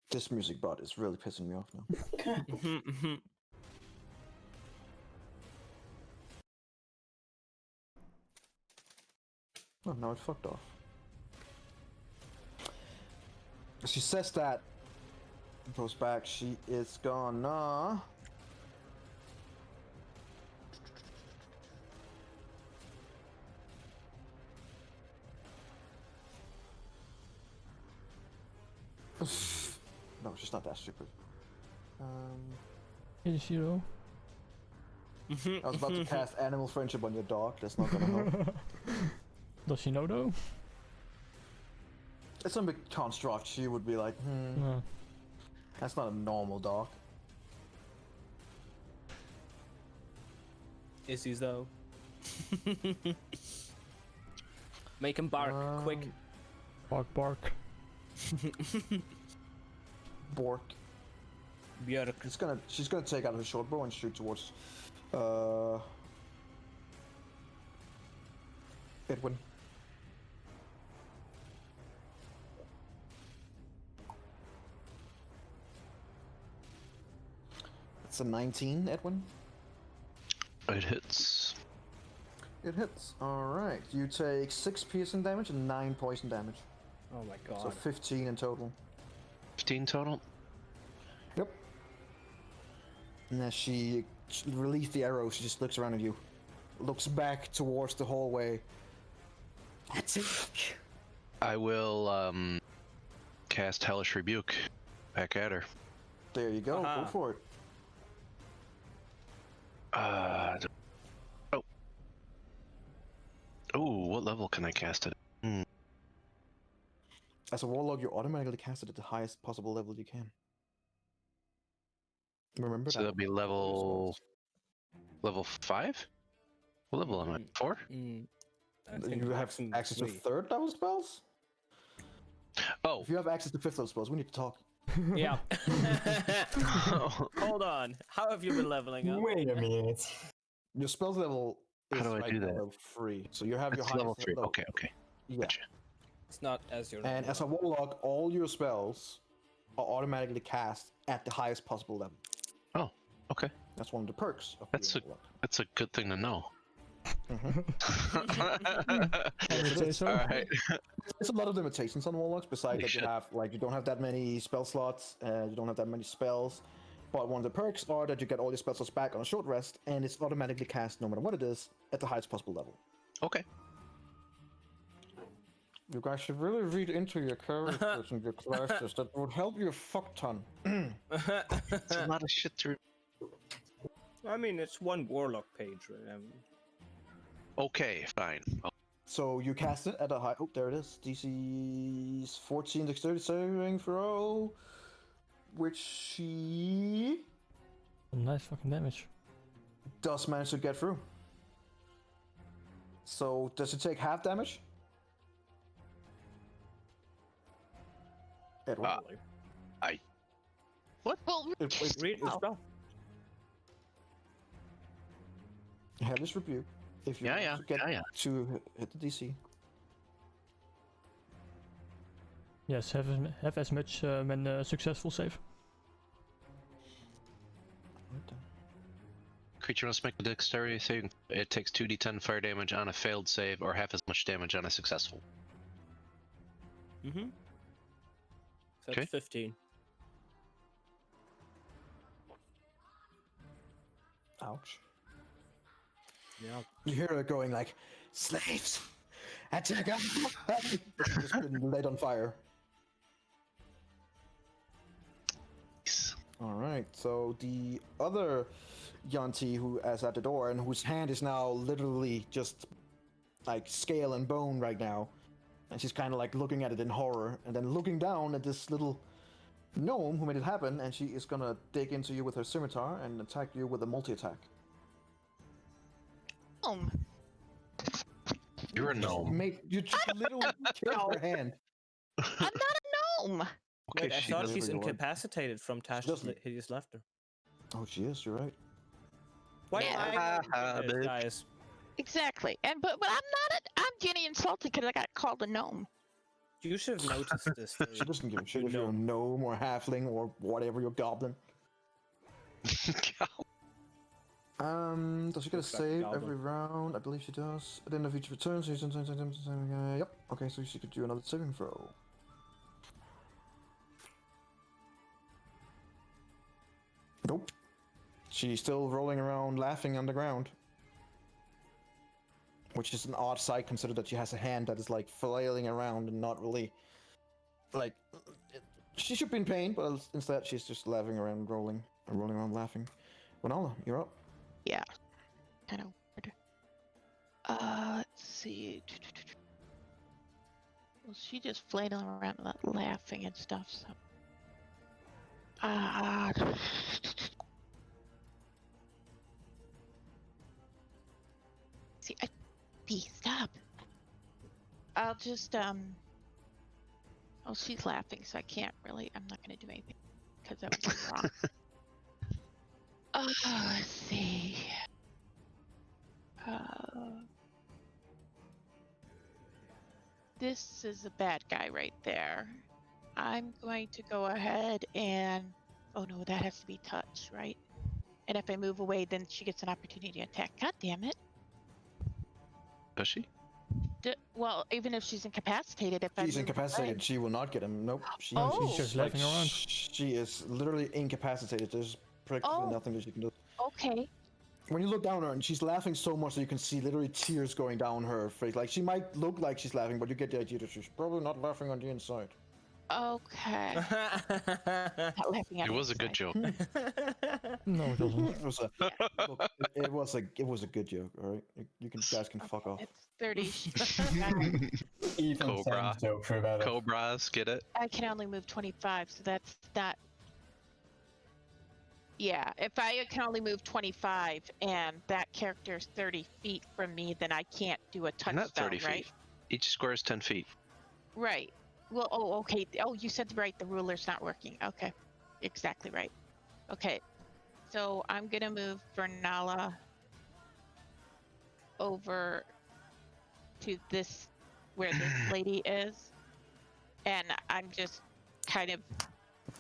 Speaker 1: This music bot is really pissing me off now. Oh, now it fucked off. She says that, goes back, she is gonna... No, she's not that stupid.
Speaker 6: Hit a zero.
Speaker 1: I was about to cast Animal Friendship on your dog, that's not gonna help.
Speaker 6: Does she know though?
Speaker 1: It's a big construct, she would be like,
Speaker 6: No.
Speaker 1: that's not a normal dog.
Speaker 3: Issues though. Make him bark, quick.
Speaker 6: Bark, bark.
Speaker 1: Bork.
Speaker 3: Björk.
Speaker 1: She's gonna take out her short bow and shoot towards Edwin. It's a 19, Edwin.
Speaker 5: It hits.
Speaker 1: It hits. Alright. You take 6 piercing damage and 9 poison damage.
Speaker 3: Oh my god.
Speaker 1: So 15 in total.
Speaker 5: 15 total?
Speaker 1: Yep. And as she released the arrow, she just looks around at you. Looks back towards the hallway. That's it.
Speaker 5: I will cast Hellish Rebuke back at her.
Speaker 1: There you go. Go for it.
Speaker 5: Oh, what level can I cast it?
Speaker 1: As a warlock, you automatically cast it at the highest possible level you can. Remember
Speaker 5: So
Speaker 1: that.
Speaker 5: that'll be level 5? What level am I? 4?
Speaker 1: You have access to
Speaker 3: three.
Speaker 1: 3rd level spells?
Speaker 5: Oh.
Speaker 1: If you have access to 5th level spells, we need to talk.
Speaker 3: Yeah. Hold on. How have you been leveling up?
Speaker 4: Wait a minute.
Speaker 1: Your spells level is
Speaker 5: How do I
Speaker 1: right
Speaker 5: do
Speaker 1: now
Speaker 5: that?
Speaker 1: level 3, so you have your
Speaker 5: It's
Speaker 1: highest
Speaker 5: level 3.
Speaker 1: level.
Speaker 5: Okay, okay.
Speaker 1: Yeah.
Speaker 5: Gotcha.
Speaker 3: It's not as your
Speaker 1: And as a warlock, all your spells are automatically cast at the highest possible level.
Speaker 5: Oh, okay.
Speaker 1: That's one of the perks of
Speaker 5: That's
Speaker 1: being a warlock.
Speaker 5: That's a good thing to know.
Speaker 6: I would say so.
Speaker 5: Alright.
Speaker 1: There's a lot of limitations on warlocks, besides
Speaker 5: Holy
Speaker 1: that
Speaker 5: shit.
Speaker 1: you have, like, you don't have that many spell slots, you don't have that many spells, but one of the perks are that you get all your spell slots back on a short rest, and it's automatically cast no matter what it is, at the highest possible level.
Speaker 5: Okay.
Speaker 1: You guys should really read into your characters and your classes. That would help you a fuck ton.
Speaker 5: It's a lot of shit to.
Speaker 3: I mean, it's one warlock page, right?
Speaker 5: Okay, fine.
Speaker 1: So you cast it at a high. Oh, there it is. DC's 14 dexterity saving throw, which she
Speaker 6: Nice fucking damage.
Speaker 1: does manage to get through. So does it take half damage? Edward.
Speaker 2: Well,
Speaker 3: Read the
Speaker 2: Oh.
Speaker 3: spell.
Speaker 1: Hellish Rebuke. If you want to get to hit the DC.
Speaker 6: Yes, have as much when successful save.
Speaker 5: Creature must make a dexterity saving. It takes 2d10 fire damage on a failed save, or half as much damage on a successful.
Speaker 3: Mm-hmm. So
Speaker 5: Okay.
Speaker 3: that's 15.
Speaker 1: Ouch.
Speaker 3: Yeah.
Speaker 1: You hear it going like, slaves! Attack! It's just been lit on fire. Alright, so the other Yanti who is at the door and whose hand is now literally just like scale and bone right now. And she's kind of like looking at it in horror and then looking down at this little gnome who made it happen, and she is gonna dig into you with her scimitar and attack you with a multi-attack.
Speaker 5: You're a gnome.
Speaker 1: You just literally killed her hand.
Speaker 2: I'm not a gnome.
Speaker 5: Okay,
Speaker 3: Wait, I
Speaker 5: she
Speaker 3: thought
Speaker 5: does.
Speaker 3: she's
Speaker 1: Everyone.
Speaker 3: incapacitated from Tash's
Speaker 1: doesn't.
Speaker 3: hideous laughter.
Speaker 1: Oh, she is, you're right.
Speaker 3: Why
Speaker 2: Yeah.
Speaker 5: bitch.
Speaker 3: guys?
Speaker 2: Exactly. And but I'm getting insulted because I got called a gnome.
Speaker 3: You should have noticed this.
Speaker 1: She doesn't give a shit if you're a gnome or halfling or whatever, you're goblin. Does she get a
Speaker 3: Looks like a
Speaker 1: save
Speaker 3: goblin.
Speaker 1: every round? I believe she does. At the end of each return, she's yep. Okay, so she could do another saving throw. Nope. She's still rolling around, laughing on the ground. Which is an odd sight, considering that she has a hand that is like flailing around and not really, like, she should be in pain, but instead she's just laughing around, rolling around, laughing. Winala, you're up.
Speaker 2: Yeah. Kind of weird. Let's see. Well, she just flailing around, laughing and stuff. So. See, stop. I'll just Oh, she's laughing, so I can't really. I'm not gonna do anything because that was wrong. Let's see. This is a bad guy right there. I'm going to go ahead and. Oh no, that has to be touch, right? And if I move away, then she gets an opportunity to attack. God damn it.
Speaker 5: Does she?
Speaker 2: Well, even if she's incapacitated, if
Speaker 1: She's
Speaker 2: I move
Speaker 1: incapacitated,
Speaker 2: away.
Speaker 1: she will not get him. Nope. She's
Speaker 6: just laughing around.
Speaker 1: She is literally incapacitated. There's practically nothing that she can do.
Speaker 2: Okay.
Speaker 1: When you look down her, and she's laughing so much that you can see literally tears going down her face. Like, she might look like she's laughing, but you get the idea that she's probably not laughing on the inside.
Speaker 2: Okay. Not laughing at
Speaker 5: It was a
Speaker 2: inside.
Speaker 5: good joke.
Speaker 6: No, it doesn't.
Speaker 1: It was a good joke. All right, you guys can fuck off.
Speaker 2: It's 30.
Speaker 4: Even
Speaker 5: Cobra.
Speaker 4: Sam's joke for about it.
Speaker 5: Cobras, get it?
Speaker 2: I can only move 25, so that's not. Yeah, if I can only move 25 and that character is 30 feet from me, then I can't do a touchdown,
Speaker 5: Not 30
Speaker 2: right?
Speaker 5: feet. Each square is 10 feet.
Speaker 2: Right. Well, okay. Oh, you said right. The ruler's not working. Okay. Exactly right. Okay. So I'm going to move Vernala over to this, where this lady is. And I'm just kind of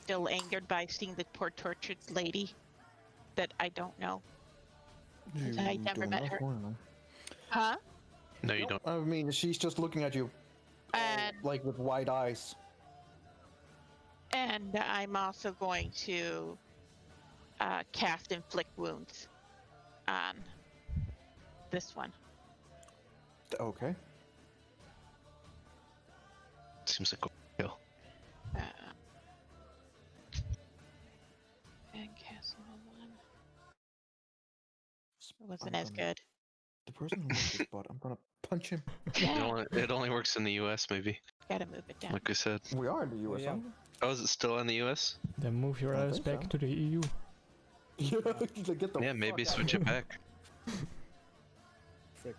Speaker 2: still angered by seeing the poor tortured lady that I don't know. I never met her. Huh?
Speaker 5: No, you don't.
Speaker 1: I mean, she's just looking at you,
Speaker 2: And
Speaker 1: like with wide eyes.
Speaker 2: And I'm also going to cast Inflict Wounds on this one.
Speaker 1: Okay.
Speaker 5: seems like overkill.
Speaker 2: And castle one. It wasn't
Speaker 8: I'm
Speaker 2: as
Speaker 8: gonna-
Speaker 2: good.
Speaker 8: The person who made this bot, I'm gonna punch him.
Speaker 5: It only works in the U.S. maybe,
Speaker 2: Gotta move it down.
Speaker 5: like we said.
Speaker 8: We are in the US,
Speaker 3: yeah.
Speaker 8: aren't we?
Speaker 5: Oh, is it still in the U.S.?
Speaker 6: Then move your
Speaker 8: I
Speaker 6: ass
Speaker 8: think
Speaker 6: back
Speaker 8: so.
Speaker 6: to the EU.
Speaker 8: Yeah, he's like, get the
Speaker 5: Yeah, maybe
Speaker 8: fuck
Speaker 5: switch
Speaker 8: out
Speaker 5: it back.
Speaker 3: Frick.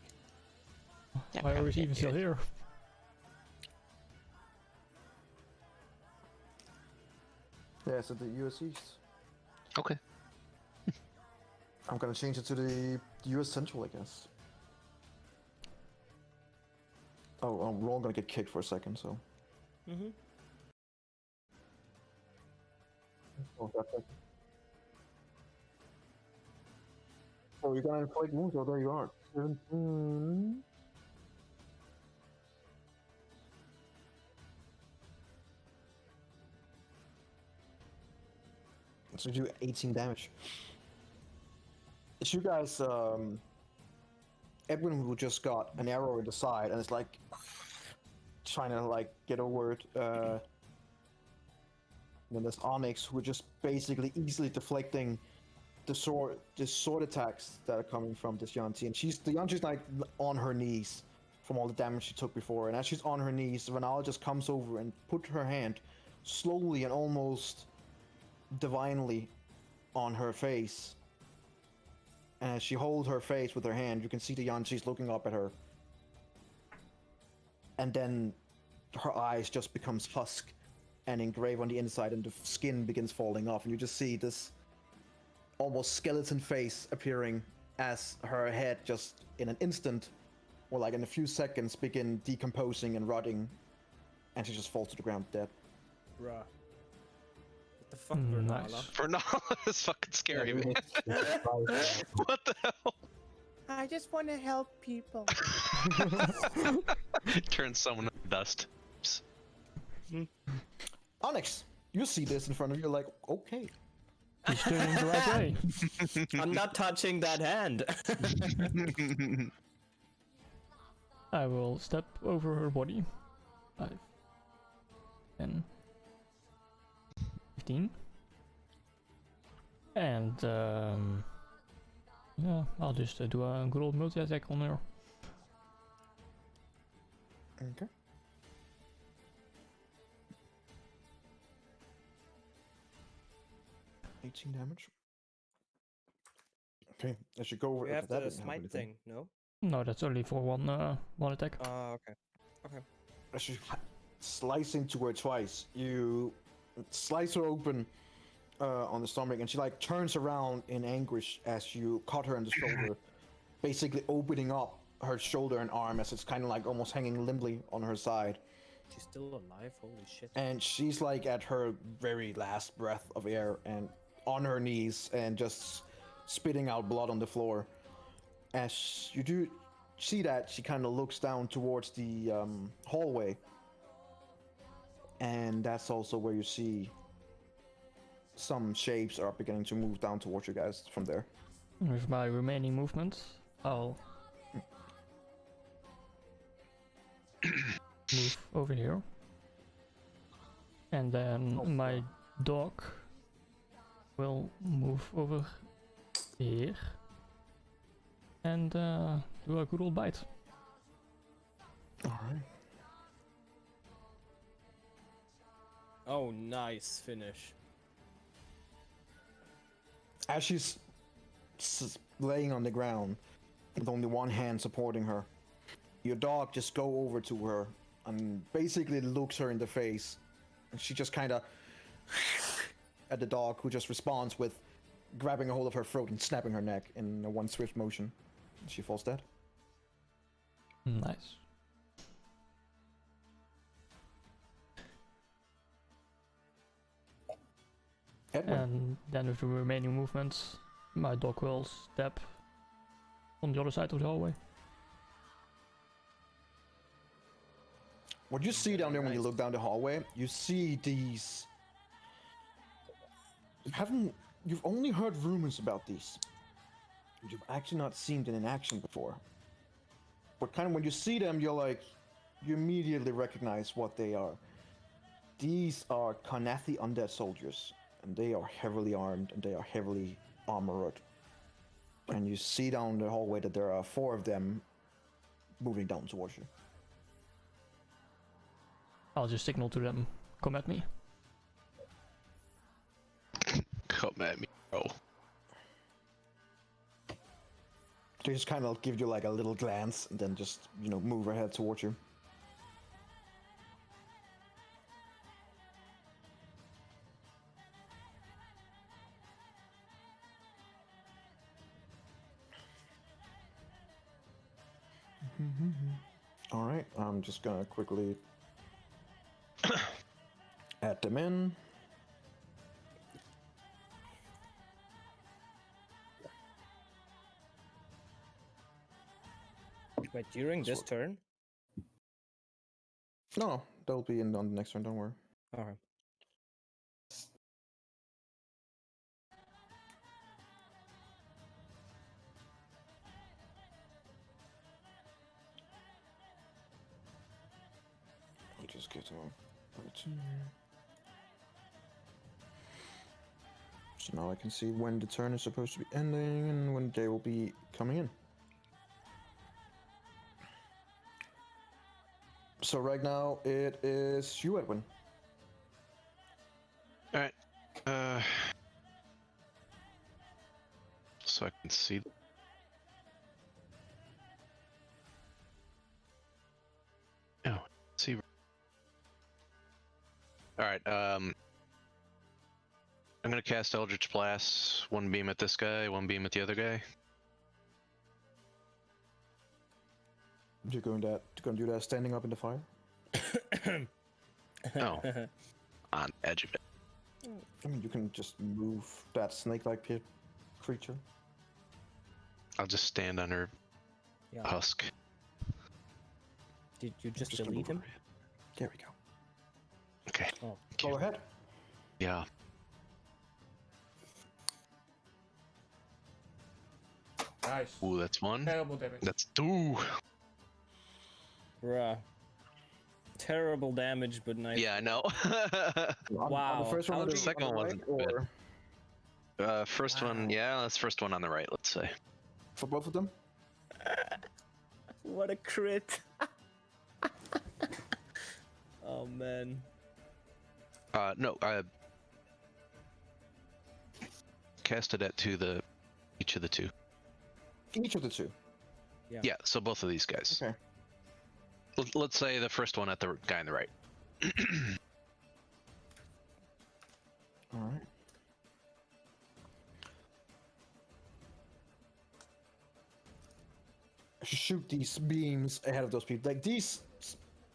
Speaker 2: That
Speaker 6: Why are
Speaker 2: probably
Speaker 6: we even
Speaker 2: did
Speaker 6: still
Speaker 2: good.
Speaker 6: here?
Speaker 8: Yeah, so the US East.
Speaker 5: Okay.
Speaker 8: I'm gonna change it to the US Central, I guess. Oh, we're all gonna get kicked for a second, so.
Speaker 3: Mm-hmm.
Speaker 8: Oh, that's it. Oh, you're gonna inflict moves? Oh, there you are. 17. So you do 18 damage. It's you guys, Edwin who just got an arrow in the side and it's like trying to like get over it. And then there's Onyx who are just basically easily deflecting the sword attacks that are coming from this Yanti. And the Yanti's like on her knees from all the damage she took before. And as she's on her knees, Vanala just comes over and put her hand slowly and almost divinely on her face. And as she holds her face with her hand, you can see the Yanti's looking up at her. And then her eyes just becomes husk and engraved on the inside, and the skin begins falling off, and you just see this almost skeleton face appearing as her head just in an instant, or like in a few seconds, begin decomposing and rotting, and she just falls to the ground dead.
Speaker 3: Bruh. What the fuck, Bernala?
Speaker 6: Nice.
Speaker 5: Bernala is fucking scary, man. What the hell?
Speaker 3: I just want to help people.
Speaker 5: Turn someone into dust. Psst.
Speaker 8: Onyx, you see this in front of you, you're like, okay.
Speaker 6: He's turning the right way.
Speaker 3: I'm not touching that hand.
Speaker 6: I will step over her body. 5, 10, 15. And yeah, I'll just do a good old multi-attack on her.
Speaker 8: Okay. $18 damage. Okay, as you go over
Speaker 3: We have
Speaker 8: that
Speaker 3: the
Speaker 8: doesn't help
Speaker 3: smite
Speaker 8: anything.
Speaker 3: thing, no?
Speaker 6: No, that's only for one attack.
Speaker 3: Okay.
Speaker 8: As you slice into her twice, you slice her open on the stomach, and she like turns around in anguish as you cut her in the shoulder, basically opening up her shoulder and arm as it's kind of like almost hanging limply on her side.
Speaker 3: She's still alive? Holy shit.
Speaker 8: And she's like at her very last breath of air and on her knees and just spitting out blood on the floor. As you do see that, she kind of looks down towards the hallway, and that's also where you see some shapes are beginning to move down towards you guys from there.
Speaker 6: With my remaining movement, I'll move over here. And then my dog will move over here and do a good old bite.
Speaker 8: Alright.
Speaker 3: Oh, nice finish.
Speaker 8: As she's laying on the ground with only one hand supporting her, your dog just go over to her and basically looks her in the face, and she just kind of at the dog, who just responds with grabbing a hold of her throat and snapping her neck in one swift motion. She falls dead.
Speaker 6: Nice.
Speaker 8: Edwin,
Speaker 6: And then with the remaining movements, my dog will step on the other side of the hallway.
Speaker 8: what you see down there when you look down the hallway, you see these. You've only heard rumors about these. You've actually not seen them in action before. But kind of when you see them, you're like,
Speaker 1: you immediately recognize what they are. These are Karnathi undead soldiers, and they are heavily armed and they are heavily armored. And you see down the hallway that there are 4 of them moving down towards you.
Speaker 6: I'll just signal to them, come at me.
Speaker 5: Come at me, bro.
Speaker 1: They just kind of give you like a little glance and then just, move ahead towards you. All right, I'm just gonna quickly add them in.
Speaker 3: Wait, during this turn?
Speaker 1: No, they'll be in on the next turn, don't worry.
Speaker 3: Okay.
Speaker 1: I'll just get to 13. So now I can see when the turn is supposed to be ending and when they will be coming in. So right now it is you, Edwin.
Speaker 5: All right. So I can see. Oh, see. All right. I'm gonna cast Eldritch Blast. 1 beam at this guy, 1 beam at the other guy.
Speaker 1: You're going to do that standing up in the fire?
Speaker 5: No. On the edge of it.
Speaker 1: I mean, you can just move that snake-like creature.
Speaker 5: I'll just stand on her
Speaker 3: Yeah.
Speaker 5: husk.
Speaker 3: Did you just
Speaker 1: gonna
Speaker 3: delete
Speaker 1: move
Speaker 3: him?
Speaker 1: over. There we go.
Speaker 5: Okay.
Speaker 3: Oh.
Speaker 1: Go ahead.
Speaker 5: Yeah.
Speaker 9: Nice.
Speaker 5: Ooh, that's 1.
Speaker 9: Terrible damage.
Speaker 5: That's 2.
Speaker 3: Bruh. Terrible damage, but nice.
Speaker 5: Yeah, I know.
Speaker 3: Wow.
Speaker 1: On the first one,
Speaker 3: How
Speaker 1: on the
Speaker 3: do you-
Speaker 5: Second one
Speaker 1: right,
Speaker 5: wasn't bad.
Speaker 1: or
Speaker 5: First one,
Speaker 3: Wow.
Speaker 5: yeah, that's first one on the right, let's say.
Speaker 1: for both of them?
Speaker 3: What a crit. Oh man.
Speaker 5: No, I casted it to each of the 2.
Speaker 1: Each of the 2.
Speaker 5: Yeah, so both of these guys.
Speaker 1: Okay.
Speaker 5: Let's say the first one at the guy on the right.
Speaker 1: All right. Shoot these beams ahead of those people. Like these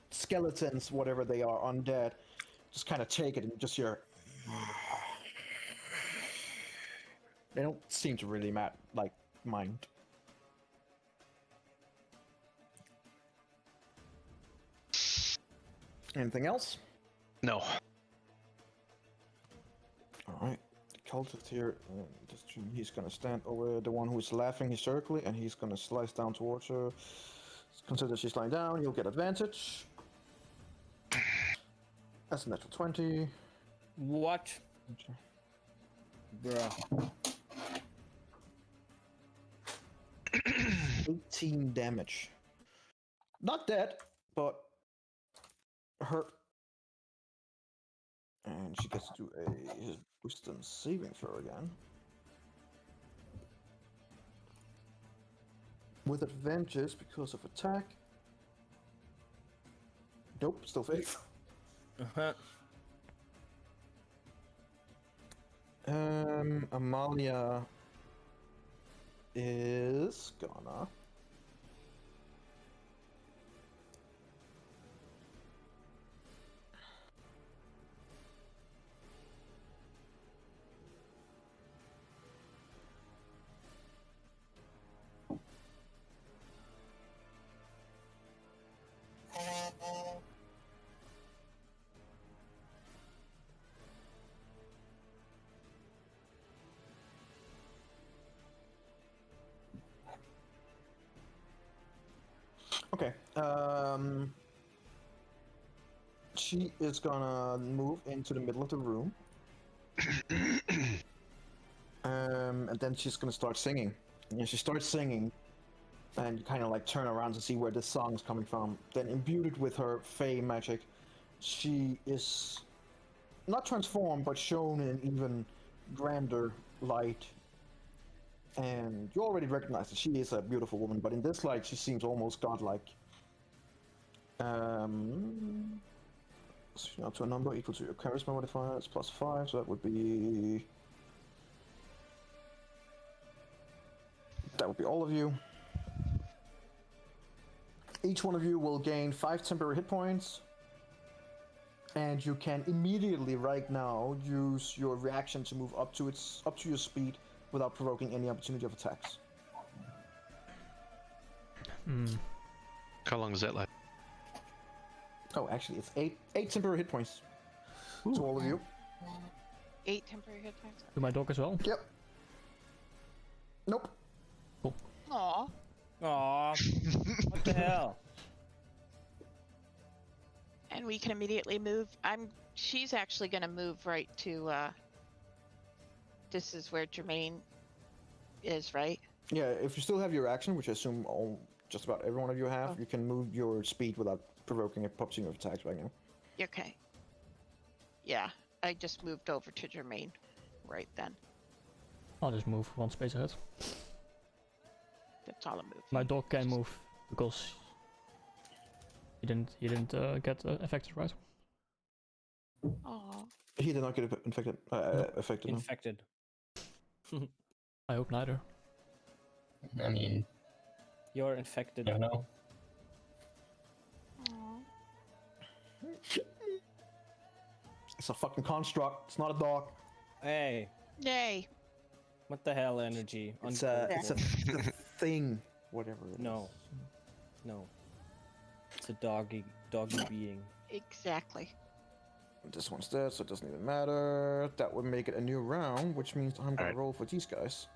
Speaker 1: skeletons, whatever they are, undead, just kind of take it and just hear. They don't seem to really mind. Anything else?
Speaker 5: No.
Speaker 1: All right. The cultist here, he's gonna stand over the one who's laughing hysterically, and he's gonna slice down towards her. Consider she's lying down. You'll get advantage. That's a natural 20.
Speaker 3: What? Bruh.
Speaker 1: 18 damage. Not dead, but hurt. And she gets to do a wisdom saving throw again. With advantage because of attack. Nope, still fails.
Speaker 3: Uh-huh.
Speaker 1: Amalia is gonna okay.
Speaker 8: she is gonna move into the middle of the room. And then she's gonna start singing. And she starts singing, and you kind of like turn around to see where this song is coming from. Then, imbued with her Fey magic, she is not transformed, but shown in even grander light. And you already recognize that she is a beautiful woman, but in this light, she seems almost godlike. So to a number equal to your charisma modifier, it's +5, so that would be all of you. Each one of you will gain 5 temporary hit points, and you can immediately right now use your reaction to move up to your speed without provoking any opportunity of attacks.
Speaker 5: How long does that last?
Speaker 8: Oh, actually, it's 8 temporary hit points to all of you.
Speaker 2: 8 temporary hit points.
Speaker 6: To my dog as well?
Speaker 8: Yep. Nope.
Speaker 2: Aww.
Speaker 3: Aww. What the hell?
Speaker 2: And we can immediately move. She's actually gonna move right to, this is where Jermaine is, right?
Speaker 8: Yeah, if you still have your action, which I assume just about every one of you have, you can move your speed without provoking a opportunity of attacks right now.
Speaker 2: Okay. Yeah, I just moved over to Jermaine right then.
Speaker 6: I'll just move 1 space ahead.
Speaker 2: That's all I'm moving.
Speaker 6: My dog can move because he didn't get affected, right?
Speaker 2: Aww.
Speaker 8: He did not get infected. Affected. No.
Speaker 3: Infected.
Speaker 6: I hope neither.
Speaker 4: I mean,
Speaker 3: You're infected.
Speaker 4: I don't know.
Speaker 2: Aww.
Speaker 8: It's a fucking construct. It's not a dog.
Speaker 3: Hey,
Speaker 2: Yay.
Speaker 3: what the hell, energy?
Speaker 8: It's a thing. Whatever. It
Speaker 3: No.
Speaker 8: is.
Speaker 3: No. It's a doggy being.
Speaker 2: Exactly.
Speaker 8: This one's dead, so it doesn't even matter. That would make it a new round, which means I'm gonna
Speaker 5: Alright.
Speaker 8: roll for these guys.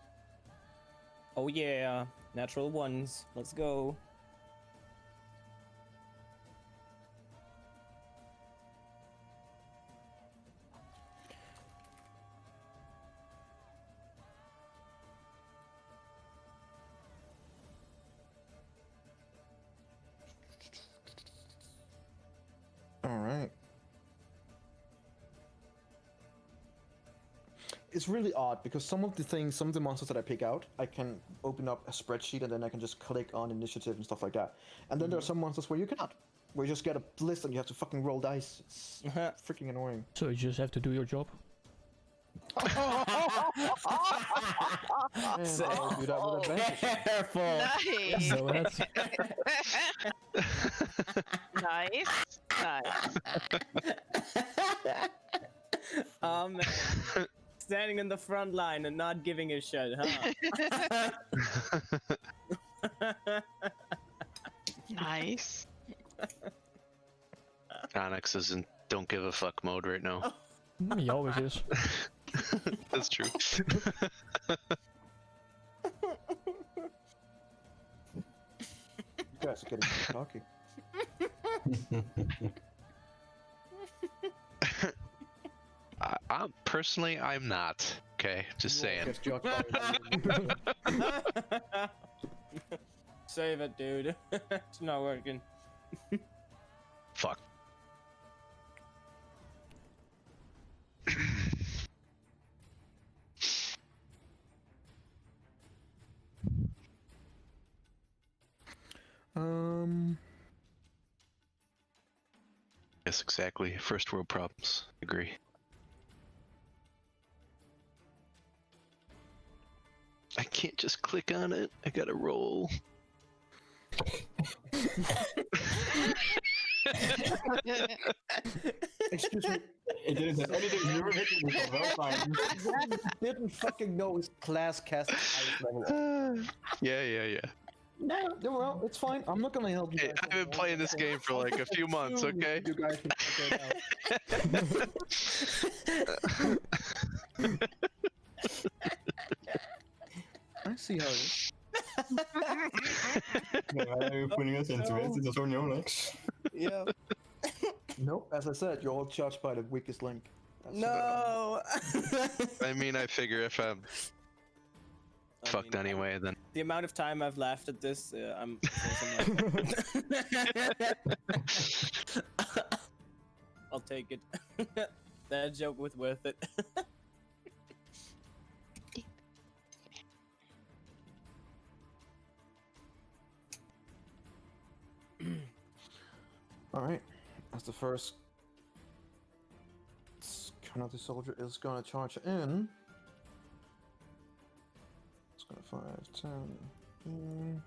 Speaker 3: Oh yeah, natural ones. Let's go.
Speaker 8: Alright. It's really odd because some of the monsters that I pick out, I can open up a spreadsheet and then I can just click on initiative and stuff like that. And then there are some monsters where you cannot. Where you just get a list and you have to fucking roll dice. It's freaking annoying.
Speaker 6: So you just have to do your job.
Speaker 8: And I'll do that with advantage.
Speaker 3: Careful.
Speaker 2: Nice.
Speaker 6: So that's
Speaker 2: Nice.
Speaker 3: Oh man. Standing in the front line and not giving a shit, huh?
Speaker 2: Nice.
Speaker 5: Onyx is in don't give a fuck mode right now.
Speaker 6: he always is.
Speaker 5: That's true.
Speaker 8: You guys are getting too cocky.
Speaker 5: I'm personally, I'm not. Okay, just saying.
Speaker 8: Just joking.
Speaker 3: Save it, dude. It's not working.
Speaker 5: Fuck. Yes, exactly. First world problems. Agree. I can't just click on it. I gotta roll.
Speaker 8: Excuse me.
Speaker 4: It didn't have anything to do with it. It was well timed.
Speaker 8: Didn't fucking know his class cast highest level.
Speaker 5: Yeah.
Speaker 8: No, well, it's fine. I'm not gonna help you.
Speaker 5: Hey,
Speaker 8: guys
Speaker 5: I've been
Speaker 8: anymore.
Speaker 5: playing this game for like a few months, okay?
Speaker 8: You guys can figure it out. I see how it is.
Speaker 4: Why are you putting us into it? It's only Onyx.
Speaker 3: Yeah.
Speaker 8: Nope, as I said, you're all charged by the weakest link. That's-
Speaker 3: No.
Speaker 5: I mean, I figure if I'm fucked anyway, then
Speaker 3: The amount of time I've laughed at this, I'm. I'll take it. That joke was worth it.
Speaker 8: Alright, as the first Canopy soldier is gonna charge in. It's gonna 5, 10,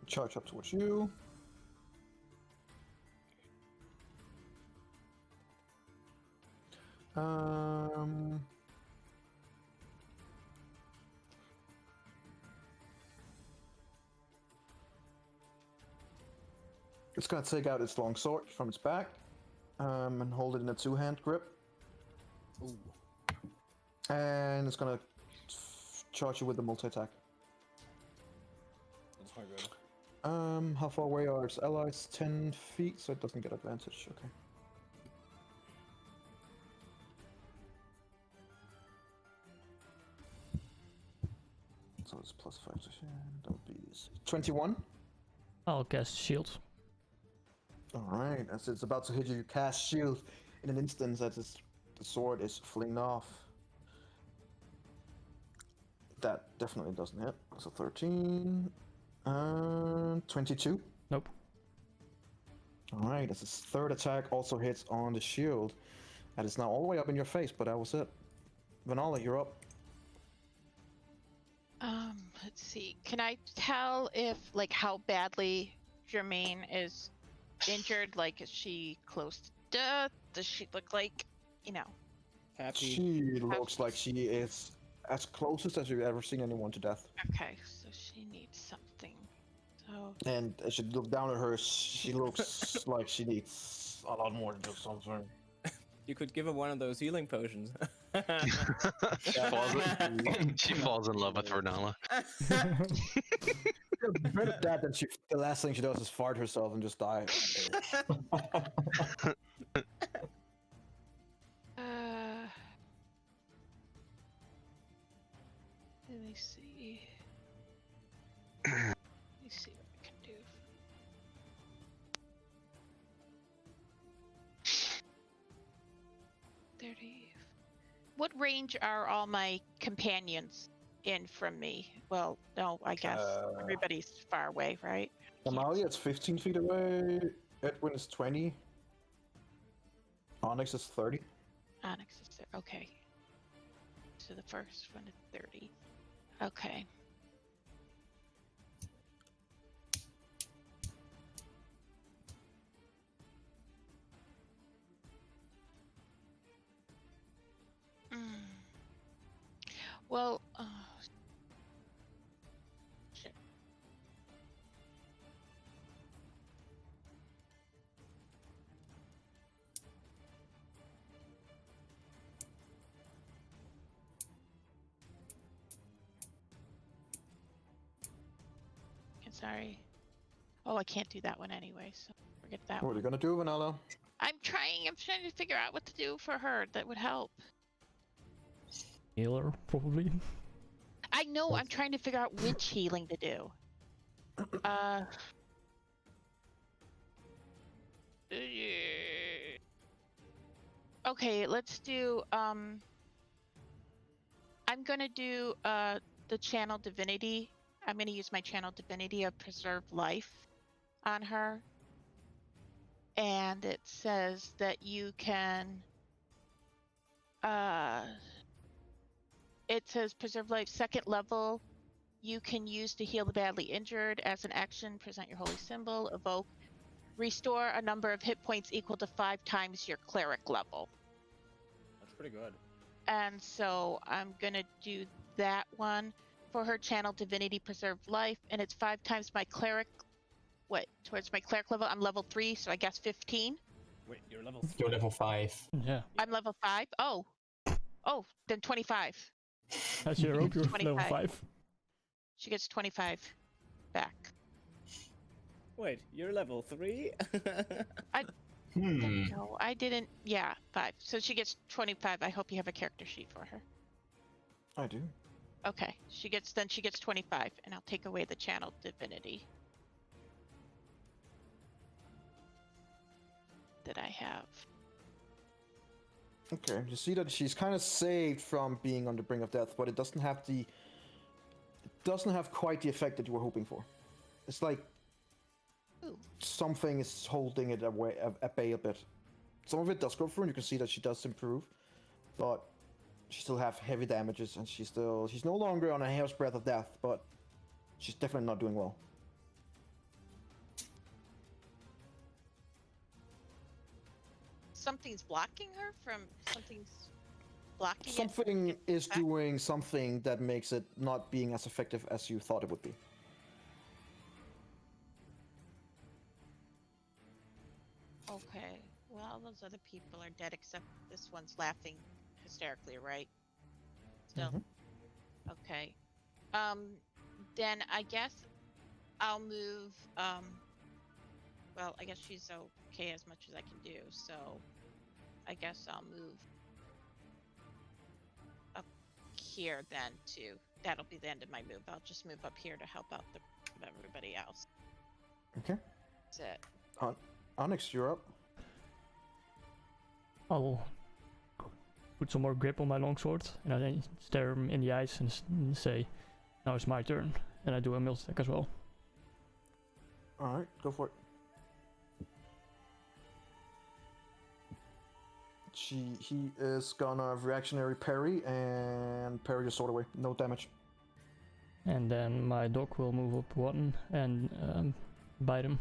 Speaker 8: charge up towards you. It's gonna take out its long sword from its back, and hold it in a two-hand grip.
Speaker 3: Ooh.
Speaker 8: And it's gonna charge you with the multi-attack.
Speaker 3: That's not good.
Speaker 8: How far away are its allies? 10 feet, so it doesn't get advantage. Okay. So it's plus 5 to share. That would be 21.
Speaker 6: I'll cast shield.
Speaker 8: Alright, as it's about to hit you, you cast shield in an instant as the sword is flinged off. That definitely doesn't hit. So 13. 22.
Speaker 6: Nope.
Speaker 8: Alright, as its third attack also hits on the shield. That is now all the way up in your face, but that was it. Vanala, you're up.
Speaker 2: Let's see. Can I tell if, like, how badly Jermaine is injured? Like, is she close to death? Does she look like, you know?
Speaker 3: Happy.
Speaker 8: She looks like she is as closest as you've ever seen anyone to death.
Speaker 2: Okay, so she needs something. So
Speaker 8: And as you look down at her, she looks like she needs a lot more than just something.
Speaker 3: You could give her one of those healing potions.
Speaker 5: she falls in love with Vernala.
Speaker 8: Better that than the last thing she does is fart herself and just die.
Speaker 2: Let me see. Let me see what I can do. What range are all my companions in from me? Well, no, I guess everybody's far away, right?
Speaker 8: Amalia is 15 feet away. Edwin is 20. Onyx is 30.
Speaker 2: Onyx is there. Okay. So the first one is 30. Okay. Well, shit. I'm sorry. Oh, I can't do that one anyway, so forget that
Speaker 8: What
Speaker 2: one.
Speaker 8: are you gonna do, Vanilla?
Speaker 2: I'm trying to figure out what to do for her that would help.
Speaker 6: Healer, probably.
Speaker 2: I know, I'm trying to figure out which healing to do. Okay, let's do, I'm gonna do, the channel divinity. I'm gonna use my channel divinity of preserve life on her. And it says that you can, it says preserve life second level. You can use to heal the badly injured. As an action, present your holy symbol, evoke, restore a number of hit points equal to 5 times your cleric level.
Speaker 3: That's pretty good.
Speaker 2: And so I'm gonna do that one for her channel divinity preserve life, and it's 5 times my cleric. What? Towards my cleric level, I'm level 3, so I guess 15.
Speaker 3: Wait, you're level 3.
Speaker 4: You're level 5.
Speaker 6: Yeah.
Speaker 2: I'm level 5. Oh, then 25.
Speaker 6: As your rope, you're level
Speaker 2: 25.
Speaker 6: 5.
Speaker 2: She gets 25 back.
Speaker 3: Wait, you're level 3?
Speaker 2: No, I didn't. Yeah, 5. So she gets 25. I hope you have a character sheet for her.
Speaker 1: I do.
Speaker 2: Okay, she gets 25, and I'll take away the channel divinity that I have.
Speaker 1: Okay, you see that she's kind of saved from being on the brink of death, but it doesn't have quite the effect that you were hoping for. It's like something is holding it away, at bay a bit. Some of it does go through, and you can see that she does improve, but she still have heavy damages, and she's no longer on a hair's breadth of death, but she's definitely not doing well.
Speaker 2: Something's blocking her from something's blocking
Speaker 1: Something
Speaker 2: it.
Speaker 1: is doing something that makes it not being as effective as you thought it would be.
Speaker 2: Okay. Well, those other people are dead, except this one's laughing hysterically, right? Still. Okay. Then I guess I'll move. Well, I guess she's okay as much as I can do, so I guess I'll move up here then too. That'll be the end of my move. I'll just move up here to help out everybody else.
Speaker 1: Okay.
Speaker 2: That's it.
Speaker 1: Onyx, you're up.
Speaker 6: I'll put some more grip on my longsword, and I then stare him in the eyes and say, "Now it's my turn," and I do a multi attack as well.
Speaker 1: All right, go for it. He is gonna reactionary parry and parry your sword away. No damage.
Speaker 6: And then my dog will move up 1 and bite him.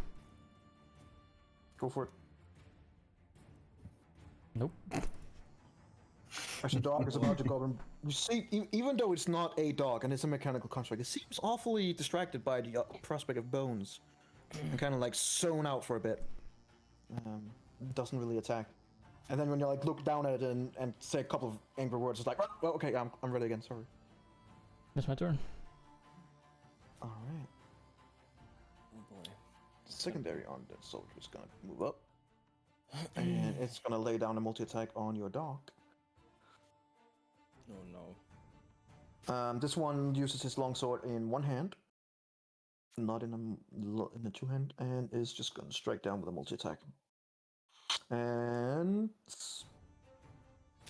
Speaker 1: Go for it.
Speaker 6: Nope.
Speaker 1: As the dog is about to go, you see, even though it's not a dog and it's a mechanical construct, it seems awfully distracted by the prospect of bones, and kind of like zone out for a bit. Doesn't really attack. And then when you like look down at it and say a couple of angry words, it's like, oh, okay, I'm ready again. Sorry.
Speaker 6: That's my turn.
Speaker 1: All right.
Speaker 3: Oh boy.
Speaker 1: Secondary on the soldier is gonna move up, and it's gonna lay down a multi attack on your dog.
Speaker 3: Oh no.
Speaker 1: This one uses his longsword in one hand, not in the two hand, and is just gonna strike down with a multi attack. And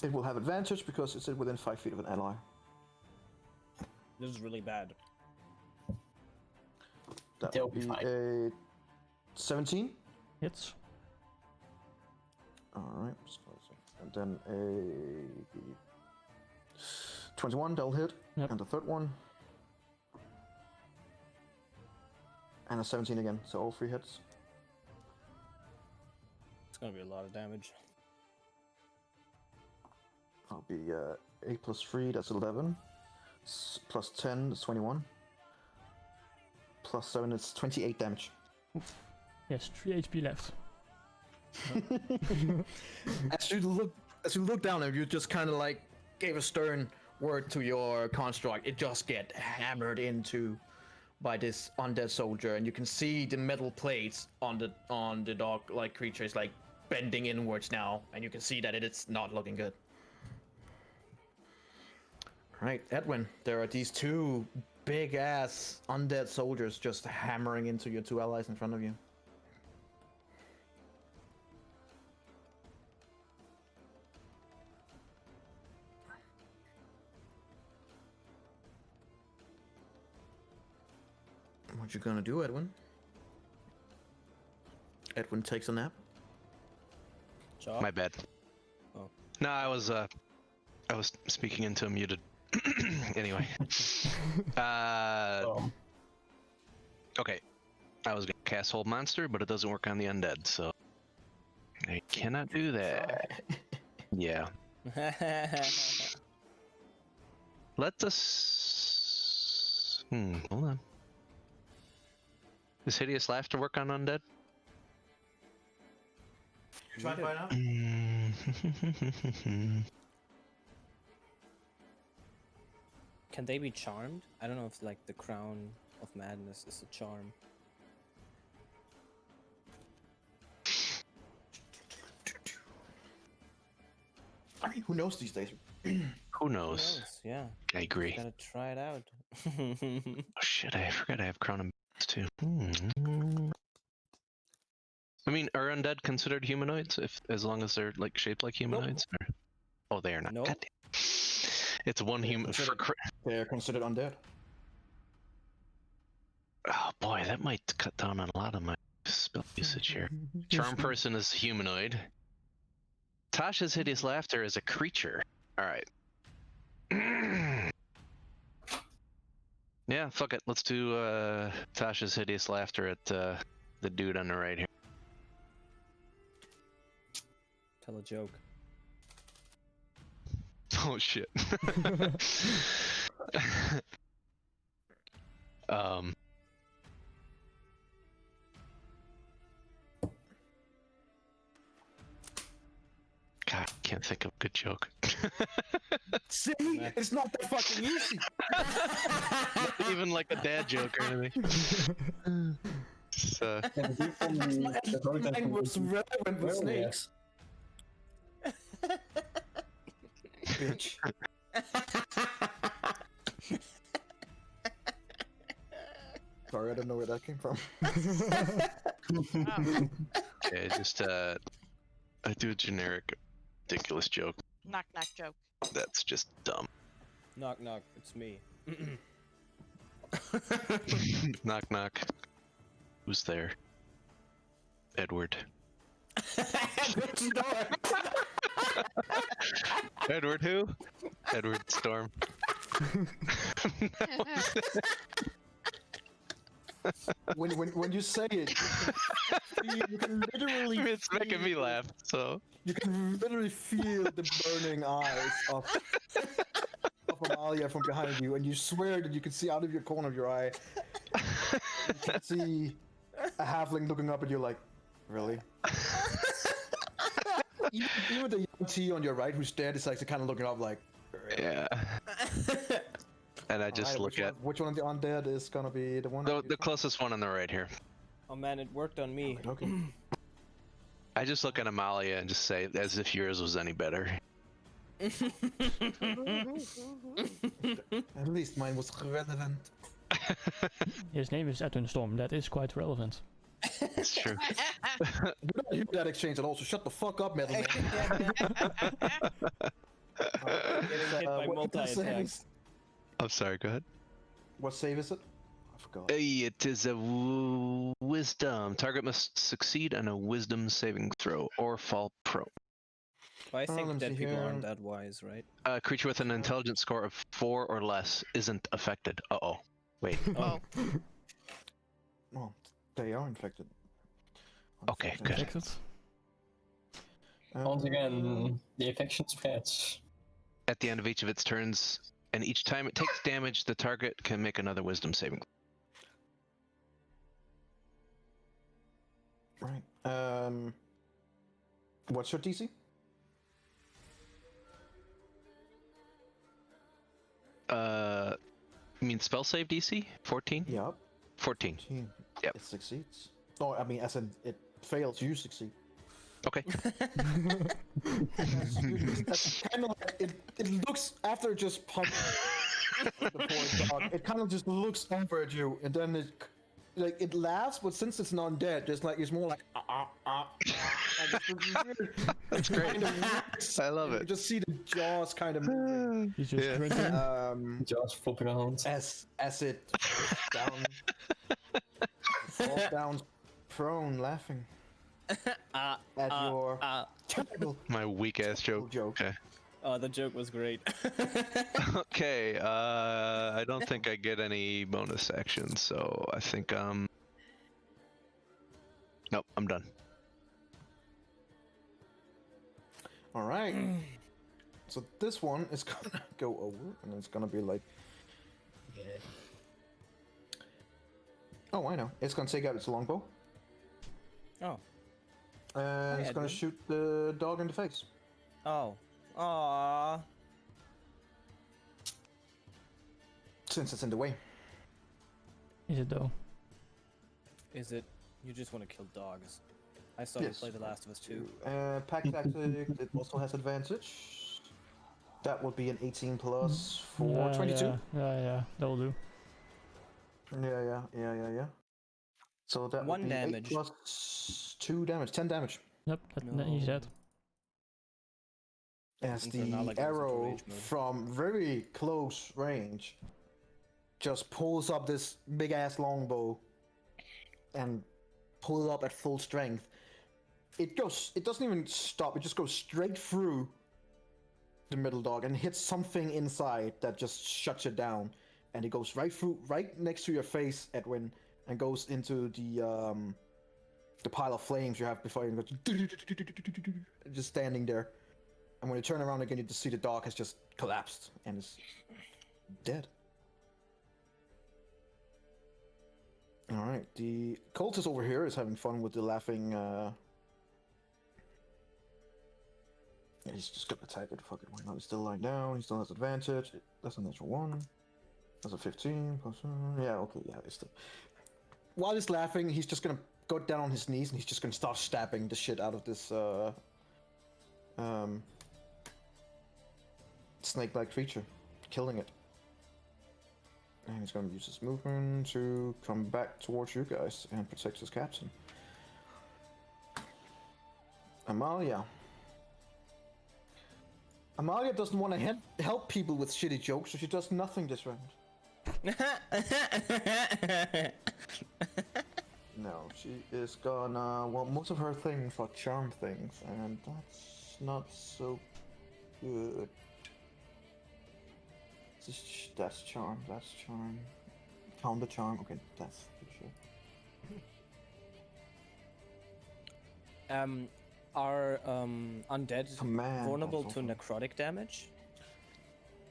Speaker 1: it will have advantage because it's within 5 feet of an ally.
Speaker 3: This is really bad.
Speaker 1: That
Speaker 4: They'll
Speaker 1: will
Speaker 4: be
Speaker 1: be
Speaker 4: fine.
Speaker 1: a 17.
Speaker 6: Hits.
Speaker 1: Alright, and then a 21, that'll hit.
Speaker 6: Yep.
Speaker 1: And the third one. And a 17 again, so all 3 hits.
Speaker 3: It's gonna be a lot of damage.
Speaker 1: That'll be 8 plus 3, that's 11. Plus 10, that's 21. Plus 7, it's 28 damage.
Speaker 6: Oof. Yes, 3 HP left.
Speaker 1: As you look down and you just kind of like gave a stern word to your construct, it just get hammered into by this undead soldier, and you can see the metal plates on the dog-like creature is like bending inwards now, and you can see that it's not looking good. Right, Edwin, there are these 2 big-ass undead soldiers just hammering into your 2 allies in front of you. What you gonna do, Edwin? Edwin takes a nap.
Speaker 3: Chop.
Speaker 5: My bad.
Speaker 3: Oh.
Speaker 5: No, I was speaking into a muted. Anyway. Okay. I was gonna cast Hold Monster, but it doesn't work on the undead, so I cannot do that. Yeah. Let us. Hold on. Does Hideous Laughter work on undead?
Speaker 1: Try and find out.
Speaker 3: Can they be charmed? I don't know if like the Crown of Madness is a charm.
Speaker 1: I mean, who knows these days?
Speaker 5: Who
Speaker 3: Who
Speaker 5: knows?
Speaker 3: knows? Yeah.
Speaker 5: I agree.
Speaker 3: Gotta try it out.
Speaker 5: Oh shit, I forgot I have Crown and too. I mean, are undead considered humanoids as long as they're like shaped like humanoids? Or... Oh, they are not.
Speaker 3: Nope.
Speaker 5: God damn. It's one human.
Speaker 1: They're considered undead.
Speaker 5: Oh boy, that might cut down on a lot of my spell usage here. Charm person is humanoid. Tasha's hideous laughter is a creature. All right. Yeah, fuck it. Let's do Tasha's hideous laughter at the dude on the right here.
Speaker 3: Tell a joke.
Speaker 5: Oh shit. God, I can't think of a good joke.
Speaker 1: See, it's not that fucking easy.
Speaker 5: Not even like a dad joke or anything. So,
Speaker 1: Everything was relevant with snakes. Bitch. Sorry, I don't know where that came from.
Speaker 5: yeah, just I do a generic, ridiculous joke.
Speaker 10: Knock knock joke.
Speaker 5: That's just dumb.
Speaker 3: Knock knock, it's me.
Speaker 5: Knock knock. Who's there? Edward. Edward who? Edward Storm.
Speaker 1: when you say it, you can literally
Speaker 5: It's making me laugh, so.
Speaker 1: You can literally feel the burning eyes of Amalia from behind you, and you swear that you can see out of your corner of your eye. You can see a halfling looking up at you like, really? even the young T on your right who's dead is like kind of looking up like, really?
Speaker 5: Yeah. And I just look at
Speaker 1: which one of the undead is gonna be the one?
Speaker 5: the closest one on the right here.
Speaker 3: Oh man, it worked on me.
Speaker 1: Okay.
Speaker 5: I just look at Amalia and just say, as if yours was any better.
Speaker 1: At least mine was relevant.
Speaker 6: His name is Edwin Storm. That is quite relevant.
Speaker 5: It's true.
Speaker 1: We don't hear that exchange at all, so shut the fuck up, Metal Man.
Speaker 3: Getting hit by multi-attacks.
Speaker 5: I'm sorry, go ahead.
Speaker 1: What save is it? I forgot.
Speaker 5: It is a wisdom. Target must succeed on a wisdom saving throw or fall prone.
Speaker 3: But I
Speaker 1: let me
Speaker 3: think dead
Speaker 1: see
Speaker 3: people
Speaker 1: here.
Speaker 3: aren't that wise, right?
Speaker 5: A creature with an intelligence score of 4 or less isn't affected. Uh-oh. Wait.
Speaker 10: Oh.
Speaker 1: Well, they are infected.
Speaker 5: Okay, good.
Speaker 6: Infected.
Speaker 4: Once again, the infection spreads.
Speaker 5: At the end of each of its turns, and each time it takes damage, the target can make another wisdom saving.
Speaker 1: Right. What's your DC?
Speaker 5: You mean spell save DC? 14?
Speaker 1: Yep.
Speaker 5: 14.
Speaker 1: 14.
Speaker 5: Yep.
Speaker 1: It succeeds. Oh, I mean, as in it fails, you succeed.
Speaker 5: Okay.
Speaker 1: That's kind of like, it looks after it just punched the poor dog. It kind of just looks over at you, and then it laughs, but since it's not dead, it's more like
Speaker 5: That's great. I love
Speaker 1: You
Speaker 5: it.
Speaker 1: just see the jaws kind of moving.
Speaker 6: He's just grinning.
Speaker 4: Just flipping around.
Speaker 1: As it falls down prone, laughing at your terrible
Speaker 5: My weak ass joke.
Speaker 1: joke.
Speaker 5: Okay.
Speaker 3: Oh, the joke was great.
Speaker 5: Okay, I don't think I get any bonus actions, so I think nope, I'm done.
Speaker 1: All right. So this one is gonna go over, and it's gonna be like, oh, I know. It's gonna take out its longbow,
Speaker 3: Oh.
Speaker 1: and it's gonna
Speaker 3: Edwin.
Speaker 1: shoot the dog in the face.
Speaker 3: Oh. Aww.
Speaker 1: Since it's in the way.
Speaker 6: Is it though?
Speaker 3: Is it? You just want to kill dogs. I saw you
Speaker 1: Yes.
Speaker 3: play The Last of Us 2.
Speaker 1: Pack tactic. It also has advantage.
Speaker 8: That would be an 18 plus for
Speaker 6: Yeah,
Speaker 8: 22.
Speaker 6: Yeah, that'll do.
Speaker 8: Yeah. So that
Speaker 3: One
Speaker 8: would be 8
Speaker 3: damage.
Speaker 8: plus 2 damage, 10 damage.
Speaker 6: Yep, he's dead.
Speaker 8: As
Speaker 3: Infernala
Speaker 8: the
Speaker 3: goes into
Speaker 8: arrow
Speaker 3: rage mode.
Speaker 8: from very close range just pulls up this big ass longbow and pulls it up at full strength. It doesn't even stop, it just goes straight through the middle dog and hits something inside that just shuts it down. And it goes right next to your face, Edwin, and goes into the pile of flames you have before you, and goes just standing there. And when you turn around again, you just see the dog has just collapsed and is dead. Alright, the cultist over here is having fun with the laughing, yeah, he's just gonna attack it, fuck it, why not? He's still lying down, he still has advantage, that's a natural 1. That's a 15 plus, yeah, okay, yeah, it's still... While he's laughing, he's just gonna go down on his knees and he's just gonna start stabbing the shit out of this, snake-like creature, killing it. And he's gonna use his movement to come back towards you guys and protect his captain. Amalia. Amalia doesn't want to help people with shitty jokes, so she does nothing this round. No, she is gonna... Well, most of her things are charm things, and that's not so good. That's charm, Counter charm, okay, that's for sure.
Speaker 3: Are undead
Speaker 8: Command,
Speaker 3: vulnerable
Speaker 8: that's
Speaker 3: to
Speaker 8: also-
Speaker 3: necrotic damage?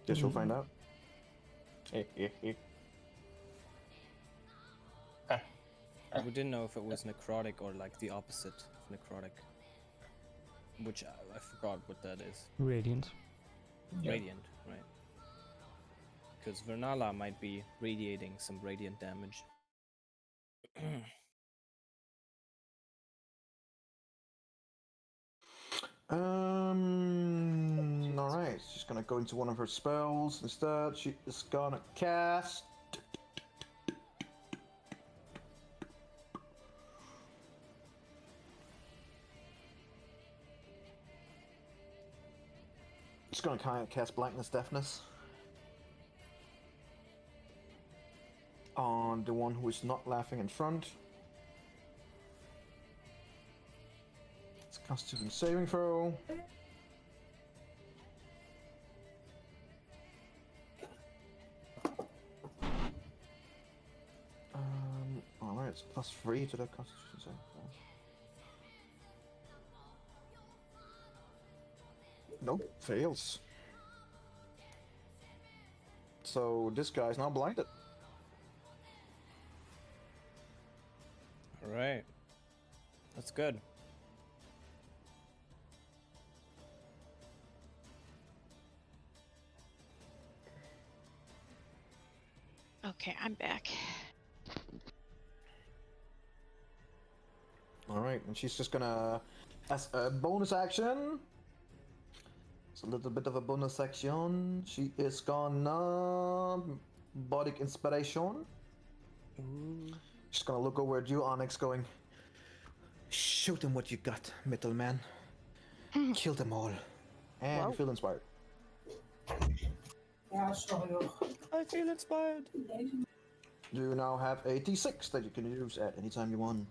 Speaker 8: Guess we'll find out.
Speaker 3: We didn't know if it was necrotic or like the opposite of necrotic. Which I forgot what that is.
Speaker 6: Radiant.
Speaker 3: Radiant, right? Because Vernala might be radiating some radiant damage.
Speaker 8: Alright, she's gonna go into one of her spells instead. She is gonna cast. She's gonna kind of cast Blankness Deafness on the one who is not laughing in front. It's a Constitution saving throw. Alright, it's +3 to the Constitution saving throw. Nope, fails. So this guy's now blinded.
Speaker 3: Alright. That's good.
Speaker 2: Okay, I'm back.
Speaker 8: Alright, and she's just gonna, as a bonus action, it's a little bit of a bonus action, she is gonna Bodic Inspiration. She's gonna look over at you, Onyx, going, show them what you got, Metal Man. Kill them all. And you feel inspired.
Speaker 10: Ja, sorry hoor.
Speaker 3: I feel inspired.
Speaker 8: You now have a D6 that you can use at any time you want.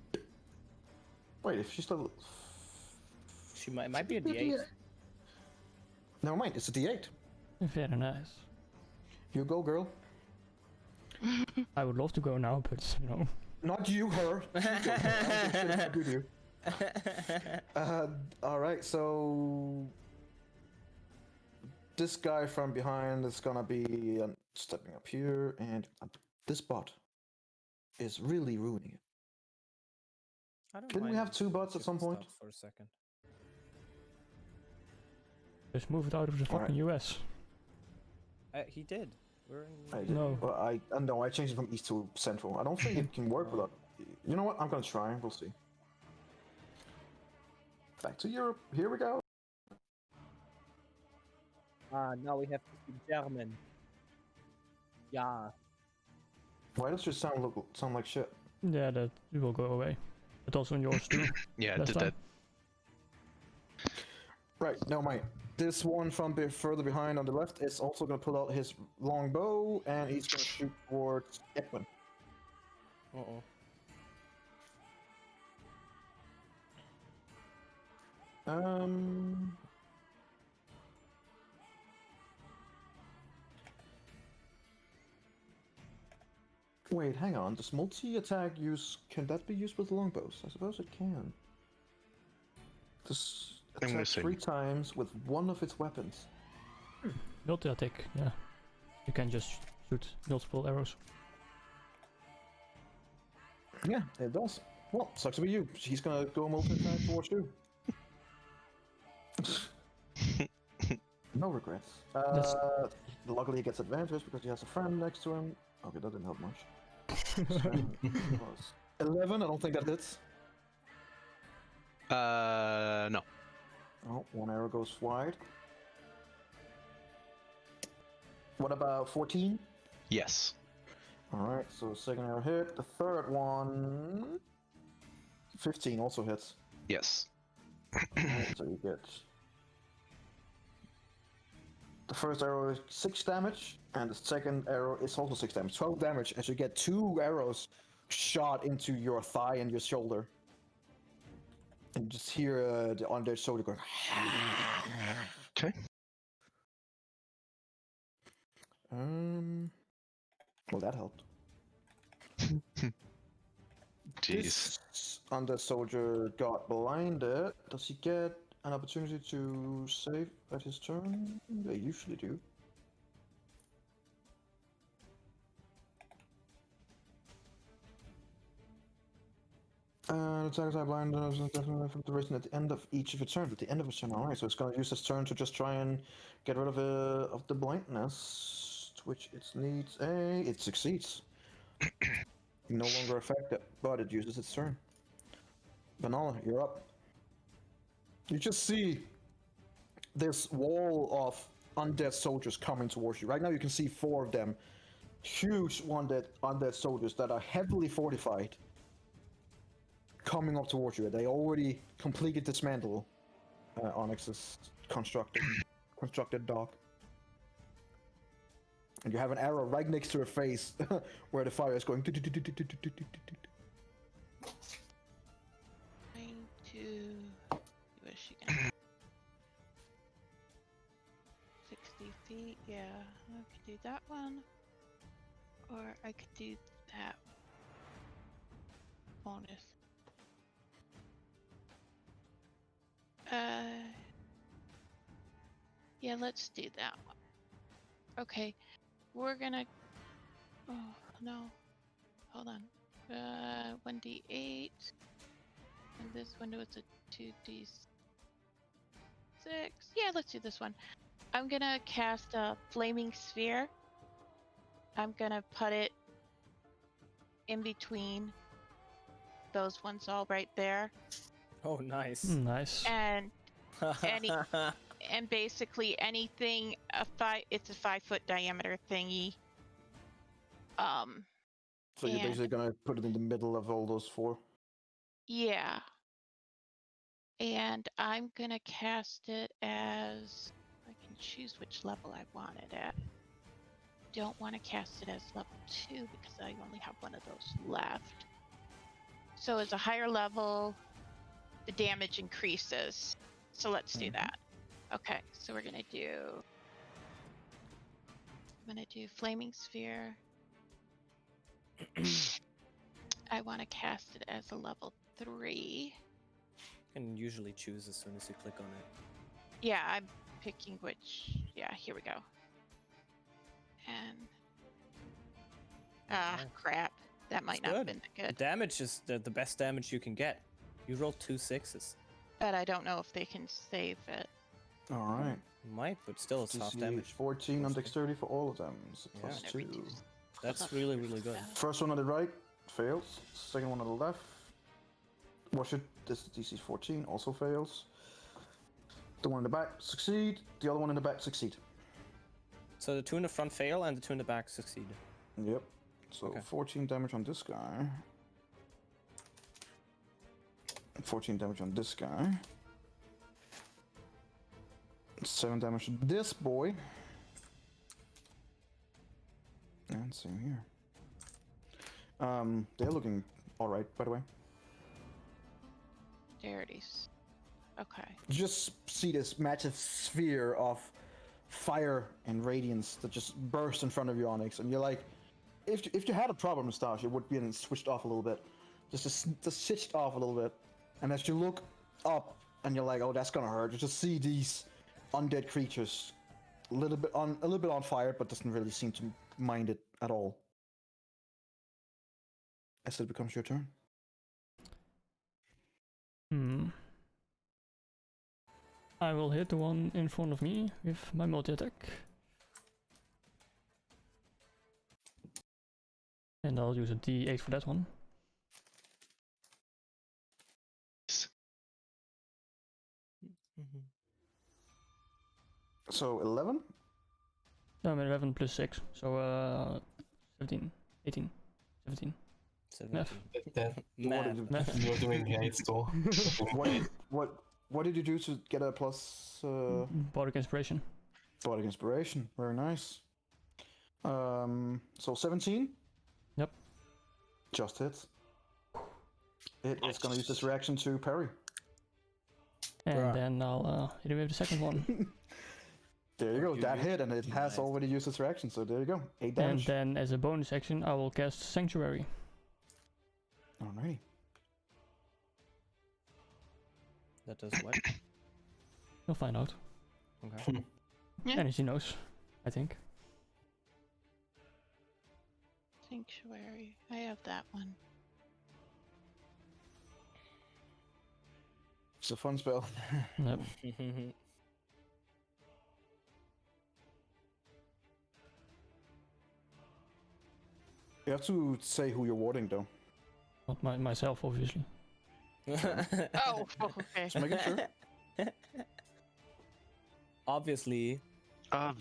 Speaker 8: Wait, if she's still...
Speaker 3: She might be a D8.
Speaker 8: Never mind, it's a D8.
Speaker 6: Very nice.
Speaker 8: You go, girl.
Speaker 6: I would love to go now, but you know.
Speaker 8: Not you, her. You. Alright, so... This guy from behind is gonna be stepping up here, and this bot is really ruining it.
Speaker 3: I don't
Speaker 8: Didn't we
Speaker 3: mind
Speaker 8: have 2 bots at some
Speaker 3: shifting
Speaker 8: point?
Speaker 3: stuff for a second.
Speaker 6: Just move it out of the fucking US.
Speaker 3: He did. We're in.
Speaker 8: I did.
Speaker 6: No.
Speaker 8: Well, I changed it from east to central. I don't think it can work without. You know what? I'm gonna try. We'll see. Back to Europe. Here we go.
Speaker 3: Now we have to speak German. Yeah.
Speaker 8: Why does it sound like shit?
Speaker 6: Yeah, that will go away. But also on yours too.
Speaker 5: Yeah, it
Speaker 6: last
Speaker 5: did
Speaker 6: time.
Speaker 5: that.
Speaker 8: Right, never mind. This one from further behind on the left is also going to pull out his long bow, and he's going to shoot towards Edwin.
Speaker 3: Uh-oh.
Speaker 8: Wait, hang on. Does multi-attack can that be used with longbows? I suppose it can. This
Speaker 5: I'm gonna
Speaker 8: attacks
Speaker 5: say-
Speaker 8: 3 times with one of its weapons.
Speaker 6: Multi-attack, yeah. You can just shoot multiple arrows.
Speaker 8: Yeah, it does. Well, sucks to be you. He's gonna go multi-attack towards you. No regrets. Luckily he gets advantage because he has a friend next to him. Okay, that didn't help much. 11, I don't think that hits.
Speaker 5: No.
Speaker 8: Oh, one arrow goes wide. What about 14?
Speaker 5: Yes.
Speaker 8: Alright, so second arrow hit. The third one... 15 also hits.
Speaker 5: Yes.
Speaker 8: So you get... The first arrow is 6 damage, and the second arrow is also 6 damage. 12 damage, as you get 2 arrows shot into your thigh and your shoulder. And you just hear the undead shoulder going...
Speaker 5: Okay.
Speaker 8: Well, that helped.
Speaker 5: Jeez.
Speaker 8: This undead soldier got blinded. Does he get an opportunity to save at his turn? They usually do. Attack type blind definitely from duration at the end of each of its turns. At the end of its turn, alright. So it's gonna use its turn to just try and get rid of the blindness, which it needs a. It succeeds. No longer affected, but it uses its turn. Vanilla, you're up. You just see this wall of undead soldiers coming towards you. Right now, you can see 4 of them, huge undead soldiers that are heavily fortified, coming up towards you. They already completely dismantle Onyx's constructed dock. And you have an arrow right next to her face where the fire is going.
Speaker 2: Trying to... Where's she gonna... 60 feet, yeah. I could do that one. Or I could do that bonus. Yeah, let's do that one. Okay, we're gonna... Oh, no. Hold on. 1d8. And this window is a 2d6. Yeah, let's do this one. I'm gonna cast a flaming sphere. I'm gonna put it in between those ones all right there.
Speaker 3: Oh, nice.
Speaker 6: Nice.
Speaker 2: And and basically anything it's a 5-foot diameter thingy.
Speaker 8: So you're basically gonna put it in the middle of all those 4?
Speaker 2: Yeah. And I'm gonna cast it as... I can choose which level I want it at. Don't want to cast it as level 2 because I only have one of those left. So as a higher level, the damage increases. So let's do that. Okay, so we're gonna do... I'm gonna do Flaming Sphere. I want to cast it as a level 3.
Speaker 3: You can usually choose as soon as you click on it.
Speaker 2: Yeah, I'm picking which... Yeah, here we go. And... Ah, crap. That might not have been that
Speaker 3: The
Speaker 2: good.
Speaker 3: damage is the best damage you can get. You rolled 2 6s.
Speaker 2: But I don't know if they can save it.
Speaker 8: Alright.
Speaker 3: Might, but still it's half damage.
Speaker 8: 14 on dexterity for all of them. So
Speaker 3: Yeah.
Speaker 8: plus
Speaker 2: Every
Speaker 8: 2.
Speaker 2: two.
Speaker 3: That's really, really good.
Speaker 8: First one on the right fails. Second one on the left. This DC 14 also fails. The one in the back succeed. The other one in the back succeed.
Speaker 3: So the two in the front fail and the two in the back succeed.
Speaker 8: Yep. So
Speaker 3: Okay.
Speaker 8: 14 damage on this guy. 14 damage on this guy. 7 damage to this boy. And same here. They're looking alright, by the way.
Speaker 2: There it is. Okay.
Speaker 1: You just see this massive sphere of fire and radiance that just burst in front of you, Onyx, and you're like, if you had a problem, Stash, it would be switched off a little bit, just switched off a little bit, and as you look up and you're like, oh, that's gonna hurt, you just see these undead creatures a little bit on fire, but doesn't really seem to mind it at all. As it becomes your turn.
Speaker 6: I will hit the one in front of me with my multi-attack. And I'll use a D8 for that one.
Speaker 8: So 11?
Speaker 6: No, I'm at 11 plus 6, so 17, 18, 17.
Speaker 3: 17.
Speaker 4: That
Speaker 3: Math.
Speaker 6: Math.
Speaker 4: you're doing great, still.
Speaker 8: What did you do to get a plus?
Speaker 6: Bardic Inspiration.
Speaker 8: Bardic Inspiration. Very nice. So 17.
Speaker 6: Yep.
Speaker 8: Just hits. It is gonna use this reaction to parry.
Speaker 6: And
Speaker 3: Bruh.
Speaker 6: then I'll hit it with the second one.
Speaker 8: There you go.
Speaker 3: You
Speaker 8: That
Speaker 3: use-
Speaker 8: hit, and it has
Speaker 3: Nice.
Speaker 8: already used its reaction. So there you go. 8
Speaker 6: And
Speaker 8: damage.
Speaker 6: then as a bonus action, I will cast Sanctuary.
Speaker 8: Alrighty.
Speaker 3: That does what?
Speaker 6: You'll find out.
Speaker 3: Okay.
Speaker 2: Yeah.
Speaker 6: And she knows, I think.
Speaker 2: Sanctuary. I have that one.
Speaker 8: It's a fun spell.
Speaker 6: Yep.
Speaker 8: You have to say who you're warding, though.
Speaker 6: Not myself, obviously.
Speaker 2: Oh, okay.
Speaker 8: Just making sure.
Speaker 3: Obviously.
Speaker 8: Ah,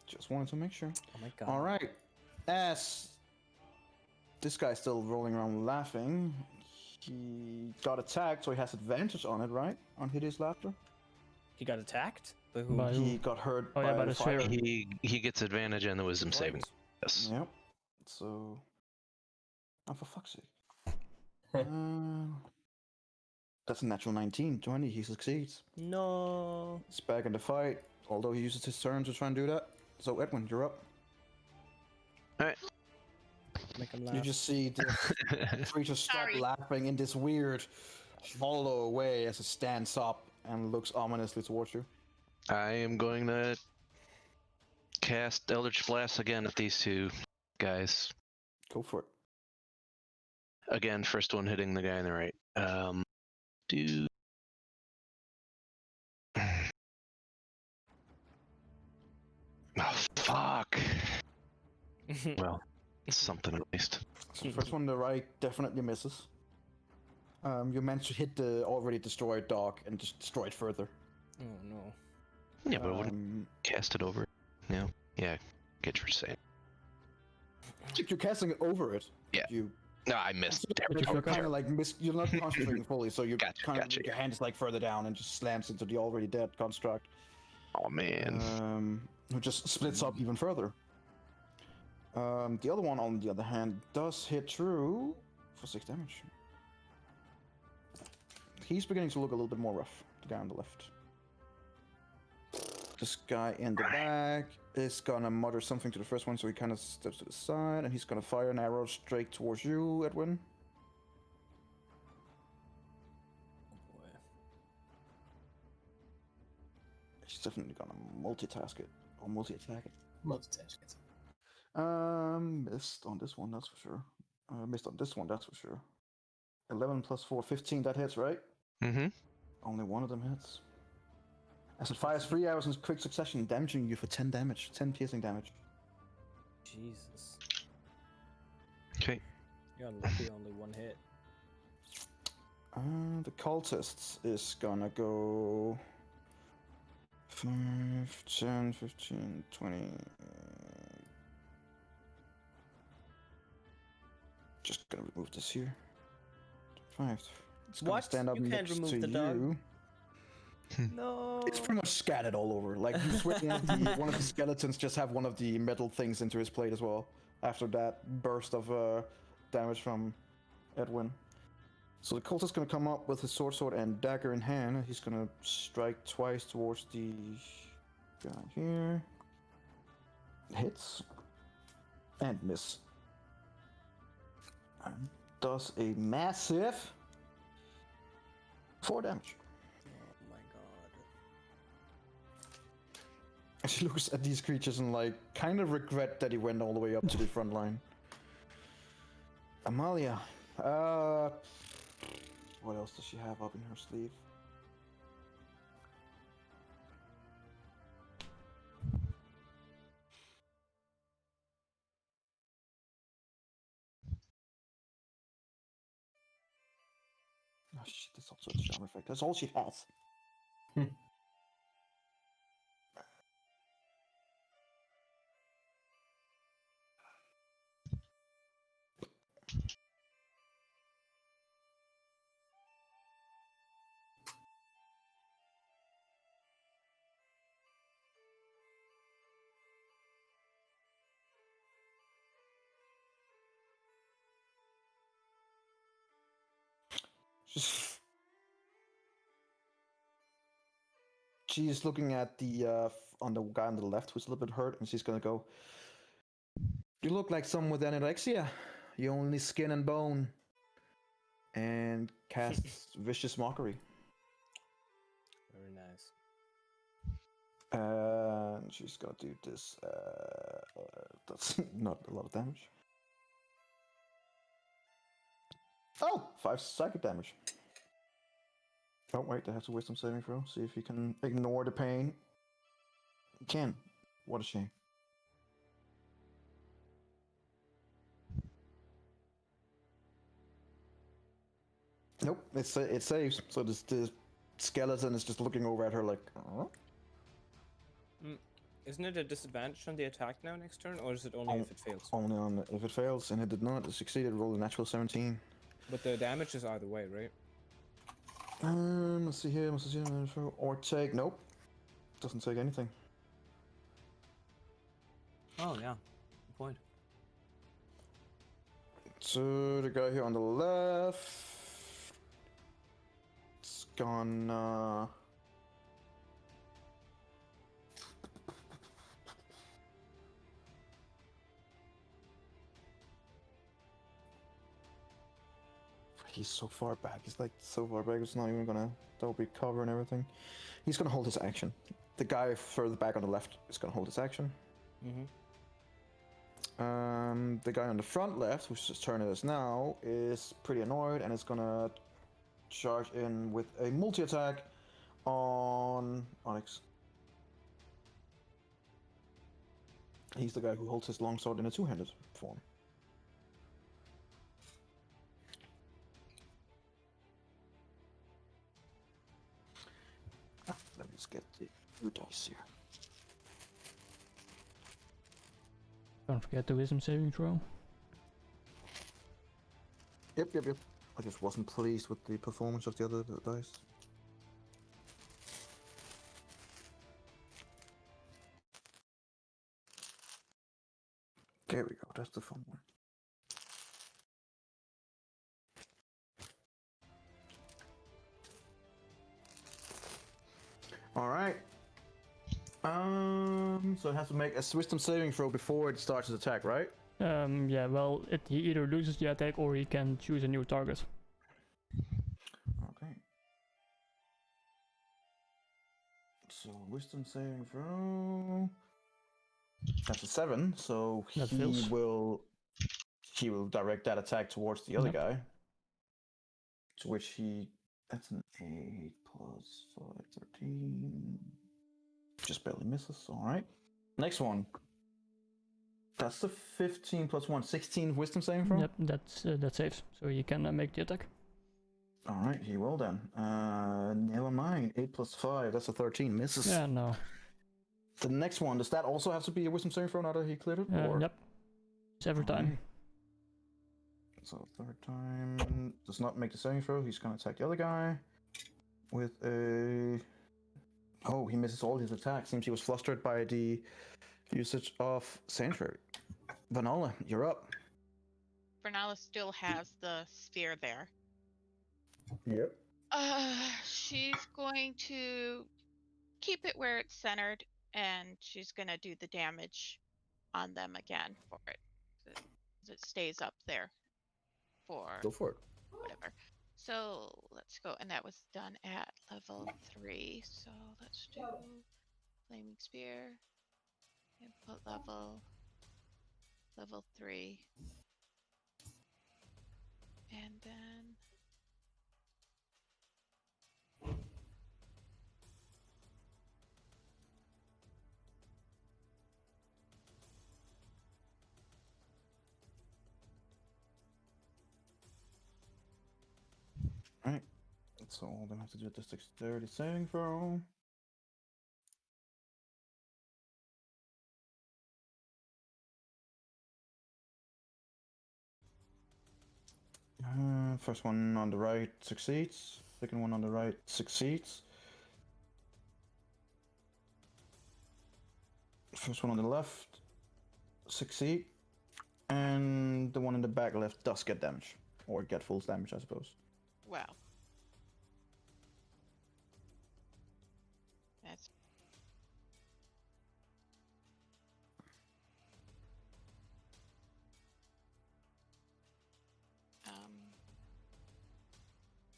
Speaker 8: just wanted to make sure.
Speaker 3: Oh my god.
Speaker 8: All right. As this guy's still rolling around laughing, he got attacked, so he has advantage on it, right? On Hideous Laughter.
Speaker 3: He got attacked? By who?
Speaker 6: By
Speaker 8: He got hurt
Speaker 6: Oh, yeah, by the
Speaker 8: fire.
Speaker 6: sphere.
Speaker 5: He gets advantage on the wisdom saving. Yes.
Speaker 8: Yep. So, oh, for fuck's sake. That's a natural 19, 20. He succeeds.
Speaker 3: No.
Speaker 8: He's back in the fight, although he uses his turn to try and do that. So, Edwin, you're up.
Speaker 3: Make him laugh.
Speaker 8: You just see the creature stop
Speaker 2: Sorry.
Speaker 8: laughing in this weird, hollow way as it stands up and looks ominously towards you.
Speaker 5: I am going to cast Eldritch Blast again at these two guys.
Speaker 8: Go for it.
Speaker 5: Again, first one hitting the guy on the right. Do oh fuck. Well, something at least.
Speaker 8: So, first one on the right definitely misses. You managed to hit the already destroyed dog and just destroy it further.
Speaker 3: Oh no.
Speaker 5: Yeah, but I wouldn't cast it over. Yeah, yeah. Get what you're saying.
Speaker 8: You're casting it over it.
Speaker 5: Yeah.
Speaker 8: You
Speaker 5: No, I missed.
Speaker 8: you're kind of like you're not concentrating fully, so you
Speaker 5: Gotcha,
Speaker 8: kind of
Speaker 5: gotcha,
Speaker 8: your hand is like further down and just slams into the already dead construct.
Speaker 5: Oh man.
Speaker 8: Who just splits up even further. The other one, on the other hand, does hit true for 6 damage. He's beginning to look a little bit more rough, the guy on the left. This guy in the back is gonna mutter something to the first one, so he kind of steps to the side, and he's gonna fire an arrow straight towards you, Edwin.
Speaker 3: Oh boy.
Speaker 8: He's definitely gonna multitask it, or multi-attack it.
Speaker 4: Multitask it.
Speaker 8: Missed on this one, that's for sure. Missed on this one, that's for sure. 11 plus 4, 15, that hits, right?
Speaker 5: Mm-hmm.
Speaker 8: Only one of them hits. As it fires 3 arrows in quick succession, damaging you for 10 damage, 10 piercing damage.
Speaker 3: Jesus.
Speaker 5: Okay.
Speaker 3: You're lucky, only one hit.
Speaker 8: The cultists is gonna go
Speaker 1: 5, 10, 15, 20. Just gonna remove this here. 5. It's gonna
Speaker 3: What?
Speaker 1: stand up
Speaker 3: You can't
Speaker 1: next
Speaker 3: remove
Speaker 1: to
Speaker 3: the dog?
Speaker 1: you.
Speaker 3: No.
Speaker 1: It's pretty much scattered all over. Like you swear one of the skeletons just have one of the metal things into his plate as well. After that burst of damage from Edwin. So the cultist is gonna come up with his sword, and dagger in hand. He's gonna strike twice towards the guy here. Hits and miss. And does a massive 4 damage.
Speaker 3: Oh my god.
Speaker 1: And she looks at these creatures and like kind of regret that he went all the way up to the front line. Amalia. What else does she have up in her sleeve? Oh shit, that's also a charm effect. That's all she has. She's looking at the on the guy on the left who's a little bit hurt, and she's gonna go. You look like someone with anorexia. You only skin and bone. And casts vicious mockery.
Speaker 3: Very nice.
Speaker 1: And she's gonna do this. That's not a lot of damage. Oh, 5 psychic damage. Oh wait, they have to wisdom saving throw. See if you can ignore the pain. You can. What a shame. Nope, it saves. So the skeleton is just looking over at her like. Oh.
Speaker 3: Isn't it a disadvantage on the attack now next turn, or is it only if it fails?
Speaker 1: Only on if it fails, and it did not. It succeeded. Roll a natural 17.
Speaker 3: But the damage is either way, right?
Speaker 1: Let's see here. Or take. Nope. Doesn't take anything.
Speaker 3: Oh yeah, good point.
Speaker 1: So the guy here on the left. It's gonna. He's so far back. He's like so far back. It's not even gonna. That'll be cover and everything. He's gonna hold his action. The guy further back on the left is gonna hold his action.
Speaker 3: Mm-hmm.
Speaker 1: The guy on the front left, whose turn it is now, is pretty annoyed and is gonna charge in with a multi-attack on Onyx. He's the guy who holds his longsword in a two-handed form. Let me just get the new dice here.
Speaker 6: Don't forget the wisdom saving throw.
Speaker 1: Yep. I just wasn't pleased with the performance of the other dice. There we go, that's the fun one. Alright. So it has to make a wisdom saving throw before it starts its attack, right?
Speaker 6: Yeah, well, he either loses the attack or he can choose a new target.
Speaker 1: Okay. So wisdom saving throw. That's a 7, so
Speaker 6: That
Speaker 1: he
Speaker 6: fails.
Speaker 1: will direct that attack towards the other
Speaker 6: Yep.
Speaker 1: guy. To which he that's an 8 plus 5, 13. Just barely misses, alright. Next one. That's the 15 plus 1, 16 wisdom saving throw?
Speaker 6: Yep, that saves, so you can make the attack.
Speaker 1: All right, he will then. Never mind. 8 plus 5. That's a 13. Misses.
Speaker 6: Yeah, no.
Speaker 1: The next one, does that also have to be a wisdom saving throw now that he cleared it? Or?
Speaker 6: Yep. It's every time.
Speaker 1: Alright. So third time does not make the saving throw. He's gonna attack the other guy with a. Oh, he misses all his attacks. Seems he was flustered by the usage of Sanctuary. Vanilla, you're up.
Speaker 10: Fernala still has the sphere there.
Speaker 1: Yep.
Speaker 10: She's going to keep it where it's centered, and she's gonna do the damage on them again for it. It stays up there for
Speaker 1: Go for it.
Speaker 10: whatever. So let's go, and that was done at level 3. So let's do flaming spear, input level 3, and then
Speaker 1: Alright. So all of them have to do the dexterity saving throw. First one on the right succeeds. Second one on the right succeeds. First one on the left succeed. And the one in the back left does get damage. Or get full damage, I suppose.
Speaker 10: well. That's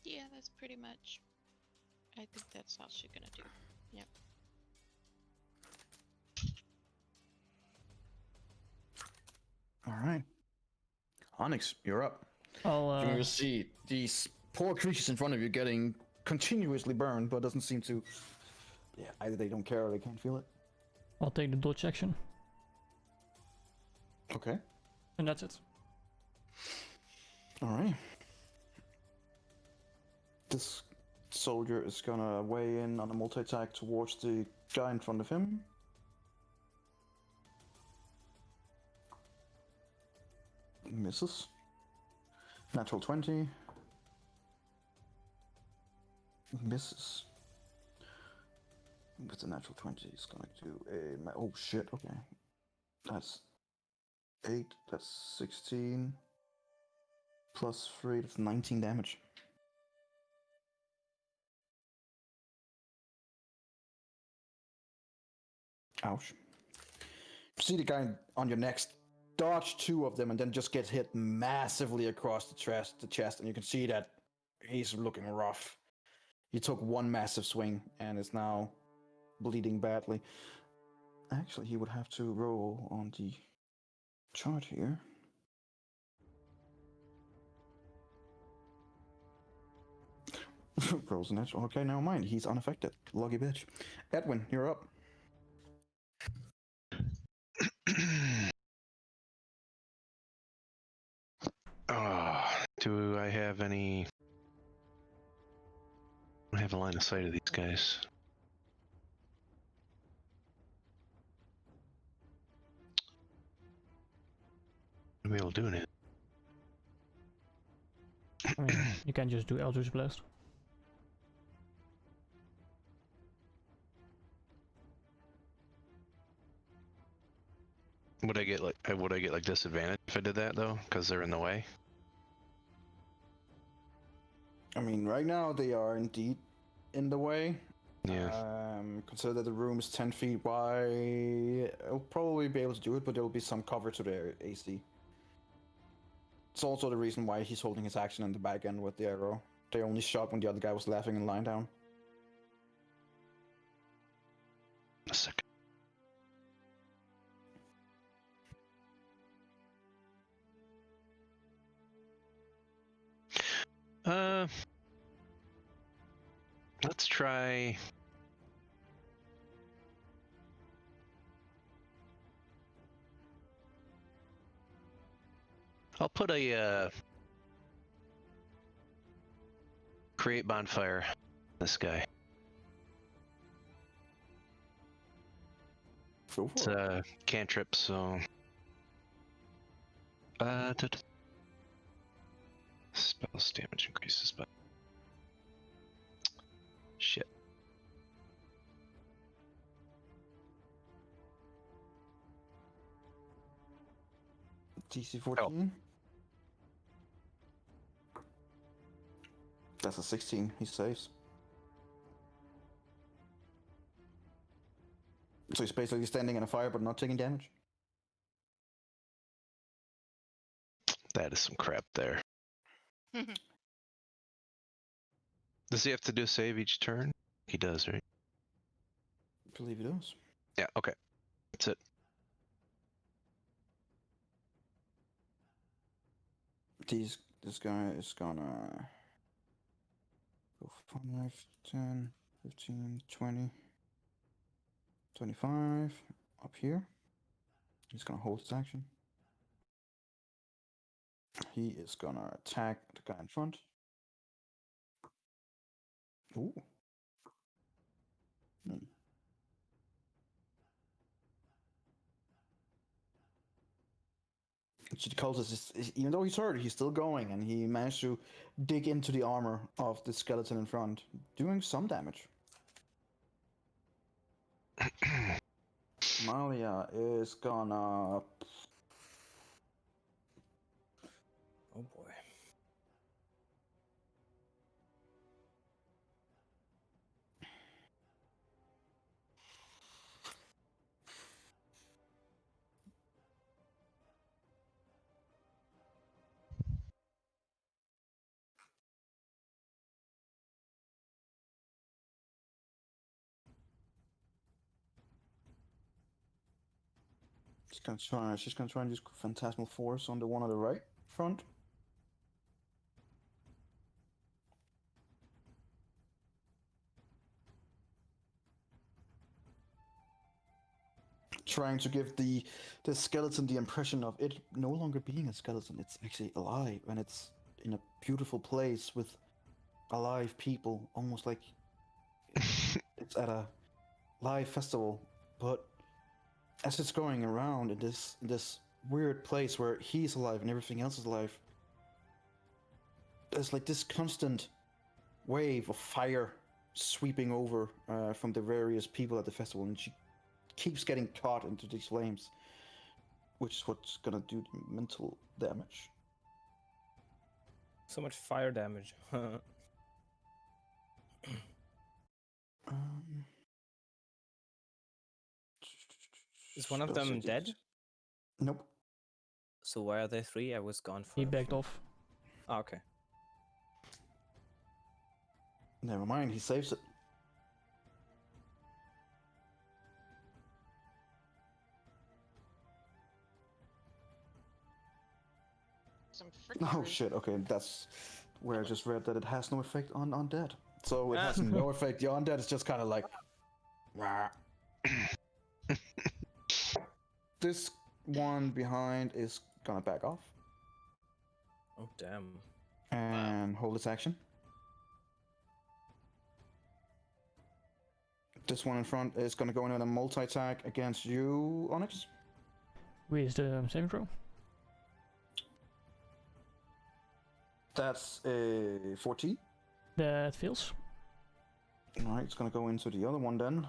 Speaker 10: yeah, that's pretty much. I think that's all she's gonna do. Yep.
Speaker 1: Alright. Onyx, you're up.
Speaker 6: I'll
Speaker 1: You see these poor creatures in front of you getting continuously burned, but doesn't seem to. Yeah, either they don't care or they can't feel it.
Speaker 6: I'll take the dodge action,
Speaker 1: Okay.
Speaker 6: and that's it.
Speaker 1: Alright. This soldier is gonna weigh in on a multi-attack towards the guy in front of him. Misses. Natural 20. Misses. With the natural 20, he's gonna do a. Oh shit, okay. That's 8, that's 16. Plus 3, that's 19 damage. Ouch. See the guy on your next dodge 2 of them and then just get hit massively across the chest, and you can see that he's looking rough. He took one massive swing and is now bleeding badly. Actually, he would have to roll on the chart here. Rolls a natural. Okay, never mind. He's unaffected. Lucky bitch. Edwin, you're up.
Speaker 5: Do I have any? I don't have a line of sight of these guys. I'll be able to do it.
Speaker 6: I mean, you can just do Eldritch Blast.
Speaker 5: Would I get like disadvantage if I did that though? Because they're in the way.
Speaker 1: I mean, right now they are indeed in the way.
Speaker 5: Yeah.
Speaker 1: Consider that the room is 10 feet wide. I'll probably be able to do it, but there will be some cover to their AC. It's also the reason why he's holding his action in the back end with the arrow. They only shot when the other guy was laughing and lying down.
Speaker 5: A second. Let's try. I'll put a create bonfire. This guy.
Speaker 8: Go
Speaker 5: It's
Speaker 8: for it.
Speaker 5: a cantrip, so. Spells damage increases by. Shit.
Speaker 8: DC 14. That's a 16. He saves. So he's basically standing in a fire but not taking damage.
Speaker 5: That is some crap there. Does he have to do a save each turn? He does, right?
Speaker 8: I believe he does.
Speaker 5: Yeah, okay. That's it.
Speaker 8: This guy is gonna go 5, 10, 15, 20, 25 up here. He's gonna hold his action. He is gonna attack the guy in front. Ooh. So the cultist is, even though he's hurt, he's still going, and he managed to dig into the armor of the skeleton in front, doing some damage. Malia is gonna.
Speaker 3: Oh boy.
Speaker 8: She's gonna try and use Phantasmal Force on the one on the right front. Trying to give the skeleton the impression of it no longer being a skeleton. It's actually alive, and it's in a beautiful place with alive people, almost like it's at a live festival. But as it's going around in this weird place where he's alive and everything else is alive, there's like this constant wave of fire sweeping over from the various people at the festival, and she keeps getting caught into these flames, which is what's gonna do the mental damage.
Speaker 3: So much fire damage. Is one of
Speaker 8: Spell
Speaker 3: them
Speaker 8: save
Speaker 3: dead?
Speaker 8: defense. Nope.
Speaker 3: So why are there 3? I was gone for.
Speaker 6: He backed off.
Speaker 3: Oh, okay.
Speaker 8: Never mind, he saves it.
Speaker 10: Some
Speaker 8: Oh
Speaker 10: freaking
Speaker 8: shit, okay, that's where I just read that it has no effect on undead. So it has no effect. The undead is just kind of like. Rah. This one behind is gonna back off
Speaker 3: Oh damn.
Speaker 8: and hold its action. This one in front is gonna go in on a multi-attack against you, Onyx.
Speaker 6: Where's the saving throw?
Speaker 8: That's a 14.
Speaker 6: That fails.
Speaker 8: Alright, it's gonna go into the other one then.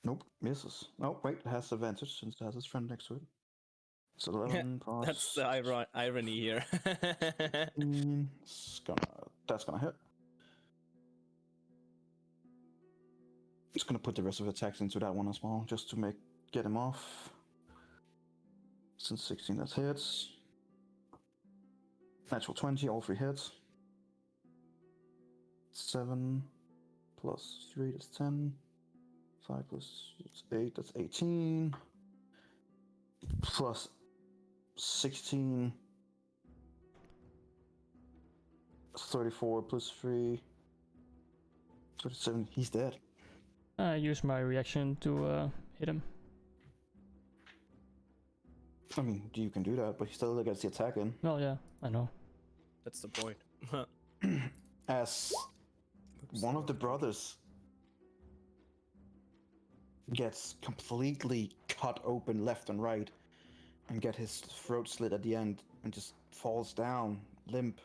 Speaker 8: Nope, misses. Oh, wait, it has advantage since it has its friend next to it. It's 11 plus.
Speaker 3: That's the irony here.
Speaker 8: 15. That's gonna hit. It's gonna put the rest of the attacks into that one as well, just to get him off. Since 16 that hits. Natural 20, all 3 hits. 7 plus 3, that's 10. 5 plus 8, that's 18. Plus 16. 34 plus 3. 37, he's dead.
Speaker 6: I use my reaction to hit him.
Speaker 8: I mean, you can do that, but he still gets the attack in.
Speaker 6: Well, yeah, I know.
Speaker 3: That's the point.
Speaker 1: as one of the brothers gets completely cut open left and right and get his throat slit at the end and just falls down limp.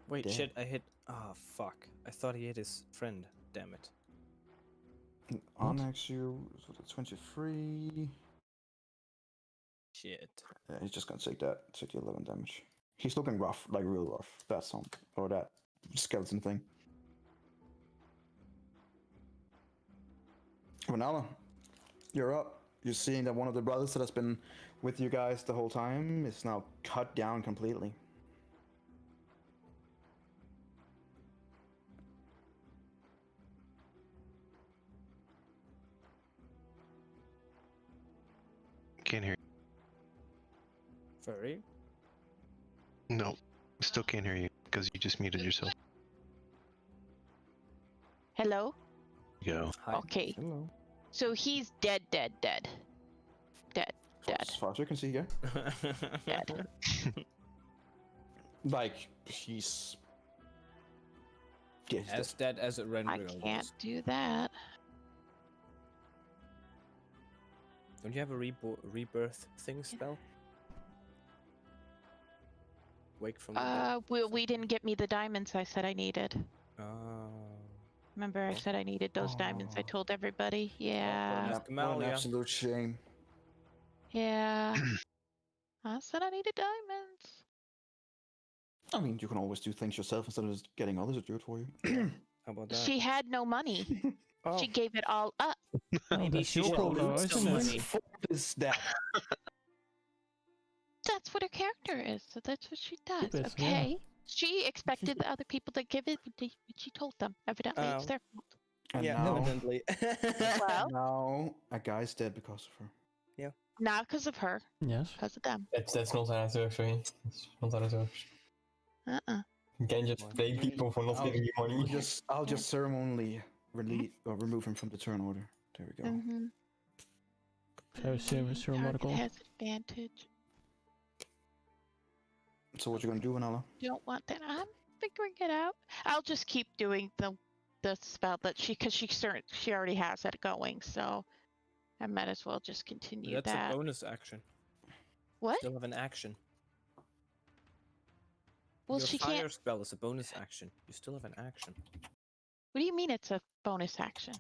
Speaker 3: Wait,
Speaker 1: Dead.
Speaker 3: shit, I hit. Ah, fuck. I thought he hit his friend. Damn it.
Speaker 1: Onyx you, so that's 23.
Speaker 3: Shit.
Speaker 1: Yeah, he's just gonna take the 11 damage. He's looking rough, like real rough. That zombie, or that skeleton thing. Vanilla, you're up. You're seeing that one of the brothers that has been with you guys the whole time is now cut down completely.
Speaker 5: Can't hear
Speaker 3: Furry?
Speaker 5: you. No, still can't hear you because you just muted yourself.
Speaker 2: Hello?
Speaker 5: Go.
Speaker 3: Hi.
Speaker 2: Okay.
Speaker 3: Hello.
Speaker 2: So he's dead. Dead.
Speaker 1: As far as you can see here.
Speaker 2: Dead.
Speaker 1: Like, he's... Yeah, he's
Speaker 3: As dead as a
Speaker 2: I
Speaker 3: rendering.
Speaker 2: can't do that.
Speaker 3: Don't you have a rebirth thing spell? Wake from the dead?
Speaker 2: We didn't get me the diamonds I said I needed.
Speaker 3: Oh.
Speaker 2: Remember I said I needed those diamonds. I
Speaker 1: Oh.
Speaker 2: told everybody. Yeah.
Speaker 3: Ask
Speaker 1: What an
Speaker 3: Amalia.
Speaker 1: absolute shame.
Speaker 2: Yeah. I said I needed diamonds.
Speaker 1: I mean, you can always do things yourself instead of just getting others to do it for you.
Speaker 3: How about that?
Speaker 2: She had no money.
Speaker 3: Oh,
Speaker 2: She gave it all up.
Speaker 3: maybe
Speaker 6: that's
Speaker 3: she
Speaker 6: your
Speaker 3: should
Speaker 6: problem,
Speaker 3: lose
Speaker 6: isn't
Speaker 3: some
Speaker 6: it?
Speaker 3: money.
Speaker 1: Fuck is that?
Speaker 2: That's what her character is. So that's what she does.
Speaker 6: Stupid, yeah.
Speaker 2: Okay. She expected the other people to give it, but she told them. Evidently, it's
Speaker 3: Oh.
Speaker 2: their fault.
Speaker 1: And
Speaker 3: Yeah,
Speaker 1: now,
Speaker 3: evidently.
Speaker 2: Well,
Speaker 1: now a guy's dead because of her.
Speaker 2: not because of her,
Speaker 6: Yes.
Speaker 2: because of them.
Speaker 4: That's not how it works, right? That's not how it works. You can't just blame people for not
Speaker 1: I'll-
Speaker 4: giving you money.
Speaker 1: I'll just ceremonially remove him from the turn order. There we go.
Speaker 2: Mm-hmm.
Speaker 6: Very serious
Speaker 2: Target
Speaker 6: remarkable.
Speaker 2: has advantage.
Speaker 1: So what you gonna do, Vanilla?
Speaker 2: Don't want that. I'm figuring it out. I'll just keep doing the spell that she already has it going. So I might as well just continue
Speaker 3: That's
Speaker 2: that.
Speaker 3: a bonus action.
Speaker 2: What?
Speaker 3: Still have an action.
Speaker 2: Well,
Speaker 3: Your
Speaker 2: she
Speaker 3: fire
Speaker 2: can't.
Speaker 3: spell is a bonus action. You still have an action.
Speaker 2: What do you mean it's a bonus action?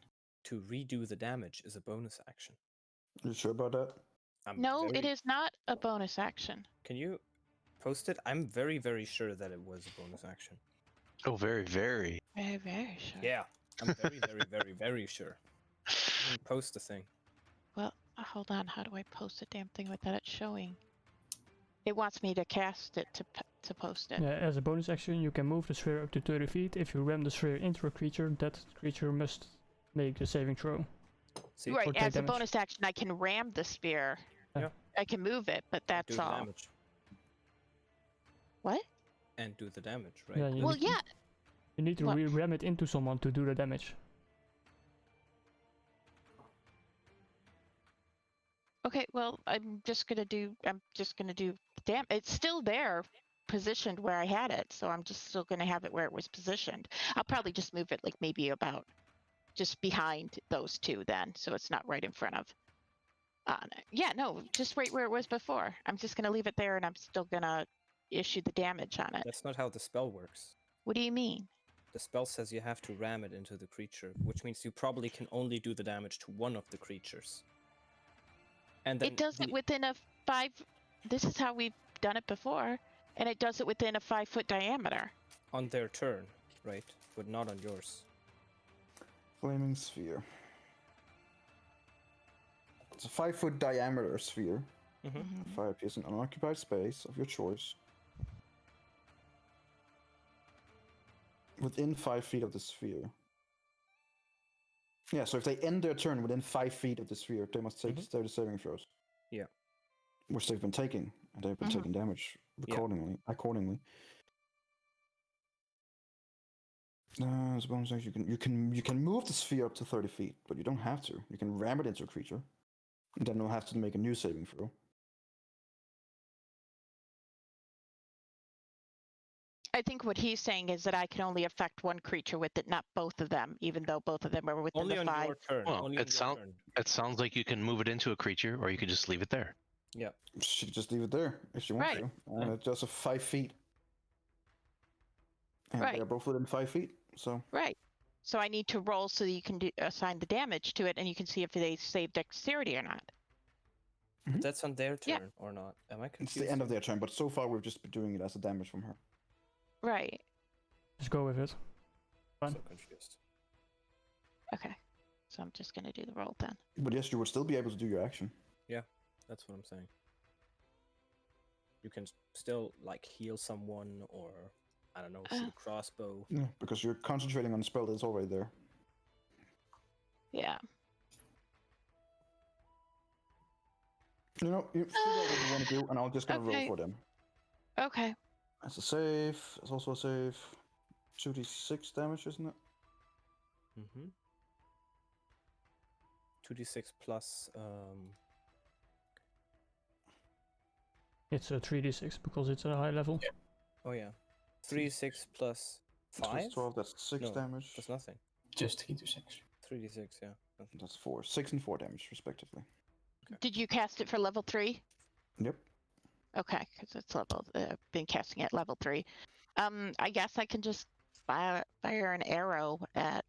Speaker 3: To redo the damage is a bonus action.
Speaker 1: You sure about that?
Speaker 3: I'm
Speaker 2: No, it
Speaker 3: very-
Speaker 2: is not a bonus action.
Speaker 3: Can you post it? I'm very, very sure that it was a bonus action.
Speaker 5: Oh, very, very.
Speaker 2: Very, very sure.
Speaker 3: Yeah, I'm very, very, very, very sure. You can post the thing.
Speaker 2: Well, hold on. How do I post the damn thing without it showing? It wants me to cast it to post it.
Speaker 6: Yeah, as a bonus action, you can move the sphere up to 30 feet. If you ram the sphere into a creature, that creature must make a saving throw.
Speaker 3: See?
Speaker 2: Right,
Speaker 6: or take
Speaker 2: as a
Speaker 6: damage.
Speaker 2: bonus action, I can ram the spear.
Speaker 6: Yeah.
Speaker 2: I can move it, but
Speaker 3: Do
Speaker 2: that's
Speaker 3: the
Speaker 2: all.
Speaker 3: damage.
Speaker 2: What?
Speaker 3: And do the damage, right?
Speaker 6: Yeah, you
Speaker 2: Well,
Speaker 6: need to-
Speaker 2: yeah.
Speaker 6: You need to
Speaker 2: What?
Speaker 6: ram it into someone to do the damage.
Speaker 2: Okay, well, I'm just gonna do damn. It's still there, positioned where I had it, so I'm just still gonna have it where it was positioned. I'll probably just move it like maybe about just behind those two then, so it's not right in front of. Yeah, no, just right where it was before. I'm just gonna leave it there, and I'm still gonna issue the damage on it.
Speaker 3: That's not how the spell works.
Speaker 2: What do you mean?
Speaker 3: The spell says you have to ram it into the creature, which means you probably can only do the damage to one of the creatures. And then
Speaker 2: It does it within a 5. This is how we've done it before, and it does it within a 5-foot diameter.
Speaker 3: on their turn, right? But not on yours.
Speaker 1: Flaming sphere. It's a 5-foot diameter sphere.
Speaker 3: Mm-hmm.
Speaker 1: Fire piercing unoccupied space of your choice. Within 5 feet of the sphere. Yeah, so if they end their turn within 5 feet of the sphere, they must take 30 saving throws.
Speaker 3: Yeah.
Speaker 1: Which they've been taking, and they've been taking damage
Speaker 3: Yeah.
Speaker 1: accordingly. As a bonus action, you can move the sphere up to 30 feet, but you don't have to. You can ram it into a creature, and then they'll have to make a new saving throw.
Speaker 2: I think what he's saying is that I can only affect one creature with it, not both of them, even though both of them are within
Speaker 3: Only
Speaker 2: the
Speaker 3: on
Speaker 2: 5.
Speaker 3: your turn.
Speaker 5: Well,
Speaker 3: only on
Speaker 5: it
Speaker 3: your turn.
Speaker 5: sounds like you can move it into a creature, or you could just leave it there.
Speaker 3: Yeah.
Speaker 1: She could just leave it there if she wants
Speaker 2: Right.
Speaker 1: to. And it's just a 5 feet. And
Speaker 2: Right.
Speaker 1: they're both within 5 feet, so.
Speaker 2: Right. So I need to roll so that you can assign the damage to it, and you can see if they save dexterity or not.
Speaker 3: But that's on their turn
Speaker 2: Yeah.
Speaker 3: or not? Am I
Speaker 1: It's
Speaker 3: confused?
Speaker 1: the end of their turn, but so far we've just been doing it as a damage from her.
Speaker 2: Right.
Speaker 6: Just go with it.
Speaker 3: I'm
Speaker 6: Fine.
Speaker 3: so confused.
Speaker 2: Okay. So I'm just gonna do the roll then.
Speaker 1: But yes, you would still be able to do your action.
Speaker 3: That's what I'm saying. You can still like heal someone, or I don't know, shoot a crossbow.
Speaker 1: Yeah, because you're concentrating on the spell that's already there.
Speaker 2: Yeah.
Speaker 1: You know, you figure out what you want to do, and I'm just gonna roll
Speaker 2: Okay.
Speaker 1: for them.
Speaker 2: Okay.
Speaker 1: That's a save. It's also a save. 2d6 damage, isn't it?
Speaker 3: Mm-hmm. 2d6 plus
Speaker 6: It's a 3d6 because it's a high level.
Speaker 3: oh yeah. 3d6 plus
Speaker 1: Plus
Speaker 3: 5?
Speaker 1: 12, that's 6
Speaker 3: No,
Speaker 1: damage.
Speaker 3: That's nothing.
Speaker 4: Just 3d6.
Speaker 3: 3d6, yeah. Nothing.
Speaker 1: That's 4. 6 and 4 damage, respectively.
Speaker 2: Did you cast it for level 3?
Speaker 1: Yep.
Speaker 2: Okay, because it's level. Been casting at level 3. I guess I can just fire an arrow at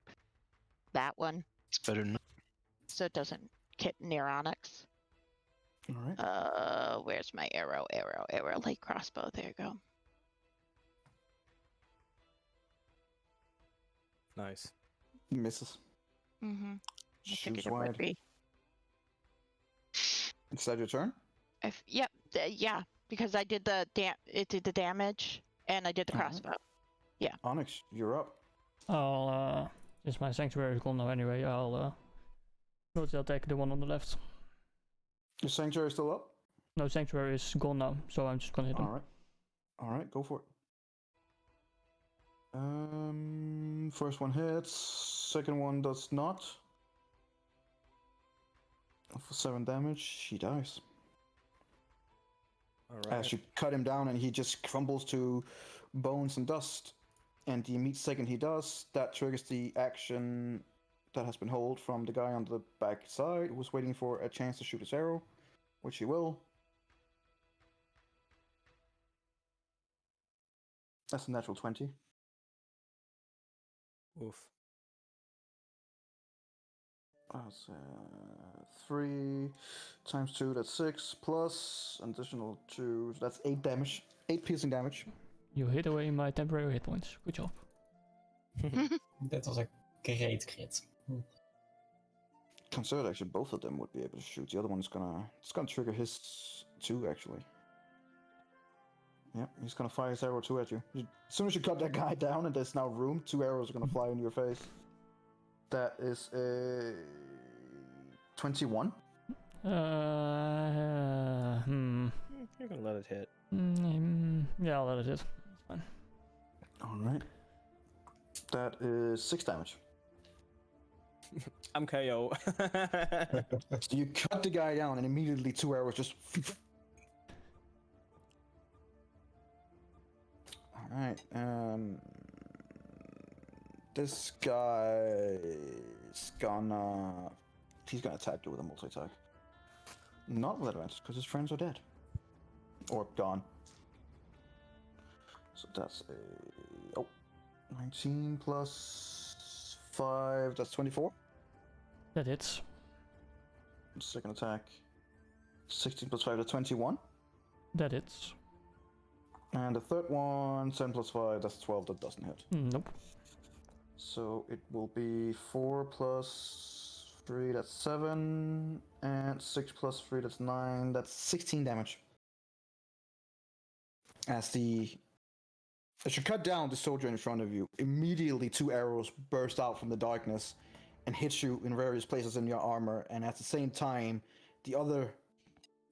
Speaker 2: that one,
Speaker 5: It's better than
Speaker 2: so it doesn't hit near Onyx.
Speaker 1: Alright.
Speaker 2: Where's my arrow? Light crossbow. There you go.
Speaker 3: Nice.
Speaker 1: Misses.
Speaker 2: Mm-hmm. I
Speaker 1: Shoots
Speaker 2: figured it would
Speaker 1: wide.
Speaker 2: be.
Speaker 1: Is that your turn?
Speaker 2: Yep. Yeah, because I did it did the damage, and I did the
Speaker 1: Alright.
Speaker 2: crossbow.
Speaker 1: Onyx, you're up.
Speaker 6: I'll, since my sanctuary is gone now anyway, I'll go to attack the one on the left.
Speaker 1: Your sanctuary still up?
Speaker 6: No, sanctuary is gone now, so I'm just gonna hit him.
Speaker 1: Alright. Alright, go for it. First one hits, second one does not. For 7 damage, she dies.
Speaker 3: Alright.
Speaker 1: As you cut him down and he just crumbles to bones and dust. And the immediate second he does, that triggers the action that has been held from the guy on the back side who's waiting for a chance to shoot his arrow, which he will. That's a natural 20.
Speaker 3: Oof.
Speaker 1: That's 3 times 2, that's 6, plus an additional 2, so that's 8 damage. 8 piercing damage.
Speaker 6: You hit away my temporary hit points. Good job.
Speaker 4: That was a great crit.
Speaker 1: Considered actually both of them would be able to shoot. The other one's gonna trigger his too actually. Yep, he's gonna fire his arrow too at you. As soon as you cut that guy down and there's now room, 2 arrows are gonna fly in your face. That is a 21.
Speaker 3: You can let it hit.
Speaker 6: Yeah, I'll let it hit. It's fine.
Speaker 1: Alright. That is 6 damage.
Speaker 3: I'm KO.
Speaker 1: So you cut the guy down and immediately 2 arrows just... Alright, this guy is gonna... He's gonna attack you with a multi-attack. Not with advantage, because his friends are dead. Or gone. So that's a... Oh. 19 plus 5, that's 24.
Speaker 6: That hits.
Speaker 1: Second attack. 16 plus 5, that's 21.
Speaker 6: That hits.
Speaker 1: And the third one, 7 plus 5, that's 12, that doesn't hit.
Speaker 6: Nope.
Speaker 1: So it will be 4 plus 3, that's 7. And 6 plus 3, that's 9, that's 16 damage. As you cut down the soldier in front of you, immediately 2 arrows burst out from the darkness and hit you in various places in your armor, and at the same time, the other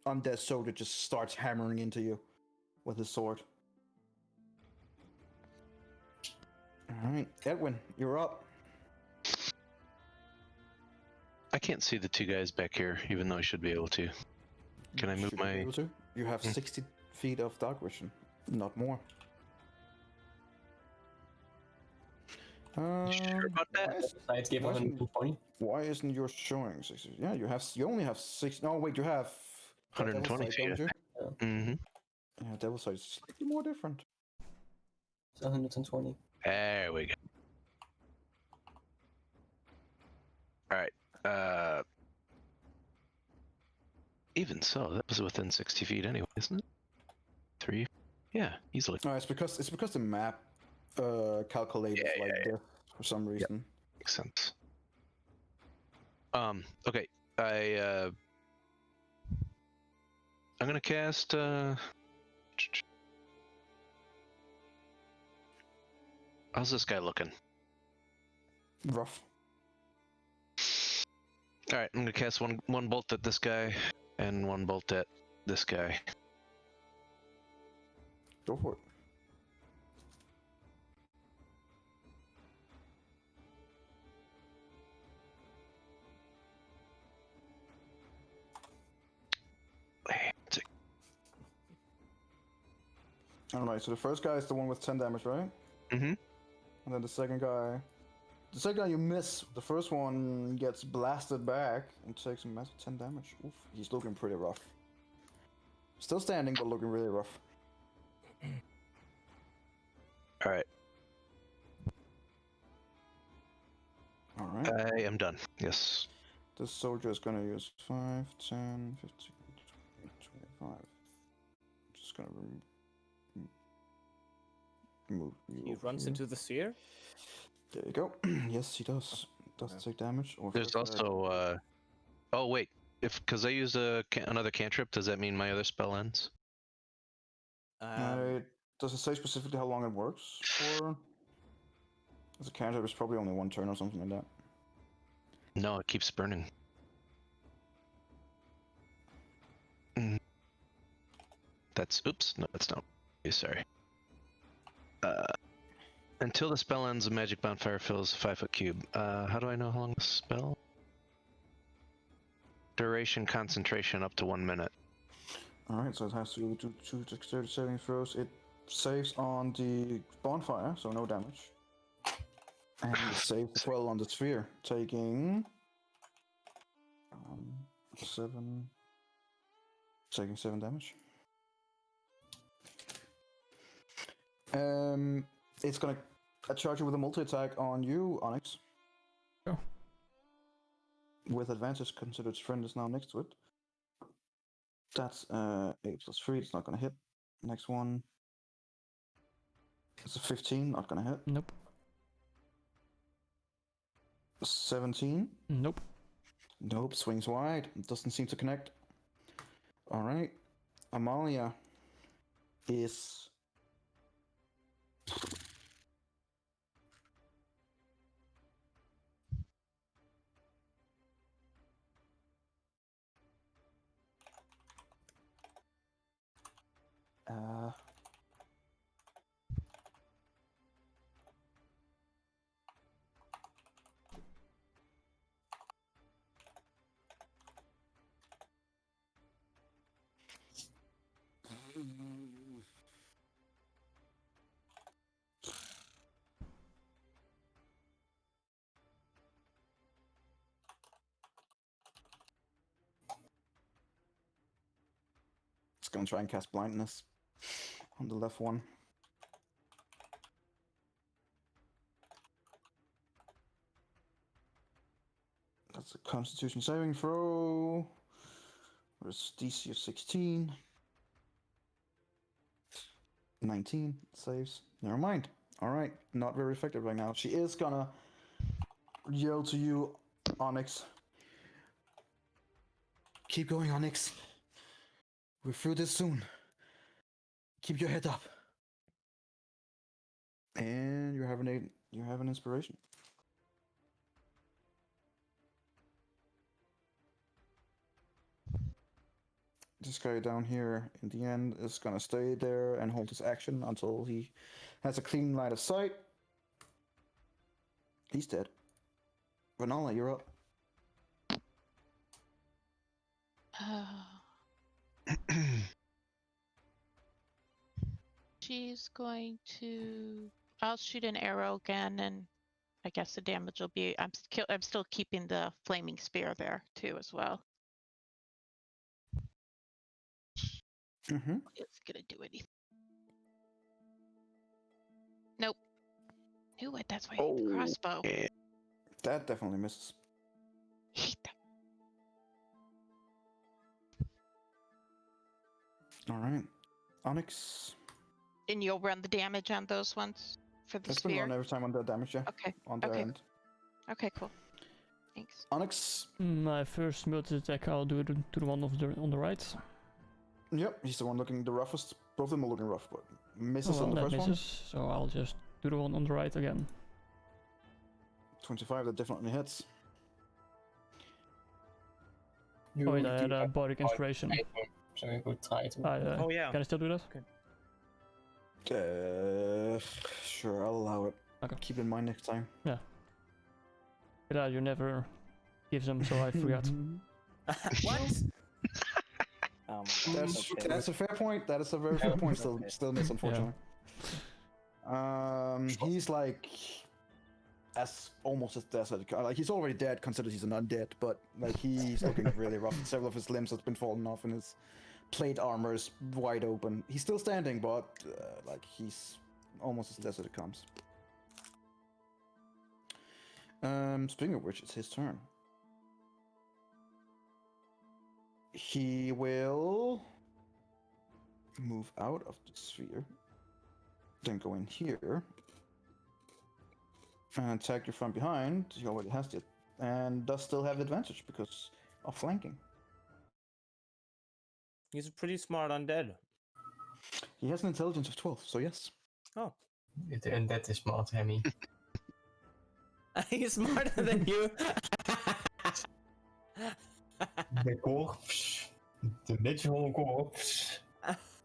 Speaker 1: undead soldier just starts hammering into you with his sword. Alright, Edwin, you're up.
Speaker 5: I can't see the 2 guys back here, even though I should be able to. Can I move
Speaker 1: Should be
Speaker 5: my...
Speaker 1: able to. You have 60 feet of dark vision, not more.
Speaker 5: Sure about that?
Speaker 4: Besides, give
Speaker 1: Why isn't-
Speaker 4: 120.
Speaker 1: Why isn't yours showing 60? Yeah, you only have 6. No, wait, you have
Speaker 5: 120
Speaker 1: Devil's Sight,
Speaker 5: feet,
Speaker 1: don't you?
Speaker 5: Mm-hmm.
Speaker 1: Yeah, Devil's Sight is slightly more different.
Speaker 4: It's 120.
Speaker 5: There we go. Alright. Even so, that was within 60 feet anyway, isn't it? 3? Yeah, easily.
Speaker 1: No, it's because the map calculated
Speaker 5: Yeah,
Speaker 1: like this for some reason.
Speaker 5: Makes sense. Okay. I'm gonna cast how's this guy looking?
Speaker 1: Rough.
Speaker 5: Alright, I'm gonna cast one bolt at this guy and one bolt at this guy.
Speaker 1: Go for it. Alright, so the first guy is the one with 10 damage, right?
Speaker 5: Mm-hmm.
Speaker 1: And then the second guy you miss. The first one gets blasted back and takes a massive 10 damage. Oof, he's looking pretty rough. Still standing, but looking really rough.
Speaker 5: Alright.
Speaker 1: Alright.
Speaker 5: I am done. Yes.
Speaker 1: This soldier is gonna use 5, 10, 15, 20, 25. Just gonna move you.
Speaker 3: He
Speaker 1: over
Speaker 3: runs
Speaker 1: here.
Speaker 3: into the sphere.
Speaker 1: There you go. Yes, he does. Does take damage. Or
Speaker 5: There's also oh wait, because I used another cantrip, does that mean my other spell ends?
Speaker 1: does it say specifically how long it works for? As a cantrip, it's probably only 1 turn or something like that.
Speaker 5: No, it keeps burning. That's oops, no, that's not. Sorry. Until the spell ends, a magic bonfire fills a 5-foot cube. How do I know how long the spell? Duration concentration up to 1 minute.
Speaker 1: Alright, so it has to do 2 dexterity saving throws. It saves on the bonfire, so no damage. And it saves as well on the sphere, taking 7 damage. It's gonna charge you with a multi-attack on you, Onyx.
Speaker 6: Oh.
Speaker 1: With advantage, consider its friend is now next to it. That's 8 plus 3, it's not gonna hit. Next one. It's a 15, not gonna hit.
Speaker 6: Nope.
Speaker 1: 17.
Speaker 6: Nope.
Speaker 1: Nope, swings wide. Doesn't seem to connect. Alright. Amalia is... It's gonna try and cast blindness on the left one. That's a Constitution saving throw. There's DC of 16. 19 saves. Never mind. Alright, not very effective right now. She is gonna yell to you, Onyx. Keep going, Onyx. We're through this soon. Keep your head up. And you have an inspiration. This guy down here in the end is gonna stay there and hold his action until he has a clean line of sight. He's dead. Vanilla, you're up.
Speaker 10: She's going to. I'll shoot an arrow again and
Speaker 2: I guess the damage will be. I'm still keeping the flaming spear there too as well.
Speaker 1: Mm-hmm.
Speaker 2: It's gonna do anything. Nope. Knew it. That's why I hate the crossbow.
Speaker 5: yeah.
Speaker 1: That definitely misses.
Speaker 2: Hate that.
Speaker 1: All right. Onyx.
Speaker 2: And you'll run the damage on those ones for the
Speaker 1: It's been
Speaker 2: spear.
Speaker 1: run every time on the damage, yeah.
Speaker 2: Okay.
Speaker 1: On their
Speaker 2: Okay.
Speaker 1: end.
Speaker 2: Okay. Cool. Thanks.
Speaker 1: Onyx.
Speaker 6: My first multi-attack, I'll do it to the one on the right.
Speaker 1: Yep, he's the one looking the roughest. Both of them are looking rough, but misses
Speaker 6: Well,
Speaker 1: on the
Speaker 6: that
Speaker 1: first
Speaker 6: misses, so I'll just do the one on the right again.
Speaker 1: one. 25, that definitely hits.
Speaker 6: Oh wait, I had a bardic inspiration.
Speaker 4: So we could try to.
Speaker 3: Oh yeah.
Speaker 6: Can I still do that?
Speaker 1: Sure, I'll allow it.
Speaker 6: Okay.
Speaker 1: Keep in mind next time.
Speaker 6: Yeah, you never give them, so I forgot.
Speaker 3: What?
Speaker 1: That's a fair point. That is a very fair point. Still miss, unfortunately. He's like almost as dead. Like he's already dead, considered he's an undead, but like he's looking really rough. Several of his limbs have been falling off, and his plate armor is wide open. He's still standing, but like he's almost as dead as it comes. Speaking of which, it's his turn. He will move out of the sphere, then go in here, and attack you from behind. He already has it, and does still have advantage because of flanking.
Speaker 3: He's a pretty smart undead.
Speaker 1: He has an intelligence of 12, so yes.
Speaker 3: Oh.
Speaker 4: And that is smart, Hemi.
Speaker 3: He's smarter than you.
Speaker 4: The corpse. The natural corpse.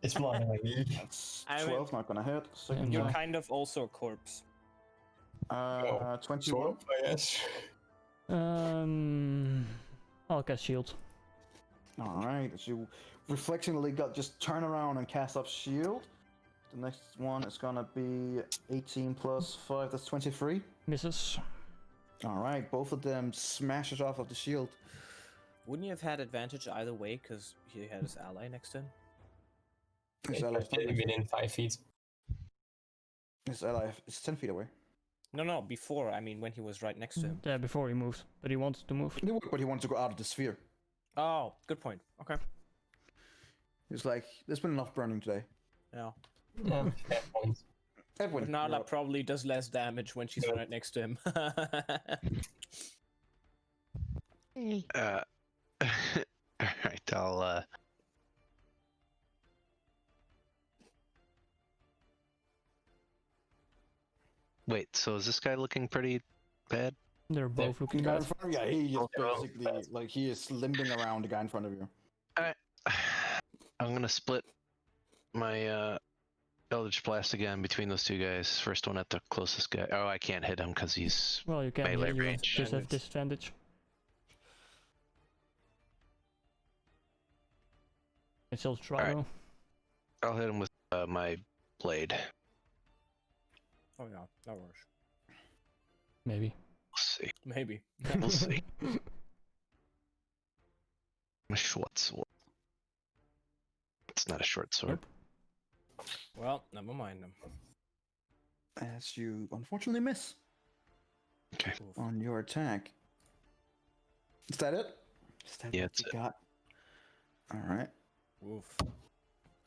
Speaker 4: It's smarter than me.
Speaker 1: That's
Speaker 3: I
Speaker 1: 12, not gonna hit. Second
Speaker 3: You're
Speaker 1: one.
Speaker 3: kind of also a corpse.
Speaker 1: 21.
Speaker 4: Sort of, I guess.
Speaker 6: I'll cast shield.
Speaker 1: Alright, as you reflexionally just turn around and cast up shield. The next one is gonna be 18 plus 5, that's 23.
Speaker 6: Misses.
Speaker 1: Alright, both of them smashes off of the shield.
Speaker 3: Wouldn't you have had advantage either way because he had his ally next to him?
Speaker 1: His ally is not next to him.
Speaker 4: Within 5 feet.
Speaker 1: His ally is 10 feet away.
Speaker 3: No, before. I mean, when he was right next to him.
Speaker 6: Yeah, before he moved, but he wanted to move.
Speaker 1: But he wanted to go out of the sphere.
Speaker 3: Oh, good point. Okay.
Speaker 1: He's like, there's been enough burning today.
Speaker 3: Yeah.
Speaker 4: Yeah, fair point.
Speaker 1: Everyone.
Speaker 3: Nala probably does less damage when she's right next to him.
Speaker 2: Hey.
Speaker 5: Alright, I'll wait, so is this guy looking pretty bad?
Speaker 6: They're both
Speaker 1: The
Speaker 6: looking
Speaker 1: guy in
Speaker 6: bad.
Speaker 1: front of you, yeah, he is
Speaker 5: Okay, well,
Speaker 1: basically, like, he is limping around the guy in front of you.
Speaker 5: Alright. I'm gonna split my Eldritch Blast again between those two guys. First one at the closest guy. Oh, I can't hit him because he's
Speaker 6: Well, you can.
Speaker 5: melee
Speaker 6: You
Speaker 5: range.
Speaker 6: just have disadvantage. It's still try
Speaker 5: Alright.
Speaker 6: though.
Speaker 5: I'll hit him with my blade.
Speaker 3: Oh yeah, that works.
Speaker 6: Maybe.
Speaker 5: We'll see.
Speaker 3: Maybe.
Speaker 5: We'll see. A short sword. It's not a short sword.
Speaker 6: Nope.
Speaker 3: Well, never mind them.
Speaker 1: As you unfortunately miss
Speaker 5: Okay.
Speaker 1: on your attack. Is that it? Is that
Speaker 5: Yeah,
Speaker 1: what
Speaker 5: that's
Speaker 1: you
Speaker 5: it.
Speaker 1: got? Alright.
Speaker 3: Oof.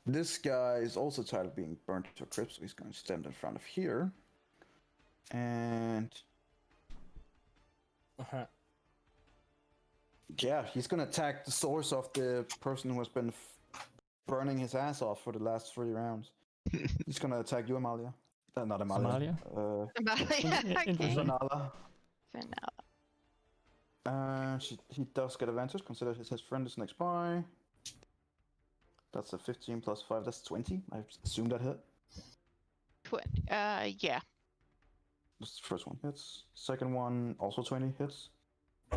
Speaker 1: This guy is also tired of being burnt to a crisp, so he's going to stand in front of here. And yeah, he's going to attack the source of the person who has been burning his ass off for the last 3 rounds. He's going to attack you, Amalia. Not Amalia.
Speaker 6: Interesting.
Speaker 1: Vanala.
Speaker 2: Vanilla.
Speaker 1: He does get advantage, consider his friend is next by. That's a 15 plus 5, that's 20. I assume that hit.
Speaker 2: Yeah.
Speaker 1: This is the first one hits. Second one, also 20 hits.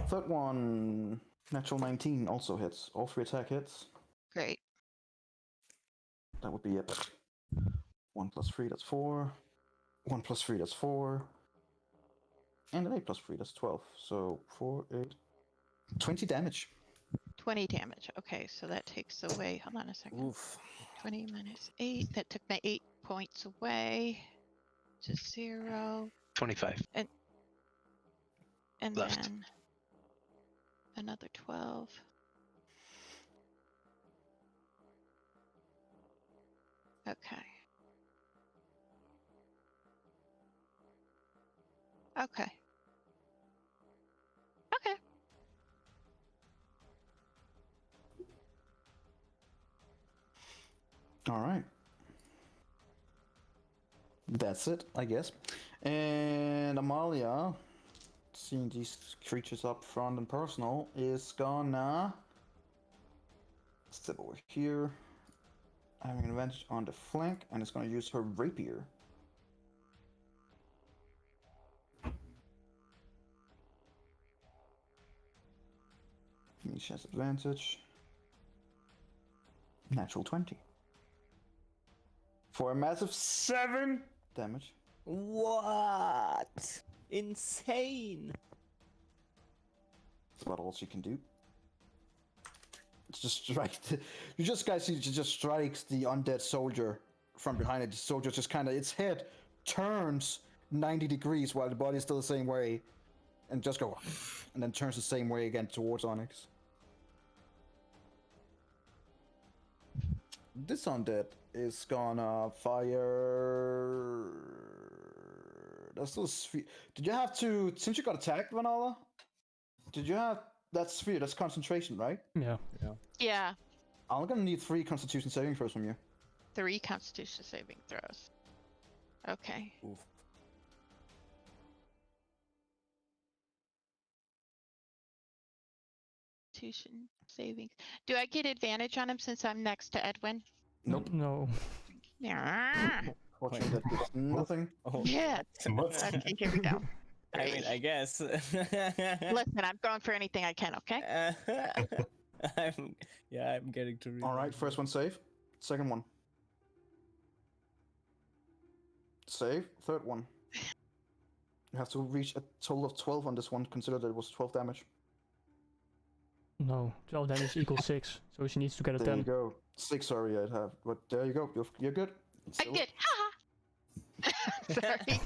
Speaker 1: Third one, natural 19 also hits. All 3 attack hits.
Speaker 2: Great.
Speaker 1: That would be it. 1 plus 3, that's 4. 1 plus 3, that's 4. And an 8 plus 3, that's 12. So 4, 8, 20 damage.
Speaker 2: 20 damage. Okay, so that takes away. Hold on a second.
Speaker 3: Oof.
Speaker 2: 20 minus 8. That took my 8 points away to 0.
Speaker 5: 25
Speaker 2: And
Speaker 5: left.
Speaker 2: then another 12. Okay. Okay. Okay.
Speaker 1: All right. That's it, I guess. And Amalia, seeing these creatures up front and personal, is gonna step over here, having an advantage on the flank, and is gonna use her rapier. She has advantage. Natural 20. For a massive 7 damage.
Speaker 3: What? Insane.
Speaker 1: That's about all she can do. It's just strike. You just guys see she just strikes the undead soldier from behind it. The soldier just kind of, its head turns 90 degrees while the body is still the same way, and just go, and then turns the same way again towards Onyx. This undead is gonna fire. That's still a sphere. Did you have to, since you got attacked, Vanilla? Did you have that sphere? That's concentration, right?
Speaker 6: Yeah.
Speaker 2: Yeah.
Speaker 1: I'm gonna need 3 Constitution saving throws from you.
Speaker 2: 3 Constitution saving throws. Okay.
Speaker 3: Oof.
Speaker 2: Constitution saving. Do I get advantage on him since I'm next to Edwin?
Speaker 1: Nope.
Speaker 6: No.
Speaker 2: Yeah.
Speaker 1: Fortunately, that does nothing.
Speaker 3: Oh,
Speaker 2: Yeah.
Speaker 4: What?
Speaker 2: Okay, here we go.
Speaker 3: I mean, I guess.
Speaker 2: Listen, I'm going for anything I can, okay?
Speaker 3: I'm getting to read.
Speaker 1: All right, first one save. Second one. Save. Third one. You have to reach a total of 12 on this one. Consider that it was 12 damage.
Speaker 6: No. 12 damage equals 6. So she needs to get a
Speaker 1: There
Speaker 6: 10.
Speaker 1: you go. 6, sorry, I'd have. But there you go. You're good.
Speaker 2: I did. Ha! Sorry.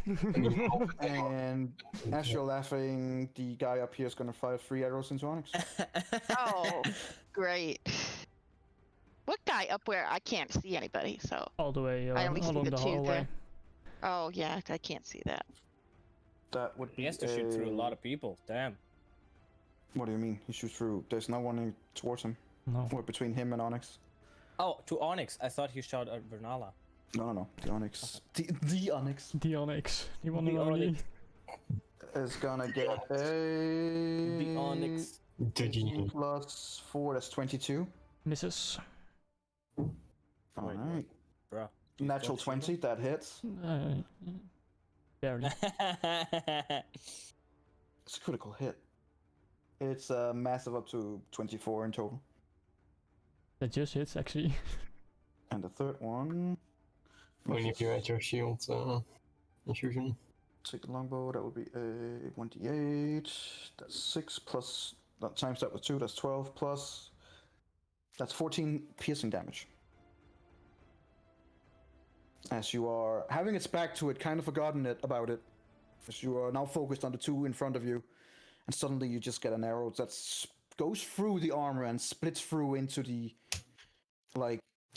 Speaker 1: And as you're laughing, the guy up here is gonna fire 3 arrows into Onyx.
Speaker 2: Oh, great. What guy up where I can't see anybody, so.
Speaker 6: All the way
Speaker 2: I only see
Speaker 6: along
Speaker 2: the
Speaker 6: the
Speaker 2: 2
Speaker 6: hallway.
Speaker 2: there. Oh, yeah, I can't see that.
Speaker 1: That would be.
Speaker 3: He has to shoot through a lot of people. Damn.
Speaker 1: What do you mean? He shoots through. There's no one towards him.
Speaker 6: No.
Speaker 1: Or between him and Onyx.
Speaker 3: Oh, to Onyx. I thought he shot at Vernala.
Speaker 1: No. The Onyx. The Onyx
Speaker 6: The Onyx. The one and
Speaker 3: The
Speaker 6: only.
Speaker 3: Onyx.
Speaker 1: is gonna get a.
Speaker 3: The Onyx.
Speaker 1: 18 plus 4, that's 22.
Speaker 6: Misses.
Speaker 1: Alright.
Speaker 3: Bruh.
Speaker 1: Natural
Speaker 3: Don't shoot
Speaker 1: 20, that hits.
Speaker 6: Barely.
Speaker 1: It's a critical hit. It's massive up to 24 in total.
Speaker 6: That just hits, actually.
Speaker 1: And the third one.
Speaker 4: When you at your shield intrusion.
Speaker 1: Take the longbow, that would be a 1d8. That's 6 plus. That times that with 2, that's 12 plus. That's 14 piercing damage. As you are having its back to it, kind of forgotten about it. As you are now focused on the 2 in front of you. And suddenly you just get an arrow that goes through the armor and splits through into the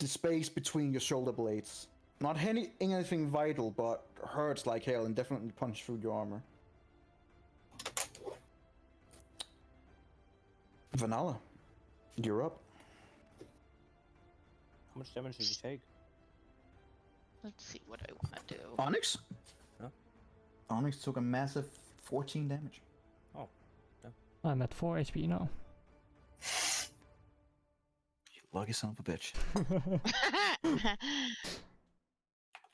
Speaker 1: space between your shoulder blades. Not anything vital, but hurts like hell and definitely punch through your armor. Vanilla, you're up.
Speaker 3: How much damage did you take?
Speaker 2: Let's see what I want to do.
Speaker 1: Onyx?
Speaker 3: Huh?
Speaker 1: Onyx took a massive 14 damage.
Speaker 3: Oh.
Speaker 6: I'm at 4 HP now.
Speaker 1: You lucky son of a bitch.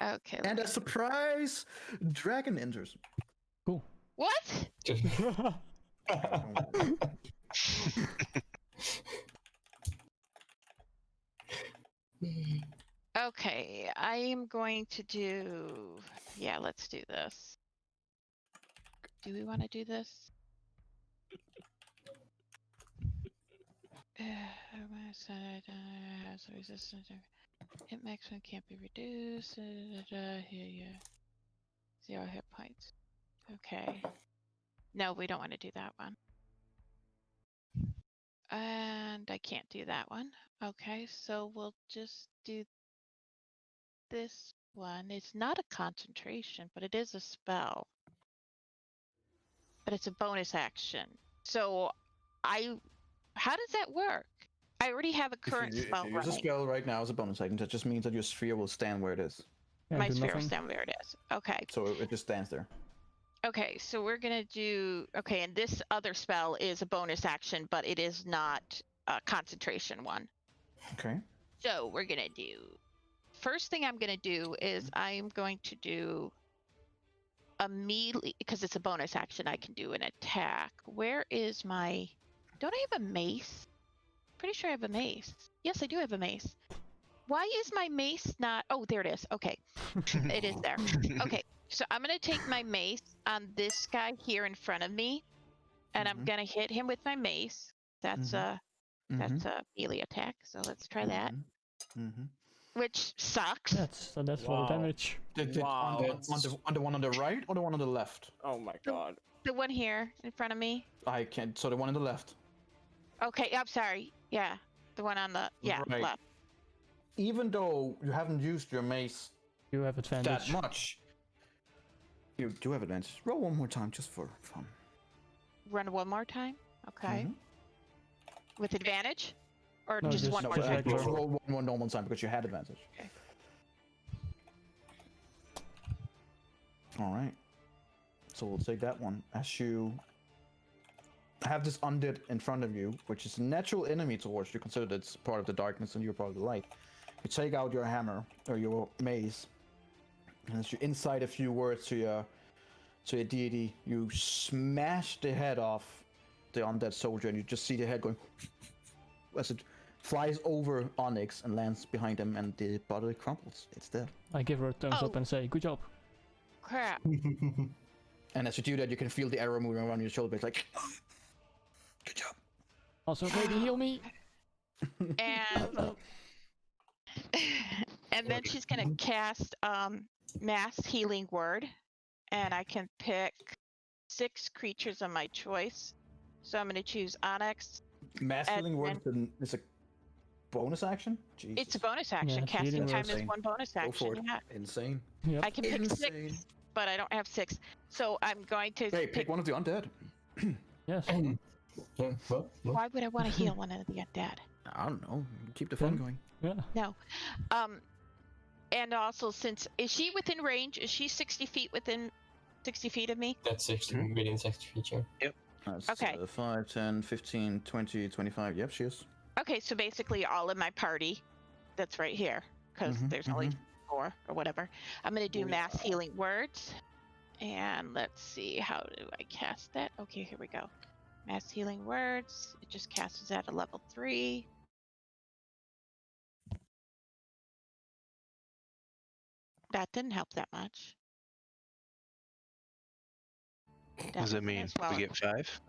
Speaker 2: Okay.
Speaker 1: And a surprise! Dragon enters.
Speaker 6: Cool.
Speaker 2: What? Okay, I am going to do. Yeah, let's do this. do we want to do this? Has resistance. Hit maximum can't be reduced. Here. 0 hit points. Okay. No, we don't want to do that one. And I can't do that one. Okay, so we'll just do this one. It's not a concentration, but it is a spell. But it's a bonus action. So how does that work? I already have a current spell
Speaker 1: if you use a
Speaker 2: running.
Speaker 1: spell right now as a bonus action, that just means that your sphere will stand where it is.
Speaker 6: Yeah,
Speaker 2: My
Speaker 6: do
Speaker 2: sphere will
Speaker 6: nothing.
Speaker 2: stand where it is. Okay.
Speaker 1: So it just stands there.
Speaker 2: Okay, so we're gonna do, okay, and this other spell is a bonus action, but it is not a concentration one.
Speaker 1: Okay.
Speaker 2: So we're gonna do, first thing I'm gonna do is I'm going to do immediately, because it's a bonus action, I can do an attack. Where is my, don't I have a mace? Pretty sure I have a mace. Yes, I do have a mace. Why is my mace not, oh, there it is. Okay, it is there. Okay, so I'm gonna take my mace on this guy here in front of me, and I'm gonna hit him with my mace. That's a melee attack, so let's try that. Which sucks.
Speaker 6: That's a lot of
Speaker 3: Wow.
Speaker 6: damage.
Speaker 3: Wow.
Speaker 1: On the one on the right or the one on the left?
Speaker 3: Oh my god.
Speaker 2: The one here in front of me.
Speaker 1: I can't. So the one on the left.
Speaker 2: Okay, I'm sorry. Yeah, the one on the
Speaker 1: Right.
Speaker 2: left.
Speaker 1: Even though you haven't used your mace
Speaker 6: You have advantage.
Speaker 1: that much, you do have advantage. Roll one more time just for fun.
Speaker 2: Run one more time. Okay. With advantage, or
Speaker 6: No,
Speaker 2: just
Speaker 6: just-
Speaker 2: one
Speaker 6: no,
Speaker 2: more
Speaker 6: just
Speaker 2: time.
Speaker 6: regular.
Speaker 1: Just roll one more normal time because you had advantage.
Speaker 2: Okay.
Speaker 1: All right. So we'll take that one. As you have this undead in front of you, which is a natural enemy towards you, consider that it's part of the darkness and you're part of the light. You take out your hammer or your mace, and as you incite a few words to your deity, you smash the head off the undead soldier, and you just see the head going as it flies over Onyx and lands behind him, and the body crumples. It's dead.
Speaker 6: I give her a thumbs up
Speaker 2: Oh.
Speaker 6: and say, good job.
Speaker 2: Crap.
Speaker 1: And as you do that, you can feel the arrow moving around your shoulder. It's like, good job.
Speaker 6: Also, maybe heal me.
Speaker 2: And and then she's gonna cast mass healing word, and I can pick 6 creatures of my choice. So I'm gonna choose Onyx.
Speaker 1: Mass
Speaker 2: And
Speaker 1: healing word is a bonus action? Jesus.
Speaker 2: It's a bonus action.
Speaker 6: Yeah,
Speaker 2: Casting
Speaker 6: healing
Speaker 2: time
Speaker 1: word's
Speaker 2: is
Speaker 1: insane.
Speaker 2: one bonus
Speaker 1: Go for
Speaker 2: action.
Speaker 1: it.
Speaker 2: Yeah.
Speaker 1: Insane.
Speaker 6: Yep.
Speaker 2: I can pick
Speaker 1: Insane.
Speaker 2: 6, but I don't have 6. So I'm going to
Speaker 1: Hey, pick one of the undead.
Speaker 6: Yes.
Speaker 4: Yeah, what? No?
Speaker 2: Why would I want to heal one of the undead?
Speaker 1: I don't know. Keep the fun
Speaker 6: Hmm?
Speaker 1: going.
Speaker 6: Yeah.
Speaker 2: And also, since is she within range? Is she 60 feet within 60 feet of me?
Speaker 4: That's 60 within 60 feature.
Speaker 1: That's,
Speaker 2: Okay.
Speaker 1: 5, 10, 15, 20, 25. Yep, she is.
Speaker 2: Okay, so basically all in my party that's right here, because there's only 4 or whatever. I'm going to do mass healing words. And let's see, how do I cast that? Okay, here we go. Mass healing words. It just casts at a level 3. That didn't help that much.
Speaker 5: What does that mean?
Speaker 2: as well.
Speaker 5: We get 5?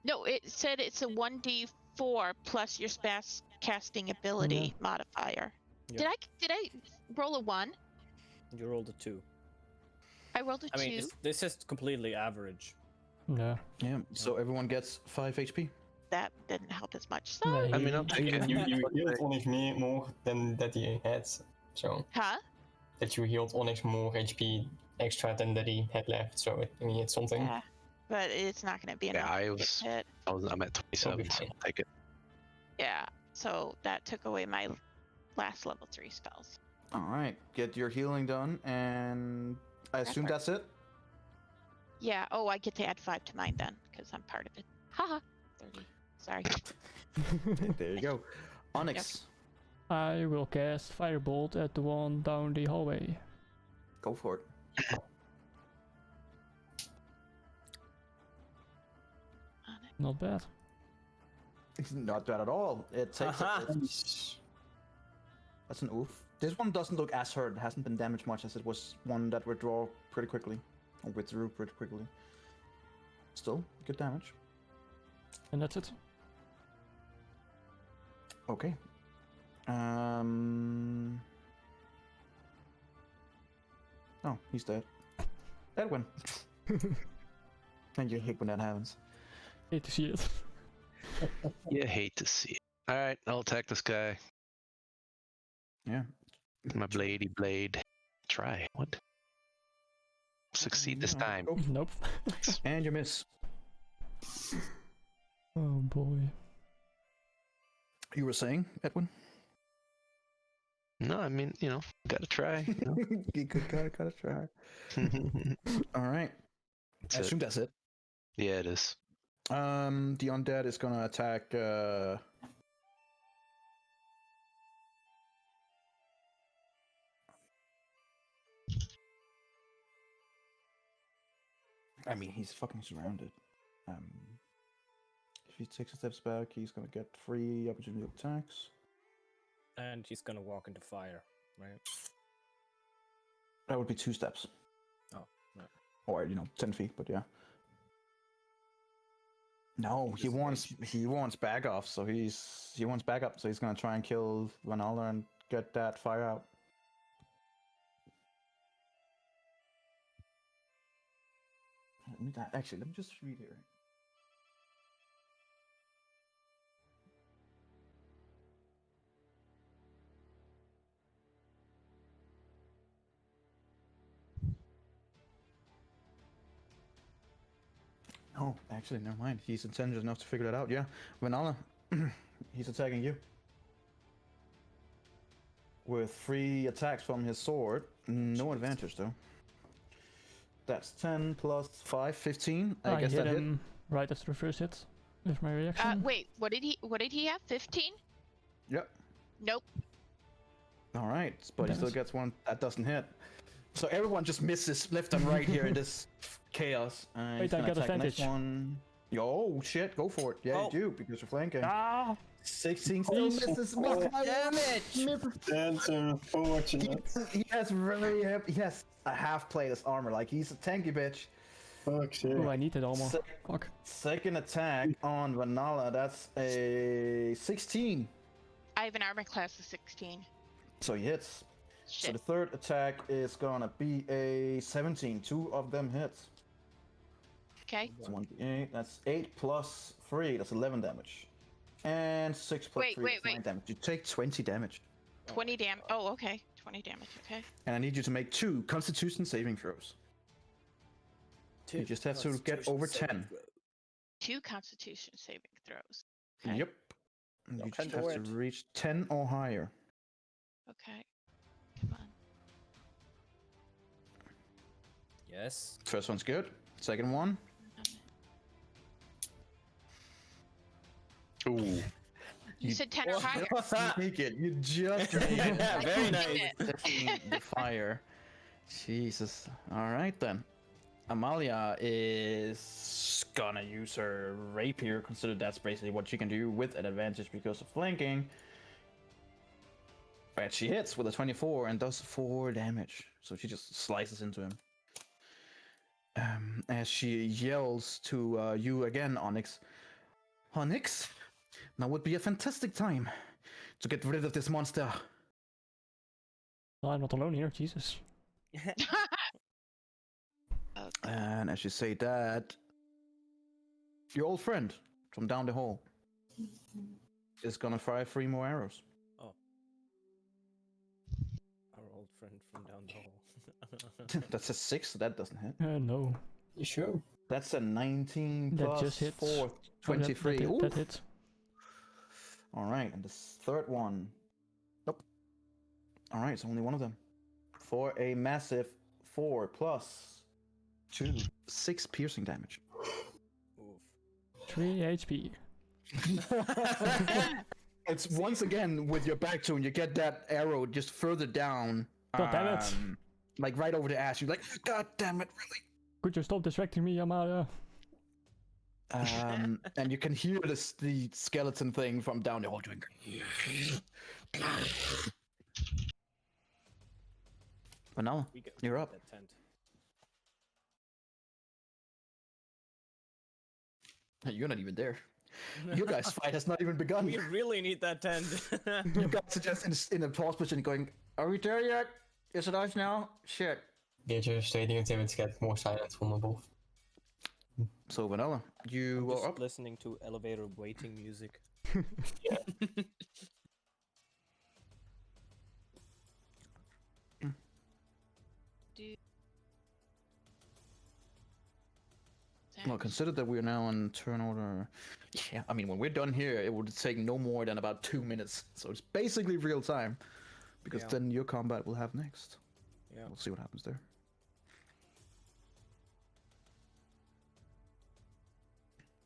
Speaker 2: No, it said it's a 1d4 plus your spell casting ability modifier.
Speaker 3: Yeah.
Speaker 2: Did I roll a 1?
Speaker 3: You rolled a 2.
Speaker 2: I rolled a 2.
Speaker 3: I mean, this is completely average.
Speaker 6: Yeah.
Speaker 1: Yeah, so everyone gets 5 HP.
Speaker 2: That didn't help as much.
Speaker 6: Yeah,
Speaker 2: Sorry.
Speaker 5: I mean, I'll take it.
Speaker 4: You healed Onyx more than that he had, so
Speaker 2: Huh?
Speaker 4: that you healed Onyx more HP extra than that he had left. So I mean, it's something.
Speaker 2: Yeah. But it's not going to be enough.
Speaker 5: Yeah,
Speaker 2: to hit.
Speaker 5: I'm at 27, so I'll take it.
Speaker 2: Yeah. So that took away my last level 3 spells.
Speaker 1: All right, get your healing done, and I assume
Speaker 2: Effort.
Speaker 1: that's it.
Speaker 2: Yeah. Oh, I get to add 5 to mine then, because I'm part of it. Haha. 30. Sorry.
Speaker 1: There you go. Onyx,
Speaker 6: I will cast Firebolt at the one down the hallway.
Speaker 1: go for it.
Speaker 6: Not bad.
Speaker 1: It's not bad at all. It takes. That's an oof. This one doesn't look as hurt. It hasn't been damaged much as it was one that withdraw pretty quickly. Withdrew pretty quickly. Still, good damage.
Speaker 6: And that's it.
Speaker 1: Okay. Oh, he's dead. Edwin. And you hate when that happens.
Speaker 6: Hate to see it.
Speaker 5: You hate to see it. Alright, I'll attack this guy.
Speaker 1: Yeah.
Speaker 5: My bladey blade. Try. What? Succeed this
Speaker 1: No.
Speaker 5: time.
Speaker 1: Oh,
Speaker 6: Nope.
Speaker 1: and you miss.
Speaker 6: Oh boy.
Speaker 1: You were saying, Edwin?
Speaker 5: No, I mean, you know, gotta try. You know?
Speaker 1: You gotta try. Alright. I
Speaker 5: That's it.
Speaker 1: assume that's it.
Speaker 5: Yeah, it is.
Speaker 1: The undead is gonna attack I mean, he's fucking surrounded. If he takes a steps back, he's gonna get 3 opportunity attacks.
Speaker 3: And he's gonna walk into fire, right?
Speaker 1: That would be 2 steps.
Speaker 3: Oh, right.
Speaker 1: Or, 10 feet, but yeah. No, he wants back off, so he wants back up, so he's gonna try and kill Vanilla and get that fire out. Actually, let me just read here. Oh, actually, never mind. He's intelligent enough to figure that out. Yeah, Vanilla, he's attacking you with 3 attacks from his sword. No advantage though. That's 10 plus 5, 15. I guess
Speaker 6: hit
Speaker 1: that hit.
Speaker 6: him right after the first hit with my reaction.
Speaker 10: Wait, what did he have? 15?
Speaker 1: Yep.
Speaker 10: Nope.
Speaker 1: All right, but he still gets one that doesn't hit. So everyone just misses left and right here in this chaos.
Speaker 6: Wait,
Speaker 1: He's
Speaker 6: I
Speaker 1: gonna
Speaker 6: got
Speaker 1: attack the next
Speaker 6: advantage.
Speaker 1: one. Yo, shit, go for it. Yeah,
Speaker 3: Oh.
Speaker 1: you do because you're flanking.
Speaker 6: Ah!
Speaker 1: 16 still misses.
Speaker 7: That's unfortunate.
Speaker 1: He has a half plate as armor. Like he's a tanky bitch.
Speaker 7: Fuck shit.
Speaker 6: Oh, I need it armor.
Speaker 1: Se-
Speaker 6: Fuck.
Speaker 1: Second attack on Vanilla. That's a 16.
Speaker 10: I have an armor class of 16.
Speaker 1: So he hits. So
Speaker 10: Shit.
Speaker 1: the third attack is gonna be a 17. 2 of them hits.
Speaker 10: Okay.
Speaker 1: That's 1d8. That's 8 plus 3. That's 11 damage. And 6 plus
Speaker 10: Wait,
Speaker 1: 3.
Speaker 10: wait,
Speaker 1: That's 9
Speaker 10: wait.
Speaker 1: damage. You take 20 damage.
Speaker 10: 20 damage. Oh, okay. 20 damage. Okay.
Speaker 1: And I need you to make 2 Constitution saving throws. You just have to get over 10.
Speaker 10: 2 Constitution saving throws. Okay.
Speaker 1: Yep. And you
Speaker 7: You
Speaker 1: just
Speaker 7: can
Speaker 1: have
Speaker 7: do
Speaker 1: to
Speaker 7: it.
Speaker 1: reach 10 or higher.
Speaker 10: Okay. Come on.
Speaker 3: Yes.
Speaker 1: First one's good. Second one.
Speaker 5: Ooh.
Speaker 10: You said 10 or higher.
Speaker 1: Sneak it. You just made it.
Speaker 3: Yeah, very
Speaker 10: I
Speaker 3: nice.
Speaker 10: did it.
Speaker 1: Setting the fire. Jesus. All right then. Amalia is gonna use her rapier. Consider that's basically what she can do with an advantage because of flanking. But she hits with a 24 and does 4 damage. So she just slices into him. As she yells to you again, Onyx. Onyx, now would be a fantastic time to get rid of this monster.
Speaker 6: No, I'm not alone here, Jesus.
Speaker 10: Okay.
Speaker 1: And as you say that, your old friend from down the hall is gonna fire 3 more arrows.
Speaker 3: Our old friend from down the hall.
Speaker 1: That's a 6, so that doesn't hit.
Speaker 6: No.
Speaker 4: You sure?
Speaker 1: That's a 19
Speaker 6: That
Speaker 1: plus
Speaker 6: just hits.
Speaker 1: 4,
Speaker 6: Oh,
Speaker 1: 23.
Speaker 6: that
Speaker 1: Oof.
Speaker 6: hits.
Speaker 1: Alright, and the third one. Nope. Alright, it's only one of them. For a massive 4 plus 2, 6 piercing damage.
Speaker 3: Oof.
Speaker 6: 3 HP.
Speaker 1: It's once again with your back to, and you get that arrow just further down.
Speaker 6: God damn it.
Speaker 1: Like right over the ass. You're like, God damn it, really?
Speaker 6: Could you stop distracting me, Amalia?
Speaker 1: And you can hear the skeleton thing from down the hall doing. But now,
Speaker 3: We get
Speaker 1: you're up.
Speaker 3: that tent.
Speaker 1: You're not even there. Your guys' fight has not even begun.
Speaker 3: We really need that tent.
Speaker 1: You guys are just in a pause position going, are we there yet? Is it us now? Shit.
Speaker 4: Yeah, just waiting until it gets more silent from above.
Speaker 1: So Vanilla, you
Speaker 3: I'm
Speaker 1: are
Speaker 3: just
Speaker 1: up.
Speaker 3: listening to elevator waiting music.
Speaker 1: Well, consider that we are now on turn order. Yeah, I mean, when we're done here, it would take no more than about 2 minutes. So it's basically real time. Because
Speaker 3: Yeah.
Speaker 1: then your combat will have next.
Speaker 3: Yeah.
Speaker 1: We'll see what happens there.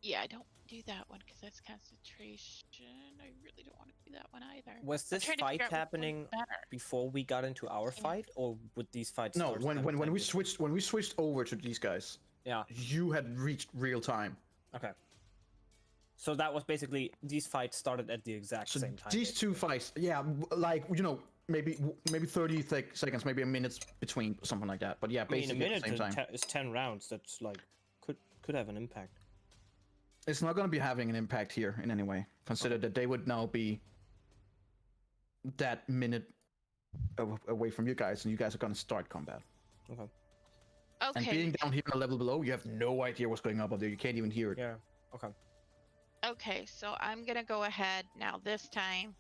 Speaker 10: Yeah, I don't do that one because that's concentration. I really don't want to do that one either.
Speaker 3: Was
Speaker 10: I'm
Speaker 3: this
Speaker 10: trying to
Speaker 3: fight
Speaker 10: figure out which one's
Speaker 3: happening
Speaker 10: better.
Speaker 3: before we got into our
Speaker 10: Yeah.
Speaker 3: fight, or would these fights
Speaker 1: No,
Speaker 3: start
Speaker 1: when we
Speaker 3: simultaneously?
Speaker 1: switched over to these guys,
Speaker 3: Yeah.
Speaker 1: you had reached real time.
Speaker 3: Okay. So that was basically these fights started at the exact
Speaker 1: So
Speaker 3: same time.
Speaker 1: these two fights, yeah, like maybe 30 seconds, maybe a minute between, something like that. But yeah,
Speaker 3: I mean, a
Speaker 1: basically
Speaker 3: minute
Speaker 1: at the same time.
Speaker 3: is 10 rounds. That's like could have an impact.
Speaker 1: It's not going to be having an impact here in any way. Consider that they would now be that minute away from you guys, and you guys are going to start combat.
Speaker 3: Okay.
Speaker 10: Okay.
Speaker 1: And being down here on a level below, you have no idea what's going on up there. You can't even hear it.
Speaker 3: Yeah. Okay.
Speaker 10: Okay, so I'm gonna go ahead now this time,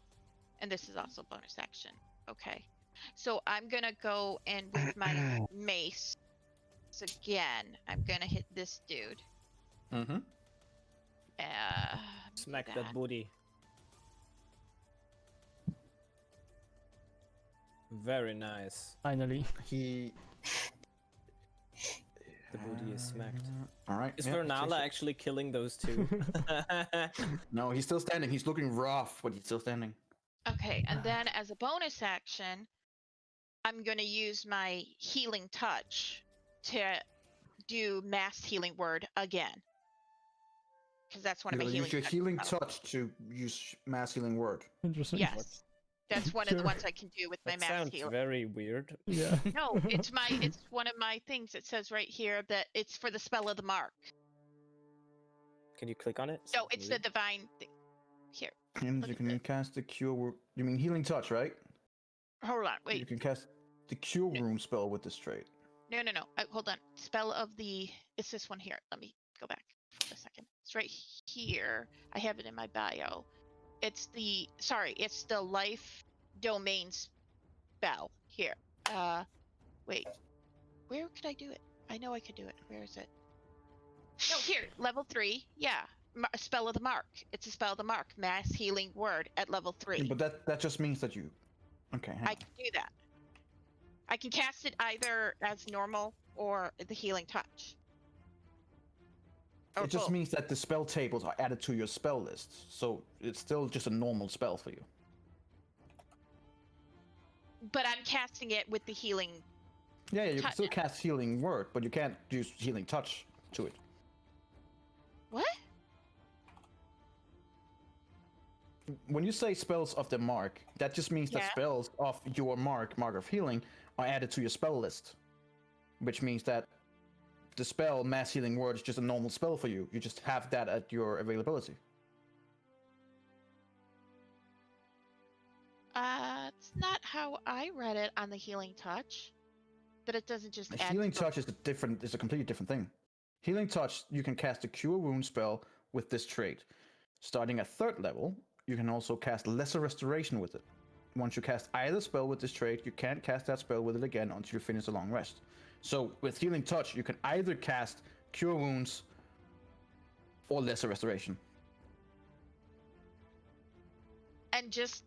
Speaker 10: and this is also bonus action. Okay, so I'm gonna go in with my mace again. I'm gonna hit this dude.
Speaker 1: Mm-hmm.
Speaker 3: Smack that booty. Very nice.
Speaker 6: Finally.
Speaker 1: He.
Speaker 3: The booty is smacked.
Speaker 1: All right.
Speaker 3: Is
Speaker 1: yeah,
Speaker 3: Vernala
Speaker 1: takes it.
Speaker 3: actually killing those two?
Speaker 1: No, he's still standing. He's looking rough, but he's still standing.
Speaker 10: Okay, and then as a bonus action, I'm gonna use my healing touch to do mass healing word again. Because that's one of
Speaker 1: You're
Speaker 10: my
Speaker 1: gonna
Speaker 10: healing
Speaker 1: use your healing
Speaker 10: touches.
Speaker 1: touch to use mass healing word.
Speaker 6: Interesting.
Speaker 10: Yes. That's one of the
Speaker 6: Sure.
Speaker 10: ones I can do with my
Speaker 3: That
Speaker 10: mass
Speaker 3: sounds
Speaker 10: healing.
Speaker 3: very weird.
Speaker 6: Yeah.
Speaker 10: No, it's one of my things. It says right here that it's for the spell of the mark.
Speaker 3: Can you click on it?
Speaker 10: No, it's the divine thing. Here.
Speaker 1: And
Speaker 10: Look
Speaker 1: you
Speaker 10: at
Speaker 1: can
Speaker 10: this.
Speaker 1: cast the cure. You mean healing touch, right?
Speaker 10: Hold on,
Speaker 1: You
Speaker 10: wait.
Speaker 1: can cast the cure rune spell with this trait.
Speaker 10: No. Hold on. Spell of the. It's this one here. Let me go back for a second. It's right here. I have it in my bio. It's the. Sorry, it's the life domain spell. Here. Wait. Where could I do it? I know I could do it. Where is it? No, here. Level 3. Yeah. Spell of the mark. It's a spell of the mark. Mass healing word at level 3.
Speaker 1: But that just means that you. Okay. hang
Speaker 10: I
Speaker 1: on.
Speaker 10: can do that. I can cast it either as normal or the healing touch. Or
Speaker 1: It just
Speaker 10: both.
Speaker 1: means that the spell tables are added to your spell list, so it's still just a normal spell for you.
Speaker 10: But I'm casting it with the healing.
Speaker 1: Yeah, you can
Speaker 10: Touch.
Speaker 1: still cast healing word, but you can't use healing touch to it.
Speaker 10: What?
Speaker 1: When you say spells of the mark, that just means that
Speaker 10: Yeah.
Speaker 1: spells of your mark of healing, are added to your spell list. Which means that the spell mass healing word is just a normal spell for you. You just have that at your availability.
Speaker 10: It's not how I read it on the healing touch. That it doesn't just
Speaker 1: A
Speaker 10: add.
Speaker 1: healing
Speaker 10: spell-
Speaker 1: touch is a completely different thing. Healing touch, you can cast a cure wound spell with this trait. Starting at 3rd level, you can also cast lesser restoration with it. Once you cast either spell with this trait, you can't cast that spell with it again until you finish a long rest. So with healing touch, you can either cast cure wounds or lesser restoration.
Speaker 10: And just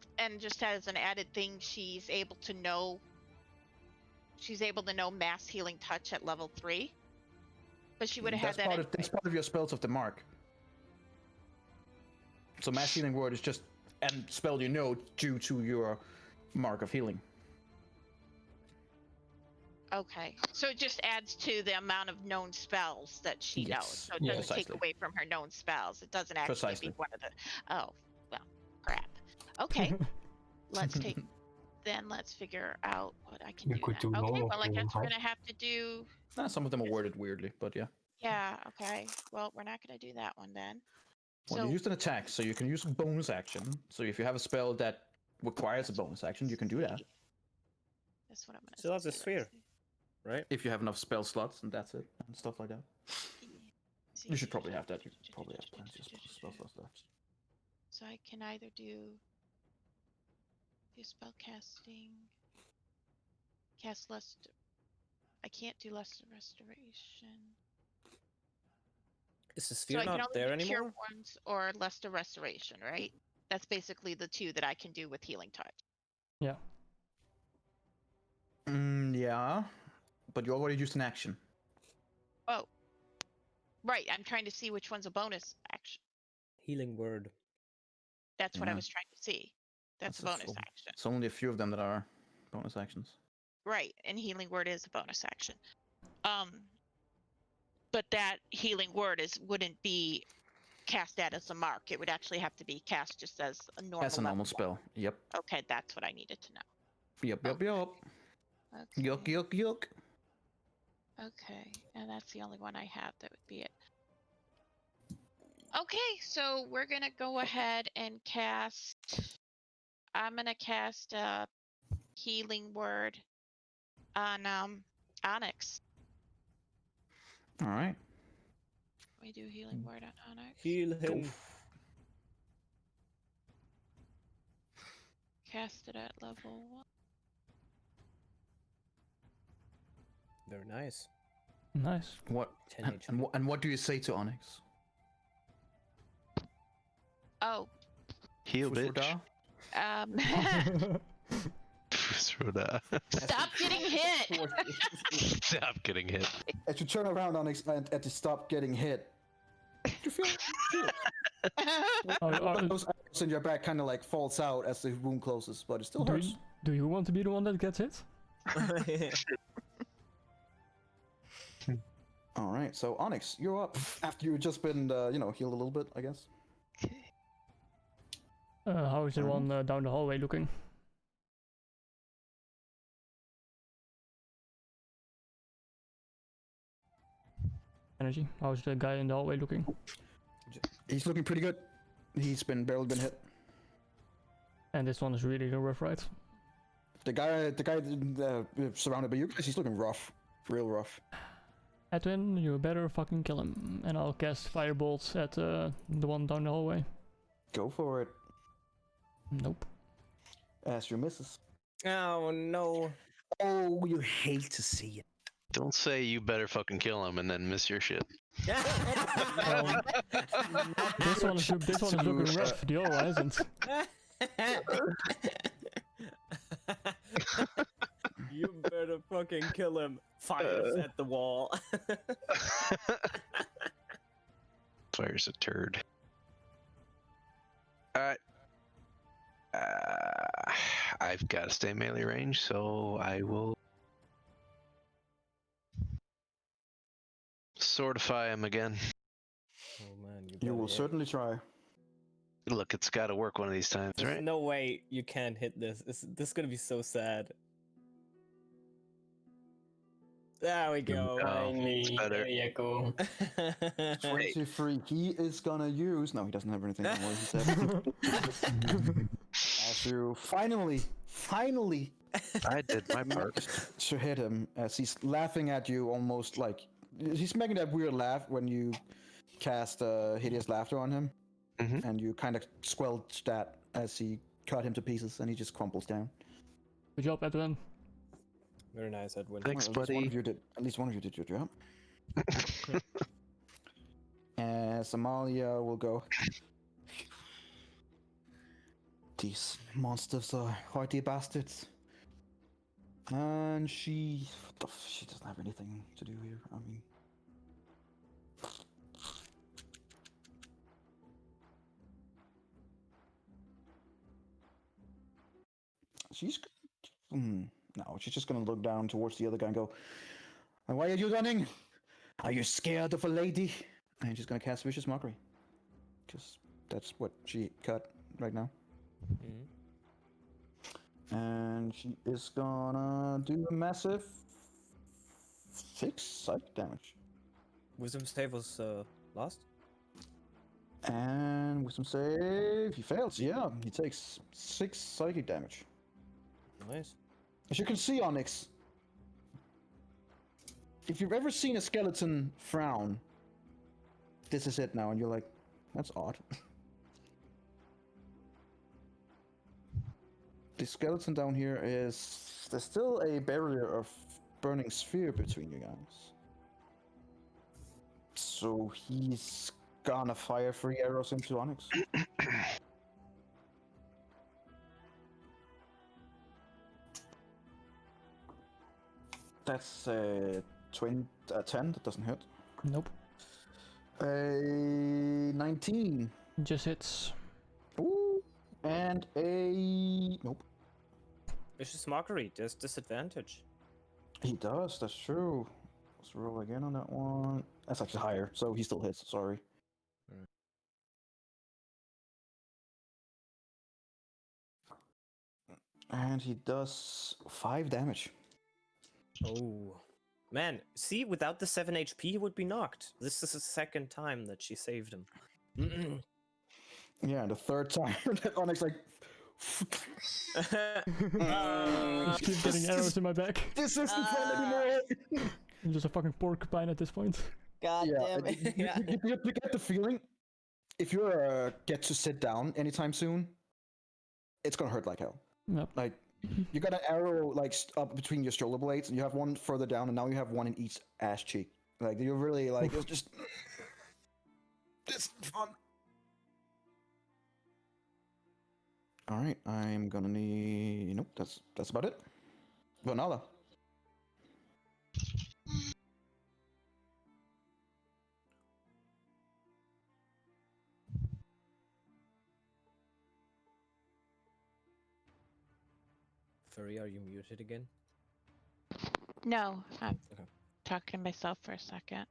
Speaker 10: as an added thing, she's able to know mass healing touch at level 3. But she would have had that.
Speaker 1: That's part of your spells of the mark. So mass healing word is just a spell you know due to your mark of healing.
Speaker 10: Okay, so it just adds to the amount of known spells that she knows.
Speaker 1: Yes.
Speaker 10: So it
Speaker 1: Yeah,
Speaker 10: doesn't take
Speaker 1: precisely.
Speaker 10: away from her known spells. It doesn't actually
Speaker 1: Precisely.
Speaker 10: be one of the. Oh, well, crap. Okay, let's take. Then let's figure out what I can
Speaker 4: You
Speaker 10: do.
Speaker 4: could
Speaker 10: Then.
Speaker 4: do
Speaker 10: Okay,
Speaker 4: normal
Speaker 10: well I
Speaker 4: healing,
Speaker 10: guess we're
Speaker 4: right?
Speaker 10: gonna have to do.
Speaker 1: Some of them are worded weirdly, but yeah.
Speaker 10: Yeah, okay. Well, we're not gonna do that one then.
Speaker 1: Well,
Speaker 10: So
Speaker 1: you used an attack, so you can use a bonus action. So if you have a spell that requires a bonus action, you can do that.
Speaker 10: that's what I'm gonna
Speaker 3: So that's a
Speaker 10: see.
Speaker 3: sphere. Right?
Speaker 1: If you have enough spell slots and that's it, and stuff like that.
Speaker 10: See.
Speaker 1: You should probably have that. You probably have plenty of spell slots left.
Speaker 10: So I can either do spell casting, cast lust. I can't do lust restoration.
Speaker 3: Is the
Speaker 10: So
Speaker 3: sphere
Speaker 10: I can
Speaker 3: not
Speaker 10: only
Speaker 3: there
Speaker 10: do cure
Speaker 3: anymore?
Speaker 10: wounds or lust of restoration, right? That's basically the two that I can do with healing touch.
Speaker 6: Yeah.
Speaker 1: Yeah, but you already used an action.
Speaker 10: Oh, right. I'm trying to see which one's a bonus action.
Speaker 3: Healing word.
Speaker 10: That's what I
Speaker 1: Yeah.
Speaker 10: was trying to see. That's a
Speaker 1: That's
Speaker 10: bonus action.
Speaker 1: It's only a few of them that are bonus actions.
Speaker 10: Right, and healing word is a bonus action. But that healing word wouldn't be cast at as a mark. It would actually have to be cast just as a normal.
Speaker 1: As a normal
Speaker 10: level
Speaker 1: spell. Yep.
Speaker 10: Okay, that's what I needed to know.
Speaker 1: Yep.
Speaker 10: Okay.
Speaker 1: Yuck. Yuck.
Speaker 10: Okay, and that's the only one I have. That would be it. Okay, so we're gonna go ahead and cast. I'm gonna cast a healing word on Onyx.
Speaker 1: All right.
Speaker 10: We do healing word on Onyx.
Speaker 3: Heal
Speaker 1: Go.
Speaker 3: him.
Speaker 10: Cast it at level 1.
Speaker 3: Very nice.
Speaker 6: Nice.
Speaker 1: What?
Speaker 3: 10
Speaker 1: And,
Speaker 3: HP.
Speaker 1: and what do you say to Onyx?
Speaker 10: Oh,
Speaker 5: Heal, bitch.
Speaker 10: um,
Speaker 5: Fusroda.
Speaker 10: stop getting hit.
Speaker 5: Stop getting hit.
Speaker 1: As you turn around, Onyx, and to stop getting hit, you feel one of those arrows in your back kind of like falls out as the wound closes, but it still hurts.
Speaker 6: Do you want to be the one that gets hit?
Speaker 1: All right, so Onyx, you're up after you've just been, healed a little bit, I guess.
Speaker 6: How is the one down the hallway looking? Energy. How's the guy in the hallway looking?
Speaker 1: He's looking pretty good. He's barely been hit.
Speaker 6: And this one is really rough, right?
Speaker 1: The guy surrounded by you guys, he's looking rough, real rough.
Speaker 6: Edwin, you better fucking kill him. And I'll cast firebolts at the one down the hallway.
Speaker 1: Go for it.
Speaker 6: Nope.
Speaker 1: As your misses.
Speaker 3: Oh no.
Speaker 1: Oh, you hate to see it.
Speaker 5: Don't say you better fucking kill him and then miss your shit.
Speaker 6: This one is looking rough. The other one isn't.
Speaker 3: You better fucking kill him. Fires at the wall.
Speaker 5: Fire's a turd. Alright. I've got to stay melee range, so I will swordify him again.
Speaker 3: Oh man,
Speaker 1: You will certainly try.
Speaker 5: Look, it's got to work one of these times,
Speaker 3: There's
Speaker 5: right?
Speaker 3: no way you can't hit this. This is gonna be so sad. There we go.
Speaker 5: It's better.
Speaker 4: There you go.
Speaker 1: 23. He is gonna use. No, he doesn't have anything anymore. He said. As you finally.
Speaker 5: I did my part.
Speaker 1: To hit him as he's laughing at you, almost like he's making that weird laugh when you cast hideous laughter on him, and you kind of squelch that as he cut him to pieces, and he just crumples down.
Speaker 6: Good job, Edwin.
Speaker 3: Very nice, Edwin.
Speaker 5: Thanks,
Speaker 1: Well,
Speaker 5: buddy.
Speaker 1: at least one of you did your job. As Amalia will go. These monsters are hardy bastards. And she doesn't have anything to do here. I mean, she's she's just gonna look down towards the other guy and go, "And why are you running? Are you scared of a lady?" And she's gonna cast Vicious Mockery, because that's what she cut right now. And she is gonna do a massive 6 psychic damage.
Speaker 3: Wisdom save was lost.
Speaker 1: And wisdom save, he fails. Yeah, he takes 6 psychic damage.
Speaker 3: Nice.
Speaker 1: As you can see, Onyx, if you've ever seen a skeleton frown, this is it now, and you're like, that's odd. The skeleton down here is... There's still a barrier of burning sphere between you guys. So he's gonna fire 3 arrows into Onyx. That's 10, that doesn't hit.
Speaker 6: Nope.
Speaker 1: A 19.
Speaker 6: Just hits.
Speaker 1: Ooh. And a... Nope.
Speaker 3: Vicious Mockery, there's disadvantage.
Speaker 1: He does, that's true. Let's roll again on that one. That's actually higher, so he still hits, sorry.
Speaker 3: Alright.
Speaker 1: And he does 5 damage.
Speaker 3: Oh. Man, see, without the 7 HP, he would be knocked. This is the second time that she saved him.
Speaker 1: Yeah, the third time that Onyx like...
Speaker 6: Just keep getting arrows in my back.
Speaker 1: This isn't fun anymore!
Speaker 6: I'm just a fucking porcupine at this point.
Speaker 3: God damn it. Yeah.
Speaker 1: You get the feeling, if you get to sit down anytime soon, it's gonna hurt like hell.
Speaker 6: Yep.
Speaker 1: Like, you got an arrow like up between your shoulder blades, and you have one further down, and now you have one in each ass cheek. Like, you're really like, it's just... This is fun. Alright, I'm gonna need... Nope, that's about it. Vanilla.
Speaker 3: Furry, are you muted again?
Speaker 10: No, I'm
Speaker 3: Okay.
Speaker 10: talking to myself for a second.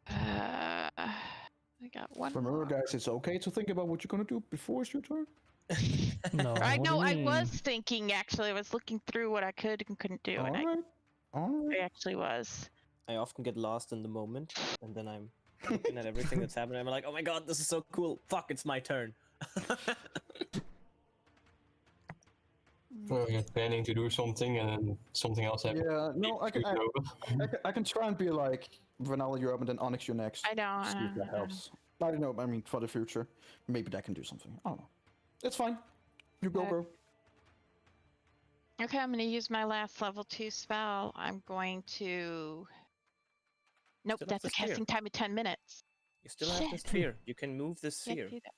Speaker 10: I got one.
Speaker 1: Remember,
Speaker 10: more.
Speaker 1: guys, it's okay to think about what you're gonna do before it's your turn.
Speaker 6: No.
Speaker 10: I
Speaker 6: what do
Speaker 10: know.
Speaker 6: you
Speaker 10: I
Speaker 6: mean?
Speaker 10: was thinking actually. I was looking through what I could and couldn't do, and
Speaker 1: Alright.
Speaker 10: I
Speaker 1: Alright.
Speaker 10: actually was.
Speaker 3: I often get lost in the moment, and then I'm looking at everything that's happening. I'm like, oh my god, this is so cool. Fuck, it's my turn.
Speaker 4: Well, you're planning to do something and then something else happens.
Speaker 1: Yeah, no, I can try and be like, Vanilla, you're up, and then Onyx, you're next.
Speaker 10: I know.
Speaker 1: See if that helps. I don't know, I mean, for the future, maybe that can do something. I don't know. It's fine. You go,
Speaker 10: Okay.
Speaker 1: bro.
Speaker 10: Okay, I'm going to use my last level 2 spell. I'm going to... Nope,
Speaker 3: Still have
Speaker 10: that's a
Speaker 3: the sphere.
Speaker 10: casting time of 10 minutes.
Speaker 3: You still have the
Speaker 10: Shit.
Speaker 3: sphere. You can move the
Speaker 10: Can't
Speaker 3: sphere.
Speaker 10: do that.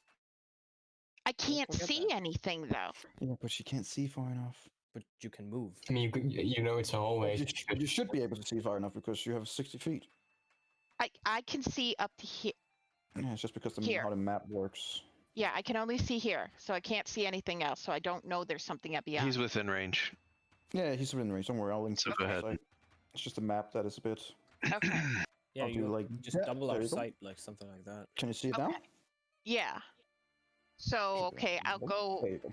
Speaker 10: I can't
Speaker 3: forget
Speaker 10: see
Speaker 3: that.
Speaker 10: anything, though.
Speaker 1: Yeah, but she can't see far enough.
Speaker 3: But you can move.
Speaker 4: I mean, you know it's a hallway.
Speaker 1: You should be able to see far enough because you have 60 feet.
Speaker 10: I can see up to here.
Speaker 1: Yeah, it's just because
Speaker 10: Here.
Speaker 1: how the map works.
Speaker 10: Yeah, I can only see here, so I can't see anything else. So I don't know there's something up beyond.
Speaker 5: He's within range.
Speaker 1: Yeah, he's within range. Don't worry, I'll link
Speaker 5: So
Speaker 1: to
Speaker 5: go
Speaker 1: the
Speaker 5: ahead.
Speaker 1: site. It's just a map that is a bit...
Speaker 10: Okay.
Speaker 3: Yeah,
Speaker 1: I'll do
Speaker 3: you
Speaker 1: like
Speaker 3: just
Speaker 1: that.
Speaker 3: double
Speaker 1: There
Speaker 3: our
Speaker 1: you go.
Speaker 3: sight, like something like that.
Speaker 1: Can you see it now?
Speaker 10: Okay. Yeah. So okay, I'll go.
Speaker 1: There you go.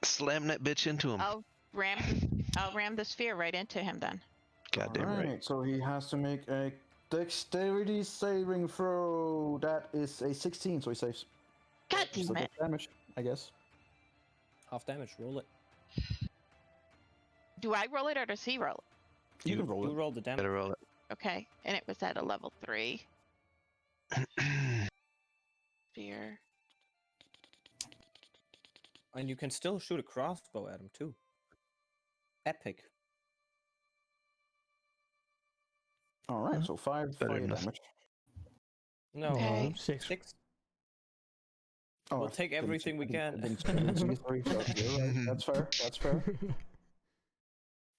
Speaker 5: Slam that bitch into him.
Speaker 10: I'll ram the sphere right into him then.
Speaker 5: Goddamn right.
Speaker 1: Alright, so he has to make a dexterity saving throw. That is a 16, so he saves.
Speaker 10: God
Speaker 1: Still
Speaker 10: damn it.
Speaker 1: gets damage, I guess.
Speaker 3: Half damage, roll it.
Speaker 10: Do I roll it or does he roll it?
Speaker 1: You can roll
Speaker 3: You
Speaker 1: it.
Speaker 3: roll the damage.
Speaker 5: Better roll it.
Speaker 10: Okay, and it was at a level 3 sphere.
Speaker 3: And you can still shoot a crossbow at him too. Epic.
Speaker 1: Alright, so 5
Speaker 5: Better
Speaker 1: fire
Speaker 5: than nothing.
Speaker 1: damage.
Speaker 3: No,
Speaker 10: Okay.
Speaker 6: 6.
Speaker 3: 6.
Speaker 1: Oh,
Speaker 3: We'll
Speaker 1: I
Speaker 3: take
Speaker 1: didn't
Speaker 3: everything
Speaker 1: see-
Speaker 3: we
Speaker 1: I didn't-
Speaker 3: can.
Speaker 1: I didn't see 3, so you're right. That's fair. That's fair.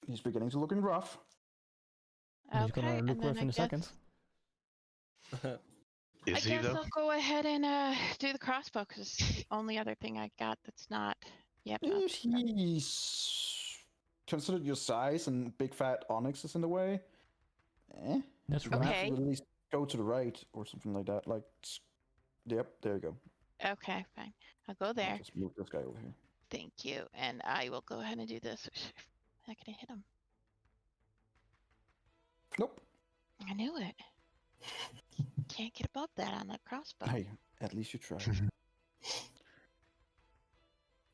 Speaker 1: He's beginning to looking rough.
Speaker 6: He's
Speaker 10: Okay,
Speaker 6: gonna look
Speaker 10: and then
Speaker 6: rough in a second.
Speaker 10: I
Speaker 5: Is he
Speaker 10: guess
Speaker 5: though?
Speaker 10: I'll go ahead and do the crossbow because it's the only other thing I got that's not. Yep. no,
Speaker 1: If he's considered your size and big fat Onyx is in the way,
Speaker 6: That's
Speaker 1: you're gonna
Speaker 6: right.
Speaker 1: have
Speaker 10: Okay.
Speaker 1: to at least go to the right or something like that. Like, yep, there you go.
Speaker 10: Okay, fine. I'll go
Speaker 1: I'll
Speaker 10: there.
Speaker 1: just move this guy over here.
Speaker 10: Thank you. And I will go ahead and do this. I'm not gonna hit him.
Speaker 1: Nope.
Speaker 2: I knew it. Can't get above that on the crossbow.
Speaker 1: Hey, at least you tried.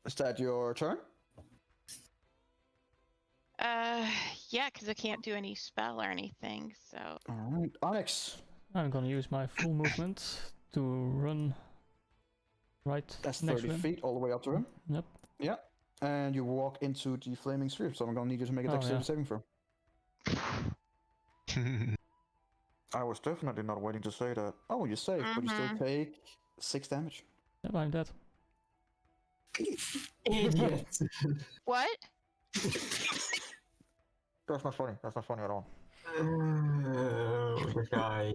Speaker 1: Is that your turn?
Speaker 2: Yeah, because I can't do any spell or anything, so.
Speaker 1: Alright, Onyx.
Speaker 6: I'm gonna use my full movement to run right
Speaker 1: That's
Speaker 6: next
Speaker 1: 30
Speaker 6: to him.
Speaker 1: feet all the way up to him.
Speaker 6: Yep.
Speaker 1: Yeah. And you walk into the flaming sphere, so I'm gonna need you to make a dexterity saving throw. I was definitely not waiting to say that. Oh, you saved, but you still take 6 damage.
Speaker 6: Yep, I'm dead.
Speaker 4: Idiot.
Speaker 2: What?
Speaker 1: That's not funny. That's not funny at all.
Speaker 4: The guy.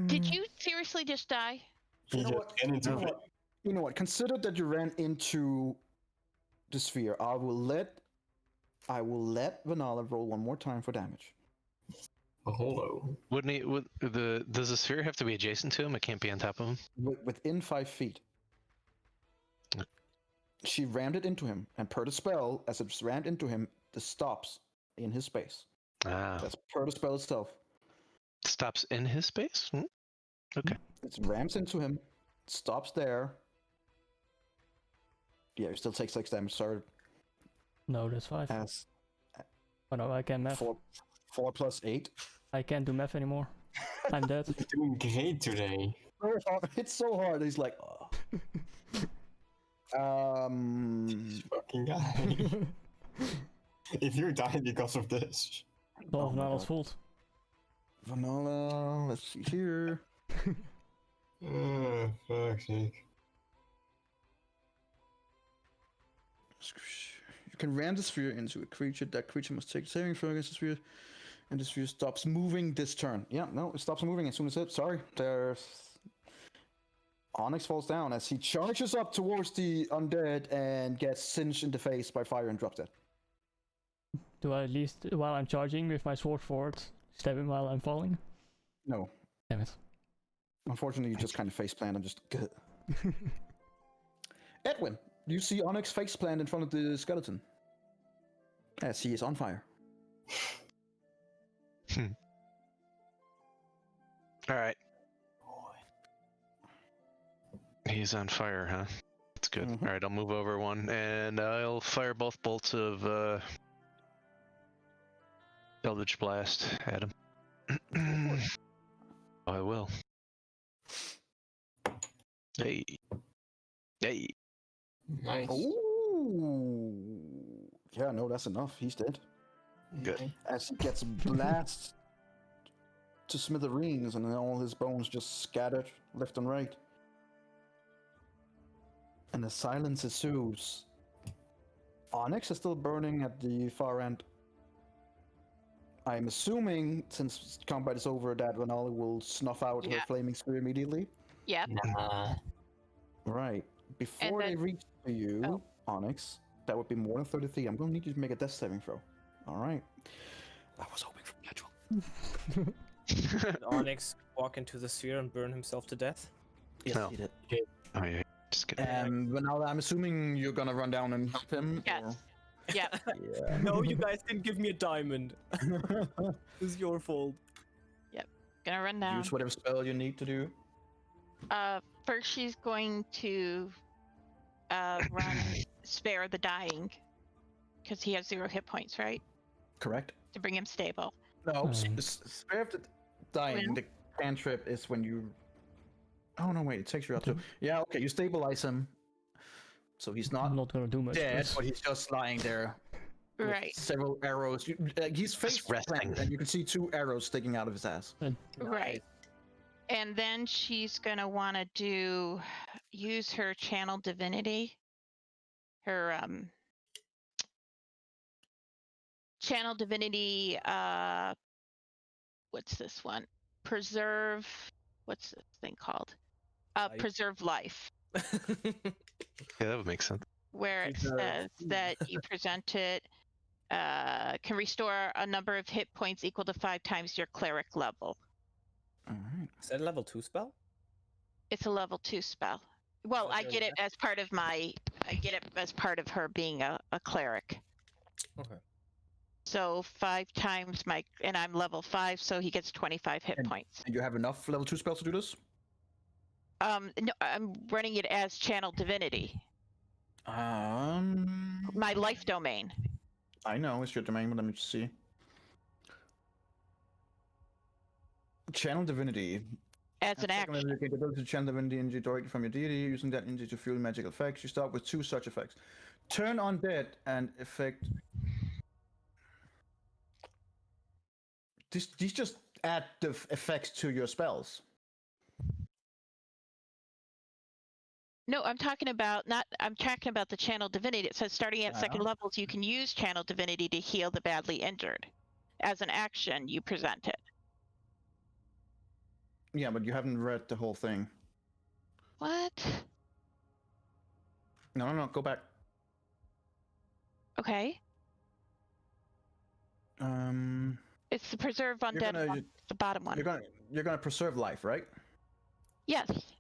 Speaker 2: Did you seriously just die?
Speaker 4: He just went into it.
Speaker 1: You know what? Consider that you ran into the sphere. I will let Vanilla roll one more time for damage.
Speaker 4: Oh, hello.
Speaker 5: Wouldn't he? Does the sphere have to be adjacent to him? It can't be on top of him.
Speaker 1: Within 5 feet. She rammed it into him, and per the spell, as it's rammed into him, the stops in his space.
Speaker 5: Ah.
Speaker 1: That's per the spell itself.
Speaker 5: Stops in his space? Okay.
Speaker 1: It rams into him, stops there. Yeah, you still take 6 damage, sorry.
Speaker 6: No, that's 5.
Speaker 1: As
Speaker 6: Oh no, I can't math.
Speaker 1: 4 plus 8.
Speaker 6: I can't do math anymore. I'm dead.
Speaker 4: You're doing great today.
Speaker 1: It's so hard. He's like, oh.
Speaker 4: This fucking guy. If you die because of this.
Speaker 6: It's all Vanala's fault.
Speaker 1: Vanilla, let's see here.
Speaker 4: Fuck's sake.
Speaker 1: You can ram the sphere into a creature. That creature must take a saving throw against the sphere. And the sphere stops moving this turn. Yeah, no, it stops moving as soon as it. Sorry, there's. Onyx falls down as he charges up towards the undead and gets singed in the face by fire and drops dead.
Speaker 6: Do I at least, while I'm charging with my sword forward, stab him while I'm falling?
Speaker 1: No.
Speaker 6: Damn it.
Speaker 1: Unfortunately, you just kind of faceplant and just. Edwin, you see Onyx faceplant in front of the skeleton as he is on fire.
Speaker 5: All right. He's on fire, huh? That's good.
Speaker 1: Mhm.
Speaker 5: All right, I'll move over one, and I'll fire both bolts of Eldritch Blast at him. I will. Hey. Hey.
Speaker 4: Nice.
Speaker 1: Ooh. Yeah, no, that's enough. He's dead.
Speaker 5: Good.
Speaker 1: As he gets blasted to smithereens, and then all his bones just scattered left and right. And the silence ensues. Onyx is still burning at the far end. I'm assuming, since combat is over, that Vanilla will snuff out her
Speaker 2: Yeah.
Speaker 1: flaming spear immediately.
Speaker 2: Yep.
Speaker 4: Nah.
Speaker 1: Right. Before they
Speaker 2: then-
Speaker 1: reach to you,
Speaker 2: Oh.
Speaker 1: Onyx, that would be more than 33. I'm going to need you to make a death saving throw. Alright. I was hoping for natural.
Speaker 3: Did Onyx walk into the sphere and burn himself to death?
Speaker 1: Yes,
Speaker 5: No.
Speaker 1: he did.
Speaker 5: Oh yeah. Just kidding.
Speaker 1: Vanilla, I'm assuming you're going to run down and help him?
Speaker 2: Yes. Yep.
Speaker 1: Yeah.
Speaker 3: No, you guys didn't give me a diamond. It's your fault.
Speaker 2: Gonna run down.
Speaker 1: Use whatever spell you need to do.
Speaker 2: First she's going to run spare the dying, because he has 0 hit points, right?
Speaker 1: Correct.
Speaker 2: To bring him stable.
Speaker 1: No, spare of the dying. The cantrip is when you. Oh no! Wait, it takes you up to. Yeah, okay. You stabilize him, so he's
Speaker 6: I'm
Speaker 1: not
Speaker 6: not gonna do much.
Speaker 1: dead, but he's just lying there. with
Speaker 2: Right.
Speaker 1: Several arrows. He's face
Speaker 5: resting.
Speaker 1: planted, and you can see 2 arrows sticking out of his ass.
Speaker 2: Right. And then she's gonna want to use her channel divinity, her channel divinity. What's this one? Preserve. What's this thing called?
Speaker 3: Life.
Speaker 2: Preserve life,
Speaker 5: Yeah, that would make sense.
Speaker 2: where it says that you present it. Can restore a number of hit points equal to 5 times your cleric level.
Speaker 1: Alright.
Speaker 3: Is that a level 2 spell?
Speaker 2: It's a level 2 spell. Well,
Speaker 3: that
Speaker 2: I
Speaker 3: your
Speaker 2: get it as part of my. I get it as part of her being a cleric.
Speaker 3: Okay.
Speaker 2: So 5 times my, and I'm level 5, so he gets 25 hit
Speaker 1: And-
Speaker 2: points.
Speaker 1: And you have enough level 2 spells to do this?
Speaker 2: No, I'm running it as Channel Divinity, my life domain.
Speaker 1: I know it's your domain, but let me just see. Channel Divinity.
Speaker 2: As an
Speaker 1: At second level,
Speaker 2: action.
Speaker 1: you get the ability to channel divinity energy directly from your deity, using that energy to fuel magical effects. You start with 2 such effects. Turn undead and effect. These just add the effects to your spells.
Speaker 2: No, I'm talking about I'm talking about the Channel Divinity. It says starting at second levels, you can use Channel Divinity to heal the badly injured. As an action, you present it.
Speaker 1: Yeah, but you haven't read the whole thing.
Speaker 2: What?
Speaker 1: No, go back.
Speaker 2: Okay. It's the preserve undead one, the bottom one.
Speaker 1: You're gonna preserve life, right?
Speaker 2: Yes.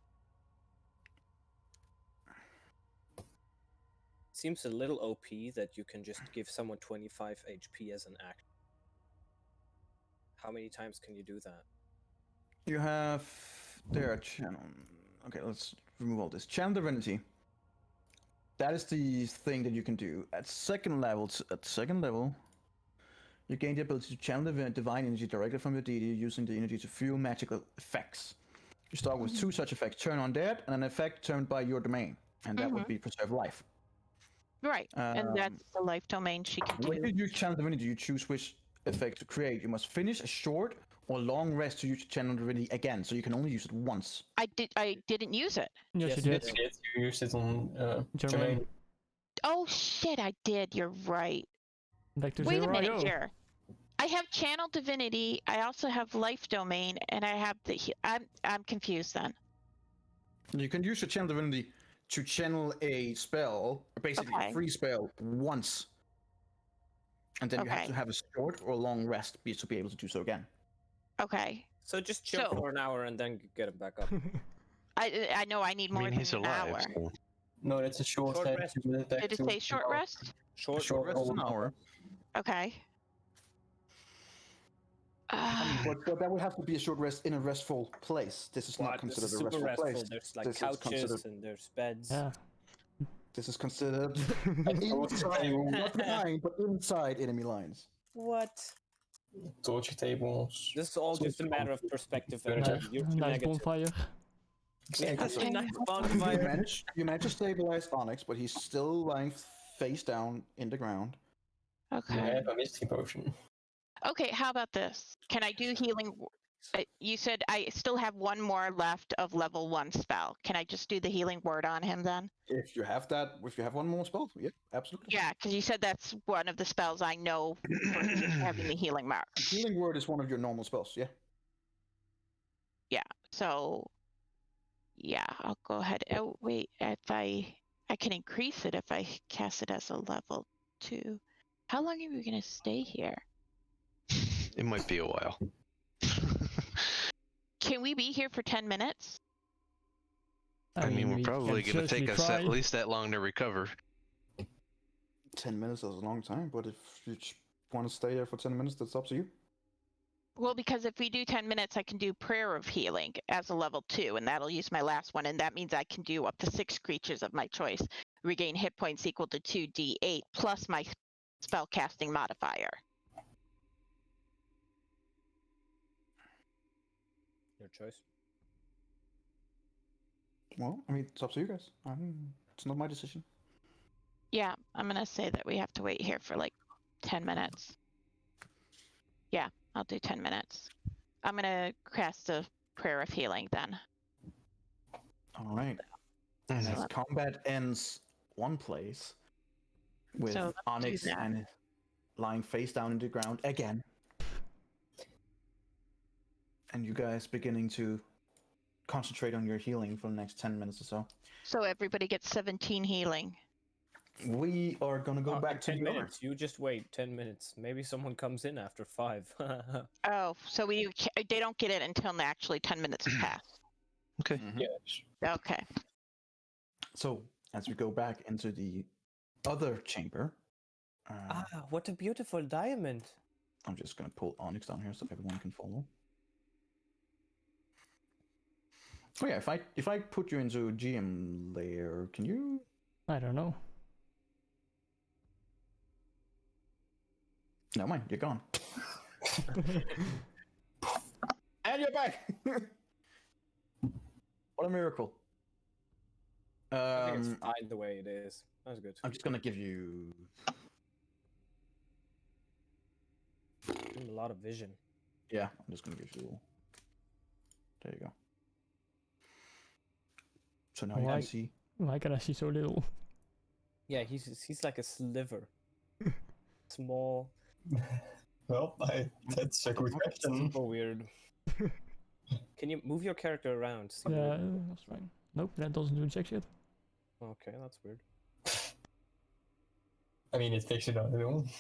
Speaker 3: Seems a little OP that you can just give someone 25 HP as an action. How many times can you do that?
Speaker 1: You have there channel. Okay, let's remove all this. Channel Divinity. That is the thing that you can do at second level. You gain the ability to channel divine energy directly from your deity, using the energy to fuel magical effects. You start with 2 such effects: turn undead and an effect turned by your domain, and that would be preserve life.
Speaker 2: Right, and that's the life domain she can do.
Speaker 1: When you use Channel Divinity, you choose which effect to create. You must finish a short or long rest to use Channel Divinity again, so you can only use it once.
Speaker 2: I didn't use it.
Speaker 6: Yes, you did.
Speaker 4: Yes, you used it on
Speaker 6: Jermaine.
Speaker 2: Oh shit, I did. You're right.
Speaker 6: Back to
Speaker 2: Wait a
Speaker 6: 0
Speaker 2: minute
Speaker 6: IO.
Speaker 2: here. I have Channel Divinity. I also have Life Domain, and I have the. I'm confused then.
Speaker 1: You can use your Channel Divinity to channel a spell, basically a free spell, once. And then you have to have a short or long rest to be able to do so again.
Speaker 2: Okay.
Speaker 3: So just chill for an hour and then get it back up.
Speaker 2: I know I need more than
Speaker 5: he's
Speaker 2: an
Speaker 5: alive.
Speaker 2: hour.
Speaker 5: So.
Speaker 4: No, that's a short rest.
Speaker 2: Did it say short rest?
Speaker 1: Short rest is an hour.
Speaker 2: Okay.
Speaker 1: But that would have to be a short rest in a restful place. This is not considered a restful place.
Speaker 3: There's like
Speaker 1: This
Speaker 3: couches and there's beds.
Speaker 6: Yeah.
Speaker 1: This is considered inside, not behind, but inside enemy lines.
Speaker 3: What?
Speaker 4: Torture tables.
Speaker 3: This is all just a matter of perspective. You're too
Speaker 6: Nice
Speaker 3: negative.
Speaker 6: bonfire.
Speaker 3: Yeah, that's a nice
Speaker 1: You
Speaker 3: bonfire.
Speaker 1: manage to stabilize Onyx, but he's still lying face down in the ground.
Speaker 2: Okay.
Speaker 4: I have a mystery potion.
Speaker 2: Okay, how about this? Can I do healing? You said I still have 1 more left of level 1 spell. Can I just do the healing word on him then?
Speaker 1: If you have 1 more spell, yeah, absolutely.
Speaker 2: Yeah, because you said that's one of the spells I know for having the healing mark.
Speaker 1: Healing word is one of your normal spells, yeah.
Speaker 2: Yeah, so yeah, I'll go ahead. Oh wait, if I can increase it if I cast it as a level 2. How long are we gonna stay here?
Speaker 5: It might be a while.
Speaker 2: Can we be here for 10 minutes?
Speaker 5: I mean, we're
Speaker 6: we
Speaker 5: probably
Speaker 6: can
Speaker 5: going to take
Speaker 6: certainly
Speaker 5: us
Speaker 6: try.
Speaker 5: at least that long to recover.
Speaker 1: 10 minutes is a long time, but if you want to stay there for 10 minutes, that's up to you.
Speaker 2: Well, because if we do 10 minutes, I can do Prayer of Healing as a level 2, and that'll use my last one, and that means I can do up to 6 creatures of my choice. Regain hit points equal to 2d8 plus my spellcasting modifier.
Speaker 3: Your choice.
Speaker 1: Well, I mean, it's up to you guys. It's not my decision.
Speaker 2: Yeah, I'm gonna say that we have to wait here for like 10 minutes. Yeah, I'll do 10 minutes. I'm gonna cast a Prayer of Healing then.
Speaker 1: All right. And as combat ends one place with
Speaker 2: So let's do
Speaker 1: Onyx
Speaker 2: that.
Speaker 1: and lying face down in the ground again, and you guys beginning to concentrate on your healing for the next 10 minutes or so.
Speaker 2: So everybody gets 17 healing.
Speaker 1: We are gonna go back to
Speaker 3: 10
Speaker 1: the
Speaker 3: minutes. You just wait 10 minutes. Maybe someone comes in after 5.
Speaker 2: Oh, so they don't get it until actually 10 minutes has passed.
Speaker 5: Okay.
Speaker 4: Yes.
Speaker 2: Okay.
Speaker 1: So as we go back into the other chamber,
Speaker 3: What a beautiful diamond.
Speaker 1: I'm just gonna pull Onyx down here so everyone can follow. Oh yeah, if I put you into GM layer, can you?
Speaker 6: I don't know.
Speaker 1: No mind, you're gone. And you're back. What a miracle.
Speaker 3: I think it's fine the way it is. That's good.
Speaker 1: I'm just gonna give you.
Speaker 3: Give him a lot of vision.
Speaker 1: Yeah, I'm just gonna give you. There you go. So now you
Speaker 6: Why-
Speaker 1: can see.
Speaker 6: Why can I see so little?
Speaker 3: Yeah, he's like a sliver. Small.
Speaker 4: Well, that's a good question.
Speaker 3: Super weird. Can you move your character around? See
Speaker 6: Yeah,
Speaker 3: where-
Speaker 6: that's fine. Nope, that doesn't do checks yet.
Speaker 3: Okay, that's weird.
Speaker 4: I mean, it takes it on its own.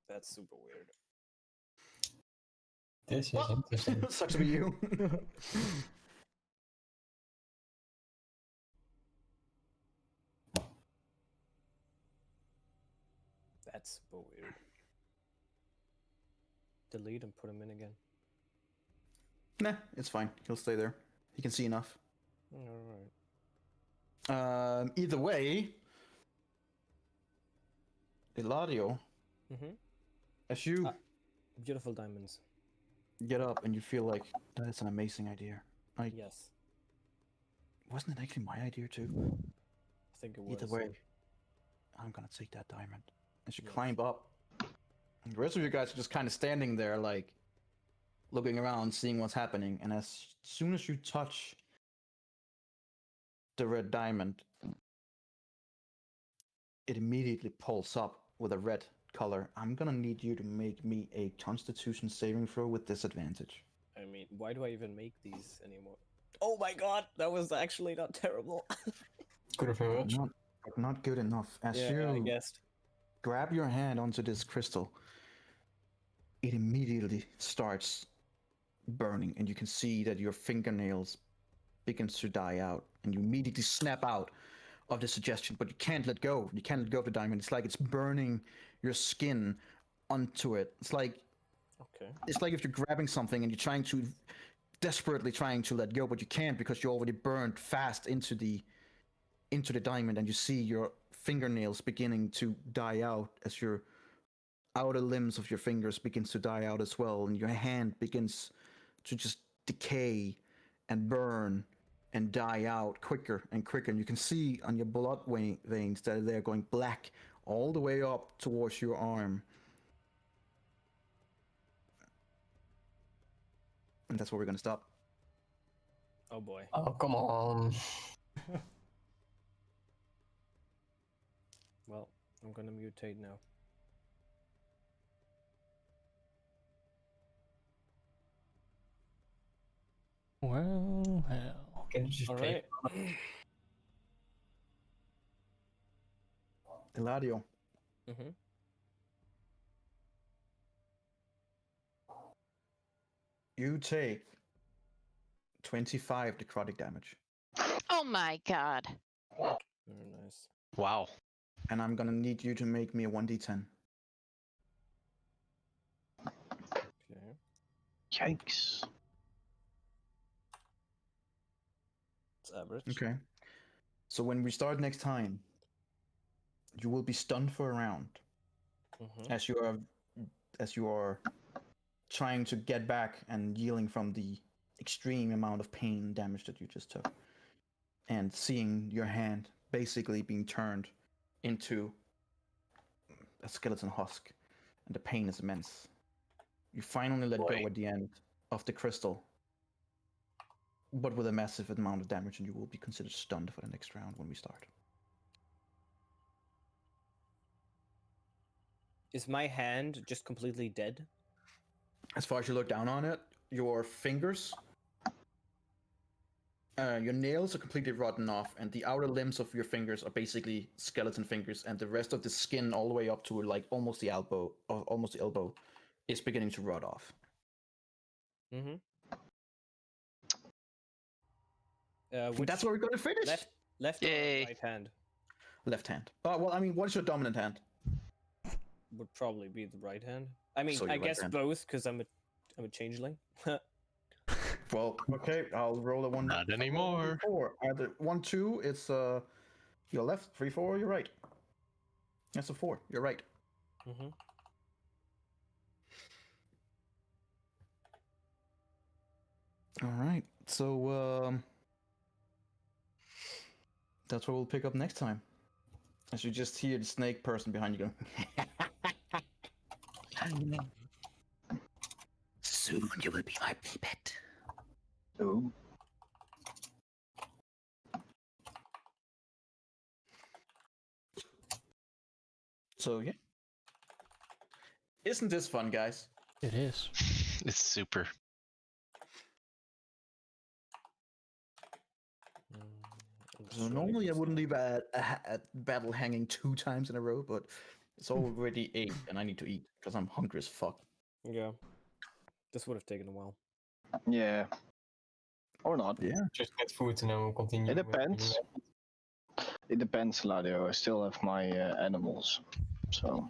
Speaker 3: That's super weird.
Speaker 4: This is interesting.
Speaker 1: Sucks to be you.
Speaker 3: That's super weird. Delete and put him in again.
Speaker 1: Nah, it's fine. He'll stay there. He can see enough.
Speaker 3: Alright.
Speaker 1: Either way, Eladio, as you
Speaker 3: Beautiful diamonds.
Speaker 1: get up and you feel like that is an amazing idea. Like,
Speaker 3: Yes.
Speaker 1: wasn't it actually my idea too?
Speaker 3: I think it was.
Speaker 1: Either way, I'm gonna take that diamond. As you
Speaker 3: Yes.
Speaker 1: climb up, and the rest of you guys are just kind of standing there, like looking around, seeing what's happening. And as soon as you touch the red diamond, it immediately pulls up with a red color. I'm gonna need you to make me a Constitution saving throw with disadvantage.
Speaker 3: I mean, why do I even make these anymore? Oh my god, that was actually not terrible.
Speaker 4: Good of her.
Speaker 1: Not good enough. As
Speaker 3: Yeah, I
Speaker 1: you
Speaker 3: guessed.
Speaker 1: grab your hand onto this crystal, it immediately starts burning, and you can see that your fingernails begins to die out, and you immediately snap out of the suggestion, but you can't let go. You can't let go of the diamond. It's like it's burning your skin onto it. It's like if you're grabbing something and you're desperately trying to let go, but you can't because you're already burned fast into the diamond, and you see your fingernails beginning to die out as your outer limbs of your fingers begins to die out as well, and your hand begins to just decay and burn and die out quicker and quicker. And you can see on your blood veins that they're going black all the way up towards your arm. And that's where we're gonna stop.
Speaker 3: Oh boy.
Speaker 4: Oh, come on.
Speaker 3: Well, I'm gonna mutate now.
Speaker 6: Well, hell.
Speaker 4: Can you just play?
Speaker 3: Alright.
Speaker 1: Eladio, you take 25 necrotic damage.
Speaker 2: Oh my god.
Speaker 3: Very nice.
Speaker 5: Wow.
Speaker 1: And I'm gonna need you to make me a 1d10.
Speaker 3: Okay.
Speaker 7: Yikes.
Speaker 3: It's average.
Speaker 1: Okay. So when we start next time, you will be stunned for a round as you are trying to get back and healing from the extreme amount of pain and damage that you just took, and seeing your hand basically being turned into a skeleton husk, and the pain is immense. You finally let go at the end of the crystal, but with a massive amount of damage, and you will be considered stunned for the next round when we start.
Speaker 3: Is my hand just completely dead?
Speaker 1: As far as you look down on it, your fingers, your nails are completely rotten off, and the outer limbs of your fingers are basically skeleton fingers, and the rest of the skin, all the way up to like almost the elbow, is beginning to rot off. That's where we're going to finish.
Speaker 3: Left or
Speaker 5: Yay.
Speaker 3: right hand?
Speaker 1: left hand? Well, I mean, what's your dominant hand?
Speaker 3: Would probably be the right hand. I mean,
Speaker 1: So
Speaker 3: I
Speaker 1: your right
Speaker 3: guess
Speaker 1: hand.
Speaker 3: both, because I'm a changeling.
Speaker 1: Well, okay, I'll roll a 1.
Speaker 5: Not anymore.
Speaker 1: 4. Either 1, 2, it's your left. 3, 4, your right. That's a 4. You're right.
Speaker 3: Mm-hmm.
Speaker 1: All right. So that's what we'll pick up next time. As you just hear the snake person behind you go. Soon you will be my pet.
Speaker 7: Ooh.
Speaker 1: So yeah. Isn't this fun, guys?
Speaker 6: It is.
Speaker 5: It's super.
Speaker 1: So normally I wouldn't leave a battle hanging 2 times in a row, but it's already 8 and I need to eat because I'm hungry as fuck.
Speaker 3: Yeah. This would have taken a while.
Speaker 7: Yeah. Or not.
Speaker 1: Yeah.
Speaker 4: Just get food and then we'll continue.
Speaker 7: It
Speaker 4: with
Speaker 7: depends.
Speaker 4: the-
Speaker 7: It depends, Ladio. I still have my animals. So.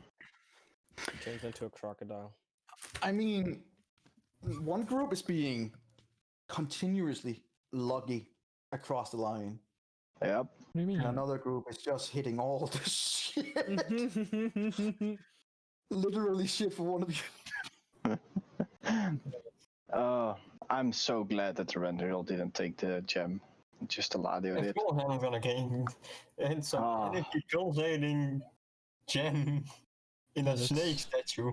Speaker 3: Turns into a crocodile.
Speaker 1: I mean, one group is being continuously luggy across the line.
Speaker 7: Yep.
Speaker 6: What do you mean?
Speaker 1: And another group is just hitting all the shit. Literally shit for one of you.
Speaker 7: I'm so glad that the Renderill didn't take the gem. Just the Ladio
Speaker 4: If
Speaker 7: did.
Speaker 4: your hands on a game and some
Speaker 7: Ah.
Speaker 4: pulsating gem in a
Speaker 6: That's-
Speaker 4: snake statue.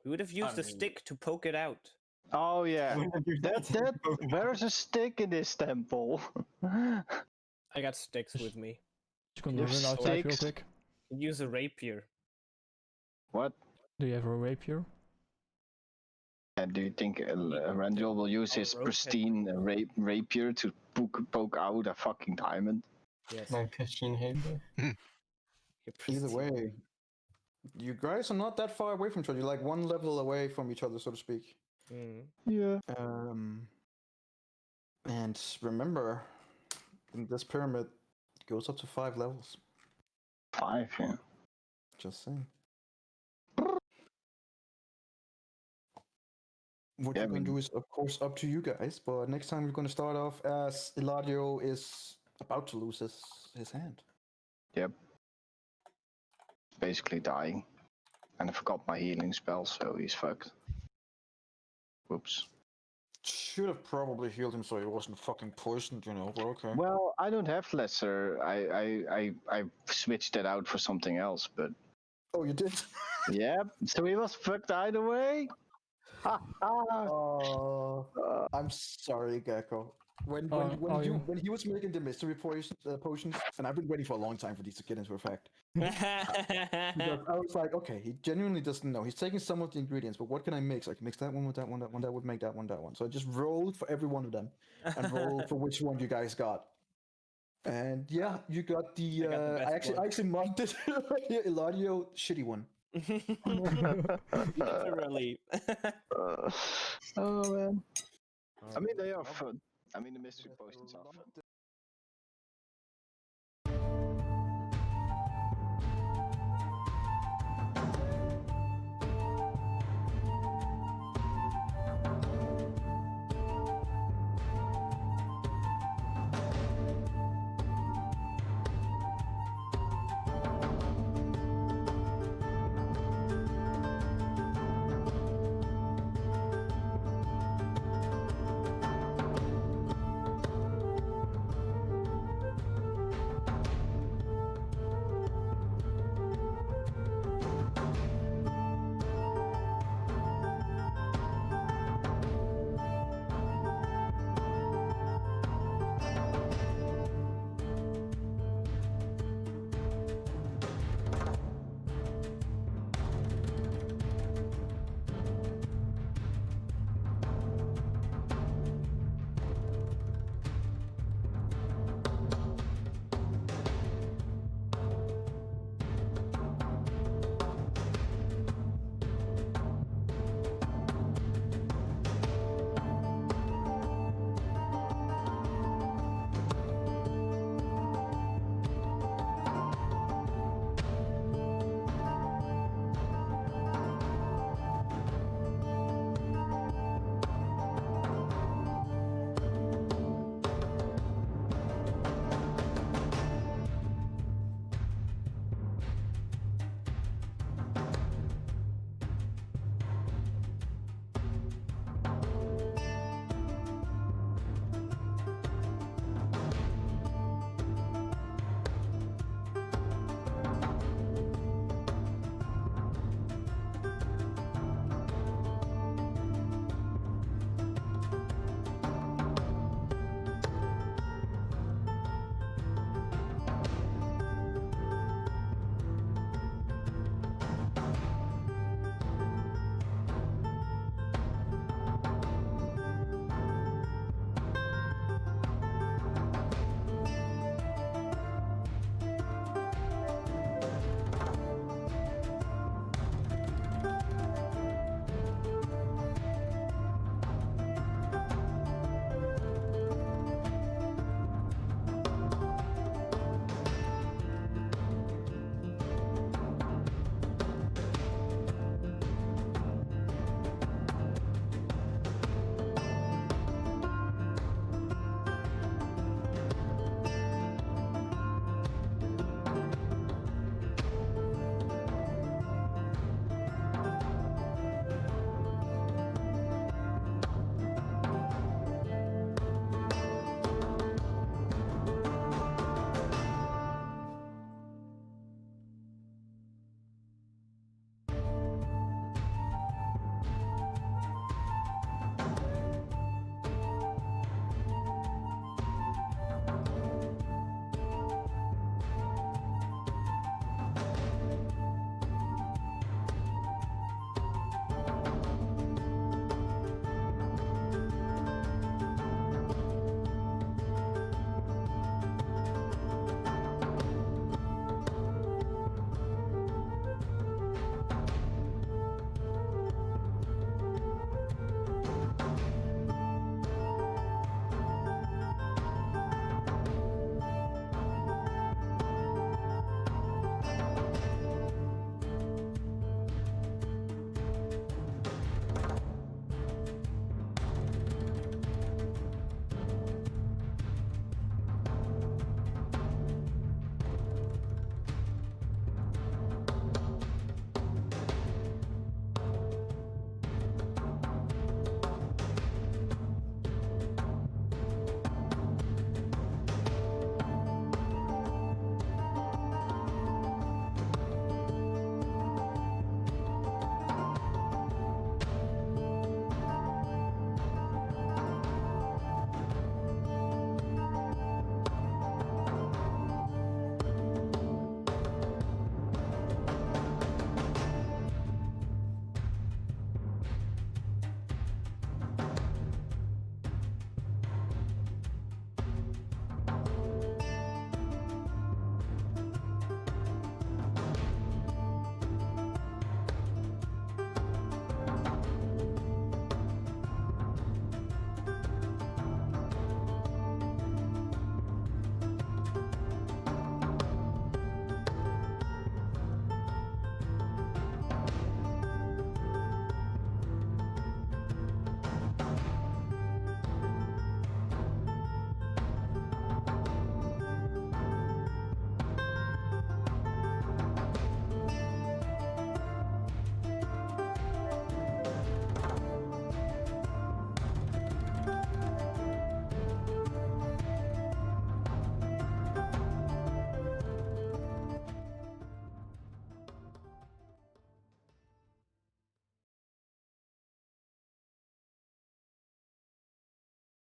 Speaker 3: We would have used a stick to poke it out.
Speaker 7: Oh yeah.
Speaker 4: Wouldn't you do
Speaker 7: That where's a stick in this temple?
Speaker 3: I got sticks with me.
Speaker 6: Just gonna
Speaker 7: Your
Speaker 6: run outside real
Speaker 7: sticks.
Speaker 6: quick.
Speaker 3: Use a rapier.
Speaker 7: What?
Speaker 6: Do you have a rapier?
Speaker 7: Do you think Renderill will use his
Speaker 3: rope
Speaker 7: pristine rapier to poke out a fucking diamond?
Speaker 3: Yes.
Speaker 4: My Christian hater.
Speaker 1: Either way, you guys are not that far away from each other. You're like one level away from each other, so to speak.
Speaker 3: Mm.
Speaker 7: Yeah.
Speaker 1: And remember, in this pyramid, it goes up to 5 levels.
Speaker 7: 5, yeah.
Speaker 1: Just saying. What
Speaker 7: Yeah,
Speaker 1: you're
Speaker 7: I
Speaker 1: going to
Speaker 7: mean-
Speaker 1: do is, of course, up to you guys. But next time we're going to start off as Eladio is about to lose his hand.
Speaker 7: Yep. Basically dying. And I forgot my healing spell, so he's fucked. Whoops.
Speaker 1: Should have probably healed him so he wasn't fucking poisoned, you know, but okay.
Speaker 7: Well, I don't have lesser. I switched that out for something else, but
Speaker 1: Oh, you did?
Speaker 7: yep. So he was fucked either way. Ha ha.
Speaker 1: Oh, I'm sorry, Gecko. When he was making the mystery potions, and I've been waiting for a long time for these to get into effect. Because I was like, okay, he genuinely doesn't know. He's taking some of the ingredients, but what can I mix? I can mix that one with that one, that one, that would make that one, that one. So I just rolled for every one of them, and rolled for which one you guys got. And yeah, you got the.
Speaker 3: I got the best
Speaker 1: I actually marked it here, Eladio, shitty one.
Speaker 3: Literally.
Speaker 7: Oh man. I mean, they are fun. I mean, the mystery potions are fun.